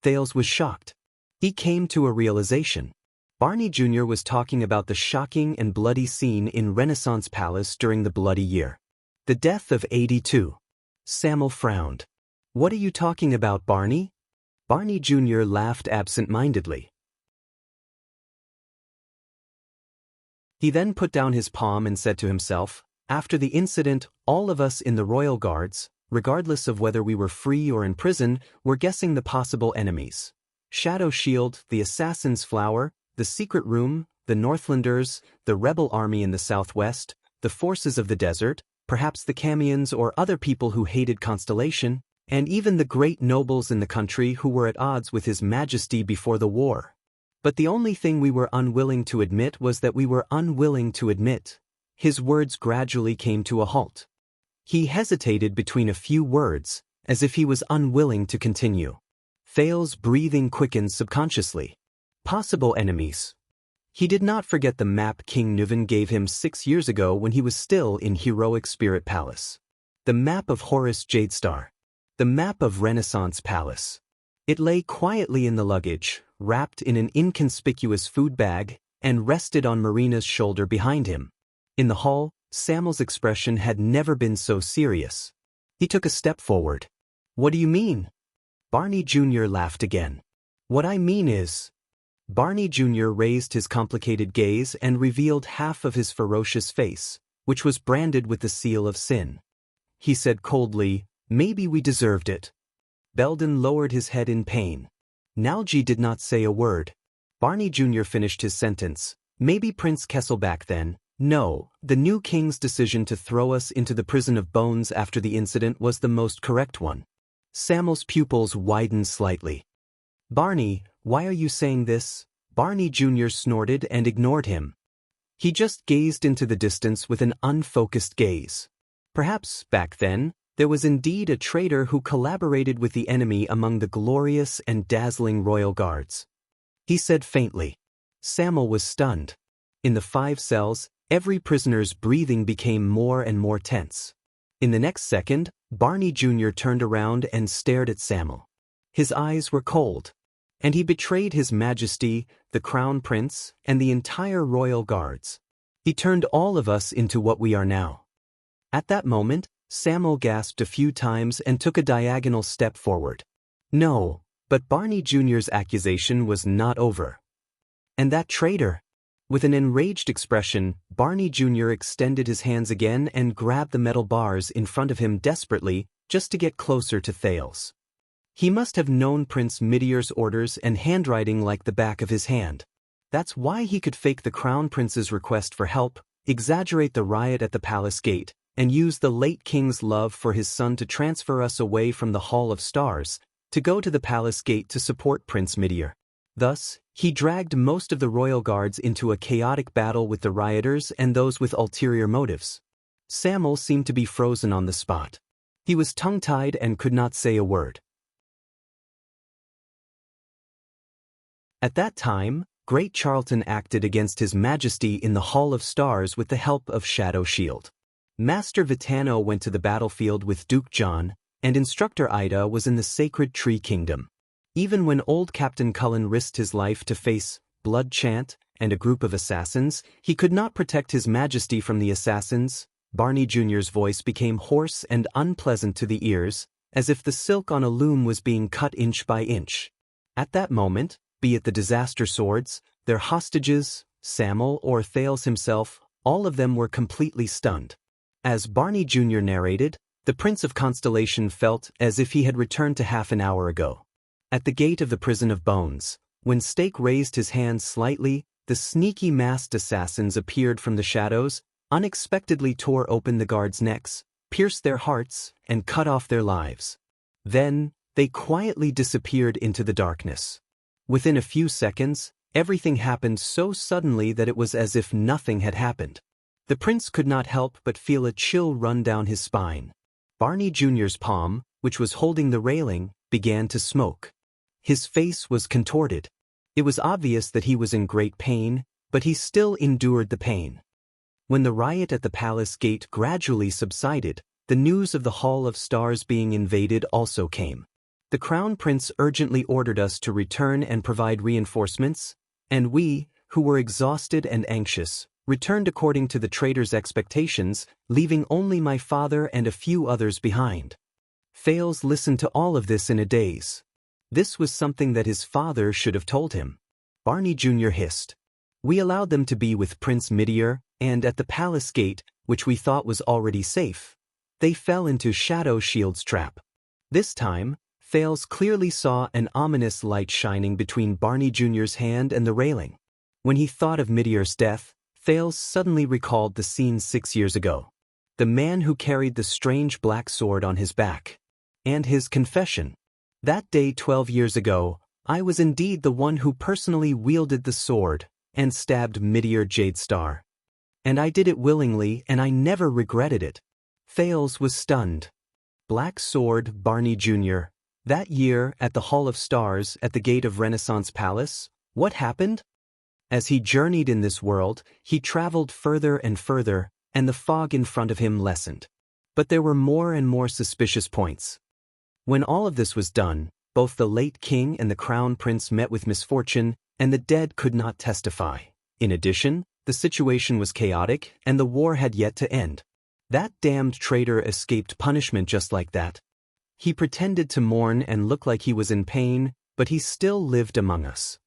Thales was shocked. He came to a realization. Barney Jr. was talking about the shocking and bloody scene in Renaissance Palace during the Bloody Year. The death of 82. Samuel frowned. What are you talking about, Barney? Barney Jr. laughed absent-mindedly. He then put down his palm and said to himself, After the incident, all of us in the Royal Guards, regardless of whether we were free or in prison, were guessing the possible enemies. Shadow Shield, the Assassin's Flower, the Secret Room, the Northlanders, the rebel army in the southwest, the forces of the desert, perhaps the Camions or other people who hated Constellation, and even the great nobles in the country who were at odds with His Majesty before the war. But the only thing we were unwilling to admit was that we were unwilling to admit. His words gradually came to a halt. He hesitated between a few words, as if he was unwilling to continue. Thales' breathing quickened subconsciously. Possible enemies. He did not forget the map King Nuvan gave him 6 years ago when he was still in Heroic Spirit Palace. The map of Horus Jadestar. The map of Renaissance Palace. It lay quietly in the luggage, wrapped in an inconspicuous food bag, and rested on Marina's shoulder behind him. In the hall, Samuel's expression had never been so serious. He took a step forward. What do you mean? Barney Jr. laughed again. What I mean is... Barney Jr. raised his complicated gaze and revealed half of his ferocious face, which was branded with the seal of sin. He said coldly, Maybe we deserved it. Belden lowered his head in pain. Nalji did not say a word. Barney Jr. finished his sentence. Maybe Prince Kesselback then. No, the new king's decision to throw us into the prison of bones after the incident was the most correct one. Samuel's pupils widened slightly. Barney, why are you saying this? Barney Jr. snorted and ignored him. He just gazed into the distance with an unfocused gaze. Perhaps, back then, there was indeed a traitor who collaborated with the enemy among the glorious and dazzling royal guards. He said faintly. Samuel was stunned. In the 5 cells, every prisoner's breathing became more and more tense. In the next second, Barney Jr. turned around and stared at Samuel. His eyes were cold. And he betrayed His Majesty, the Crown Prince, and the entire royal guards. He turned all of us into what we are now. At that moment, Samuel gasped a few times and took a diagonal step forward. No, but Barney Jr.'s accusation was not over. And that traitor? With an enraged expression, Barney Jr. extended his hands again and grabbed the metal bars in front of him desperately, just to get closer to Thales. He must have known Prince Midior's orders and handwriting like the back of his hand. That's why he could fake the Crown Prince's request for help, exaggerate the riot at the palace gate, and use the late king's love for his son to transfer us away from the Hall of Stars, to go to the palace gate to support Prince Midior. Thus, he dragged most of the royal guards into a chaotic battle with the rioters and those with ulterior motives. Samuel seemed to be frozen on the spot. He was tongue-tied and could not say a word. At that time, Great Charlton acted against His Majesty in the Hall of Stars with the help of Shadow Shield. Master Vitano went to the battlefield with Duke John, and Instructor Ida was in the Sacred Tree Kingdom. Even when old Captain Cullen risked his life to face Blood Chant and a group of assassins, he could not protect His Majesty from the assassins. Barney Jr.'s voice became hoarse and unpleasant to the ears, as if the silk on a loom was being cut inch by inch. At that moment, be it the disaster swords, their hostages, Samuel or Thales himself, all of them were completely stunned. As Barney Jr. narrated, the Prince of Constellation felt as if he had returned to half an hour ago. At the gate of the Prison of Bones, when Stake raised his hands slightly, the sneaky masked assassins appeared from the shadows, unexpectedly tore open the guards' necks, pierced their hearts, and cut off their lives. Then, they quietly disappeared into the darkness. Within a few seconds, everything happened so suddenly that it was as if nothing had happened. The prince could not help but feel a chill run down his spine. Barney Jr.'s palm, which was holding the railing, began to smoke. His face was contorted. It was obvious that he was in great pain, but he still endured the pain. When the riot at the palace gate gradually subsided, the news of the Hall of Stars being invaded also came. The Crown Prince urgently ordered us to return and provide reinforcements, and we, who were exhausted and anxious, returned according to the traitor's expectations, leaving only my father and a few others behind. Thales listened to all of this in a daze. This was something that his father should have told him. Barney Jr. hissed. We allowed them to be with Prince Midior, and at the palace gate, which we thought was already safe, they fell into Shadow Shield's trap. This time, Thales clearly saw an ominous light shining between Barney Jr.'s hand and the railing. When he thought of Midior's death, Thales suddenly recalled the scene 6 years ago. The man who carried the strange black sword on his back. And his confession. That day 12 years ago, I was indeed the one who personally wielded the sword and stabbed Midior Jadestar. And I did it willingly and I never regretted it. Thales was stunned. Black Sword Barney Jr. That year, at the Hall of Stars at the gate of Renaissance Palace, what happened? As he journeyed in this world, he traveled further and further, and the fog in front of him lessened. But there were more and more suspicious points. When all of this was done, both the late king and the crown prince met with misfortune, and the dead could not testify. In addition, the situation was chaotic, and the war had yet to end. That damned traitor escaped punishment just like that. He pretended to mourn and look like he was in pain, but he still lived among us.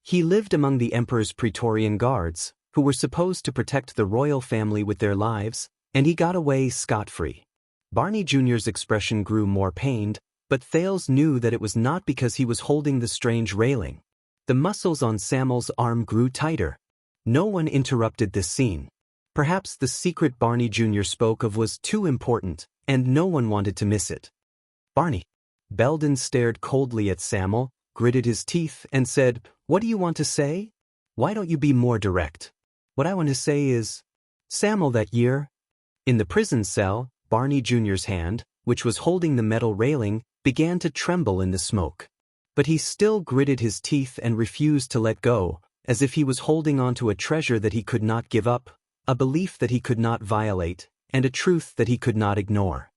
He lived among the emperor's Praetorian guards, who were supposed to protect the royal family with their lives, and he got away scot-free. Barney Jr.'s expression grew more pained, but Thales knew that it was not because he was holding the strange railing. The muscles on Samuel's arm grew tighter. No one interrupted this scene. Perhaps the secret Barney Jr. spoke of was too important, and no one wanted to miss it. Barney. Belden stared coldly at Samuel, gritted his teeth, and said, "What do you want to say? Why don't you be more direct?" "What I want to say is, Samuel that year. In the prison cell, Barney Jr.'s hand, which was holding the metal railing, began to tremble in the smoke. But he still gritted his teeth and refused to let go, as if he was holding on to a treasure that he could not give up, a belief that he could not violate, and a truth that he could not ignore.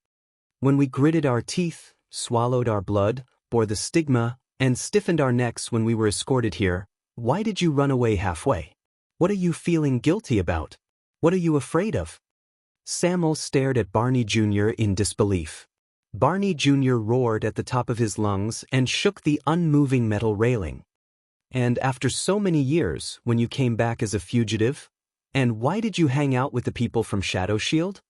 When we gritted our teeth, swallowed our blood, bore the stigma, and stiffened our necks when we were escorted here, why did you run away halfway? What are you feeling guilty about? What are you afraid of? Samuel stared at Barney Jr. in disbelief. Barney Jr. roared at the top of his lungs and shook the unmoving metal railing. And after so many years, when you came back as a fugitive? And why did you hang out with the people from Shadow Shield?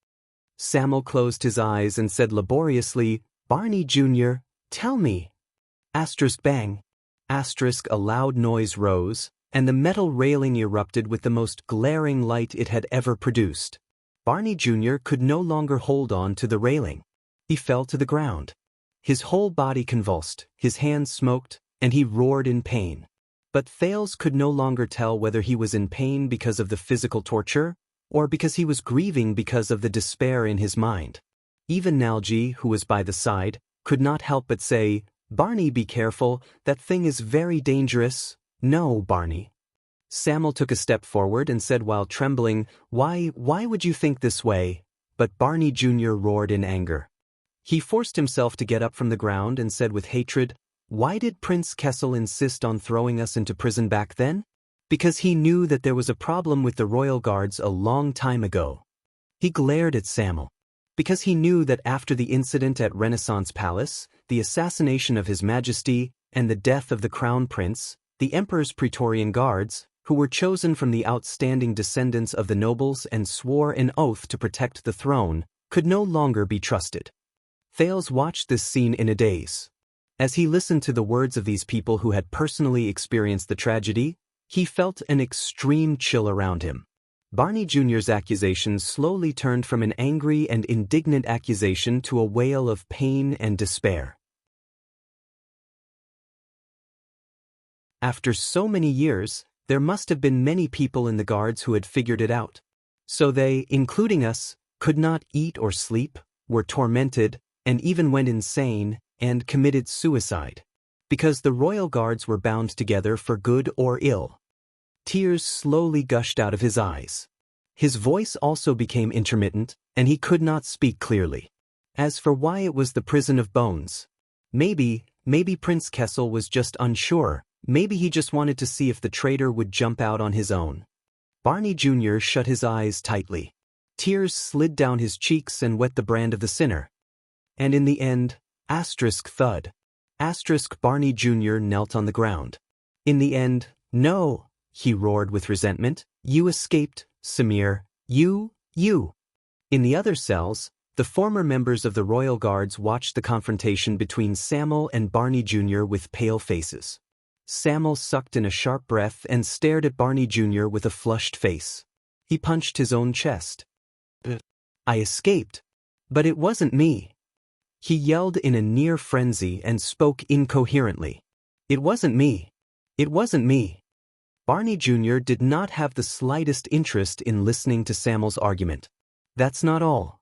Samuel closed his eyes and said laboriously, Barney Jr., tell me. Asterisk bang. Asterisk a loud noise rose, and the metal railing erupted with the most glaring light it had ever produced. Barney Jr. could no longer hold on to the railing. He fell to the ground. His whole body convulsed, his hands smoked, and he roared in pain. But Thales could no longer tell whether he was in pain because of the physical torture, or because he was grieving because of the despair in his mind. Even Nalji, who was by the side, could not help but say, Barney, be careful, that thing is very dangerous. No, Barney. Samuel took a step forward and said while trembling, Why would you think this way? But Barney Jr. roared in anger. He forced himself to get up from the ground and said with hatred, Why did Prince Kessel insist on throwing us into prison back then? Because he knew that there was a problem with the royal guards a long time ago. He glared at Samuel. Because he knew that after the incident at Renaissance Palace, the assassination of His Majesty, and the death of the Crown Prince, the Emperor's Praetorian Guards, who were chosen from the outstanding descendants of the nobles and swore an oath to protect the throne, could no longer be trusted. Thales watched this scene in a daze. As he listened to the words of these people who had personally experienced the tragedy, he felt an extreme chill around him. Barney Jr.'s accusations slowly turned from an angry and indignant accusation to a wail of pain and despair. After so many years, there must have been many people in the guards who had figured it out. So they, including us, could not eat or sleep, were tormented, and even went insane, and committed suicide. Because the royal guards were bound together for good or ill. Tears slowly gushed out of his eyes. His voice also became intermittent, and he could not speak clearly. As for why it was the prison of bones, maybe Prince Kessel was just unsure, maybe he just wanted to see if the traitor would jump out on his own. Barney Jr. shut his eyes tightly. Tears slid down his cheeks and wet the brand of the sinner. And in the end, asterisk thud. Asterisk Barney Jr. knelt on the ground. In the end, no, he roared with resentment, you escaped, Samir, you. In the other cells, the former members of the royal guards watched the confrontation between Samuel and Barney Jr. with pale faces. Samuel sucked in a sharp breath and stared at Barney Jr. with a flushed face. He punched his own chest. I escaped. But it wasn't me. He yelled in a near frenzy and spoke incoherently. It wasn't me. It wasn't me. Barney Jr. did not have the slightest interest in listening to Samuel's argument. That's not all.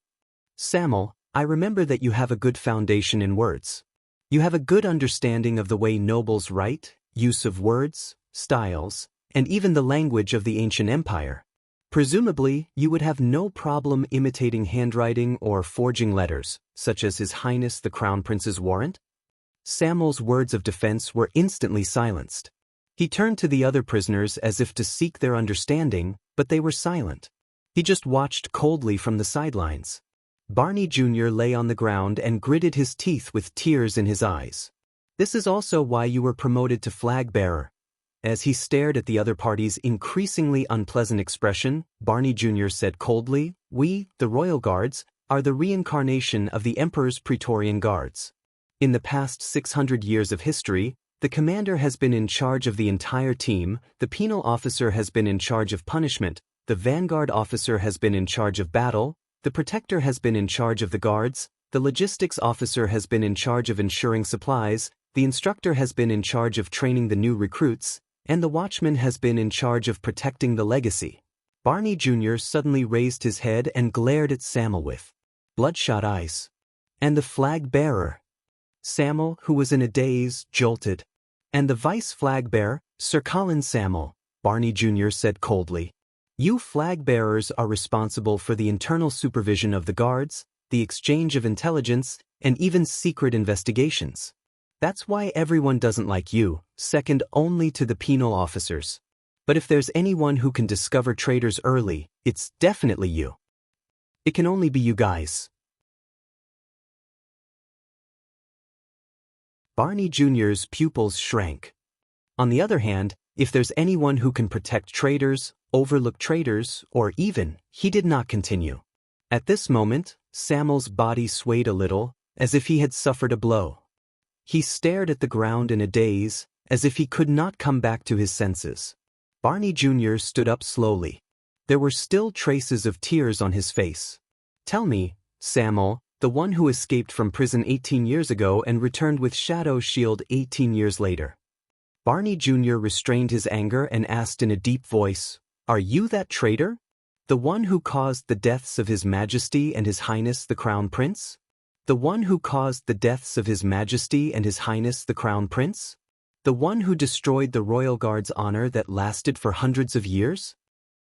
Samuel, I remember that you have a good foundation in words. You have a good understanding of the way nobles write, use of words, styles, and even the language of the ancient empire. Presumably, you would have no problem imitating handwriting or forging letters, such as His Highness the Crown Prince's warrant? Samuel's words of defense were instantly silenced. He turned to the other prisoners as if to seek their understanding, but they were silent. He just watched coldly from the sidelines. Barney Jr. lay on the ground and gritted his teeth with tears in his eyes. This is also why you were promoted to flag bearer. As he stared at the other party's increasingly unpleasant expression, Barney Jr. said coldly, we, the royal guards, are the reincarnation of the Emperor's Praetorian Guards. In the past 600 years of history, the commander has been in charge of the entire team, the penal officer has been in charge of punishment, the vanguard officer has been in charge of battle, the protector has been in charge of the guards, the logistics officer has been in charge of ensuring supplies, the instructor has been in charge of training the new recruits, and the watchman has been in charge of protecting the legacy. Barney Jr. suddenly raised his head and glared at Samuel with bloodshot eyes. And the flag bearer? Samuel, who was in a daze, jolted. And the vice flag bearer, Sir Colin Samuel, Barney Jr. said coldly. You flag bearers are responsible for the internal supervision of the guards, the exchange of intelligence, and even secret investigations. That's why everyone doesn't like you, second only to the penal officers. But if there's anyone who can discover traitors early, it's definitely you. It can only be you guys. Barney Jr.'s pupils shrank. On the other hand, if there's anyone who can protect traitors, overlook traitors, or even, he did not continue. At this moment, Samuel's body swayed a little, as if he had suffered a blow. He stared at the ground in a daze, as if he could not come back to his senses. Barney Jr. stood up slowly. There were still traces of tears on his face. Tell me, Samuel, the one who escaped from prison 18 years ago and returned with Shadow Shield 18 years later. Barney Jr. restrained his anger and asked in a deep voice, Are you that traitor? The one who caused the deaths of His Majesty and His Highness the Crown Prince? The one who caused the deaths of His Majesty and His Highness the Crown Prince? The one who destroyed the royal guard's honor that lasted for hundreds of years?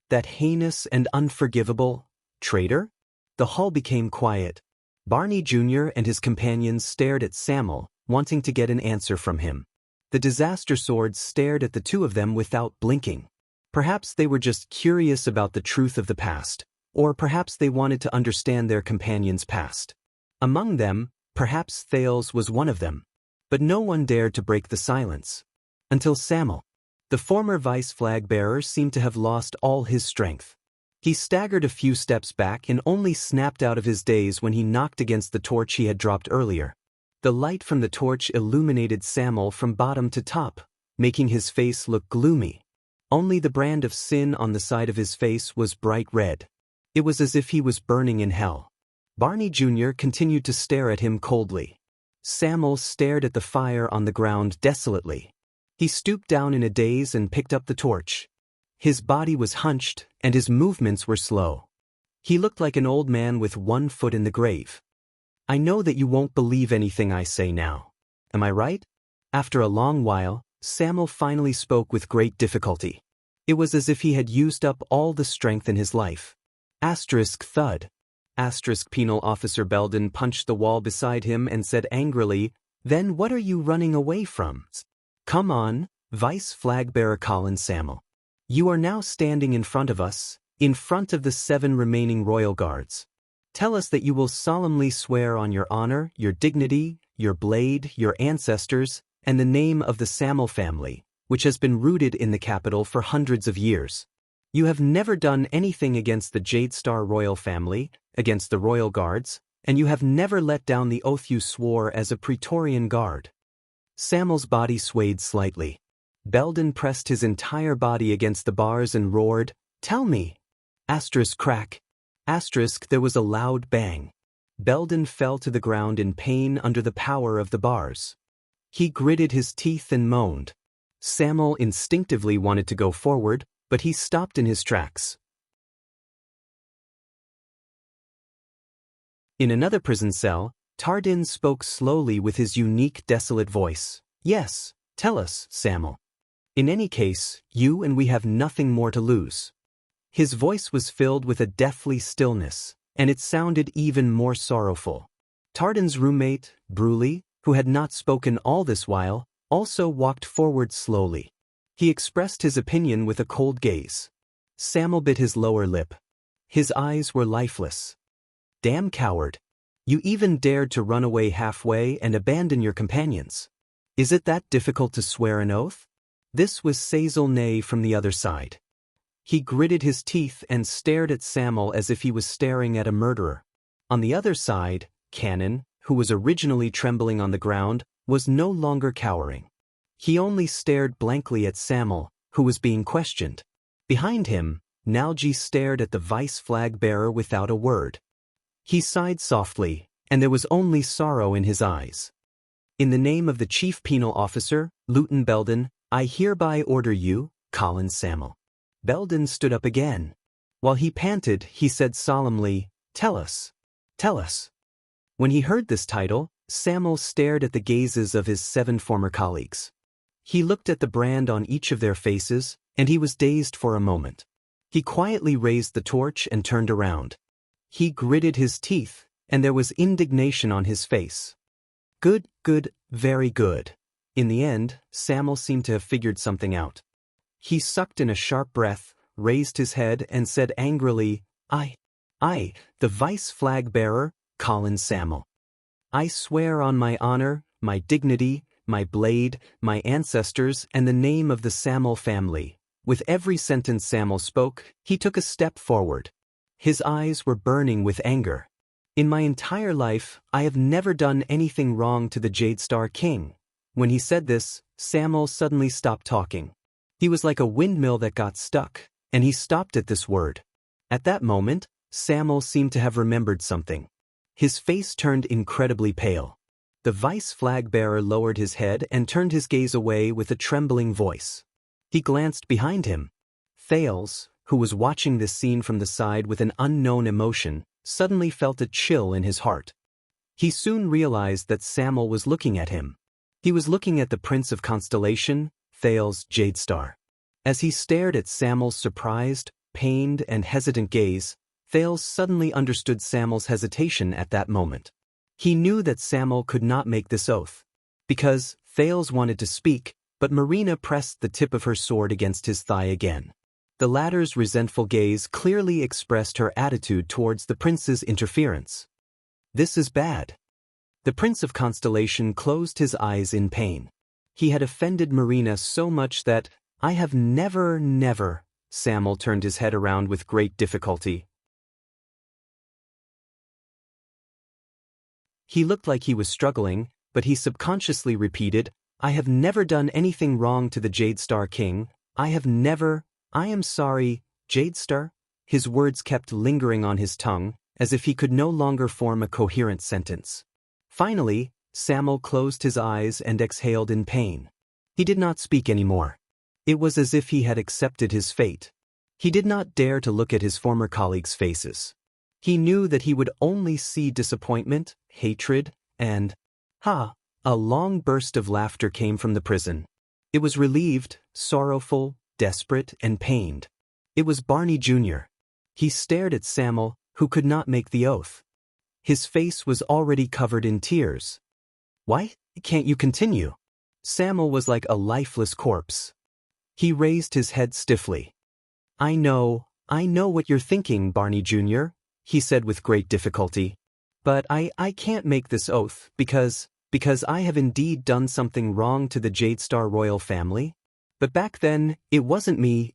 That heinous and unforgivable traitor? The hall became quiet. Barney Jr. and his companions stared at Samuel, wanting to get an answer from him. The disaster swords stared at the two of them without blinking. Perhaps they were just curious about the truth of the past, or perhaps they wanted to understand their companion's past. Among them, perhaps Thales was one of them. But no one dared to break the silence. Until Samuel. The former vice flag bearer seemed to have lost all his strength. He staggered a few steps back and only snapped out of his daze when he knocked against the torch he had dropped earlier. The light from the torch illuminated Samuel from bottom to top, making his face look gloomy. Only the brand of sin on the side of his face was bright red. It was as if he was burning in hell. Barney Jr. continued to stare at him coldly. Samuel stared at the fire on the ground desolately. He stooped down in a daze and picked up the torch. His body was hunched, and his movements were slow. He looked like an old man with one foot in the grave. I know that you won't believe anything I say now. Am I right? After a long while, Samuel finally spoke with great difficulty. It was as if he had used up all the strength in his life. Asterisk thud. Asterisk penal officer Belden punched the wall beside him and said angrily, Then what are you running away from? Come on, Vice Flag Bearer Colin Samuel. You are now standing in front of us, in front of the 7 remaining royal guards. Tell us that you will solemnly swear on your honor, your dignity, your blade, your ancestors, and the name of the Samuel family, which has been rooted in the capital for hundreds of years. You have never done anything against the Jade Star royal family, against the royal guards, and you have never let down the oath you swore as a Praetorian guard. Samuel's body swayed slightly. Belden pressed his entire body against the bars and roared, Tell me! Asterisk crack. Asterisk there was a loud bang. Belden fell to the ground in pain under the power of the bars. He gritted his teeth and moaned. Samuel instinctively wanted to go forward, but he stopped in his tracks. In another prison cell, Tardin spoke slowly with his unique desolate voice. Yes, tell us, Samuel. In any case, you and we have nothing more to lose. His voice was filled with a deathly stillness, and it sounded even more sorrowful. Tardin's roommate, Bruley, who had not spoken all this while, also walked forward slowly. He expressed his opinion with a cold gaze. Samuel bit his lower lip. His eyes were lifeless. Damn coward. You even dared to run away halfway and abandon your companions. Is it that difficult to swear an oath? This was Cecil Ney from the other side. He gritted his teeth and stared at Samuel as if he was staring at a murderer. On the other side, Cannon, who was originally trembling on the ground, was no longer cowering. He only stared blankly at Samuel, who was being questioned. Behind him, Nalji stared at the vice flag bearer without a word. He sighed softly, and there was only sorrow in his eyes. In the name of the chief penal officer, Luton Belden, I hereby order you, Colin Samuel. Belden stood up again. While he panted, he said solemnly, "Tell us. Tell us." When he heard this title, Samuel stared at the gazes of his 7 former colleagues. He looked at the brand on each of their faces, and he was dazed for a moment. He quietly raised the torch and turned around. He gritted his teeth, and there was indignation on his face. Good, good, very good. In the end, Samuel seemed to have figured something out. He sucked in a sharp breath, raised his head, and said angrily, I, the vice flag bearer, Colin Samuel. I swear on my honor, my dignity, my blade, my ancestors, and the name of the Samuel family. With every sentence Samuel spoke, he took a step forward. His eyes were burning with anger. In my entire life, I have never done anything wrong to the Jade Star King. When he said this, Samuel suddenly stopped talking. He was like a windmill that got stuck, and he stopped at this word. At that moment, Samuel seemed to have remembered something. His face turned incredibly pale. The vice flag bearer lowered his head and turned his gaze away with a trembling voice. He glanced behind him. Thales, who was watching this scene from the side with an unknown emotion, suddenly felt a chill in his heart. He soon realized that Samuel was looking at him. He was looking at the Prince of Constellation, Thales Jade Star. As he stared at Samuel's surprised, pained, and hesitant gaze, Thales suddenly understood Samuel's hesitation at that moment. He knew that Samuel could not make this oath. Because Thales wanted to speak, but Marina pressed the tip of her sword against his thigh again. The latter's resentful gaze clearly expressed her attitude towards the prince's interference. This is bad. The Prince of Constellation closed his eyes in pain. He had offended Marina so much that, I have never. Samuel turned his head around with great difficulty. He looked like he was struggling, but he subconsciously repeated, I have never done anything wrong to the Jade Star King. I am sorry, Jade Star. His words kept lingering on his tongue, as if he could no longer form a coherent sentence. Finally, Samuel closed his eyes and exhaled in pain. He did not speak anymore. It was as if he had accepted his fate. He did not dare to look at his former colleagues' faces. He knew that he would only see disappointment, hatred, and, a long burst of laughter came from the prison. It was relieved, sorrowful, desperate, and pained. It was Barney Jr. He stared at Samuel, who could not make the oath. His face was already covered in tears. Why can't you continue? Samuel was like a lifeless corpse. He raised his head stiffly. I know what you're thinking, Barney Jr., he said with great difficulty. But I can't make this oath because I have indeed done something wrong to the Jade Star royal family. But back then, it wasn't me.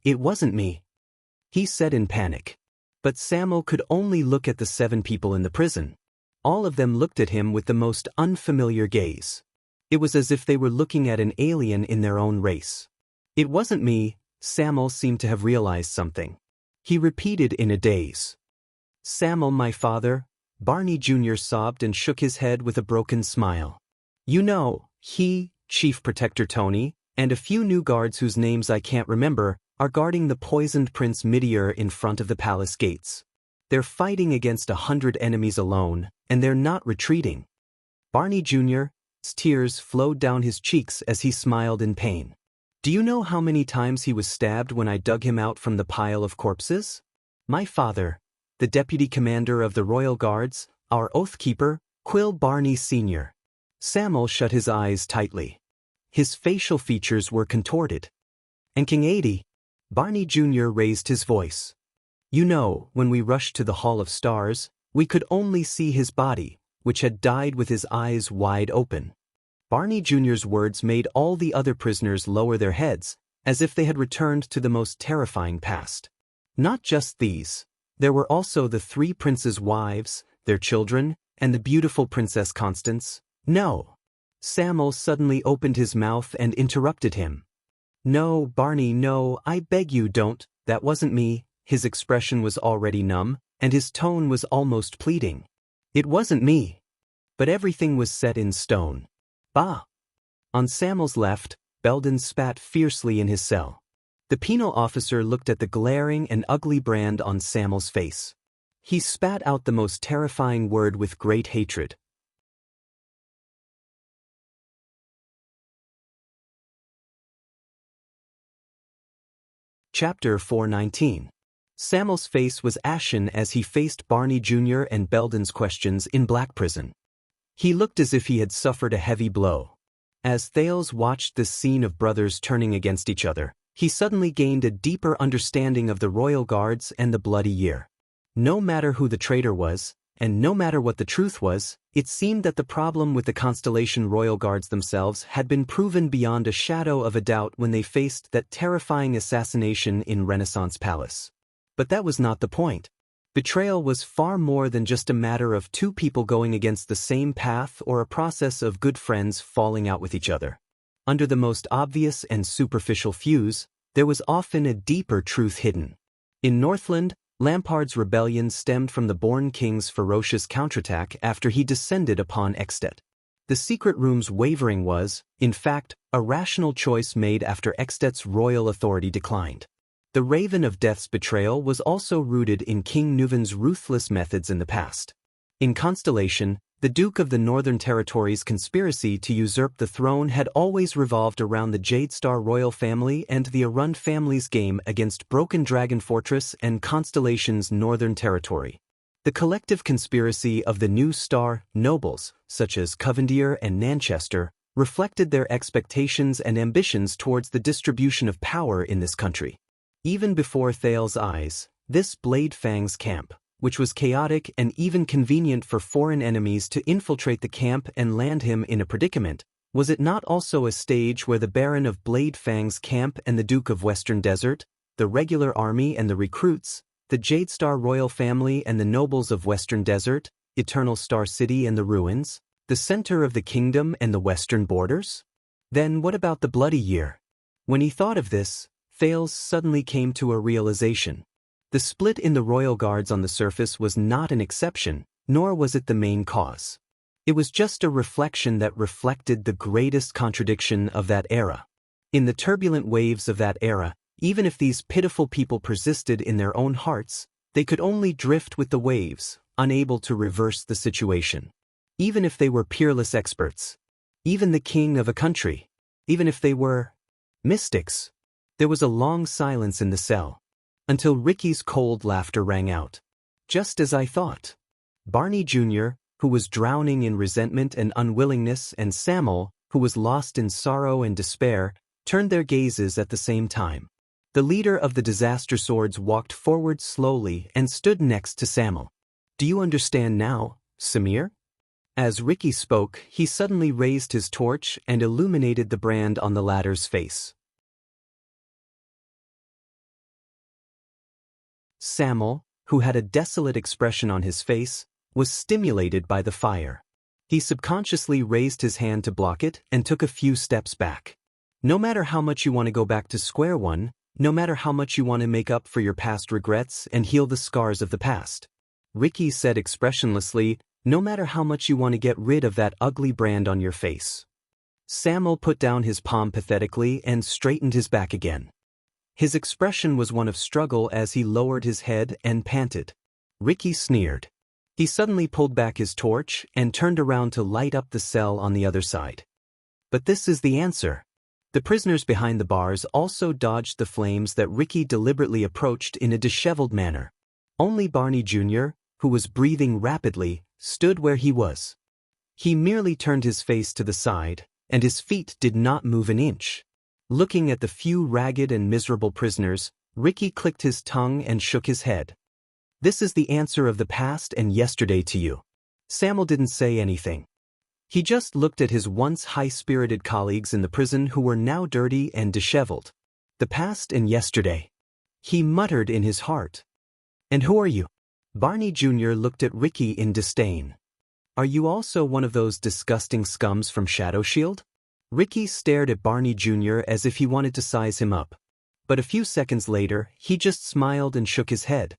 He said in panic. But Samuel could only look at the 7 people in the prison. All of them looked at him with the most unfamiliar gaze. It was as if they were looking at an alien in their own race. It wasn't me. Samuel seemed to have realized something. He repeated in a daze. Samuel, my father. Barney Jr. sobbed and shook his head with a broken smile. You know, he, Chief Protector Tony, and a few new guards whose names I can't remember, are guarding the poisoned Prince Midier in front of the palace gates. They're fighting against 100 enemies alone, and they're not retreating. Barney Jr.'s tears flowed down his cheeks as he smiled in pain. Do you know how many times he was stabbed when I dug him out from the pile of corpses? My father, the deputy commander of the royal guards, our oathkeeper, Quill Barney Sr. Samuel shut his eyes tightly. His facial features were contorted. And King 80, Barney Jr. raised his voice. You know, when we rushed to the Hall of Stars, we could only see his body, which had died with his eyes wide open. Barney Jr.'s words made all the other prisoners lower their heads, as if they had returned to the most terrifying past. Not just these. There were also the 3 princes' wives, their children, and the beautiful Princess Constance. No. Samuel suddenly opened his mouth and interrupted him. No, Barney, no, I beg you don't, that wasn't me. His expression was already numb, and his tone was almost pleading. It wasn't me. But everything was set in stone. Bah! On Samuel's left, Belden spat fiercely in his cell. The penal officer looked at the glaring and ugly brand on Samuel's face. He spat out the most terrifying word with great hatred. Chapter 419. Samuel's face was ashen as he faced Barney Jr. and Belden's questions in Black Prison. He looked as if he had suffered a heavy blow. As Thales watched this scene of brothers turning against each other, he suddenly gained a deeper understanding of the royal guards and the bloody year. No matter who the traitor was, and no matter what the truth was, it seemed that the problem with the Constellation royal guards themselves had been proven beyond a shadow of a doubt when they faced that terrifying assassination in Renaissance Palace. But that was not the point. Betrayal was far more than just a matter of two people going against the same path or a process of good friends falling out with each other. Under the most obvious and superficial fuse, there was often a deeper truth hidden. In Northland, Lampard's rebellion stemmed from the Born King's ferocious counterattack after he descended upon Extet. The secret room's wavering was, in fact, a rational choice made after Extet's royal authority declined. The Raven of Death's betrayal was also rooted in King Nuven's ruthless methods in the past. In Constellation, the Duke of the Northern Territories' conspiracy to usurp the throne had always revolved around the Jade Star royal family and the Arund family's game against Broken Dragon Fortress and Constellation's Northern Territory. The collective conspiracy of the New Star nobles, such as Covendier and Nanchester, reflected their expectations and ambitions towards the distribution of power in this country. Even before Thales' eyes, this Blade Fang's camp, which was chaotic and even convenient for foreign enemies to infiltrate the camp and land him in a predicament, was it not also a stage where the Baron of Blade Fang's camp and the Duke of Western Desert, the regular army and the recruits, the Jade Star royal family and the nobles of Western Desert, Eternal Star City and the ruins, the center of the kingdom and the western borders? Then what about the Bloody Year? When he thought of this, Thales suddenly came to a realization. The split in the royal guards on the surface was not an exception, nor was it the main cause. It was just a reflection that reflected the greatest contradiction of that era. In the turbulent waves of that era, even if these pitiful people persisted in their own hearts, they could only drift with the waves, unable to reverse the situation. Even if they were peerless experts, even the king of a country, even if they were mystics. There was a long silence in the cell, until Ricky's cold laughter rang out. Just as I thought. Barney Jr., who was drowning in resentment and unwillingness, and Samuel, who was lost in sorrow and despair, turned their gazes at the same time. The leader of the Disaster Swords walked forward slowly and stood next to Samuel. "Do you understand now, Samir?" As Ricky spoke, he suddenly raised his torch and illuminated the brand on the latter's face. Samuel, who had a desolate expression on his face, was stimulated by the fire. He subconsciously raised his hand to block it and took a few steps back. No matter how much you want to go back to square one, no matter how much you want to make up for your past regrets and heal the scars of the past, Ricky said expressionlessly, no matter how much you want to get rid of that ugly brand on your face. Samuel put down his palm pathetically and straightened his back again. His expression was one of struggle as he lowered his head and panted. Ricky sneered. He suddenly pulled back his torch and turned around to light up the cell on the other side. But this is the answer. The prisoners behind the bars also dodged the flames that Ricky deliberately approached in a disheveled manner. Only Barney Jr., who was breathing rapidly, stood where he was. He merely turned his face to the side, and his feet did not move an inch. Looking at the few ragged and miserable prisoners, Ricky clicked his tongue and shook his head. This is the answer of the past and yesterday to you. Samuel didn't say anything. He just looked at his once high-spirited colleagues in the prison who were now dirty and disheveled. The past and yesterday. He muttered in his heart. And who are you? Barney Jr. looked at Ricky in disdain. Are you also one of those disgusting scums from Shadow Shield? Ricky stared at Barney Jr. as if he wanted to size him up. But a few seconds later, he just smiled and shook his head.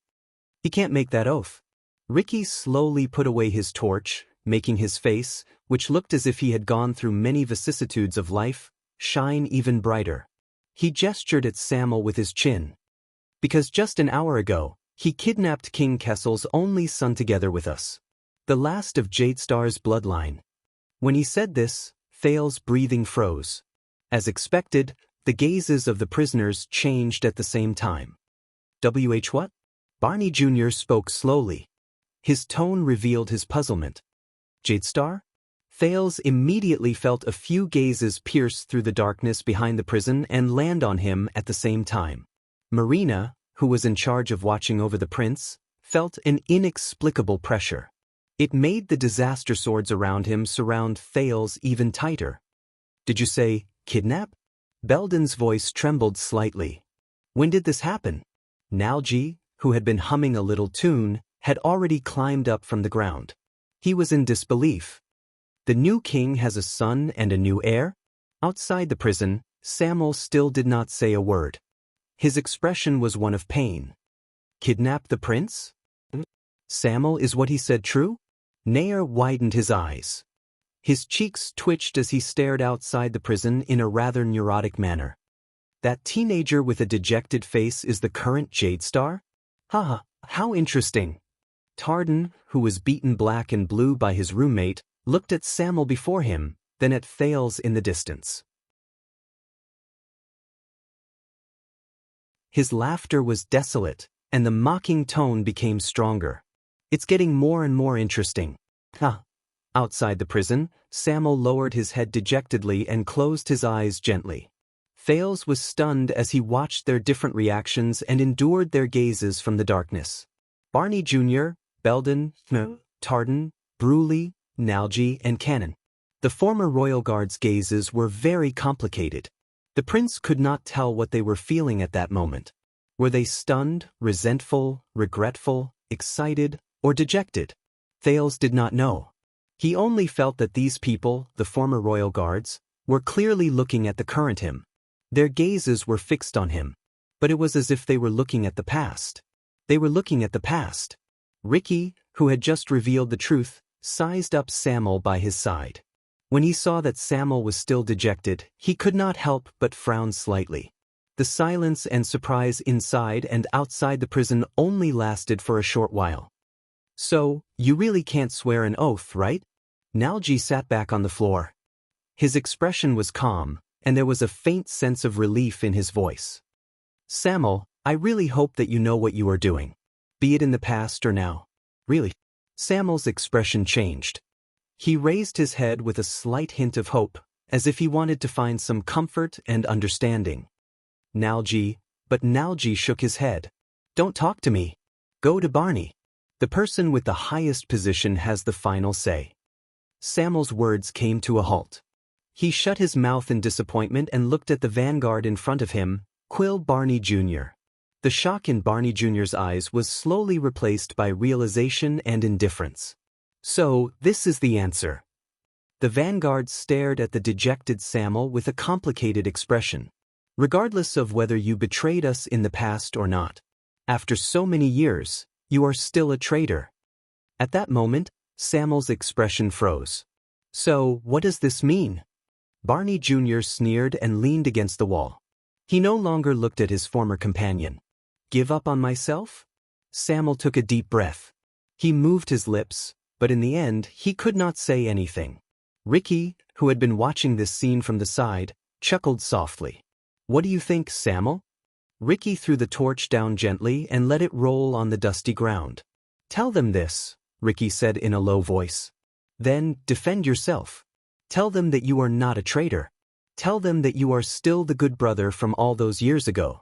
He can't make that oath. Ricky slowly put away his torch, making his face, which looked as if he had gone through many vicissitudes of life, shine even brighter. He gestured at Samuel with his chin. Because just an hour ago, he kidnapped King Kessel's only son together with us. The last of Jadestar's bloodline. When he said this, Thal's breathing froze. As expected, the gazes of the prisoners changed at the same time. What? Barney Jr. spoke slowly. His tone revealed his puzzlement. Jadestar? Thales immediately felt a few gazes pierce through the darkness behind the prison and land on him at the same time. Marina, who was in charge of watching over the prince, felt an inexplicable pressure. It made the disaster swords around him surround Thales even tighter. Did you say, kidnap? Belden's voice trembled slightly. When did this happen? Nalji, who had been humming a little tune, had already climbed up from the ground. He was in disbelief. The new king has a son and a new heir? Outside the prison, Samuel still did not say a word. His expression was one of pain. Kidnap the prince? Samuel, is what he said true? Nair widened his eyes. His cheeks twitched as he stared outside the prison in a rather neurotic manner. That teenager with a dejected face is the current Jadestar? Haha, how interesting. Tardan, who was beaten black and blue by his roommate, looked at Samuel before him, then at Thales in the distance. His laughter was desolate, and the mocking tone became stronger. It's getting more and more interesting. Outside the prison, Samuel lowered his head dejectedly and closed his eyes gently. Thales was stunned as he watched their different reactions and endured their gazes from the darkness. Barney Jr., Belden, Tardan, Bruley, Nalji, and Cannon. The former royal guard's gazes were very complicated. The prince could not tell what they were feeling at that moment. Were they stunned, resentful, regretful, excited, or dejected? Thales did not know. He only felt that these people, the former royal guards, were clearly looking at the current him. Their gazes were fixed on him. But it was as if they were looking at the past. They were looking at the past. Ricky, who had just revealed the truth, sized up Samuel by his side. When he saw that Samuel was still dejected, he could not help but frown slightly. The silence and surprise inside and outside the prison only lasted for a short while. So, you really can't swear an oath, right? Nalji sat back on the floor. His expression was calm, and there was a faint sense of relief in his voice. Samuel, I really hope that you know what you are doing. Be it in the past or now. Really? Samuel's expression changed. He raised his head with a slight hint of hope, as if he wanted to find some comfort and understanding. Nalji shook his head. Don't talk to me. Go to Barney. The person with the highest position has the final say. Samuel's words came to a halt. He shut his mouth in disappointment and looked at the vanguard in front of him, Quill Barney Jr. The shock in Barney Jr.'s eyes was slowly replaced by realization and indifference. So, this is the answer. The vanguard stared at the dejected Samuel with a complicated expression. Regardless of whether you betrayed us in the past or not, after so many years, you are still a traitor. At that moment, Samuel's expression froze. So, what does this mean? Barney Jr. sneered and leaned against the wall. He no longer looked at his former companion. Give up on myself? Samuel took a deep breath. He moved his lips, but in the end, he could not say anything. Ricky, who had been watching this scene from the side, chuckled softly. What do you think, Samuel? Ricky threw the torch down gently and let it roll on the dusty ground. Tell them this, Ricky said in a low voice. Then, defend yourself. Tell them that you are not a traitor. Tell them that you are still the good brother from all those years ago.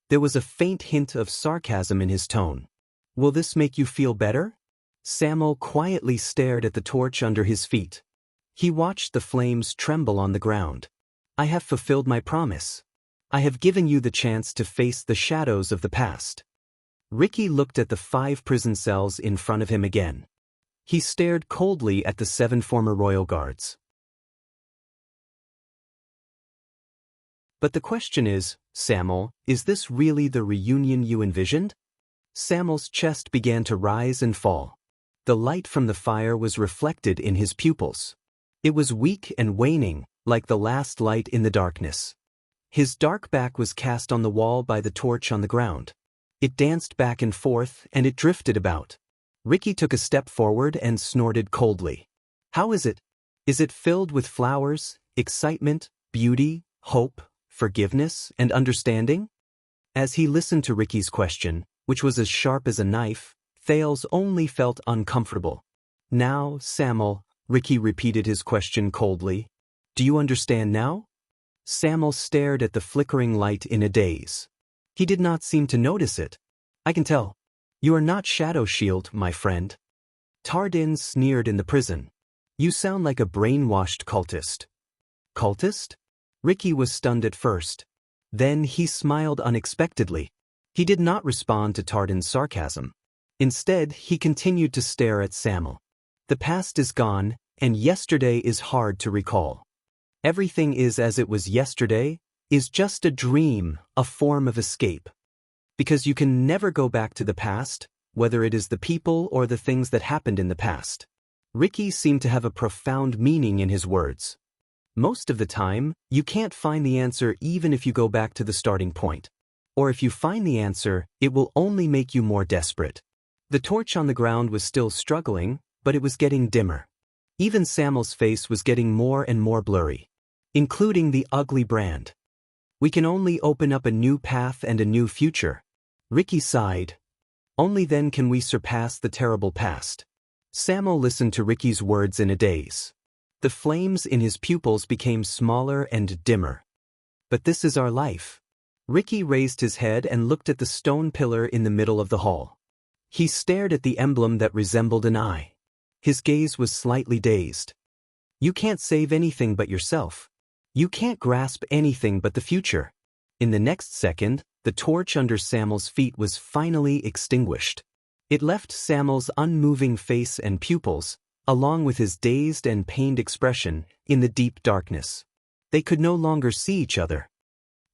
There was a faint hint of sarcasm in his tone. Will this make you feel better? Samuel quietly stared at the torch under his feet. He watched the flames tremble on the ground. I have fulfilled my promise. I have given you the chance to face the shadows of the past. Ricky looked at the 5 prison cells in front of him again. He stared coldly at the 7 former royal guards. But the question is, Samuel, is this really the reunion you envisioned? Samuel's chest began to rise and fall. The light from the fire was reflected in his pupils. It was weak and waning, like the last light in the darkness. His dark back was cast on the wall by the torch on the ground. It danced back and forth, and it drifted about. Ricky took a step forward and snorted coldly. How is it? Is it filled with flowers, excitement, beauty, hope, forgiveness, and understanding? As he listened to Ricky's question, which was as sharp as a knife, Thales only felt uncomfortable. Now, Samuel, Ricky repeated his question coldly. Do you understand now? Samuel stared at the flickering light in a daze. He did not seem to notice it. I can tell. You are not Shadow Shield, my friend. Tardin sneered in the prison. You sound like a brainwashed cultist. Cultist? Ricky was stunned at first. Then he smiled unexpectedly. He did not respond to Tardin's sarcasm. Instead, he continued to stare at Samuel. The past is gone, and yesterday is hard to recall. Everything is as it was yesterday, is just a dream, a form of escape. Because you can never go back to the past, whether it is the people or the things that happened in the past. Ricky seemed to have a profound meaning in his words. Most of the time, you can't find the answer even if you go back to the starting point. Or if you find the answer, it will only make you more desperate. The torch on the ground was still struggling, but it was getting dimmer. Even Samuel's face was getting more and more blurry, including the ugly brand. We can only open up a new path and a new future. Ricky sighed. Only then can we surpass the terrible past. Samuel listened to Ricky's words in a daze. The flames in his pupils became smaller and dimmer. But this is our life. Ricky raised his head and looked at the stone pillar in the middle of the hall. He stared at the emblem that resembled an eye. His gaze was slightly dazed. You can't save anything but yourself. You can't grasp anything but the future. In the next second, the torch under Samuel's feet was finally extinguished. It left Samuel's unmoving face and pupils, along with his dazed and pained expression, in the deep darkness. They could no longer see each other.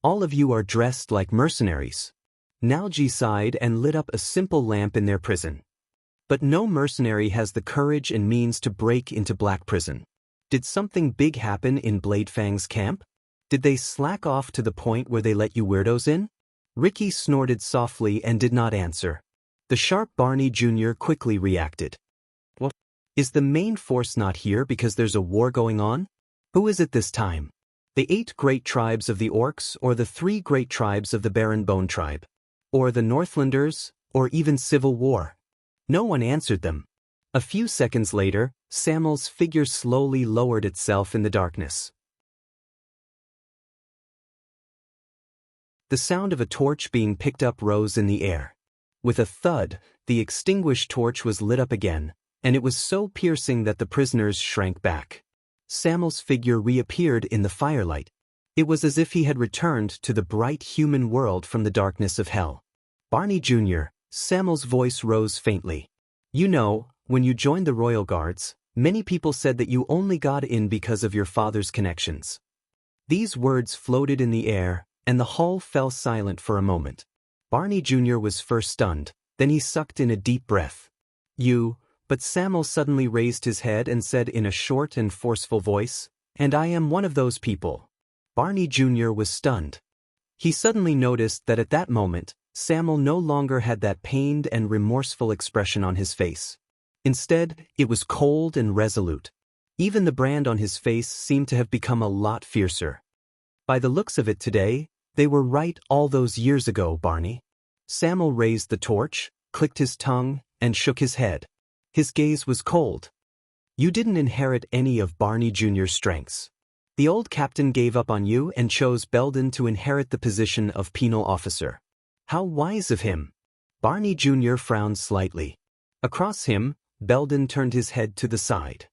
All of you are dressed like mercenaries. Nalji sighed and lit up a simple lamp in their prison. But no mercenary has the courage and means to break into Black Prison. Did something big happen in Bladefang's camp? Did they slack off to the point where they let you weirdos in? Ricky snorted softly and did not answer. The sharp Barney Jr. quickly reacted. What? Is the main force not here because there's a war going on? Who is it this time? The 8 great tribes of the Orcs, or the 3 great tribes of the Barren Bone tribe? Or the Northlanders, or even civil war? No one answered them. A few seconds later, Samuel's figure slowly lowered itself in the darkness. The sound of a torch being picked up rose in the air. With a thud, the extinguished torch was lit up again, and it was so piercing that the prisoners shrank back. Samuel's figure reappeared in the firelight. It was as if he had returned to the bright human world from the darkness of hell. Barney Jr., Samuel's voice rose faintly. You know, when you joined the Royal Guards, many people said that you only got in because of your father's connections. These words floated in the air, and the hall fell silent for a moment. Barney Jr. was first stunned, then he sucked in a deep breath. But Samuel suddenly raised his head and said in a short and forceful voice, and I am one of those people. Barney Jr. was stunned. He suddenly noticed that at that moment, Samuel no longer had that pained and remorseful expression on his face. Instead, it was cold and resolute. Even the brand on his face seemed to have become a lot fiercer. By the looks of it today, they were right all those years ago, Barney. Samuel raised the torch, clicked his tongue, and shook his head. His gaze was cold. You didn't inherit any of Barney Jr.'s strengths. The old captain gave up on you and chose Belden to inherit the position of penal officer. How wise of him! Barney Jr. frowned slightly. Across him, Belden turned his head to the side.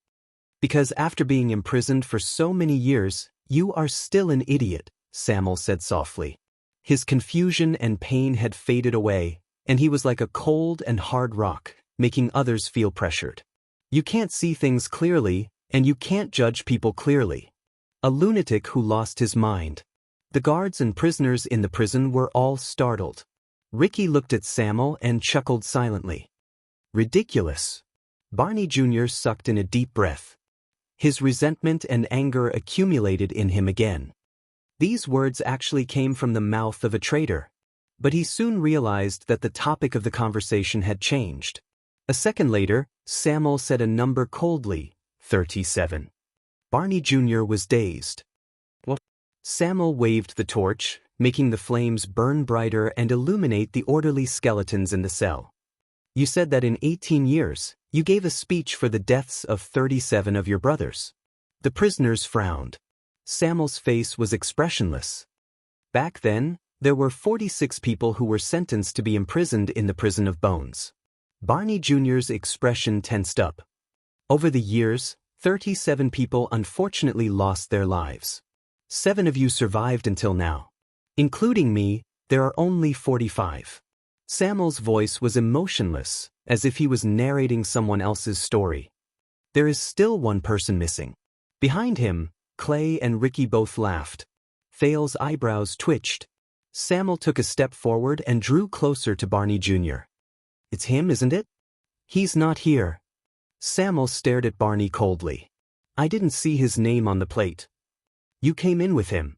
Because after being imprisoned for so many years, you are still an idiot, Samuel said softly. His confusion and pain had faded away, and he was like a cold and hard rock, making others feel pressured. You can't see things clearly, and you can't judge people clearly. A lunatic who lost his mind. The guards and prisoners in the prison were all startled. Ricky looked at Samuel and chuckled silently. Ridiculous. Barney Jr. sucked in a deep breath. His resentment and anger accumulated in him again. These words actually came from the mouth of a traitor. But he soon realized that the topic of the conversation had changed. A second later, Samuel said a number coldly, 37. Barney Jr. was dazed. What? Samuel waved the torch, making the flames burn brighter and illuminate the orderly skeletons in the cell. You said that in 18 years, you gave a speech for the deaths of 37 of your brothers. The prisoners frowned. Samuel's face was expressionless. Back then, there were 46 people who were sentenced to be imprisoned in the prison of bones. Barney Jr.'s expression tensed up. Over the years, 37 people unfortunately lost their lives. 7 of you survived until now. Including me, there are only 45. Samuel's voice was emotionless, as if he was narrating someone else's story. There is still one person missing. Behind him, Clay and Ricky both laughed. Thale's eyebrows twitched. Samuel took a step forward and drew closer to Barney Jr. It's him, isn't it? He's not here. Samuel stared at Barney coldly. I didn't see his name on the plate. You came in with him.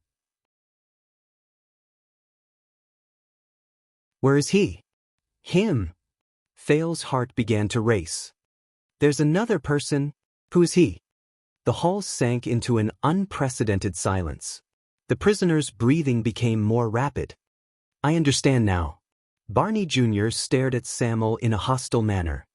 Where is he? Him. Thale's heart began to race. There's another person. Who is he? The hall sank into an unprecedented silence. The prisoner's breathing became more rapid. I understand now. Barney Jr. stared at Samuel in a hostile manner.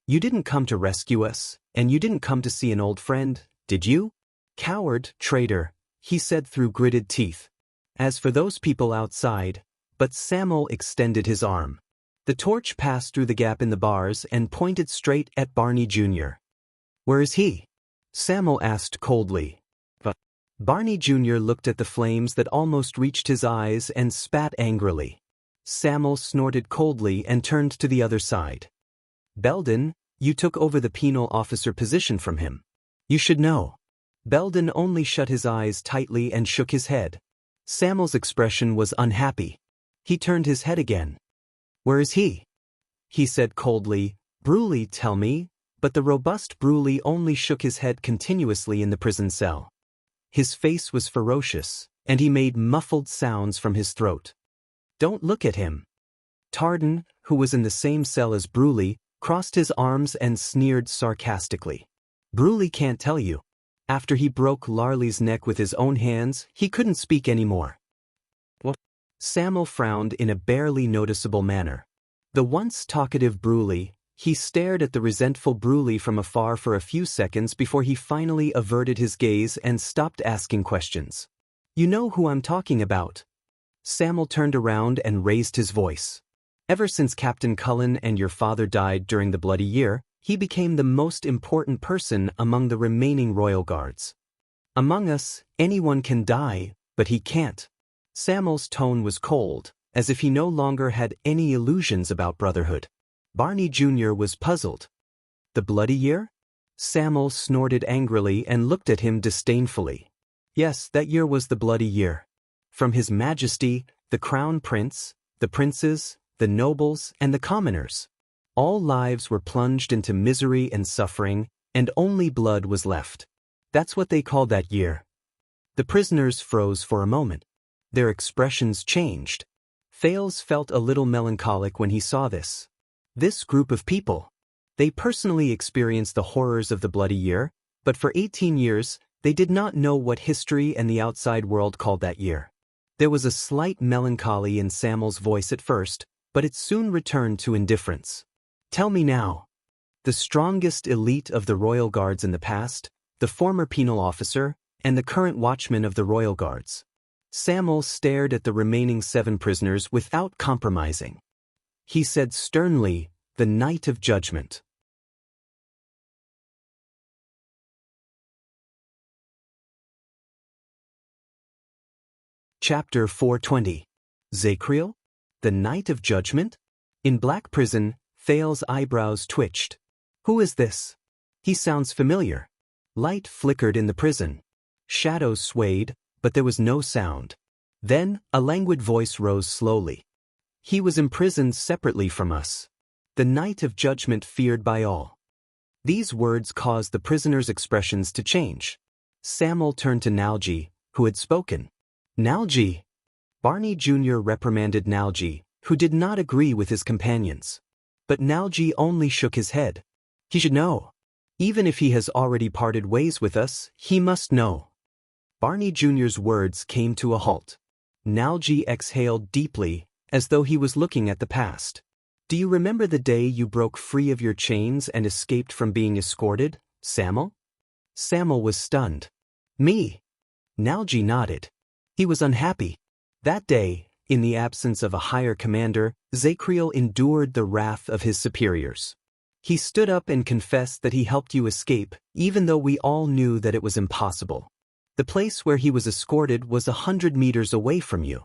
You didn't come to rescue us, and you didn't come to see an old friend, did you? Coward, traitor, he said through gritted teeth. As for those people outside, but Samuel extended his arm. The torch passed through the gap in the bars and pointed straight at Barney Jr. Where is he? Samuel asked coldly. But Barney Jr. looked at the flames that almost reached his eyes and spat angrily. Samuel snorted coldly and turned to the other side. Belden, you took over the penal officer position from him. You should know. Belden only shut his eyes tightly and shook his head. Samuel's expression was unhappy. He turned his head again. Where is he? He said coldly, Bruley, tell me, but the robust Bruley only shook his head continuously in the prison cell. His face was ferocious, and he made muffled sounds from his throat. Don't look at him. Tarden, who was in the same cell as Bruley, crossed his arms and sneered sarcastically. Bruley can't tell you. After he broke Larley's neck with his own hands, he couldn't speak anymore. What? Samuel frowned in a barely noticeable manner. The once talkative Bruley, he stared at the resentful Bruley from afar for a few seconds before he finally averted his gaze and stopped asking questions. You know who I'm talking about. Samuel turned around and raised his voice. Ever since Captain Cullen and your father died during the Bloody Year, he became the most important person among the remaining royal guards. Among us, anyone can die, but he can't. Samuel's tone was cold, as if he no longer had any illusions about brotherhood. Barney Jr. was puzzled. The Bloody Year? Samuel snorted angrily and looked at him disdainfully. Yes, that year was the Bloody Year. From His Majesty, the Crown Prince, the princes, the nobles, and the commoners. All lives were plunged into misery and suffering, and only blood was left. That's what they called that year. The prisoners froze for a moment. Their expressions changed. Thales felt a little melancholic when he saw this. This group of people. They personally experienced the horrors of the Bloody Year, but for 18 years, they did not know what history and the outside world called that year. There was a slight melancholy in Samuel's voice at first, but it soon returned to indifference. Tell me now. The strongest elite of the royal guards in the past, the former penal officer, and the current watchman of the royal guards. Samuel stared at the remaining 7 prisoners without compromising. He said sternly, the night of judgment. Chapter 420. Zacriel? The Night of Judgment? In Black Prison, Thale's eyebrows twitched. Who is this? He sounds familiar. Light flickered in the prison. Shadows swayed, but there was no sound. Then, a languid voice rose slowly. He was imprisoned separately from us. The night of judgment feared by all. These words caused the prisoner's expressions to change. Samuel turned to Nalji, who had spoken. Nalji! Barney Jr. reprimanded Nalji, who did not agree with his companions. But Nalji only shook his head. He should know. Even if he has already parted ways with us, he must know. Barney Jr.'s words came to a halt. Nalji exhaled deeply, as though he was looking at the past. Do you remember the day you broke free of your chains and escaped from being escorted, Samuel? Samuel was stunned. Me? Nalji nodded. He was unhappy. That day, in the absence of a higher commander, Zacriel endured the wrath of his superiors. He stood up and confessed that he helped you escape, even though we all knew that it was impossible. The place where he was escorted was 100 meters away from you.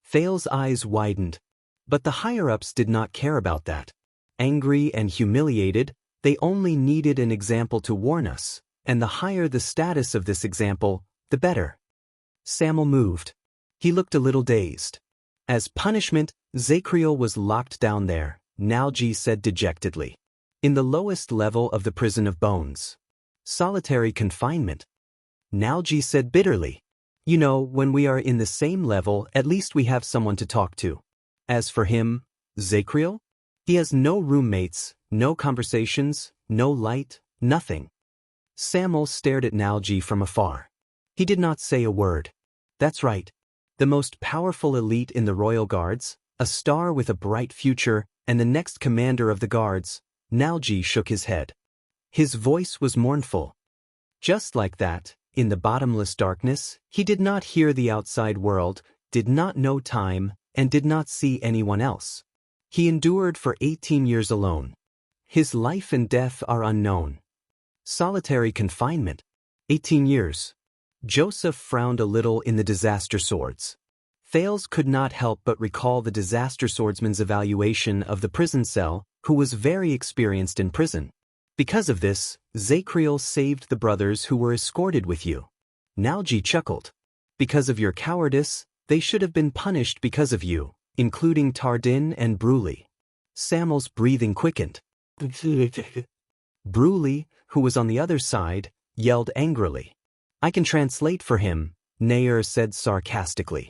Thale's eyes widened. But the higher-ups did not care about that. Angry and humiliated, they only needed an example to warn us, and the higher the status of this example, the better. Samuel moved. He looked a little dazed. As punishment, Zacriel was locked down there, Nalji said dejectedly. In the lowest level of the prison of bones. Solitary confinement. Nalji said bitterly. You know, when we are in the same level, at least we have someone to talk to. As for him, Zacriel, he has no roommates, no conversations, no light, nothing. Samuel stared at Nalji from afar. He did not say a word. That's right. The most powerful elite in the royal guards, a star with a bright future, and the next commander of the guards. Nalji shook his head. His voice was mournful. Just like that, in the bottomless darkness, he did not hear the outside world, did not know time, and did not see anyone else. He endured for 18 years alone. His life and death are unknown. Solitary confinement. 18 years. Joseph frowned a little in the disaster swords. Thales could not help but recall the disaster swordsman's evaluation of the prison cell, who was very experienced in prison. Because of this, Zacriel saved the brothers who were escorted with you. Nalji chuckled. Because of your cowardice, they should have been punished because of you, including Tardin and Bruley. Samuel's breathing quickened. Bruley, who was on the other side, yelled angrily. I can translate for him, Nair said sarcastically.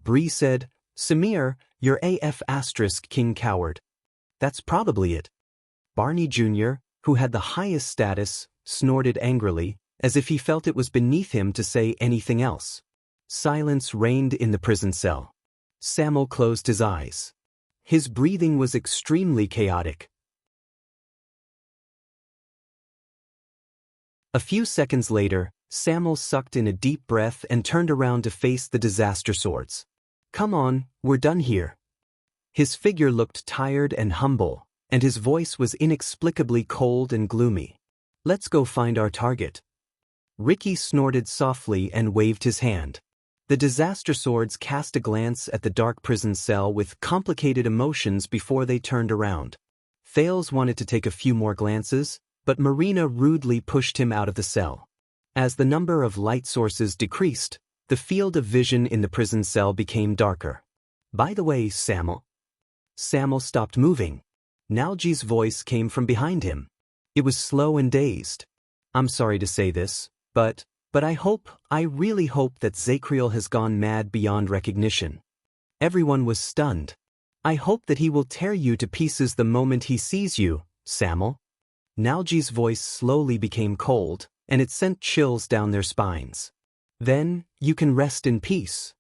Bree said, Samir, you're AF** king coward. That's probably it. Barney Jr., who had the highest status, snorted angrily, as if he felt it was beneath him to say anything else. Silence reigned in the prison cell. Samuel closed his eyes. His breathing was extremely chaotic. A few seconds later, Samuel sucked in a deep breath and turned around to face the disaster swords. Come on, we're done here. His figure looked tired and humble, and his voice was inexplicably cold and gloomy. Let's go find our target. Ricky snorted softly and waved his hand. The disaster swords cast a glance at the dark prison cell with complicated emotions before they turned around. Thales wanted to take a few more glances, but Marina rudely pushed him out of the cell. As the number of light sources decreased, the field of vision in the prison cell became darker. By the way, Samuel. Samuel stopped moving. Nalji's voice came from behind him. It was slow and dazed. I'm sorry to say this, but I really hope that Zacriel has gone mad beyond recognition. Everyone was stunned. I hope that he will tear you to pieces the moment he sees you, Samuel. Nalji's voice slowly became cold, and it sent chills down their spines. Then, you can rest in peace.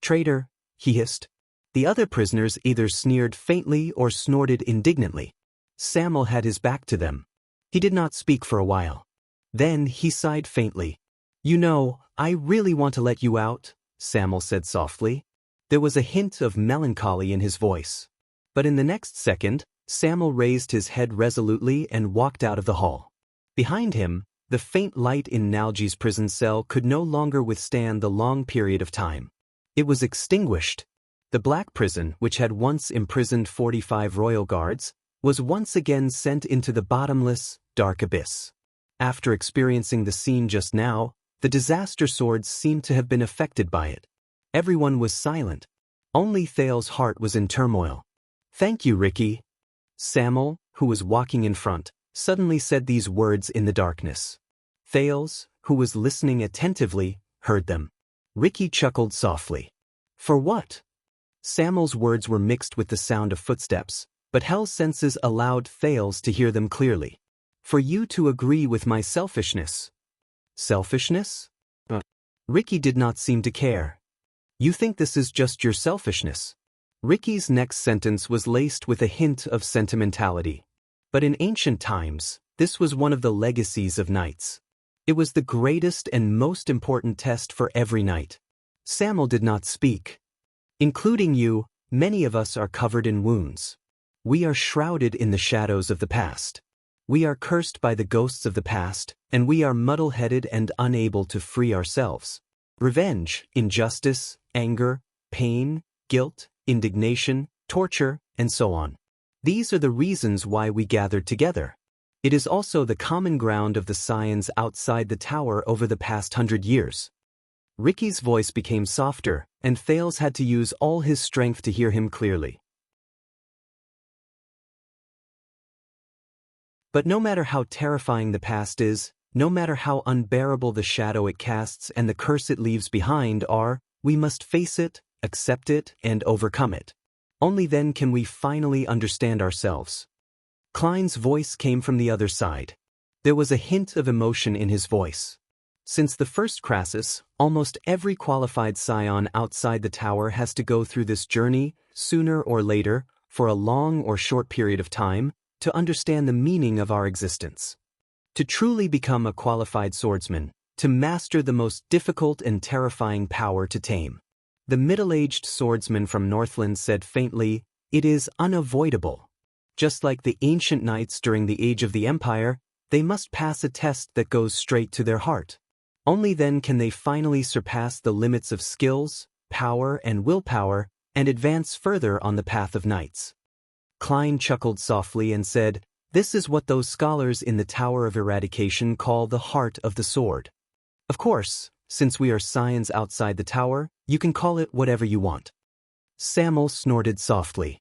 Traitor, he hissed. The other prisoners either sneered faintly or snorted indignantly. Samuel had his back to them. He did not speak for a while. Then he sighed faintly. You know, I really want to let you out, Samuel said softly. There was a hint of melancholy in his voice. But in the next second, Samuel raised his head resolutely and walked out of the hall. Behind him, the faint light in Nalji's prison cell could no longer withstand the long period of time. It was extinguished. The black prison, which had once imprisoned 45 royal guards, was once again sent into the bottomless, dark abyss. After experiencing the scene just now, the disaster swords seemed to have been affected by it. Everyone was silent. Only Thale's heart was in turmoil. Thank you, Ricky. Samuel, who was walking in front, suddenly said these words in the darkness. Thales, who was listening attentively, heard them. Ricky chuckled softly. For what? Samuel's words were mixed with the sound of footsteps, but Hell's senses allowed Thales to hear them clearly. For you to agree with my selfishness. Selfishness? Ricky did not seem to care. You think this is just your selfishness? Ricky's next sentence was laced with a hint of sentimentality. But in ancient times, this was one of the legacies of knights. It was the greatest and most important test for every knight. Samuel did not speak. Including you, many of us are covered in wounds. We are shrouded in the shadows of the past. We are cursed by the ghosts of the past, and we are muddle-headed and unable to free ourselves. Revenge, injustice, anger, pain, guilt, indignation, torture, and so on. These are the reasons why we gathered together. It is also the common ground of the scions outside the tower over the past 100 years. Ricky's voice became softer, and Thales had to use all his strength to hear him clearly. But no matter how terrifying the past is, no matter how unbearable the shadow it casts and the curse it leaves behind we must face it, accept it, and overcome it. Only then can we finally understand ourselves. Klein's voice came from the other side. There was a hint of emotion in his voice. Since the first crisis, almost every qualified scion outside the tower has to go through this journey, sooner or later, for a long or short period of time, to understand the meaning of our existence. To truly become a qualified swordsman, to master the most difficult and terrifying power to tame. The middle-aged swordsman from Northland said faintly, "It is unavoidable." Just like the ancient knights during the Age of the Empire, they must pass a test that goes straight to their heart. Only then can they finally surpass the limits of skills, power, and willpower, and advance further on the path of knights. Klein chuckled softly and said, "This is what those scholars in the Tower of Eradication call the heart of the sword. Of course, since we are scions outside the tower, you can call it whatever you want." Samuel snorted softly.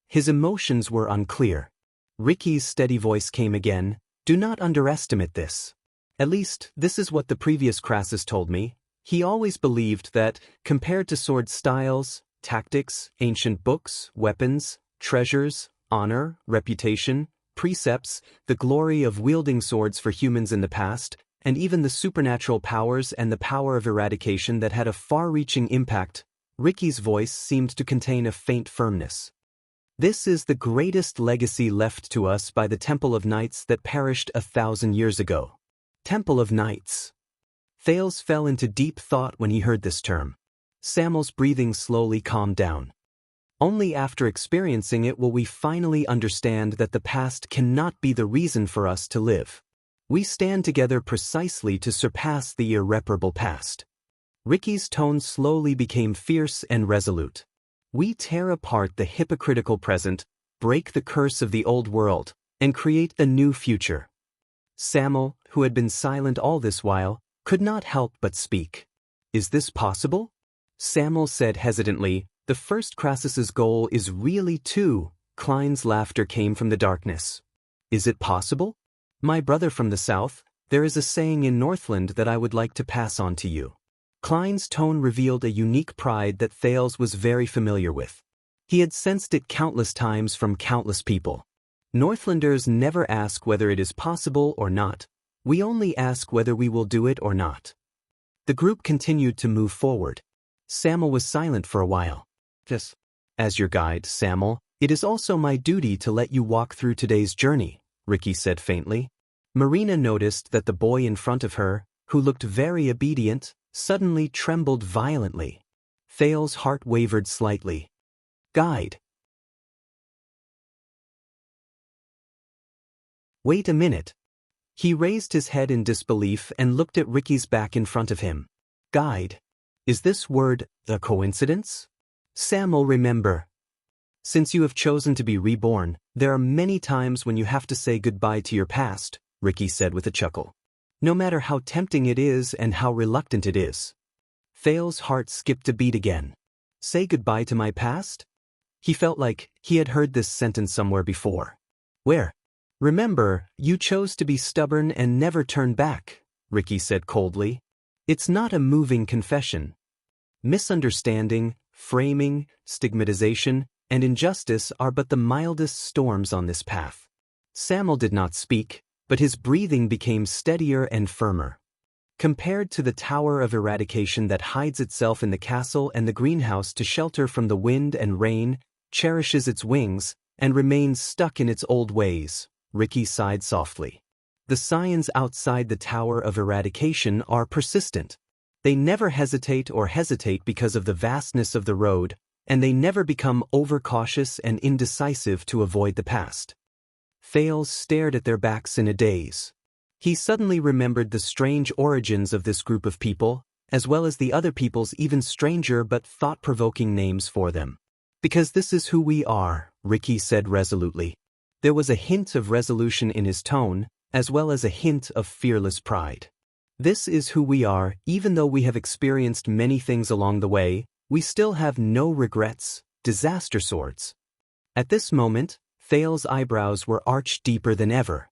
His emotions were unclear. Ricky's steady voice came again, "Do not underestimate this. At least, this is what the previous Crassus told me. He always believed that, compared to sword styles, tactics, ancient books, weapons, treasures, honor, reputation, precepts, the glory of wielding swords for humans in the past, and even the supernatural powers and the power of eradication that had a far-reaching impact, Ricky's voice seemed to contain a faint firmness. This is the greatest legacy left to us by the Temple of Knights that perished 1,000 years ago. Temple of Knights. Thales fell into deep thought when he heard this term. Samuel's breathing slowly calmed down. Only after experiencing it will we finally understand that the past cannot be the reason for us to live. We stand together precisely to surpass the irreparable past. Ricky's tone slowly became fierce and resolute. We tear apart the hypocritical present, break the curse of the old world, and create a new future. Samuel, who had been silent all this while, could not help but speak. "Is this possible?" Samuel said hesitantly, "The first Crassus's goal is really to..." Klein's laughter came from the darkness. "Is it possible? My brother from the south, there is a saying in Northland that I would like to pass on to you." Klein's tone revealed a unique pride that Thales was very familiar with. He had sensed it countless times from countless people. Northlanders never ask whether it is possible or not. We only ask whether we will do it or not. The group continued to move forward. Samuel was silent for a while. "Yes. As your guide, Samuel, it is also my duty to let you walk through today's journey," Ricky said faintly. Marina noticed that the boy in front of her, who looked very obedient, suddenly trembled violently. Thales' heart wavered slightly. "Guide." "Wait a minute." He raised his head in disbelief and looked at Ricky's back in front of him. "Guide. Is this word a coincidence?" Samuel, remember. Since you have chosen to be reborn, there are many times when you have to say goodbye to your past, Ricky said with a chuckle. No matter how tempting it is and how reluctant it is. Thales' heart skipped a beat again. Say goodbye to my past? He felt like he had heard this sentence somewhere before. Where? Remember, you chose to be stubborn and never turn back, Ricky said coldly. It's not a moving confession. Misunderstanding, framing, stigmatization, and injustice are but the mildest storms on this path. Samuel did not speak, but his breathing became steadier and firmer. Compared to the tower of eradication that hides itself in the castle and the greenhouse to shelter from the wind and rain, cherishes its wings, and remains stuck in its old ways, Ricky sighed softly. The scions outside the tower of eradication are persistent. They never hesitate because of the vastness of the road, and they never become overcautious and indecisive to avoid the past. Thales stared at their backs in a daze. He suddenly remembered the strange origins of this group of people, as well as the other people's even stranger but thought-provoking names for them. Because this is who we are, Ricky said resolutely. There was a hint of resolution in his tone, as well as a hint of fearless pride. This is who we are. Even though we have experienced many things along the way, we still have no regrets, disaster swords. At this moment, Thales' eyebrows were arched deeper than ever.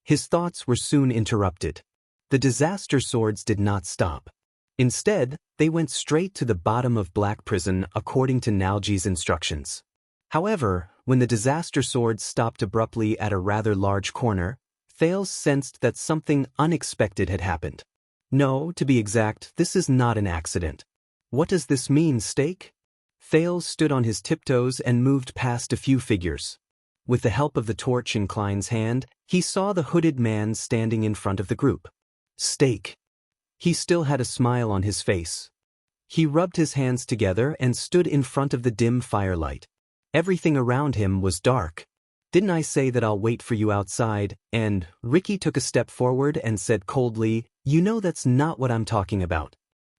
His thoughts were soon interrupted. The disaster swords did not stop. Instead, they went straight to the bottom of Black Prison according to Nalji's instructions. However, when the disaster swords stopped abruptly at a rather large corner, Thales sensed that something unexpected had happened. No, to be exact, this is not an accident. What does this mean, Stake? Thales stood on his tiptoes and moved past a few figures. With the help of the torch in Klein's hand, he saw the hooded man standing in front of the group. Stake. He still had a smile on his face. He rubbed his hands together and stood in front of the dim firelight. Everything around him was dark. Didn't I say that I'll wait for you outside? And Ricky took a step forward and said coldly, "You know that's not what I'm talking about."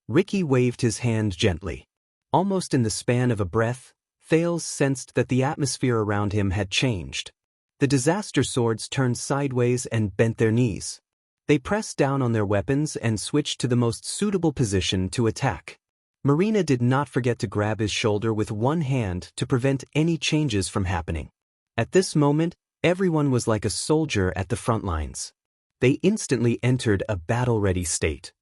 Ricky waved his hand gently. Almost in the span of a breath, Thales sensed that the atmosphere around him had changed. The disaster swords turned sideways and bent their knees. They pressed down on their weapons and switched to the most suitable position to attack. Marina did not forget to grab his shoulder with one hand to prevent any changes from happening. At this moment, everyone was like a soldier at the front lines. They instantly entered a battle-ready state.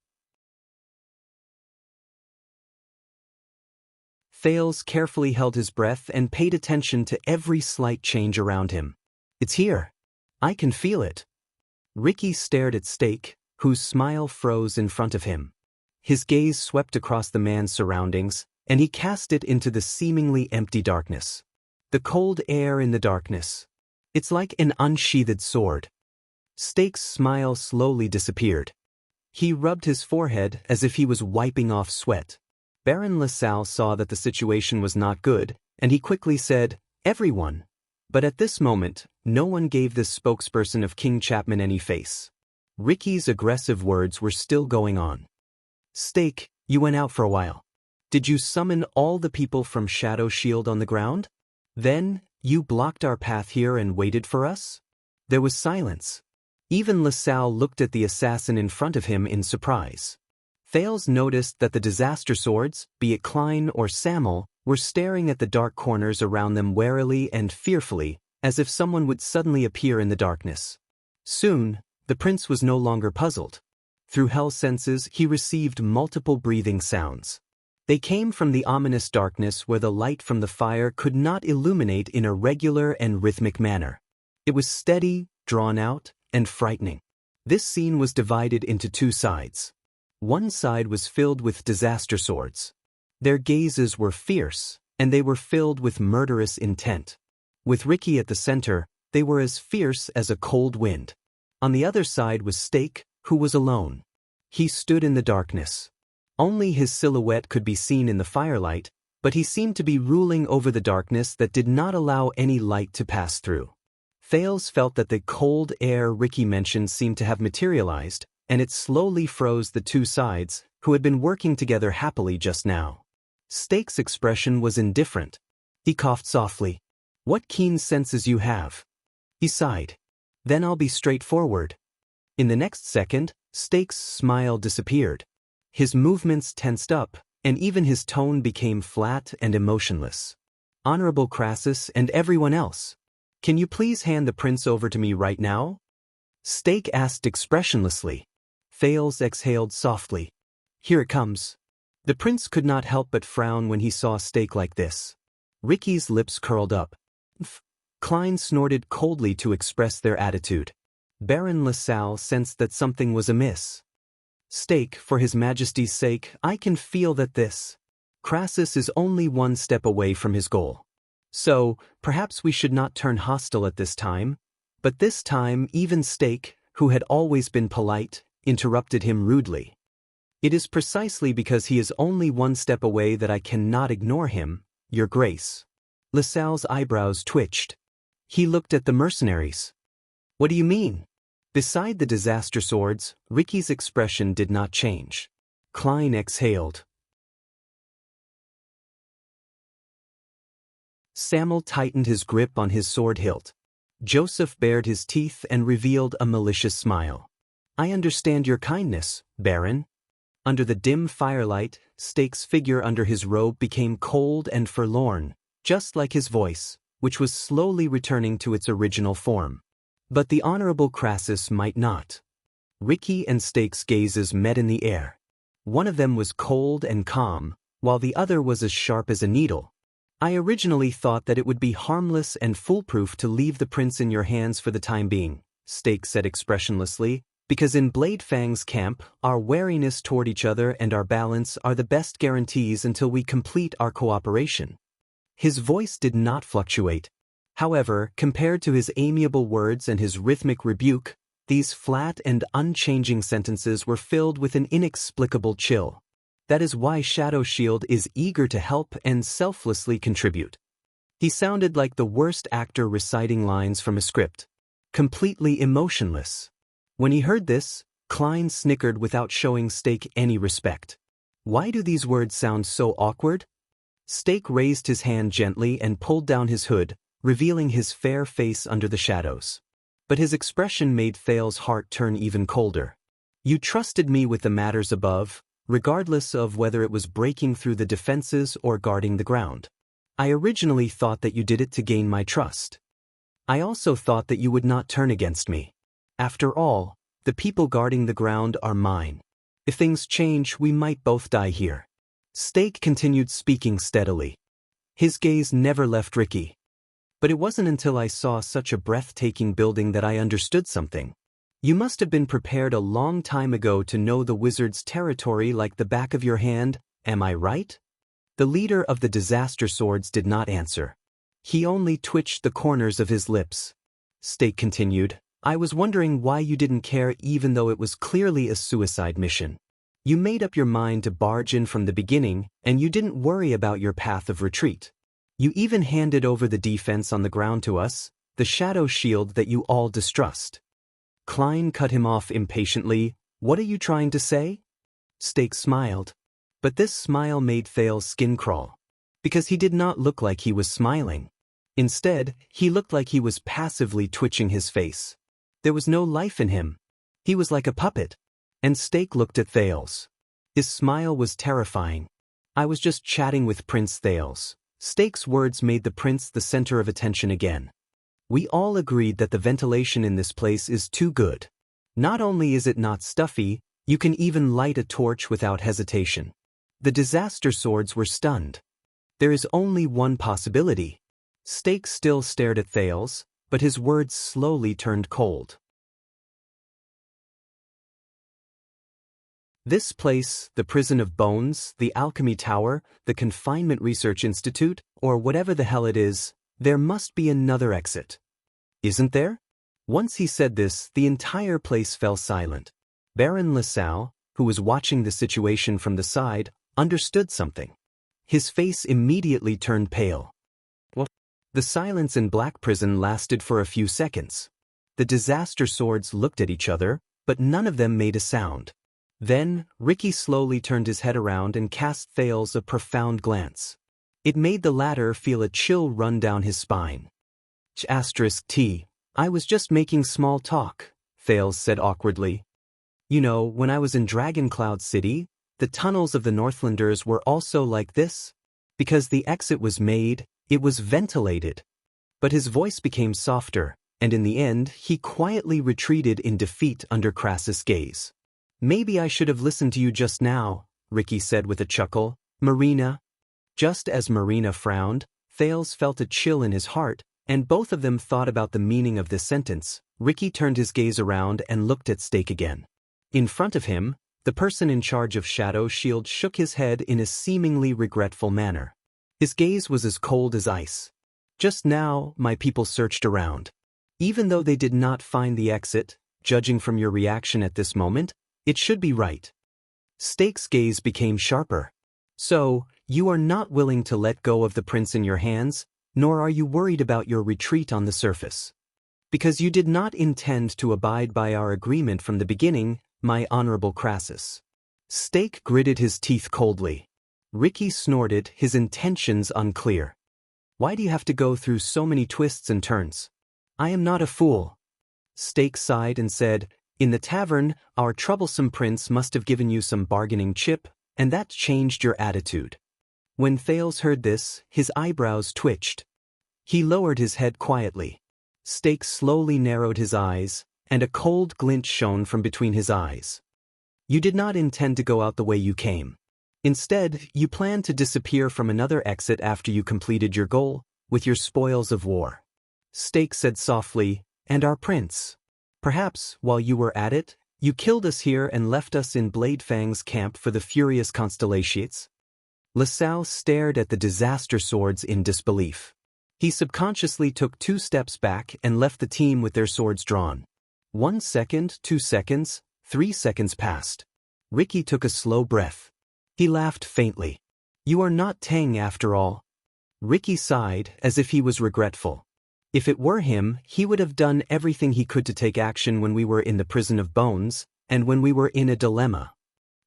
Thales carefully held his breath and paid attention to every slight change around him. It's here. I can feel it. Ricky stared at Stake, whose smile froze in front of him. His gaze swept across the man's surroundings, and he cast it into the seemingly empty darkness. The cold air in the darkness. It's like an unsheathed sword. Stake's smile slowly disappeared. He rubbed his forehead as if he was wiping off sweat. Baron LaSalle saw that the situation was not good, and he quickly said, "Everyone." But at this moment, no one gave this spokesperson of King Chapman any face. Ricky's aggressive words were still going on. "Stake, you went out for a while. Did you summon all the people from Shadow Shield on the ground? Then, you blocked our path here and waited for us?" There was silence. Even LaSalle looked at the assassin in front of him in surprise. Thales noticed that the disaster swords, be it Klein or Samuel, were staring at the dark corners around them warily and fearfully, as if someone would suddenly appear in the darkness. Soon, the prince was no longer puzzled. Through Hell's senses, he received multiple breathing sounds. They came from the ominous darkness where the light from the fire could not illuminate in a regular and rhythmic manner. It was steady, drawn out, and frightening. This scene was divided into two sides. One side was filled with disaster swords. Their gazes were fierce, and they were filled with murderous intent. With Ricky at the center, they were as fierce as a cold wind. On the other side was Stake, who was alone. He stood in the darkness. Only his silhouette could be seen in the firelight, but he seemed to be ruling over the darkness that did not allow any light to pass through. Thales felt that the cold air Ricky mentioned seemed to have materialized, and it slowly froze the two sides, who had been working together happily just now. Stake's expression was indifferent. He coughed softly. "What keen senses you have." He sighed. "Then I'll be straightforward." In the next second, Stake's smile disappeared. His movements tensed up, and even his tone became flat and emotionless. "Honorable Crassus and everyone else, can you please hand the prince over to me right now?" Stake asked expressionlessly. Thales exhaled softly. "Here it comes." The prince could not help but frown when he saw Steak like this. Ricky's lips curled up. Klein snorted coldly to express their attitude. Baron LaSalle sensed that something was amiss. Steak, for his majesty's sake, I can feel that this. Crassus is only one step away from his goal. So, perhaps we should not turn hostile at this time. But this time, even Steak, who had always been polite, interrupted him rudely. It is precisely because he is only one step away that I cannot ignore him, Your Grace. LaSalle's eyebrows twitched. He looked at the mercenaries. What do you mean? Beside the disaster swords, Ricky's expression did not change. Klein exhaled. Samuel tightened his grip on his sword hilt. Joseph bared his teeth and revealed a malicious smile. I understand your kindness, Baron. Under the dim firelight, Steak's figure under his robe became cold and forlorn, just like his voice, which was slowly returning to its original form. But the Honorable Crassus might not. Ricky and Steak's gazes met in the air. One of them was cold and calm, while the other was as sharp as a needle. I originally thought that it would be harmless and foolproof to leave the prince in your hands for the time being, Steak said expressionlessly, because in Blade Fang's camp, our wariness toward each other and our balance are the best guarantees until we complete our cooperation. His voice did not fluctuate. However, compared to his amiable words and his rhythmic rebuke, these flat and unchanging sentences were filled with an inexplicable chill. That is why Shadow Shield is eager to help and selflessly contribute. He sounded like the worst actor reciting lines from a script. Completely emotionless. When he heard this, Klein snickered without showing Steak any respect. Why do these words sound so awkward? Steak raised his hand gently and pulled down his hood, revealing his fair face under the shadows. But his expression made Thale's heart turn even colder. You trusted me with the matters above, regardless of whether it was breaking through the defenses or guarding the ground. I originally thought that you did it to gain my trust. I also thought that you would not turn against me. After all, the people guarding the ground are mine. If things change, we might both die here. Steak continued speaking steadily. His gaze never left Ricky. But it wasn't until I saw such a breathtaking building that I understood something. You must have been prepared a long time ago to know the wizard's territory like the back of your hand, am I right? The leader of the disaster swords did not answer. He only twitched the corners of his lips. Steak continued, I was wondering why you didn't care even though it was clearly a suicide mission. You made up your mind to barge in from the beginning, and you didn't worry about your path of retreat. You even handed over the defense on the ground to us, the shadow shield that you all distrust. Klein cut him off impatiently. What are you trying to say? Steak smiled. But this smile made Thale's skin crawl. Because he did not look like he was smiling. Instead, he looked like he was passively twitching his face. There was no life in him. He was like a puppet. And Steak looked at Thales. His smile was terrifying. I was just chatting with Prince Thales. Steak's words made the prince the center of attention again. We all agreed that the ventilation in this place is too good. Not only is it not stuffy, you can even light a torch without hesitation. The disaster swords were stunned. There is only one possibility. Steak still stared at Thales, but his words slowly turned cold. This place, the Prison of Bones, the Alchemy Tower, the Confinement Research Institute, or whatever the hell it is, there must be another exit. Isn't there? Once he said this, the entire place fell silent. Baron LaSalle, who was watching the situation from the side, understood something. His face immediately turned pale. What? The silence in Black Prison lasted for a few seconds. The disaster swords looked at each other, but none of them made a sound. Then, Ricky slowly turned his head around and cast Thales a profound glance. It made the latter feel a chill run down his spine. *T. I was just making small talk, Thales said awkwardly. You know, when I was in Dragoncloud City, the tunnels of the Northlanders were also like this. Because the exit was made, it was ventilated. But his voice became softer, and in the end, he quietly retreated in defeat under Crassus' gaze. Maybe I should have listened to you just now, Ricky said with a chuckle. Marina. Just as Marina frowned, Thales felt a chill in his heart, and both of them thought about the meaning of this sentence. Ricky turned his gaze around and looked at Stake again. In front of him, the person in charge of Shadow Shield shook his head in a seemingly regretful manner. His gaze was as cold as ice. Just now, my people searched around. Even though they did not find the exit, judging from your reaction at this moment, it should be right. Stake's gaze became sharper. So, you are not willing to let go of the prince in your hands, nor are you worried about your retreat on the surface. Because you did not intend to abide by our agreement from the beginning, my honorable Crassus. Stake gritted his teeth coldly. Ricky snorted, his intentions unclear. Why do you have to go through so many twists and turns? I am not a fool. Stake sighed and said, in the tavern, our troublesome prince must have given you some bargaining chip, and that changed your attitude. When Thales heard this, his eyebrows twitched. He lowered his head quietly. Stake slowly narrowed his eyes, and a cold glint shone from between his eyes. You did not intend to go out the way you came. Instead, you planned to disappear from another exit after you completed your goal, with your spoils of war. Stake said softly, and our prince. Perhaps, while you were at it, you killed us here and left us in Bladefang's camp for the furious constellations. LaSalle stared at the disaster swords in disbelief. He subconsciously took 2 steps back and left the team with their swords drawn. 1 second, 2 seconds, 3 seconds passed. Ricky took a slow breath. He laughed faintly. You are not Tang after all. Ricky sighed, as if he was regretful. If it were him, he would have done everything he could to take action when we were in the prison of bones, and when we were in a dilemma.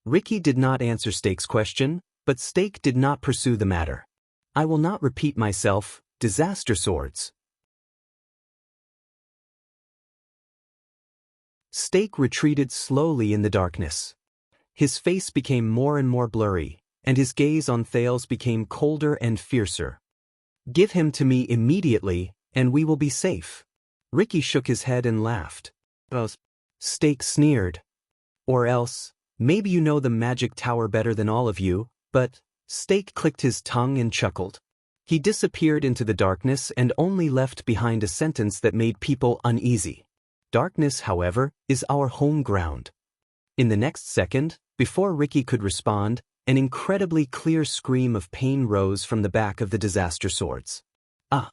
Ricky did not answer Stake's question, but Stake did not pursue the matter. I will not repeat myself, disaster swords. Stake retreated slowly in the darkness. His face became more and more blurry, and his gaze on Thales became colder and fiercer. Give him to me immediately, and we will be safe. Ricky shook his head and laughed. Stake sneered. Or else, maybe you know the magic tower better than all of you, but Stake clicked his tongue and chuckled. He disappeared into the darkness and only left behind a sentence that made people uneasy. Darkness, however, is our home ground. In the next second, before Ricky could respond, an incredibly clear scream of pain rose from the back of the disaster swords. Ah!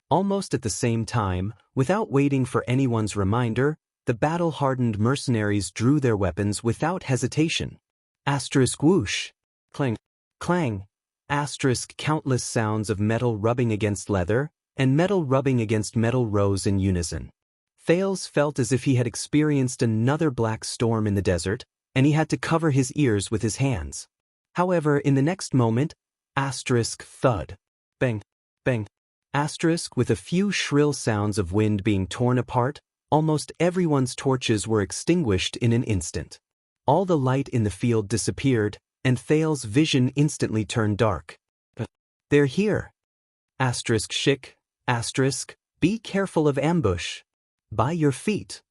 Almost at the same time, without waiting for anyone's reminder, the battle-hardened mercenaries drew their weapons without hesitation. Asterisk whoosh! Clang! Clang! Asterisk countless sounds of metal rubbing against leather, and metal rubbing against metal rose in unison. Thales felt as if he had experienced another black storm in the desert, and he had to cover his ears with his hands. However, in the next moment, asterisk thud. Bang! Bang! Asterisk with a few shrill sounds of wind being torn apart, almost everyone's torches were extinguished in an instant. All the light in the field disappeared, and Thales' vision instantly turned dark. They're here. Asterisk shick, asterisk, be careful of ambush. By your feet.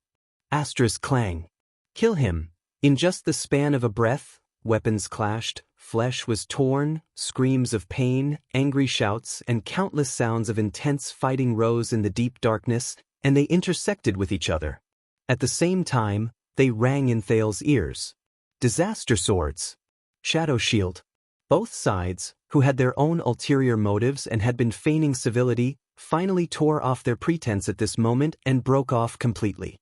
Asterisk clang. Kill him. In just the span of a breath, weapons clashed, flesh was torn, screams of pain, angry shouts, and countless sounds of intense fighting rose in the deep darkness, and they intersected with each other. At the same time, they rang in Thales' ears. Disaster swords. Shadow shield. Both sides, who had their own ulterior motives and had been feigning civility, finally tore off their pretense at this moment and broke off completely.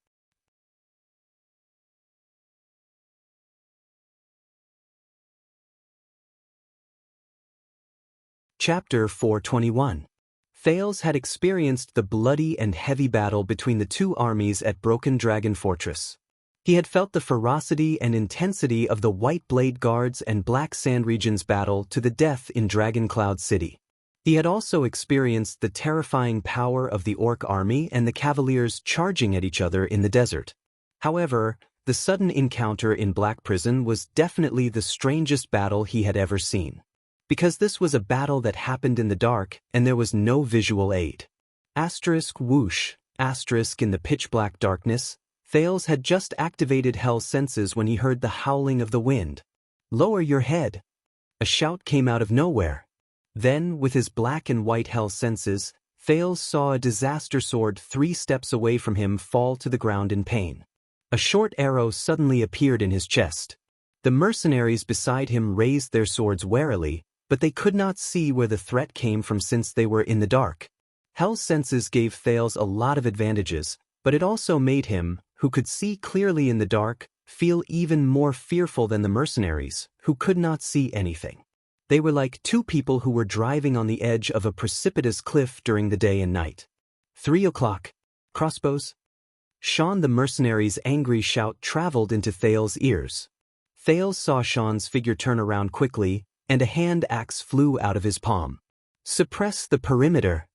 Chapter 421. Thales had experienced the bloody and heavy battle between the two armies at Broken Dragon Fortress. He had felt the ferocity and intensity of the White Blade Guards and Black Sand Region's battle to the death in Dragon Cloud City. He had also experienced the terrifying power of the Orc army and the Cavaliers charging at each other in the desert. However, the sudden encounter in Black Prison was definitely the strangest battle he had ever seen. Because this was a battle that happened in the dark and there was no visual aid. Asterisk whoosh, asterisk in the pitch-black darkness, Thales had just activated Hell's senses when he heard the howling of the wind. Lower your head. A shout came out of nowhere. Then, with his black and white hell senses, Thales saw a disaster sword 3 steps away from him fall to the ground in pain. A short arrow suddenly appeared in his chest. The mercenaries beside him raised their swords warily, but they could not see where the threat came from since they were in the dark. Hell's senses gave Thales a lot of advantages, but it also made him, who could see clearly in the dark, feel even more fearful than the mercenaries, who could not see anything. They were like 2 people who were driving on the edge of a precipitous cliff during the day and night. 3 o'clock. Crossbows? Xian the mercenary's angry shout traveled into Thales' ears. Thales saw Xian's figure turn around quickly, and a hand axe flew out of his palm. Suppress the perimeter.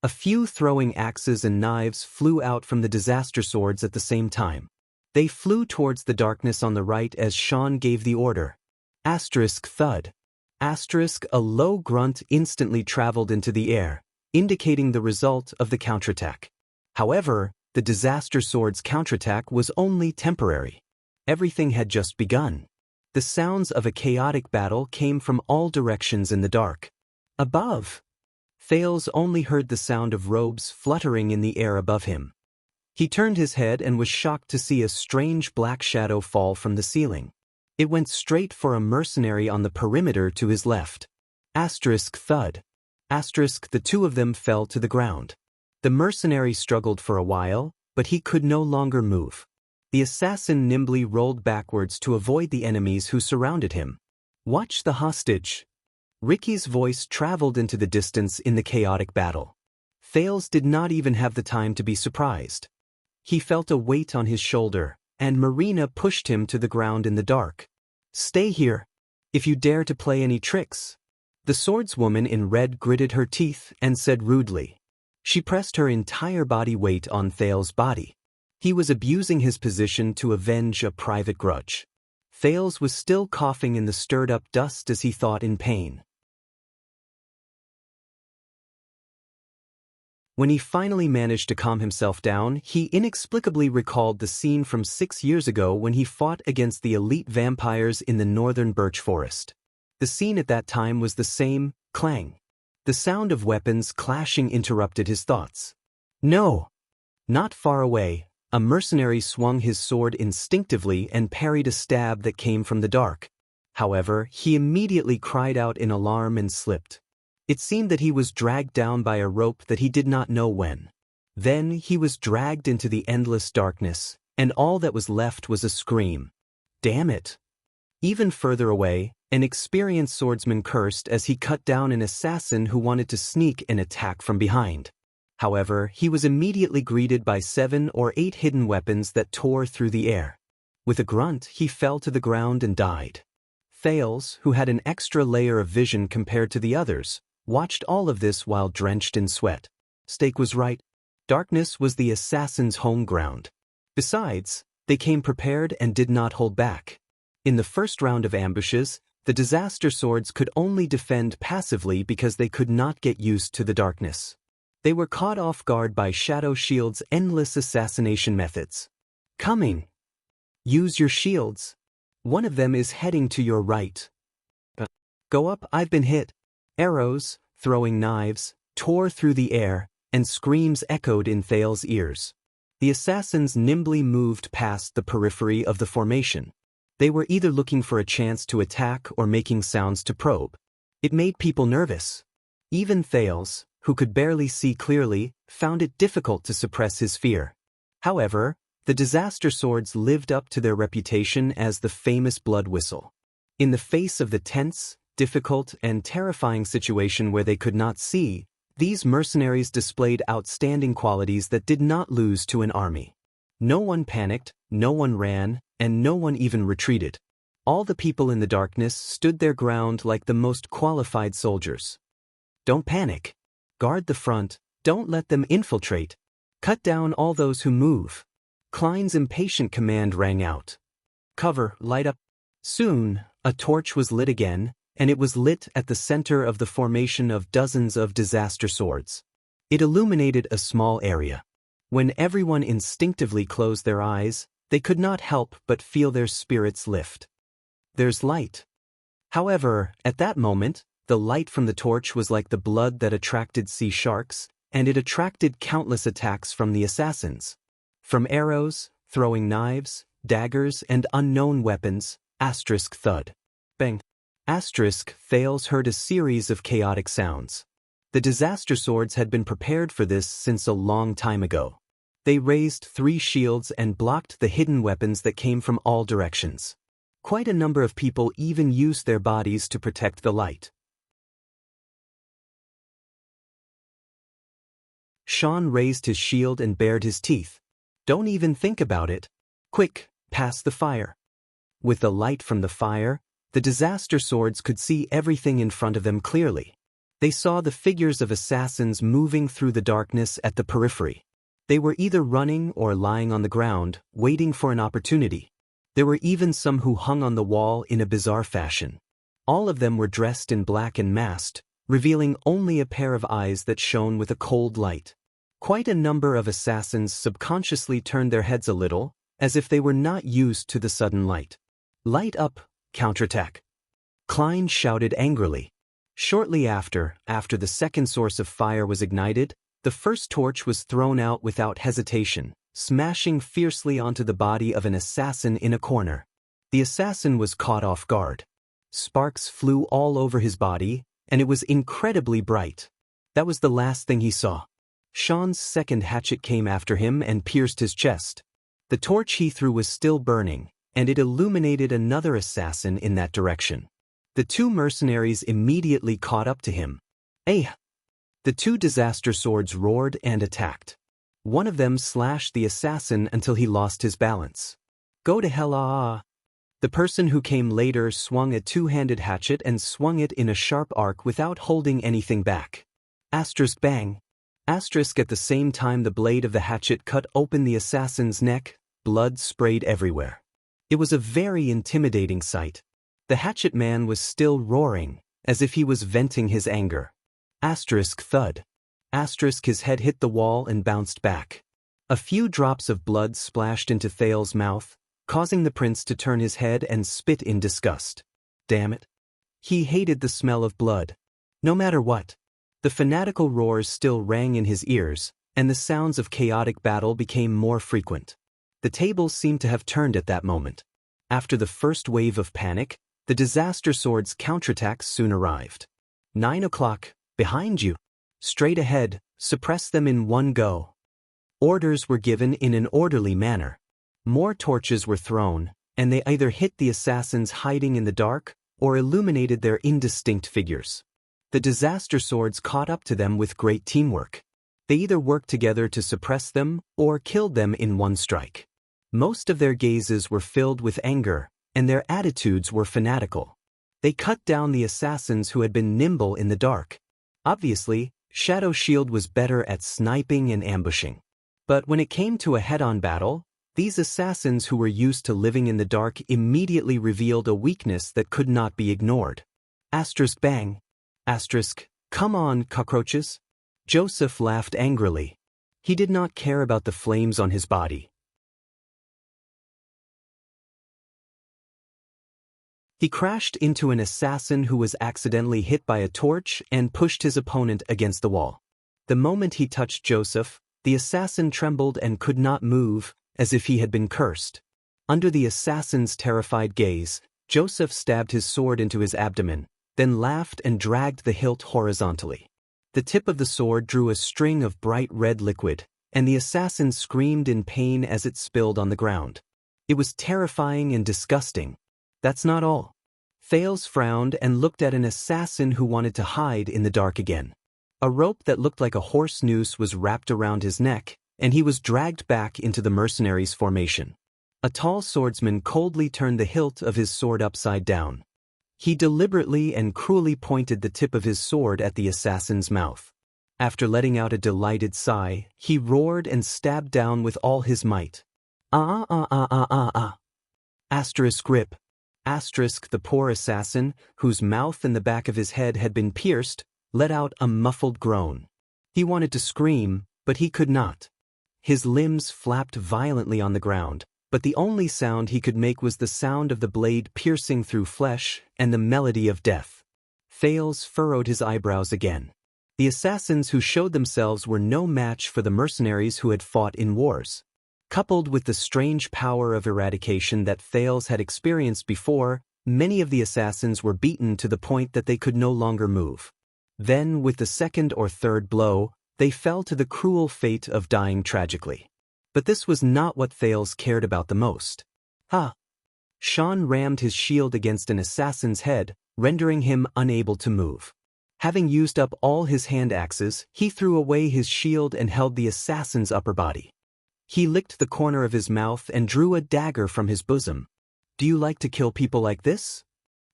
A few throwing axes and knives flew out from the disaster swords at the same time. They flew towards the darkness on the right as Xian gave the order. Asterisk thud. Asterisk a low grunt instantly traveled into the air, indicating the result of the counterattack. However, the disaster sword's counterattack was only temporary. Everything had just begun. The sounds of a chaotic battle came from all directions in the dark. Above, Thales only heard the sound of robes fluttering in the air above him. He turned his head and was shocked to see a strange black shadow fall from the ceiling. It went straight for a mercenary on the perimeter to his left. Asterisk thud. Asterisk the 2 of them fell to the ground. The mercenary struggled for a while, but he could no longer move. The assassin nimbly rolled backwards to avoid the enemies who surrounded him. Watch the hostage. Ricky's voice traveled into the distance in the chaotic battle. Thales did not even have the time to be surprised. He felt a weight on his shoulder, and Marina pushed him to the ground in the dark. Stay here, if you dare to play any tricks. The swordswoman in red gritted her teeth and said rudely. She pressed her entire body weight on Thales' body. He was abusing his position to avenge a private grudge. Thales was still coughing in the stirred-up dust as he thought in pain. When he finally managed to calm himself down, he inexplicably recalled the scene from 6 years ago when he fought against the elite vampires in the northern birch forest. The scene at that time was the same, clang. The sound of weapons clashing interrupted his thoughts. No! Not far away, a mercenary swung his sword instinctively and parried a stab that came from the dark. However, he immediately cried out in alarm and slipped. It seemed that he was dragged down by a rope that he did not know when. Then he was dragged into the endless darkness, and all that was left was a scream. Damn it! Even further away, an experienced swordsman cursed as he cut down an assassin who wanted to sneak and attack from behind. However, he was immediately greeted by 7 or 8 hidden weapons that tore through the air. With a grunt, he fell to the ground and died. Thales, who had an extra layer of vision compared to the others, watched all of this while drenched in sweat. Stake was right. Darkness was the assassin's home ground. Besides, they came prepared and did not hold back. In the first round of ambushes, the disaster swords could only defend passively because they could not get used to the darkness. They were caught off guard by Shadow Shield's endless assassination methods. Coming! Use your shields. One of them is heading to your right. Go up, I've been hit. Arrows, throwing knives, tore through the air, and screams echoed in Thales' ears. The assassins nimbly moved past the periphery of the formation. They were either looking for a chance to attack or making sounds to probe. It made people nervous. Even Thales, who could barely see clearly, found it difficult to suppress his fear. However, the disaster swords lived up to their reputation as the famous blood whistle. In the face of the tense, difficult, and terrifying situation where they could not see, these mercenaries displayed outstanding qualities that did not lose to an army. No one panicked, no one ran, and no one even retreated. All the people in the darkness stood their ground like the most qualified soldiers. Don't panic. Guard the front, don't let them infiltrate. Cut down all those who move. Klein's impatient command rang out. Cover, light up. Soon, a torch was lit again, and it was lit at the center of the formation of dozens of disaster swords. It illuminated a small area. When everyone instinctively closed their eyes, they could not help but feel their spirits lift. There's light. However, at that moment, the light from the torch was like the blood that attracted sea sharks, and it attracted countless attacks from the assassins. From arrows, throwing knives, daggers, and unknown weapons, asterisk thud. Bang. Asterisk Thales heard a series of chaotic sounds. The disaster swords had been prepared for this since a long time ago. They raised 3 shields and blocked the hidden weapons that came from all directions. Quite a number of people even used their bodies to protect the light. Sean raised his shield and bared his teeth. Don't even think about it. Quick, pass the fire. With the light from the fire, the disaster swords could see everything in front of them clearly. They saw the figures of assassins moving through the darkness at the periphery. They were either running or lying on the ground, waiting for an opportunity. There were even some who hung on the wall in a bizarre fashion. All of them were dressed in black and masked, revealing only a pair of eyes that shone with a cold light. Quite a number of assassins subconsciously turned their heads a little, as if they were not used to the sudden light. Light up, counterattack. Klein shouted angrily. Shortly after the second source of fire was ignited, the first torch was thrown out without hesitation, smashing fiercely onto the body of an assassin in a corner. The assassin was caught off guard. Sparks flew all over his body, and it was incredibly bright. That was the last thing he saw. Sean's second hatchet came after him and pierced his chest. The torch he threw was still burning, and it illuminated another assassin in that direction. The 2 mercenaries immediately caught up to him. "Hey!" The 2 disaster swords roared and attacked. One of them slashed the assassin until he lost his balance. "Go to hell, ah!" The person who came later swung a 2-handed hatchet and swung it in a sharp arc without holding anything back. Asterisk bang. Asterisk at the same time the blade of the hatchet cut open the assassin's neck, blood sprayed everywhere. It was a very intimidating sight. The hatchet man was still roaring, as if he was venting his anger. Asterisk thud. Asterisk his head hit the wall and bounced back. A few drops of blood splashed into Thales' mouth, causing the prince to turn his head and spit in disgust. Damn it. He hated the smell of blood. No matter what. The fanatical roars still rang in his ears, and the sounds of chaotic battle became more frequent. The tables seemed to have turned at that moment. After the first wave of panic, the disaster sword's counterattacks soon arrived. 9 o'clock, behind you. Straight ahead, suppress them in one go. Orders were given in an orderly manner. More torches were thrown, and they either hit the assassins hiding in the dark or illuminated their indistinct figures. The disaster swords caught up to them with great teamwork. They either worked together to suppress them or killed them in one strike. Most of their gazes were filled with anger, and their attitudes were fanatical. They cut down the assassins who had been nimble in the dark. Obviously, Shadow Shield was better at sniping and ambushing. But when it came to a head-on battle, these assassins who were used to living in the dark immediately revealed a weakness that could not be ignored. Asterisk bang. Asterisk, come on, cockroaches. Joseph laughed angrily. He did not care about the flames on his body. He crashed into an assassin who was accidentally hit by a torch and pushed his opponent against the wall. The moment he touched Joseph, the assassin trembled and could not move, as if he had been cursed. Under the assassin's terrified gaze, Joseph stabbed his sword into his abdomen, then laughed and dragged the hilt horizontally. The tip of the sword drew a string of bright red liquid, and the assassin screamed in pain as it spilled on the ground. It was terrifying and disgusting. That's not all. Thales frowned and looked at an assassin who wanted to hide in the dark again. A rope that looked like a horse noose was wrapped around his neck, and he was dragged back into the mercenaries' formation. A tall swordsman coldly turned the hilt of his sword upside down. He deliberately and cruelly pointed the tip of his sword at the assassin's mouth. After letting out a delighted sigh, he roared and stabbed down with all his might. Asterisk grip. Asterisk the poor assassin, whose mouth and the back of his head had been pierced, let out a muffled groan. He wanted to scream, but he could not. His limbs flapped violently on the ground, but the only sound he could make was the sound of the blade piercing through flesh and the melody of death. Thales furrowed his eyebrows again. The assassins who showed themselves were no match for the mercenaries who had fought in wars. Coupled with the strange power of eradication that Thales had experienced before, many of the assassins were beaten to the point that they could no longer move. Then, with the second or third blow, they fell to the cruel fate of dying tragically. But this was not what Thales cared about the most. Xian rammed his shield against an assassin's head, rendering him unable to move. Having used up all his hand axes, he threw away his shield and held the assassin's upper body. He licked the corner of his mouth and drew a dagger from his bosom. "Do you like to kill people like this?"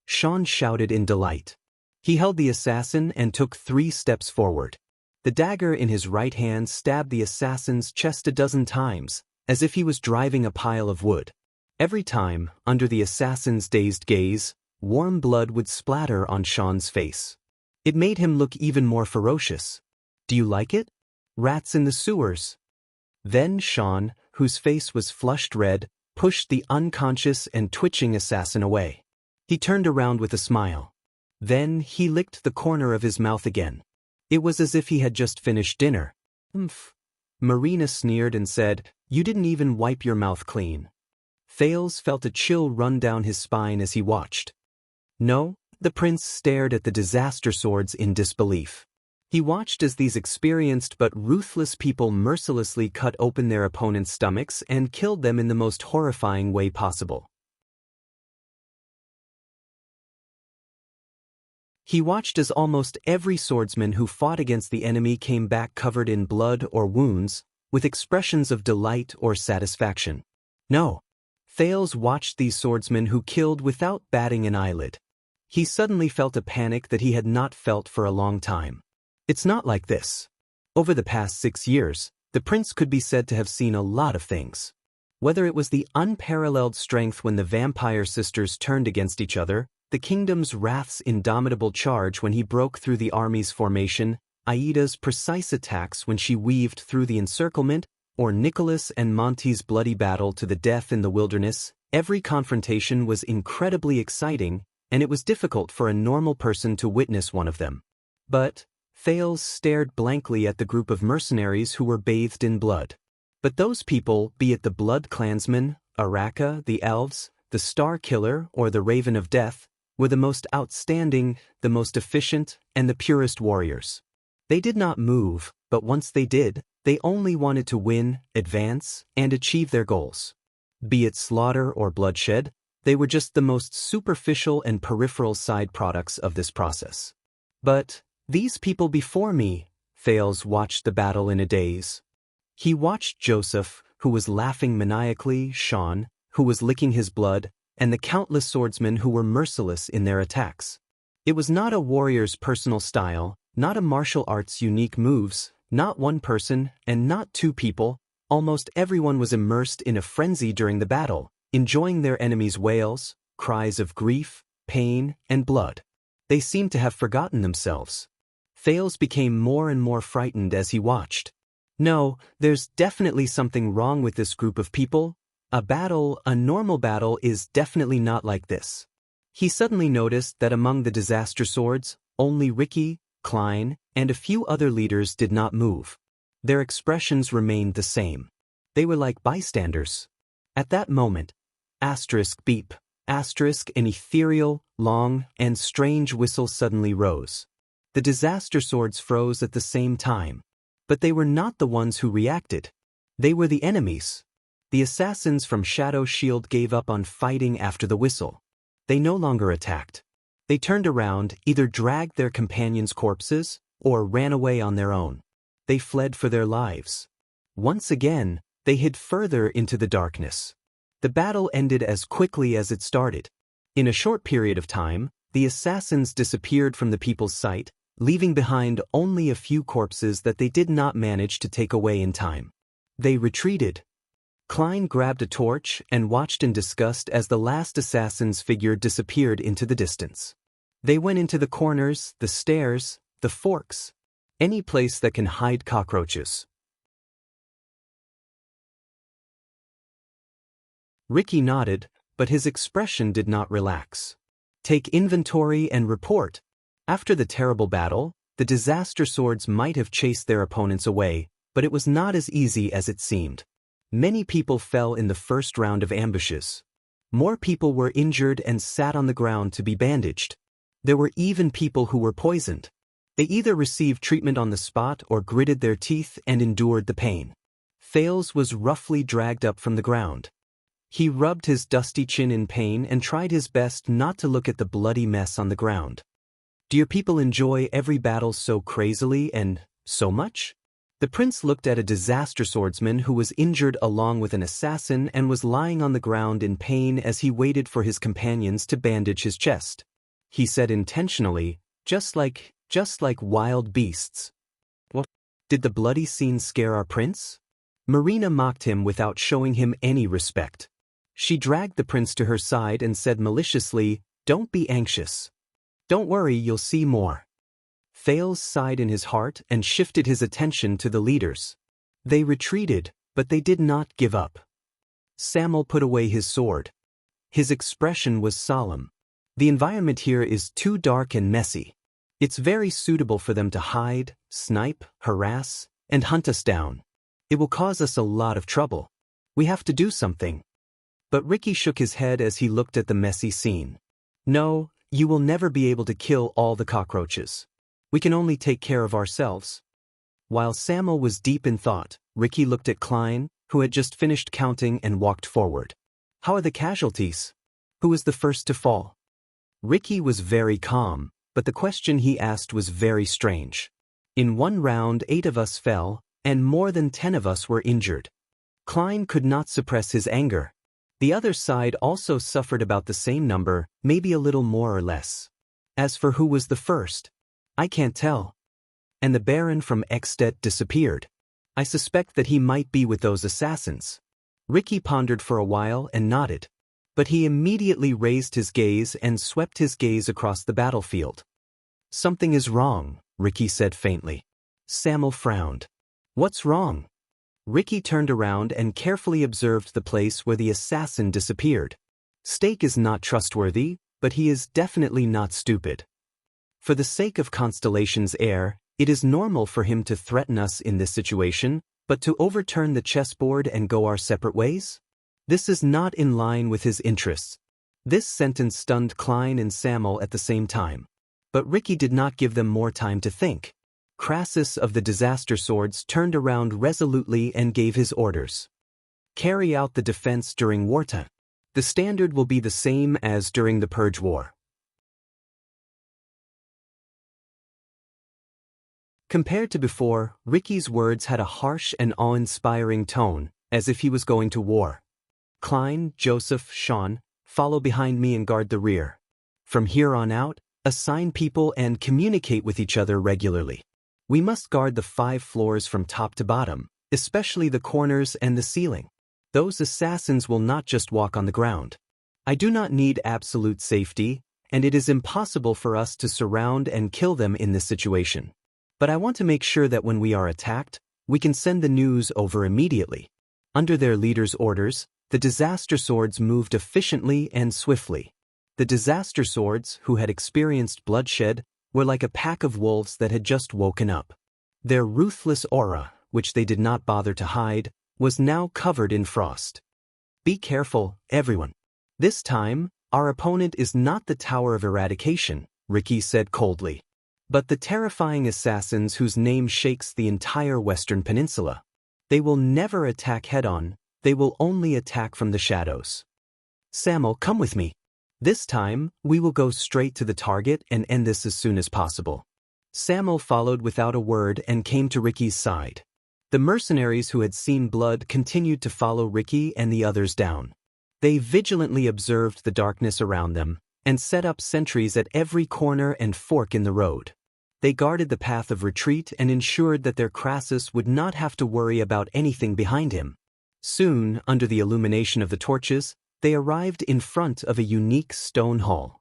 Xian shouted in delight. He held the assassin and took 3 steps forward. The dagger in his right hand stabbed the assassin's chest a dozen times, as if he was driving a pile of wood. Every time, under the assassin's dazed gaze, warm blood would splatter on Xian's face. It made him look even more ferocious. "Do you like it? Rats in the sewers." Then Xian, whose face was flushed red, pushed the unconscious and twitching assassin away. He turned around with a smile. Then he licked the corner of his mouth again. It was as if he had just finished dinner. "Umph." Marina sneered and said, "You didn't even wipe your mouth clean." Thales felt a chill run down his spine as he watched. No, the prince stared at the disaster swords in disbelief. He watched as these experienced but ruthless people mercilessly cut open their opponents' stomachs and killed them in the most horrifying way possible. He watched as almost every swordsman who fought against the enemy came back covered in blood or wounds, with expressions of delight or satisfaction. No. Thales watched these swordsmen who killed without batting an eyelid. He suddenly felt a panic that he had not felt for a long time. It's not like this. Over the past 6 years, the prince could be said to have seen a lot of things. Whether it was the unparalleled strength when the vampire sisters turned against each other, the kingdom's wrath's indomitable charge when he broke through the army's formation, Aida's precise attacks when she weaved through the encirclement, or Nicholas and Monty's bloody battle to the death in the wilderness, every confrontation was incredibly exciting, and it was difficult for a normal person to witness one of them. But Thales stared blankly at the group of mercenaries who were bathed in blood. But those people, be it the Blood Clansmen, Araka, the Elves, the Star Killer, or the Raven of Death, were the most outstanding, the most efficient, and the purest warriors. They did not move, but once they did, they only wanted to win, advance, and achieve their goals. Be it slaughter or bloodshed, they were just the most superficial and peripheral side products of this process. But these people before me, Thales watched the battle in a daze. He watched Joseph, who was laughing maniacally, Xian, who was licking his blood, and the countless swordsmen who were merciless in their attacks. It was not a warrior's personal style, not a martial art's unique moves, not one person, and not 2 people. Almost everyone was immersed in a frenzy during the battle, enjoying their enemies' wails, cries of grief, pain, and blood. They seemed to have forgotten themselves. Thales became more and more frightened as he watched. No, there's definitely something wrong with this group of people. A normal battle is definitely not like this. He suddenly noticed that among the disaster swords, only Ricky, Klein, and a few other leaders did not move. Their expressions remained the same. They were like bystanders. At that moment, beep, an ethereal, long, and strange whistle suddenly rose. The disaster swords froze at the same time. But they were not the ones who reacted. They were the enemies. The assassins from Shadow Shield gave up on fighting after the whistle. They no longer attacked. They turned around, either dragged their companions' corpses, or ran away on their own. They fled for their lives. Once again, they hid further into the darkness. The battle ended as quickly as it started. In a short period of time, the assassins disappeared from the people's sight, leaving behind only a few corpses that they did not manage to take away in time. They retreated. Klein grabbed a torch and watched in disgust as the last assassin's figure disappeared into the distance. They went into the corners, the stairs, the forks, any place that can hide cockroaches. Ricky nodded, but his expression did not relax. Take inventory and report. After the terrible battle, the disaster swords might have chased their opponents away, but it was not as easy as it seemed. Many people fell in the first round of ambushes. More people were injured and sat on the ground to be bandaged. There were even people who were poisoned. They either received treatment on the spot or gritted their teeth and endured the pain. Thales was roughly dragged up from the ground. He rubbed his dusty chin in pain and tried his best not to look at the bloody mess on the ground. Do your people enjoy every battle so crazily and so much? The prince looked at a disaster swordsman who was injured along with an assassin and was lying on the ground in pain as he waited for his companions to bandage his chest. He said intentionally, just like wild beasts. What? Did the bloody scene scare our prince? Marina mocked him without showing him any respect. She dragged the prince to her side and said maliciously, "Don't be anxious. Don't worry, you'll see more." Thales sighed in his heart and shifted his attention to the leaders. They retreated, but they did not give up. Samuel put away his sword. His expression was solemn. The environment here is too dark and messy. It's very suitable for them to hide, snipe, harass, and hunt us down. It will cause us a lot of trouble. We have to do something. But Ricky shook his head as he looked at the messy scene. No, you will never be able to kill all the cockroaches. We can only take care of ourselves. While Samuel was deep in thought, Ricky looked at Klein, who had just finished counting and walked forward. How are the casualties? Who was the first to fall? Ricky was very calm, but the question he asked was very strange. In one round, 8 of us fell, and more than 10 of us were injured. Klein could not suppress his anger. The other side also suffered about the same number, maybe a little more or less. As for who was the first, I can't tell. And the Baron from Ekstedt disappeared. I suspect that he might be with those assassins. Ricky pondered for a while and nodded. But he immediately raised his gaze and swept his gaze across the battlefield. Something is wrong, Ricky said faintly. Samuel frowned. What's wrong? Ricky turned around and carefully observed the place where the assassin disappeared. Stake is not trustworthy, but he is definitely not stupid. For the sake of Constellation's heir, it is normal for him to threaten us in this situation, but to overturn the chessboard and go our separate ways? This is not in line with his interests. This sentence stunned Klein and Samuel at the same time. But Ricky did not give them more time to think. Crassus of the Disaster Swords turned around resolutely and gave his orders. Carry out the defense during wartime. The standard will be the same as during the Purge War. Compared to before, Ricky's words had a harsh and awe-inspiring tone, as if he was going to war. Klein, Joseph, Sean, follow behind me and guard the rear. From here on out, assign people and communicate with each other regularly. We must guard the 5 floors from top to bottom, especially the corners and the ceiling. Those assassins will not just walk on the ground. I do not need absolute safety, and it is impossible for us to surround and kill them in this situation. But I want to make sure that when we are attacked, we can send the news over immediately. Under their leader's orders, the Disaster Swords moved efficiently and swiftly. The Disaster Swords, who had experienced bloodshed, were like a pack of wolves that had just woken up. Their ruthless aura, which they did not bother to hide, was now covered in frost. Be careful, everyone. This time, our opponent is not the Tower of Eradication, Ricky said coldly, but the terrifying assassins whose name shakes the entire Western Peninsula. They will never attack head-on, they will only attack from the shadows. Samuel, come with me. This time, we will go straight to the target and end this as soon as possible. Samuel followed without a word and came to Ricky's side. The mercenaries who had seen blood continued to follow Ricky and the others down. They vigilantly observed the darkness around them and set up sentries at every corner and fork in the road. They guarded the path of retreat and ensured that their Crassus would not have to worry about anything behind him. Soon, under the illumination of the torches, they arrived in front of a unique stone hall.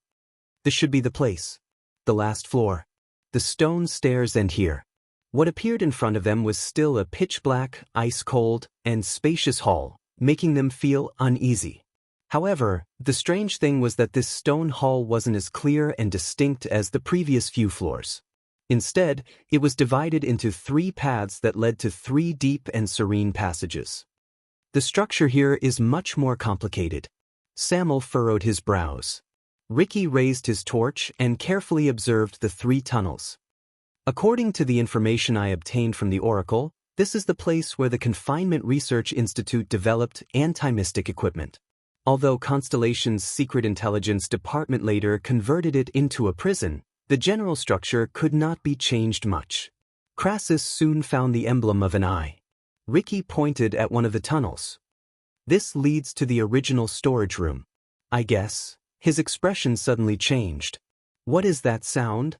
This should be the place. The last floor. The stone stairs end here. What appeared in front of them was still a pitch-black, ice-cold, and spacious hall, making them feel uneasy. However, the strange thing was that this stone hall wasn't as clear and distinct as the previous few floors. Instead, it was divided into 3 paths that led to 3 deep and serene passages. The structure here is much more complicated. Samuel furrowed his brows. Ricky raised his torch and carefully observed the 3 tunnels. According to the information I obtained from the Oracle, this is the place where the Confinement Research Institute developed anti-mystic equipment. Although Constellation's Secret Intelligence Department later converted it into a prison, the general structure could not be changed much. Crassus soon found the emblem of an eye. Ricky pointed at one of the tunnels. This leads to the original storage room. I guess. His expression suddenly changed. What is that sound?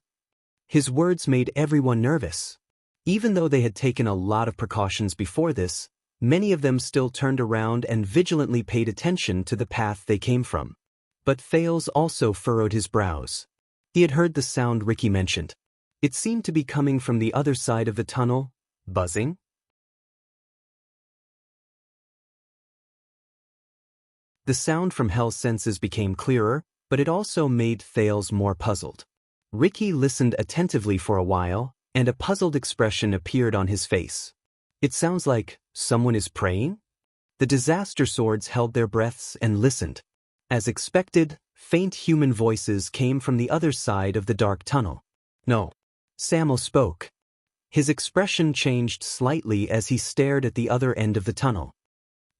His words made everyone nervous. Even though they had taken a lot of precautions before this, many of them still turned around and vigilantly paid attention to the path they came from. But Thales also furrowed his brows. He had heard the sound Ricky mentioned. It seemed to be coming from the other side of the tunnel, buzzing. The sound from Hell's senses became clearer, but it also made Thales more puzzled. Ricky listened attentively for a while, and a puzzled expression appeared on his face. It sounds like someone is praying? The disaster swords held their breaths and listened. As expected, faint human voices came from the other side of the dark tunnel. No. Samuel spoke. His expression changed slightly as he stared at the other end of the tunnel.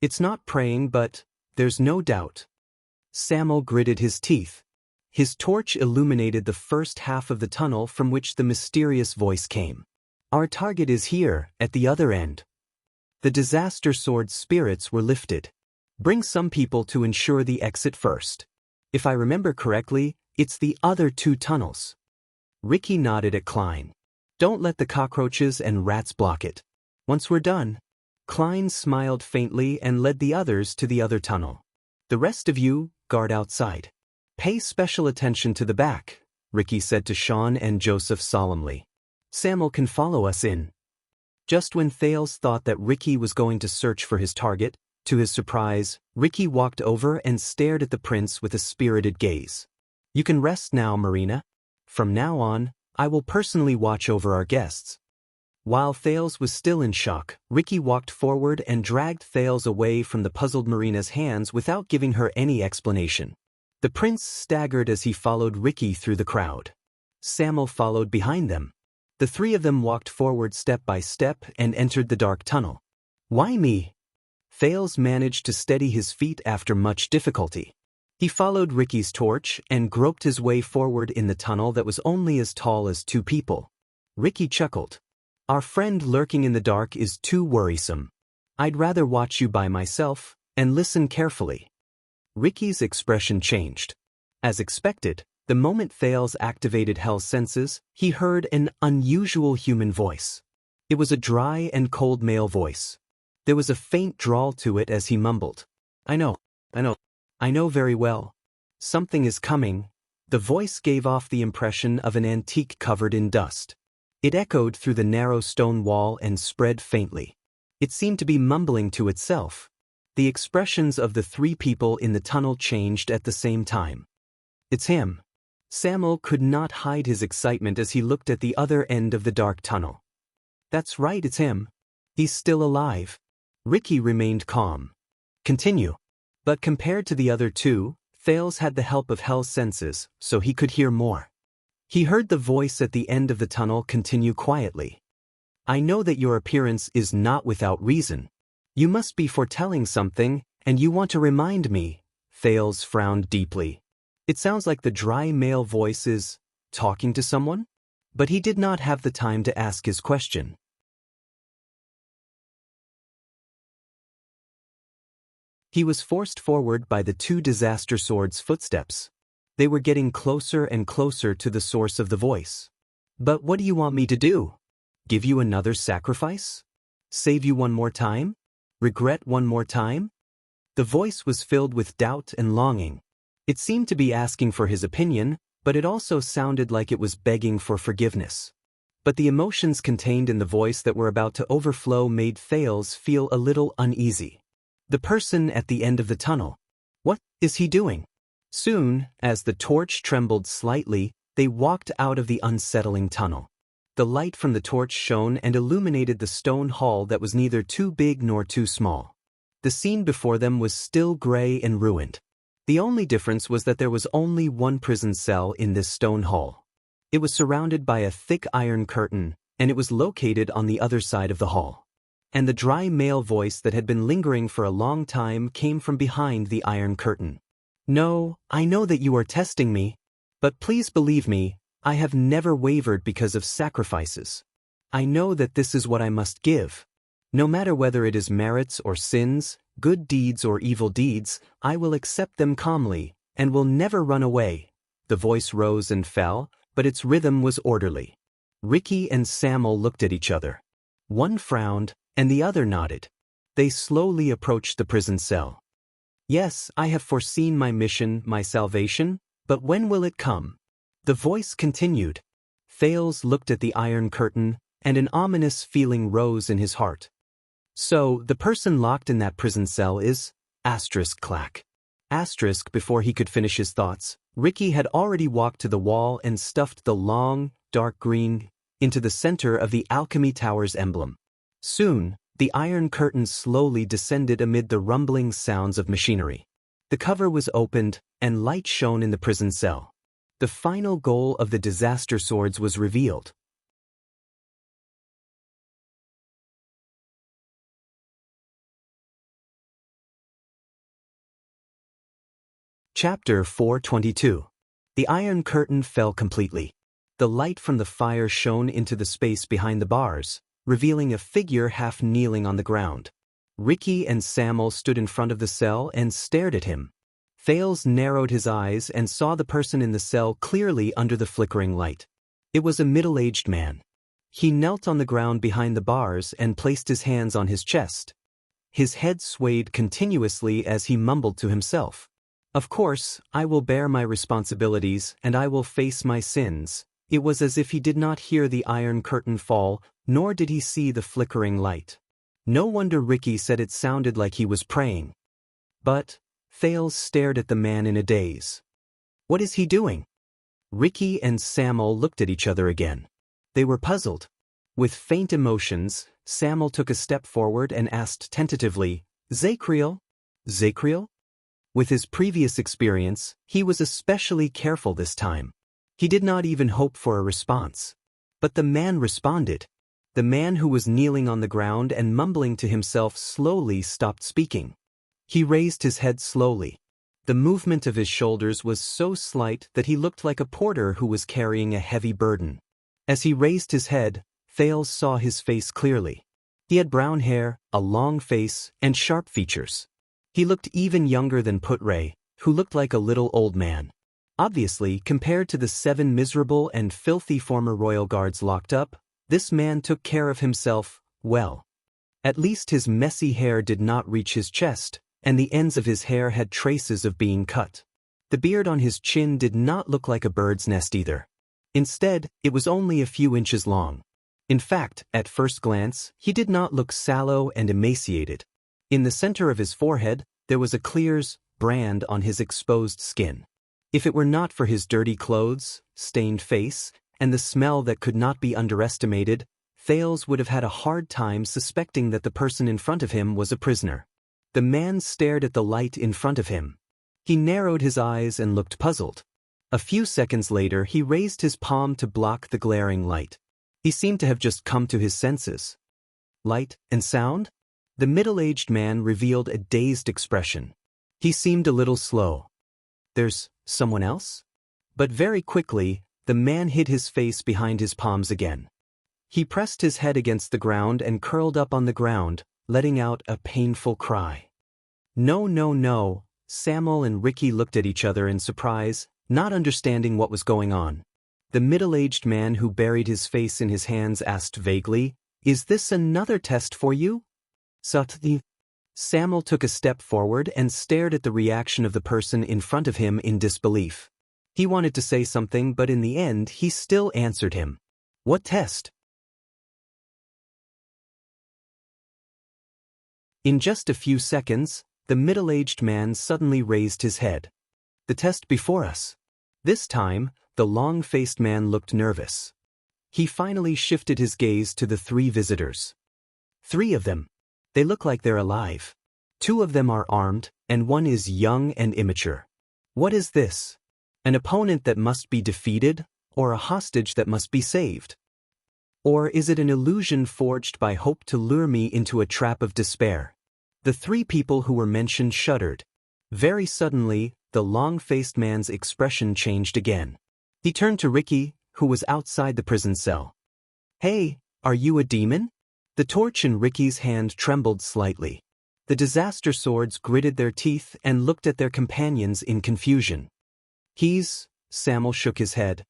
It's not praying, but there's no doubt. Samuel gritted his teeth. His torch illuminated the first half of the tunnel from which the mysterious voice came. Our target is here, at the other end. The disaster sword spirits were lifted. Bring some people to ensure the exit first. If I remember correctly, it's the other 2 tunnels. Ricky nodded at Klein. Don't let the cockroaches and rats block it. Once we're done. Klein smiled faintly and led the others to the other tunnel. The rest of you, guard outside. Pay special attention to the back, Ricky said to Sean and Joseph solemnly. Samuel can follow us in. Just when Thales thought that Ricky was going to search for his target, to his surprise, Ricky walked over and stared at the prince with a spirited gaze. You can rest now, Marina. From now on, I will personally watch over our guests. While Thales was still in shock, Ricky walked forward and dragged Thales away from the puzzled Marina's hands without giving her any explanation. The prince staggered as he followed Ricky through the crowd. Samuel followed behind them. The 3 of them walked forward step by step and entered the dark tunnel. Why me? Thales managed to steady his feet after much difficulty. He followed Ricky's torch and groped his way forward in the tunnel that was only as tall as 2 people. Ricky chuckled. Our friend lurking in the dark is too worrisome. I'd rather watch you by myself and listen carefully. Ricky's expression changed. As expected, the moment Thales activated Hell's senses, he heard an unusual human voice. It was a dry and cold male voice. There was a faint drawl to it as he mumbled. I know very well. Something is coming. The voice gave off the impression of an antique covered in dust. It echoed through the narrow stone wall and spread faintly. It seemed to be mumbling to itself. The expressions of the 3 people in the tunnel changed at the same time. It's him. Samuel could not hide his excitement as he looked at the other end of the dark tunnel. That's right, it's him. He's still alive. Ricky remained calm. Continue. But compared to the other 2, Thales had the help of Hell's senses, so he could hear more. He heard the voice at the end of the tunnel continue quietly. I know that your appearance is not without reason. You must be foretelling something, and you want to remind me. Thales frowned deeply. It sounds like the dry male voice is talking to someone? But he did not have the time to ask his question. He was forced forward by the 2 disaster swords' footsteps. They were getting closer and closer to the source of the voice. But what do you want me to do? Give you another sacrifice? Save you one more time? Regret one more time? The voice was filled with doubt and longing. It seemed to be asking for his opinion, but it also sounded like it was begging for forgiveness. But the emotions contained in the voice that were about to overflow made Thales feel a little uneasy. The person at the end of the tunnel. What is he doing? Soon, as the torch trembled slightly, they walked out of the unsettling tunnel. The light from the torch shone and illuminated the stone hall that was neither too big nor too small. The scene before them was still gray and ruined. The only difference was that there was only one prison cell in this stone hall. It was surrounded by a thick iron curtain, and it was located on the other side of the hall. And the dry male voice that had been lingering for a long time came from behind the iron curtain. No, I know that you are testing me, but please believe me, I have never wavered because of sacrifices. I know that this is what I must give. No matter whether it is merits or sins, good deeds or evil deeds, I will accept them calmly, and will never run away. The voice rose and fell, but its rhythm was orderly. Ricky and Samuel looked at each other. One frowned, and the other nodded. They slowly approached the prison cell. Yes, I have foreseen my mission, my salvation, but when will it come? The voice continued. Thales looked at the iron curtain, and an ominous feeling rose in his heart. So, the person locked in that prison cell is... clack. Before he could finish his thoughts, Ricky had already walked to the wall and stuffed the long, dark green into the center of the Alchemy Tower's emblem. Soon, the iron curtain slowly descended amid the rumbling sounds of machinery. The cover was opened, and light shone in the prison cell. The final goal of the disaster swords was revealed. Chapter 422. The iron curtain fell completely. The light from the fire shone into the space behind the bars, revealing a figure half kneeling on the ground. Ricky and Samuel stood in front of the cell and stared at him. Thales narrowed his eyes and saw the person in the cell clearly under the flickering light. It was a middle-aged man. He knelt on the ground behind the bars and placed his hands on his chest. His head swayed continuously as he mumbled to himself. Of course, I will bear my responsibilities and I will face my sins. It was as if he did not hear the iron curtain fall, nor did he see the flickering light. No wonder Ricky said it sounded like he was praying. But Thales stared at the man in a daze. What is he doing? Ricky and Samuel looked at each other again. They were puzzled. With faint emotions, Samuel took a step forward and asked tentatively, Zacriel? Zacriel? With his previous experience, he was especially careful this time. He did not even hope for a response. But the man responded. The man who was kneeling on the ground and mumbling to himself slowly stopped speaking. He raised his head slowly. The movement of his shoulders was so slight that he looked like a porter who was carrying a heavy burden. As he raised his head, Thales saw his face clearly. He had brown hair, a long face, and sharp features. He looked even younger than Putre, who looked like a little old man. Obviously, compared to the 7 miserable and filthy former royal guards locked up, this man took care of himself well. At least his messy hair did not reach his chest, and the ends of his hair had traces of being cut. The beard on his chin did not look like a bird's nest either. Instead, it was only a few inches long. In fact, at first glance, he did not look sallow and emaciated. In the center of his forehead, there was a clear brand on his exposed skin. If it were not for his dirty clothes, stained face, and the smell that could not be underestimated, Thales would have had a hard time suspecting that the person in front of him was a prisoner. The man stared at the light in front of him. He narrowed his eyes and looked puzzled. A few seconds later, he raised his palm to block the glaring light. He seemed to have just come to his senses. Light and sound? The middle-aged man revealed a dazed expression. He seemed a little slow. There's someone else? But very quickly, the man hid his face behind his palms again. He pressed his head against the ground and curled up on the ground, letting out a painful cry. No, no, no. Samuel and Ricky looked at each other in surprise, not understanding what was going on. The middle-aged man who buried his face in his hands asked vaguely, "Is this another test for you?" Satthi. Samuel took a step forward and stared at the reaction of the person in front of him in disbelief. He wanted to say something, but in the end he still answered him. What test? In just a few seconds, The middle-aged man suddenly raised his head. The test before us. This time, the long-faced man looked nervous. He finally shifted his gaze to the 3 visitors. 3 of them. They look like they're alive. 2 of them are armed, and 1 is young and immature. What is this? An opponent that must be defeated, or a hostage that must be saved? Or is it an illusion forged by hope to lure me into a trap of despair? The 3 people who were mentioned shuddered. Very suddenly, the long-faced man's expression changed again. He turned to Ricky, who was outside the prison cell. "Hey, are you a demon?" The torch in Ricky's hand trembled slightly. The disaster swords gritted their teeth and looked at their companions in confusion. Samuel shook his head.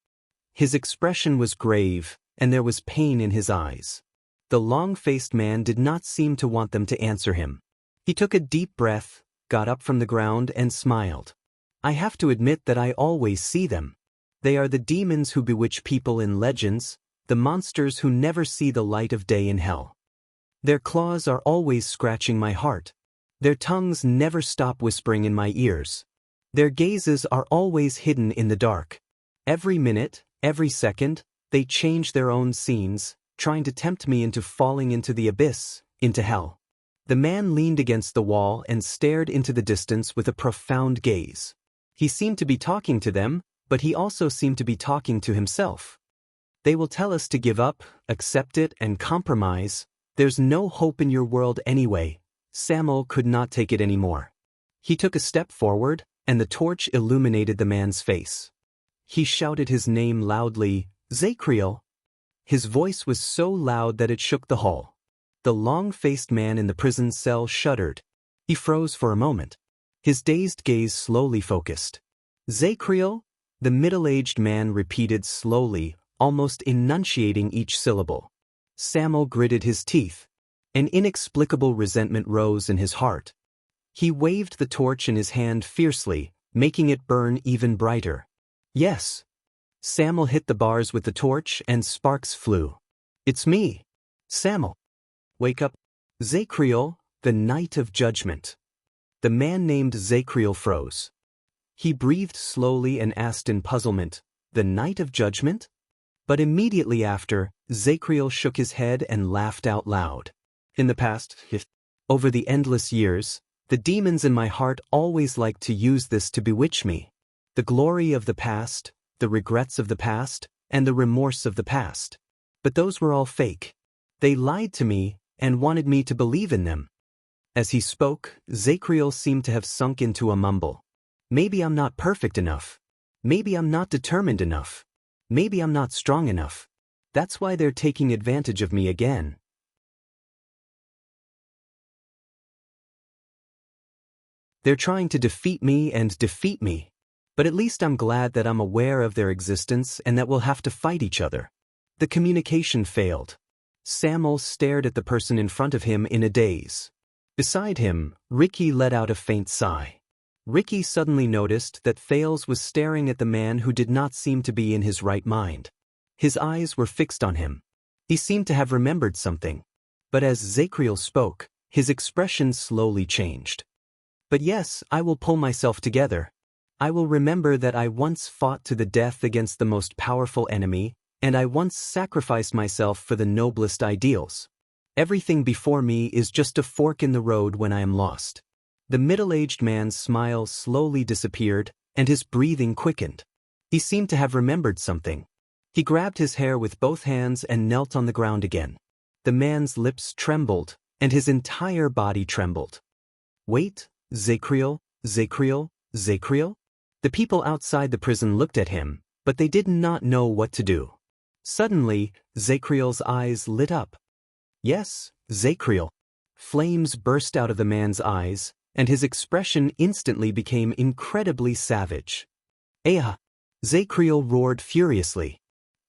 His expression was grave, and there was pain in his eyes. The long-faced man did not seem to want them to answer him. He took a deep breath, got up from the ground and smiled. "I have to admit that I always see them. They are the demons who bewitch people in legends, the monsters who never see the light of day in hell. Their claws are always scratching my heart. Their tongues never stop whispering in my ears. Their gazes are always hidden in the dark. Every minute, every second, they change their own scenes, trying to tempt me into falling into the abyss, into hell." The man leaned against the wall and stared into the distance with a profound gaze. He seemed to be talking to them, but he also seemed to be talking to himself. "They will tell us to give up, accept it, and compromise. There's no hope in your world anyway." Samuel could not take it anymore. He took a step forward, and the torch illuminated the man's face. He shouted his name loudly, "Zacriel." His voice was so loud that it shook the hall. The long-faced man in the prison cell shuddered. He froze for a moment. His dazed gaze slowly focused. "Zacriel?" The middle-aged man repeated slowly, almost enunciating each syllable. Samuel gritted his teeth. An inexplicable resentment rose in his heart. He waved the torch in his hand fiercely, making it burn even brighter. "Yes." Samuel hit the bars with the torch and sparks flew. "It's me. Samuel. Wake up. Zacriel, the night of judgment." The man named Zacriel froze. He breathed slowly and asked in puzzlement, "The night of judgment?" But immediately after, Zacriel shook his head and laughed out loud. "In the past, over the endless years, the demons in my heart always liked to use this to bewitch me. The glory of the past, the regrets of the past, and the remorse of the past. But those were all fake. They lied to me and wanted me to believe in them." As he spoke, Zacriel seemed to have sunk into a mumble. "Maybe I'm not perfect enough. Maybe I'm not determined enough. Maybe I'm not strong enough. That's why they're taking advantage of me again. They're trying to defeat me and defeat me. But at least I'm glad that I'm aware of their existence and that we'll have to fight each other." The communication failed. Samuel stared at the person in front of him in a daze. Beside him, Ricky let out a faint sigh. Ricky suddenly noticed that Thales was staring at the man who did not seem to be in his right mind. His eyes were fixed on him. He seemed to have remembered something. But as Zacriel spoke, his expression slowly changed. "But yes, I will pull myself together. I will remember that I once fought to the death against the most powerful enemy, and I once sacrificed myself for the noblest ideals. Everything before me is just a fork in the road when I am lost." The middle-aged man's smile slowly disappeared, and his breathing quickened. He seemed to have remembered something. He grabbed his hair with both hands and knelt on the ground again. The man's lips trembled, and his entire body trembled. "Wait, Zacriel, Zacriel, Zacriel?" The people outside the prison looked at him, but they did not know what to do. Suddenly, Zacriel's eyes lit up. "Yes, Zacriel." Flames burst out of the man's eyes, and his expression instantly became incredibly savage. "Aya!" Zacriel roared furiously.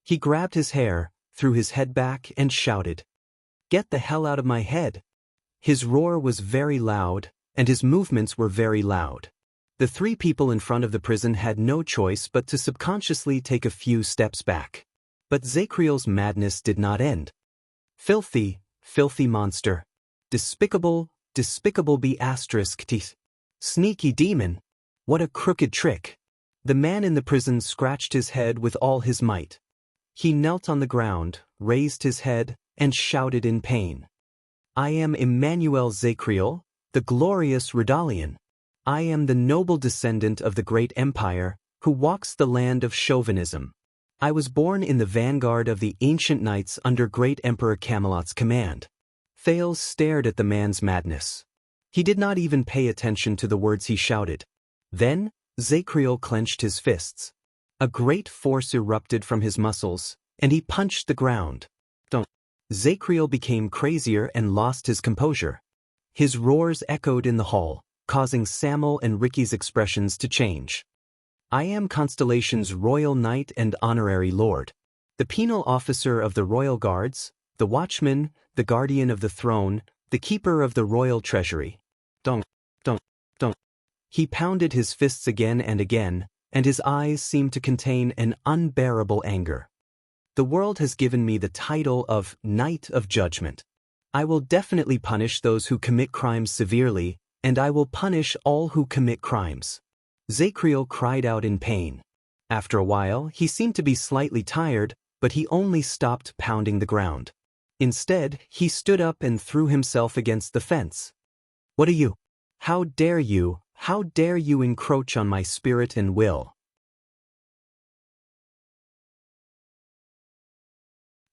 He grabbed his hair, threw his head back, and shouted, "Get the hell out of my head!" His roar was very loud, and his movements were very loud. The 3 people in front of the prison had no choice but to subconsciously take a few steps back. But Zacriel's madness did not end. "Filthy, filthy monster. Despicable, despicable be ***. Sneaky demon! What a crooked trick! The man in the prison scratched his head with all his might. He knelt on the ground, raised his head, and shouted in pain. I am Emmanuel Zacriel, the glorious Redalian. I am the noble descendant of the great empire, who walks the land of chauvinism. I was born in the vanguard of the ancient knights under great Emperor Camelot's command. Thales stared at the man's madness. He did not even pay attention to the words he shouted. Then, Zacriel clenched his fists. A great force erupted from his muscles, and he punched the ground. Zacriel became crazier and lost his composure. His roars echoed in the hall, causing Samuel and Ricky's expressions to change. I am Constellation's royal knight and honorary lord. The penal officer of the royal guards, the watchman, the guardian of the throne, the keeper of the royal treasury. Dong, dong, dong. He pounded his fists again, and his eyes seemed to contain an unbearable anger. The world has given me the title of Knight of Judgment. I will definitely punish those who commit crimes severely, and I will punish all who commit crimes. Zacriel cried out in pain. After a while, he seemed to be slightly tired, but he only stopped pounding the ground. Instead, he stood up and threw himself against the fence. What are you? How dare you? How dare you encroach on my spirit and will?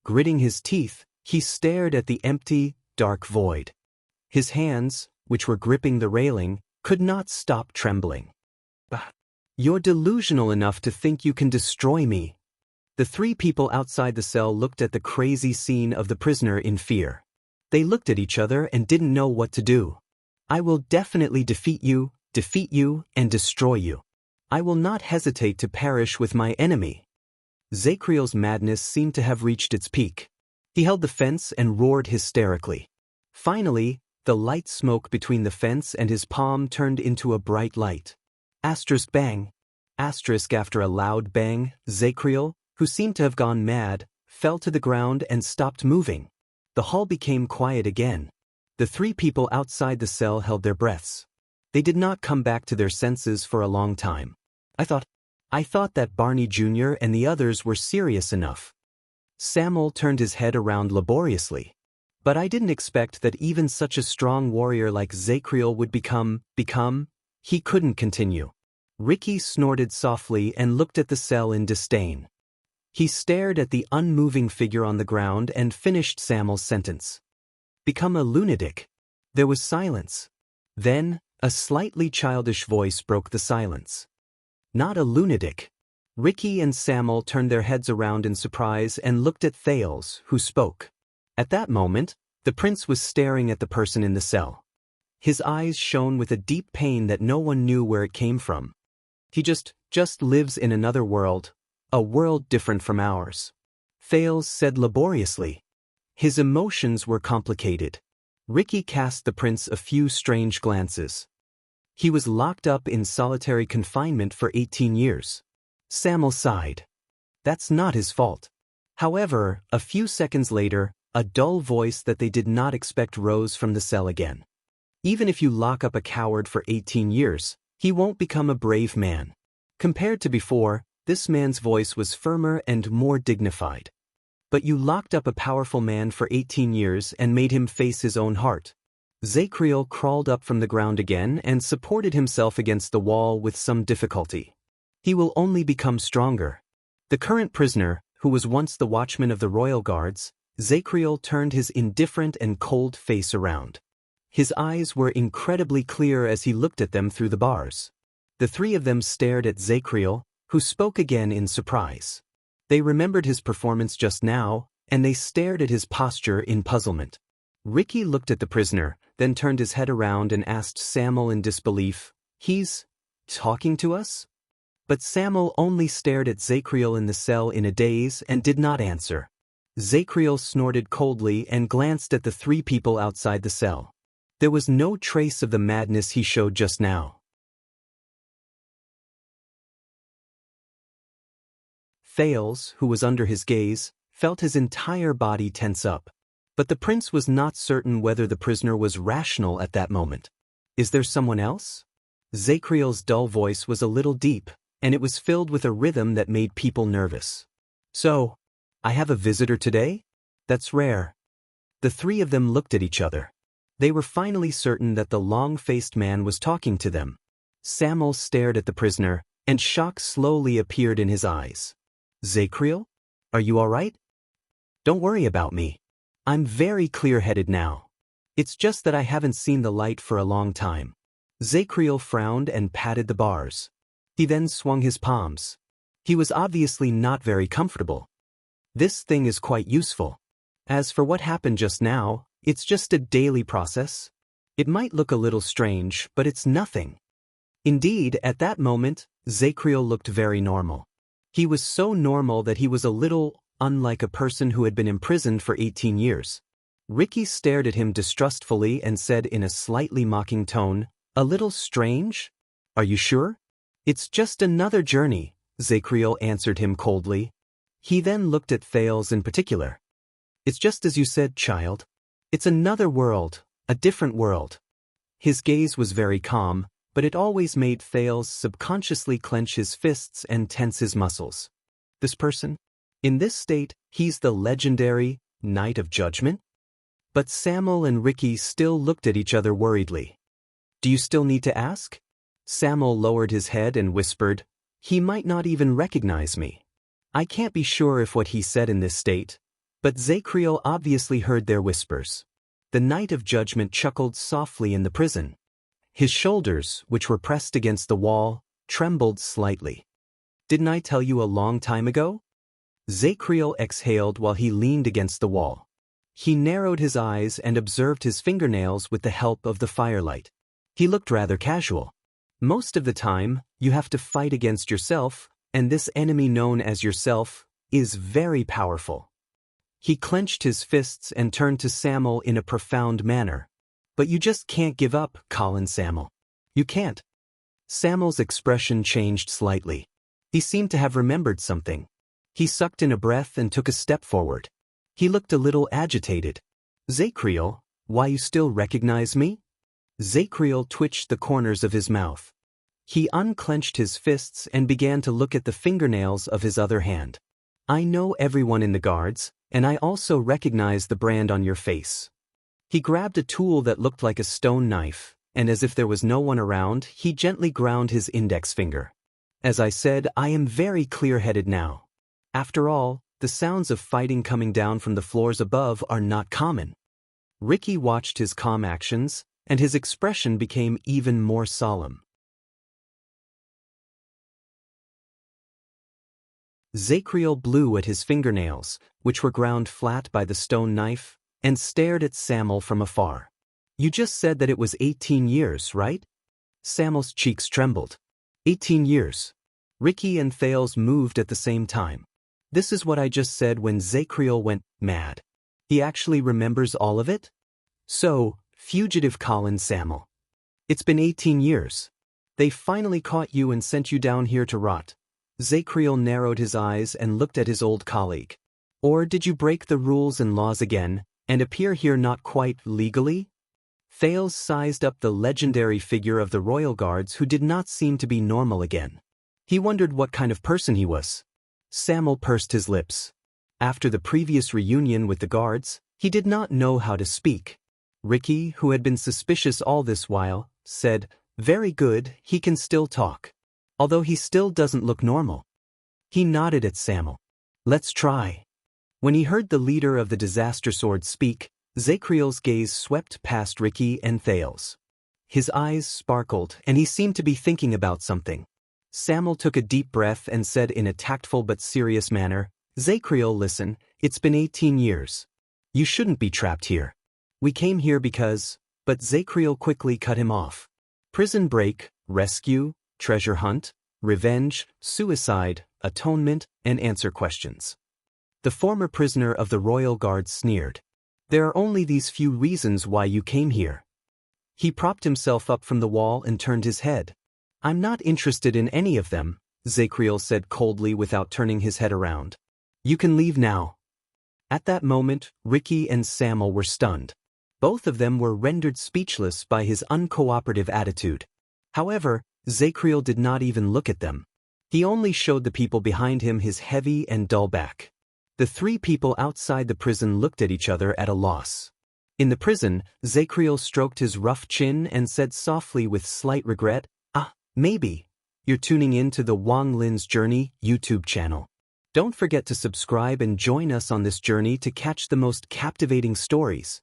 Gritting his teeth, he stared at the empty, dark void. His hands, which were gripping the railing, could not stop trembling. You're delusional enough to think you can destroy me. The three people outside the cell looked at the crazy scene of the prisoner in fear. They looked at each other and didn't know what to do. I will definitely defeat you, and destroy you. I will not hesitate to perish with my enemy. Zacriel's madness seemed to have reached its peak. He held the fence and roared hysterically. Finally, the light smoke between the fence and his palm turned into a bright light. Asterisk bang. Asterisk after a loud bang, Zacriel, who seemed to have gone mad, fell to the ground and stopped moving. The hall became quiet again. The three people outside the cell held their breaths. They did not come back to their senses for a long time. I thought that Barney Jr. and the others were serious enough. Samuel turned his head around laboriously. But I didn't expect that even such a strong warrior like Zacriel would become. He couldn't continue. Ricky snorted softly and looked at the cell in disdain. He stared at the unmoving figure on the ground and finished Samuel's sentence. Become a lunatic. There was silence. Then, a slightly childish voice broke the silence. Not a lunatic. Ricky and Samuel turned their heads around in surprise and looked at Thales, who spoke. At that moment, the prince was staring at the person in the cell. His eyes shone with a deep pain that no one knew where it came from. He just lives in another world, a world different from ours. Thales said laboriously. His emotions were complicated. Ricky cast the prince a few strange glances. He was locked up in solitary confinement for 18 years. Samuel sighed. That's not his fault. However, a few seconds later, a dull voice that they did not expect rose from the cell again. Even if you lock up a coward for 18 years, he won't become a brave man. Compared to before, this man's voice was firmer and more dignified. But you locked up a powerful man for 18 years and made him face his own heart. Zacriel crawled up from the ground again and supported himself against the wall with some difficulty. He will only become stronger. The current prisoner, who was once the watchman of the royal guards, Zacriel turned his indifferent and cold face around. His eyes were incredibly clear as he looked at them through the bars. The three of them stared at Zacriel, who spoke again in surprise. They remembered his performance just now, and they stared at his posture in puzzlement. Ricky looked at the prisoner, then turned his head around and asked Samuel in disbelief, "He's talking to us?" But Samuel only stared at Zacriel in the cell in a daze and did not answer. Zacriel snorted coldly and glanced at the three people outside the cell. There was no trace of the madness he showed just now. Thales, who was under his gaze, felt his entire body tense up. But the prince was not certain whether the prisoner was rational at that moment. Is there someone else? Zakriel's dull voice was a little deep, and it was filled with a rhythm that made people nervous. So, I have a visitor today? That's rare. The three of them looked at each other. They were finally certain that the long-faced man was talking to them. Samuel stared at the prisoner, and shock slowly appeared in his eyes. Zakriel? Are you all right? Don't worry about me. I'm very clear-headed now. It's just that I haven't seen the light for a long time. Zakriel frowned and patted the bars. He then swung his palms. He was obviously not very comfortable. This thing is quite useful. As for what happened just now, it's just a daily process. It might look a little strange, but it's nothing. Indeed, at that moment, Zakriel looked very normal. He was so normal that he was a little unlike a person who had been imprisoned for 18 years. Ricky stared at him distrustfully and said in a slightly mocking tone, "A little strange? Are you sure?" "It's just another journey," Zakriel answered him coldly. He then looked at Thales in particular. "It's just as you said, child. It's another world, a different world." His gaze was very calm, but it always made Thales subconsciously clench his fists and tense his muscles. This person? In this state, he's the legendary Knight of Judgment? But Samuel and Ricky still looked at each other worriedly. "Do you still need to ask?" Samuel lowered his head and whispered, "He might not even recognize me." I can't be sure if what he said in this state, but Zakriel obviously heard their whispers. The Knight of Judgment chuckled softly in the prison. His shoulders, which were pressed against the wall, trembled slightly. "Didn't I tell you a long time ago?" Zakriel exhaled while he leaned against the wall. He narrowed his eyes and observed his fingernails with the help of the firelight. He looked rather casual. Most of the time, you have to fight against yourself, and this enemy known as yourself is very powerful. He clenched his fists and turned to Samuel in a profound manner. "But you just can't give up, Colin Samuel. You can't." Samuel's expression changed slightly. He seemed to have remembered something. He sucked in a breath and took a step forward. He looked a little agitated. "Zakriel, why you still recognize me?" Zakriel twitched the corners of his mouth. He unclenched his fists and began to look at the fingernails of his other hand. "I know everyone in the guards, and I also recognize the brand on your face." He grabbed a tool that looked like a stone knife, and as if there was no one around, he gently ground his index finger. "As I said, I am very clear-headed now. After all, the sounds of fighting coming down from the floors above are not common." Ricky watched his calm actions, and his expression became even more solemn. Zakriel blew at his fingernails, which were ground flat by the stone knife, and stared at Samuel from afar. "You just said that it was 18 years, right?" Samuel's cheeks trembled. 18 years. Ricky and Thales moved at the same time. This is what I just said when Zakriel went mad. He actually remembers all of it? "So, fugitive Colin Samuel. It's been 18 years. They finally caught you and sent you down here to rot." Zakriel narrowed his eyes and looked at his old colleague. "Or did you break the rules and laws again, and appear here not quite legally?" Thales sized up the legendary figure of the royal guards who did not seem to be normal again. He wondered what kind of person he was. Samuel pursed his lips. After the previous reunion with the guards, he did not know how to speak. Ricky, who had been suspicious all this while, said, "Very good, he can still talk. Although he still doesn't look normal." He nodded at Samuel. "Let's try." When he heard the leader of the disaster sword speak, Zakriel's gaze swept past Ricky and Thales. His eyes sparkled, and he seemed to be thinking about something. Samuel took a deep breath and said in a tactful but serious manner, "Zakriel, listen, it's been 18 years. You shouldn't be trapped here. We came here because..." But Zakriel quickly cut him off. "Prison break, rescue, treasure hunt, revenge, suicide, atonement, and answer questions." The former prisoner of the royal guard sneered. "There are only these few reasons why you came here." He propped himself up from the wall and turned his head. "I'm not interested in any of them," Zakriel said coldly without turning his head around. "You can leave now." At that moment, Ricky and Samuel were stunned. Both of them were rendered speechless by his uncooperative attitude. However, Zacriel did not even look at them. He only showed the people behind him his heavy and dull back. The three people outside the prison looked at each other at a loss. In the prison, Zacriel stroked his rough chin and said softly with slight regret, maybe. You're tuning in to the Wang Lin's Journey YouTube channel. Don't forget to subscribe and join us on this journey to catch the most captivating stories.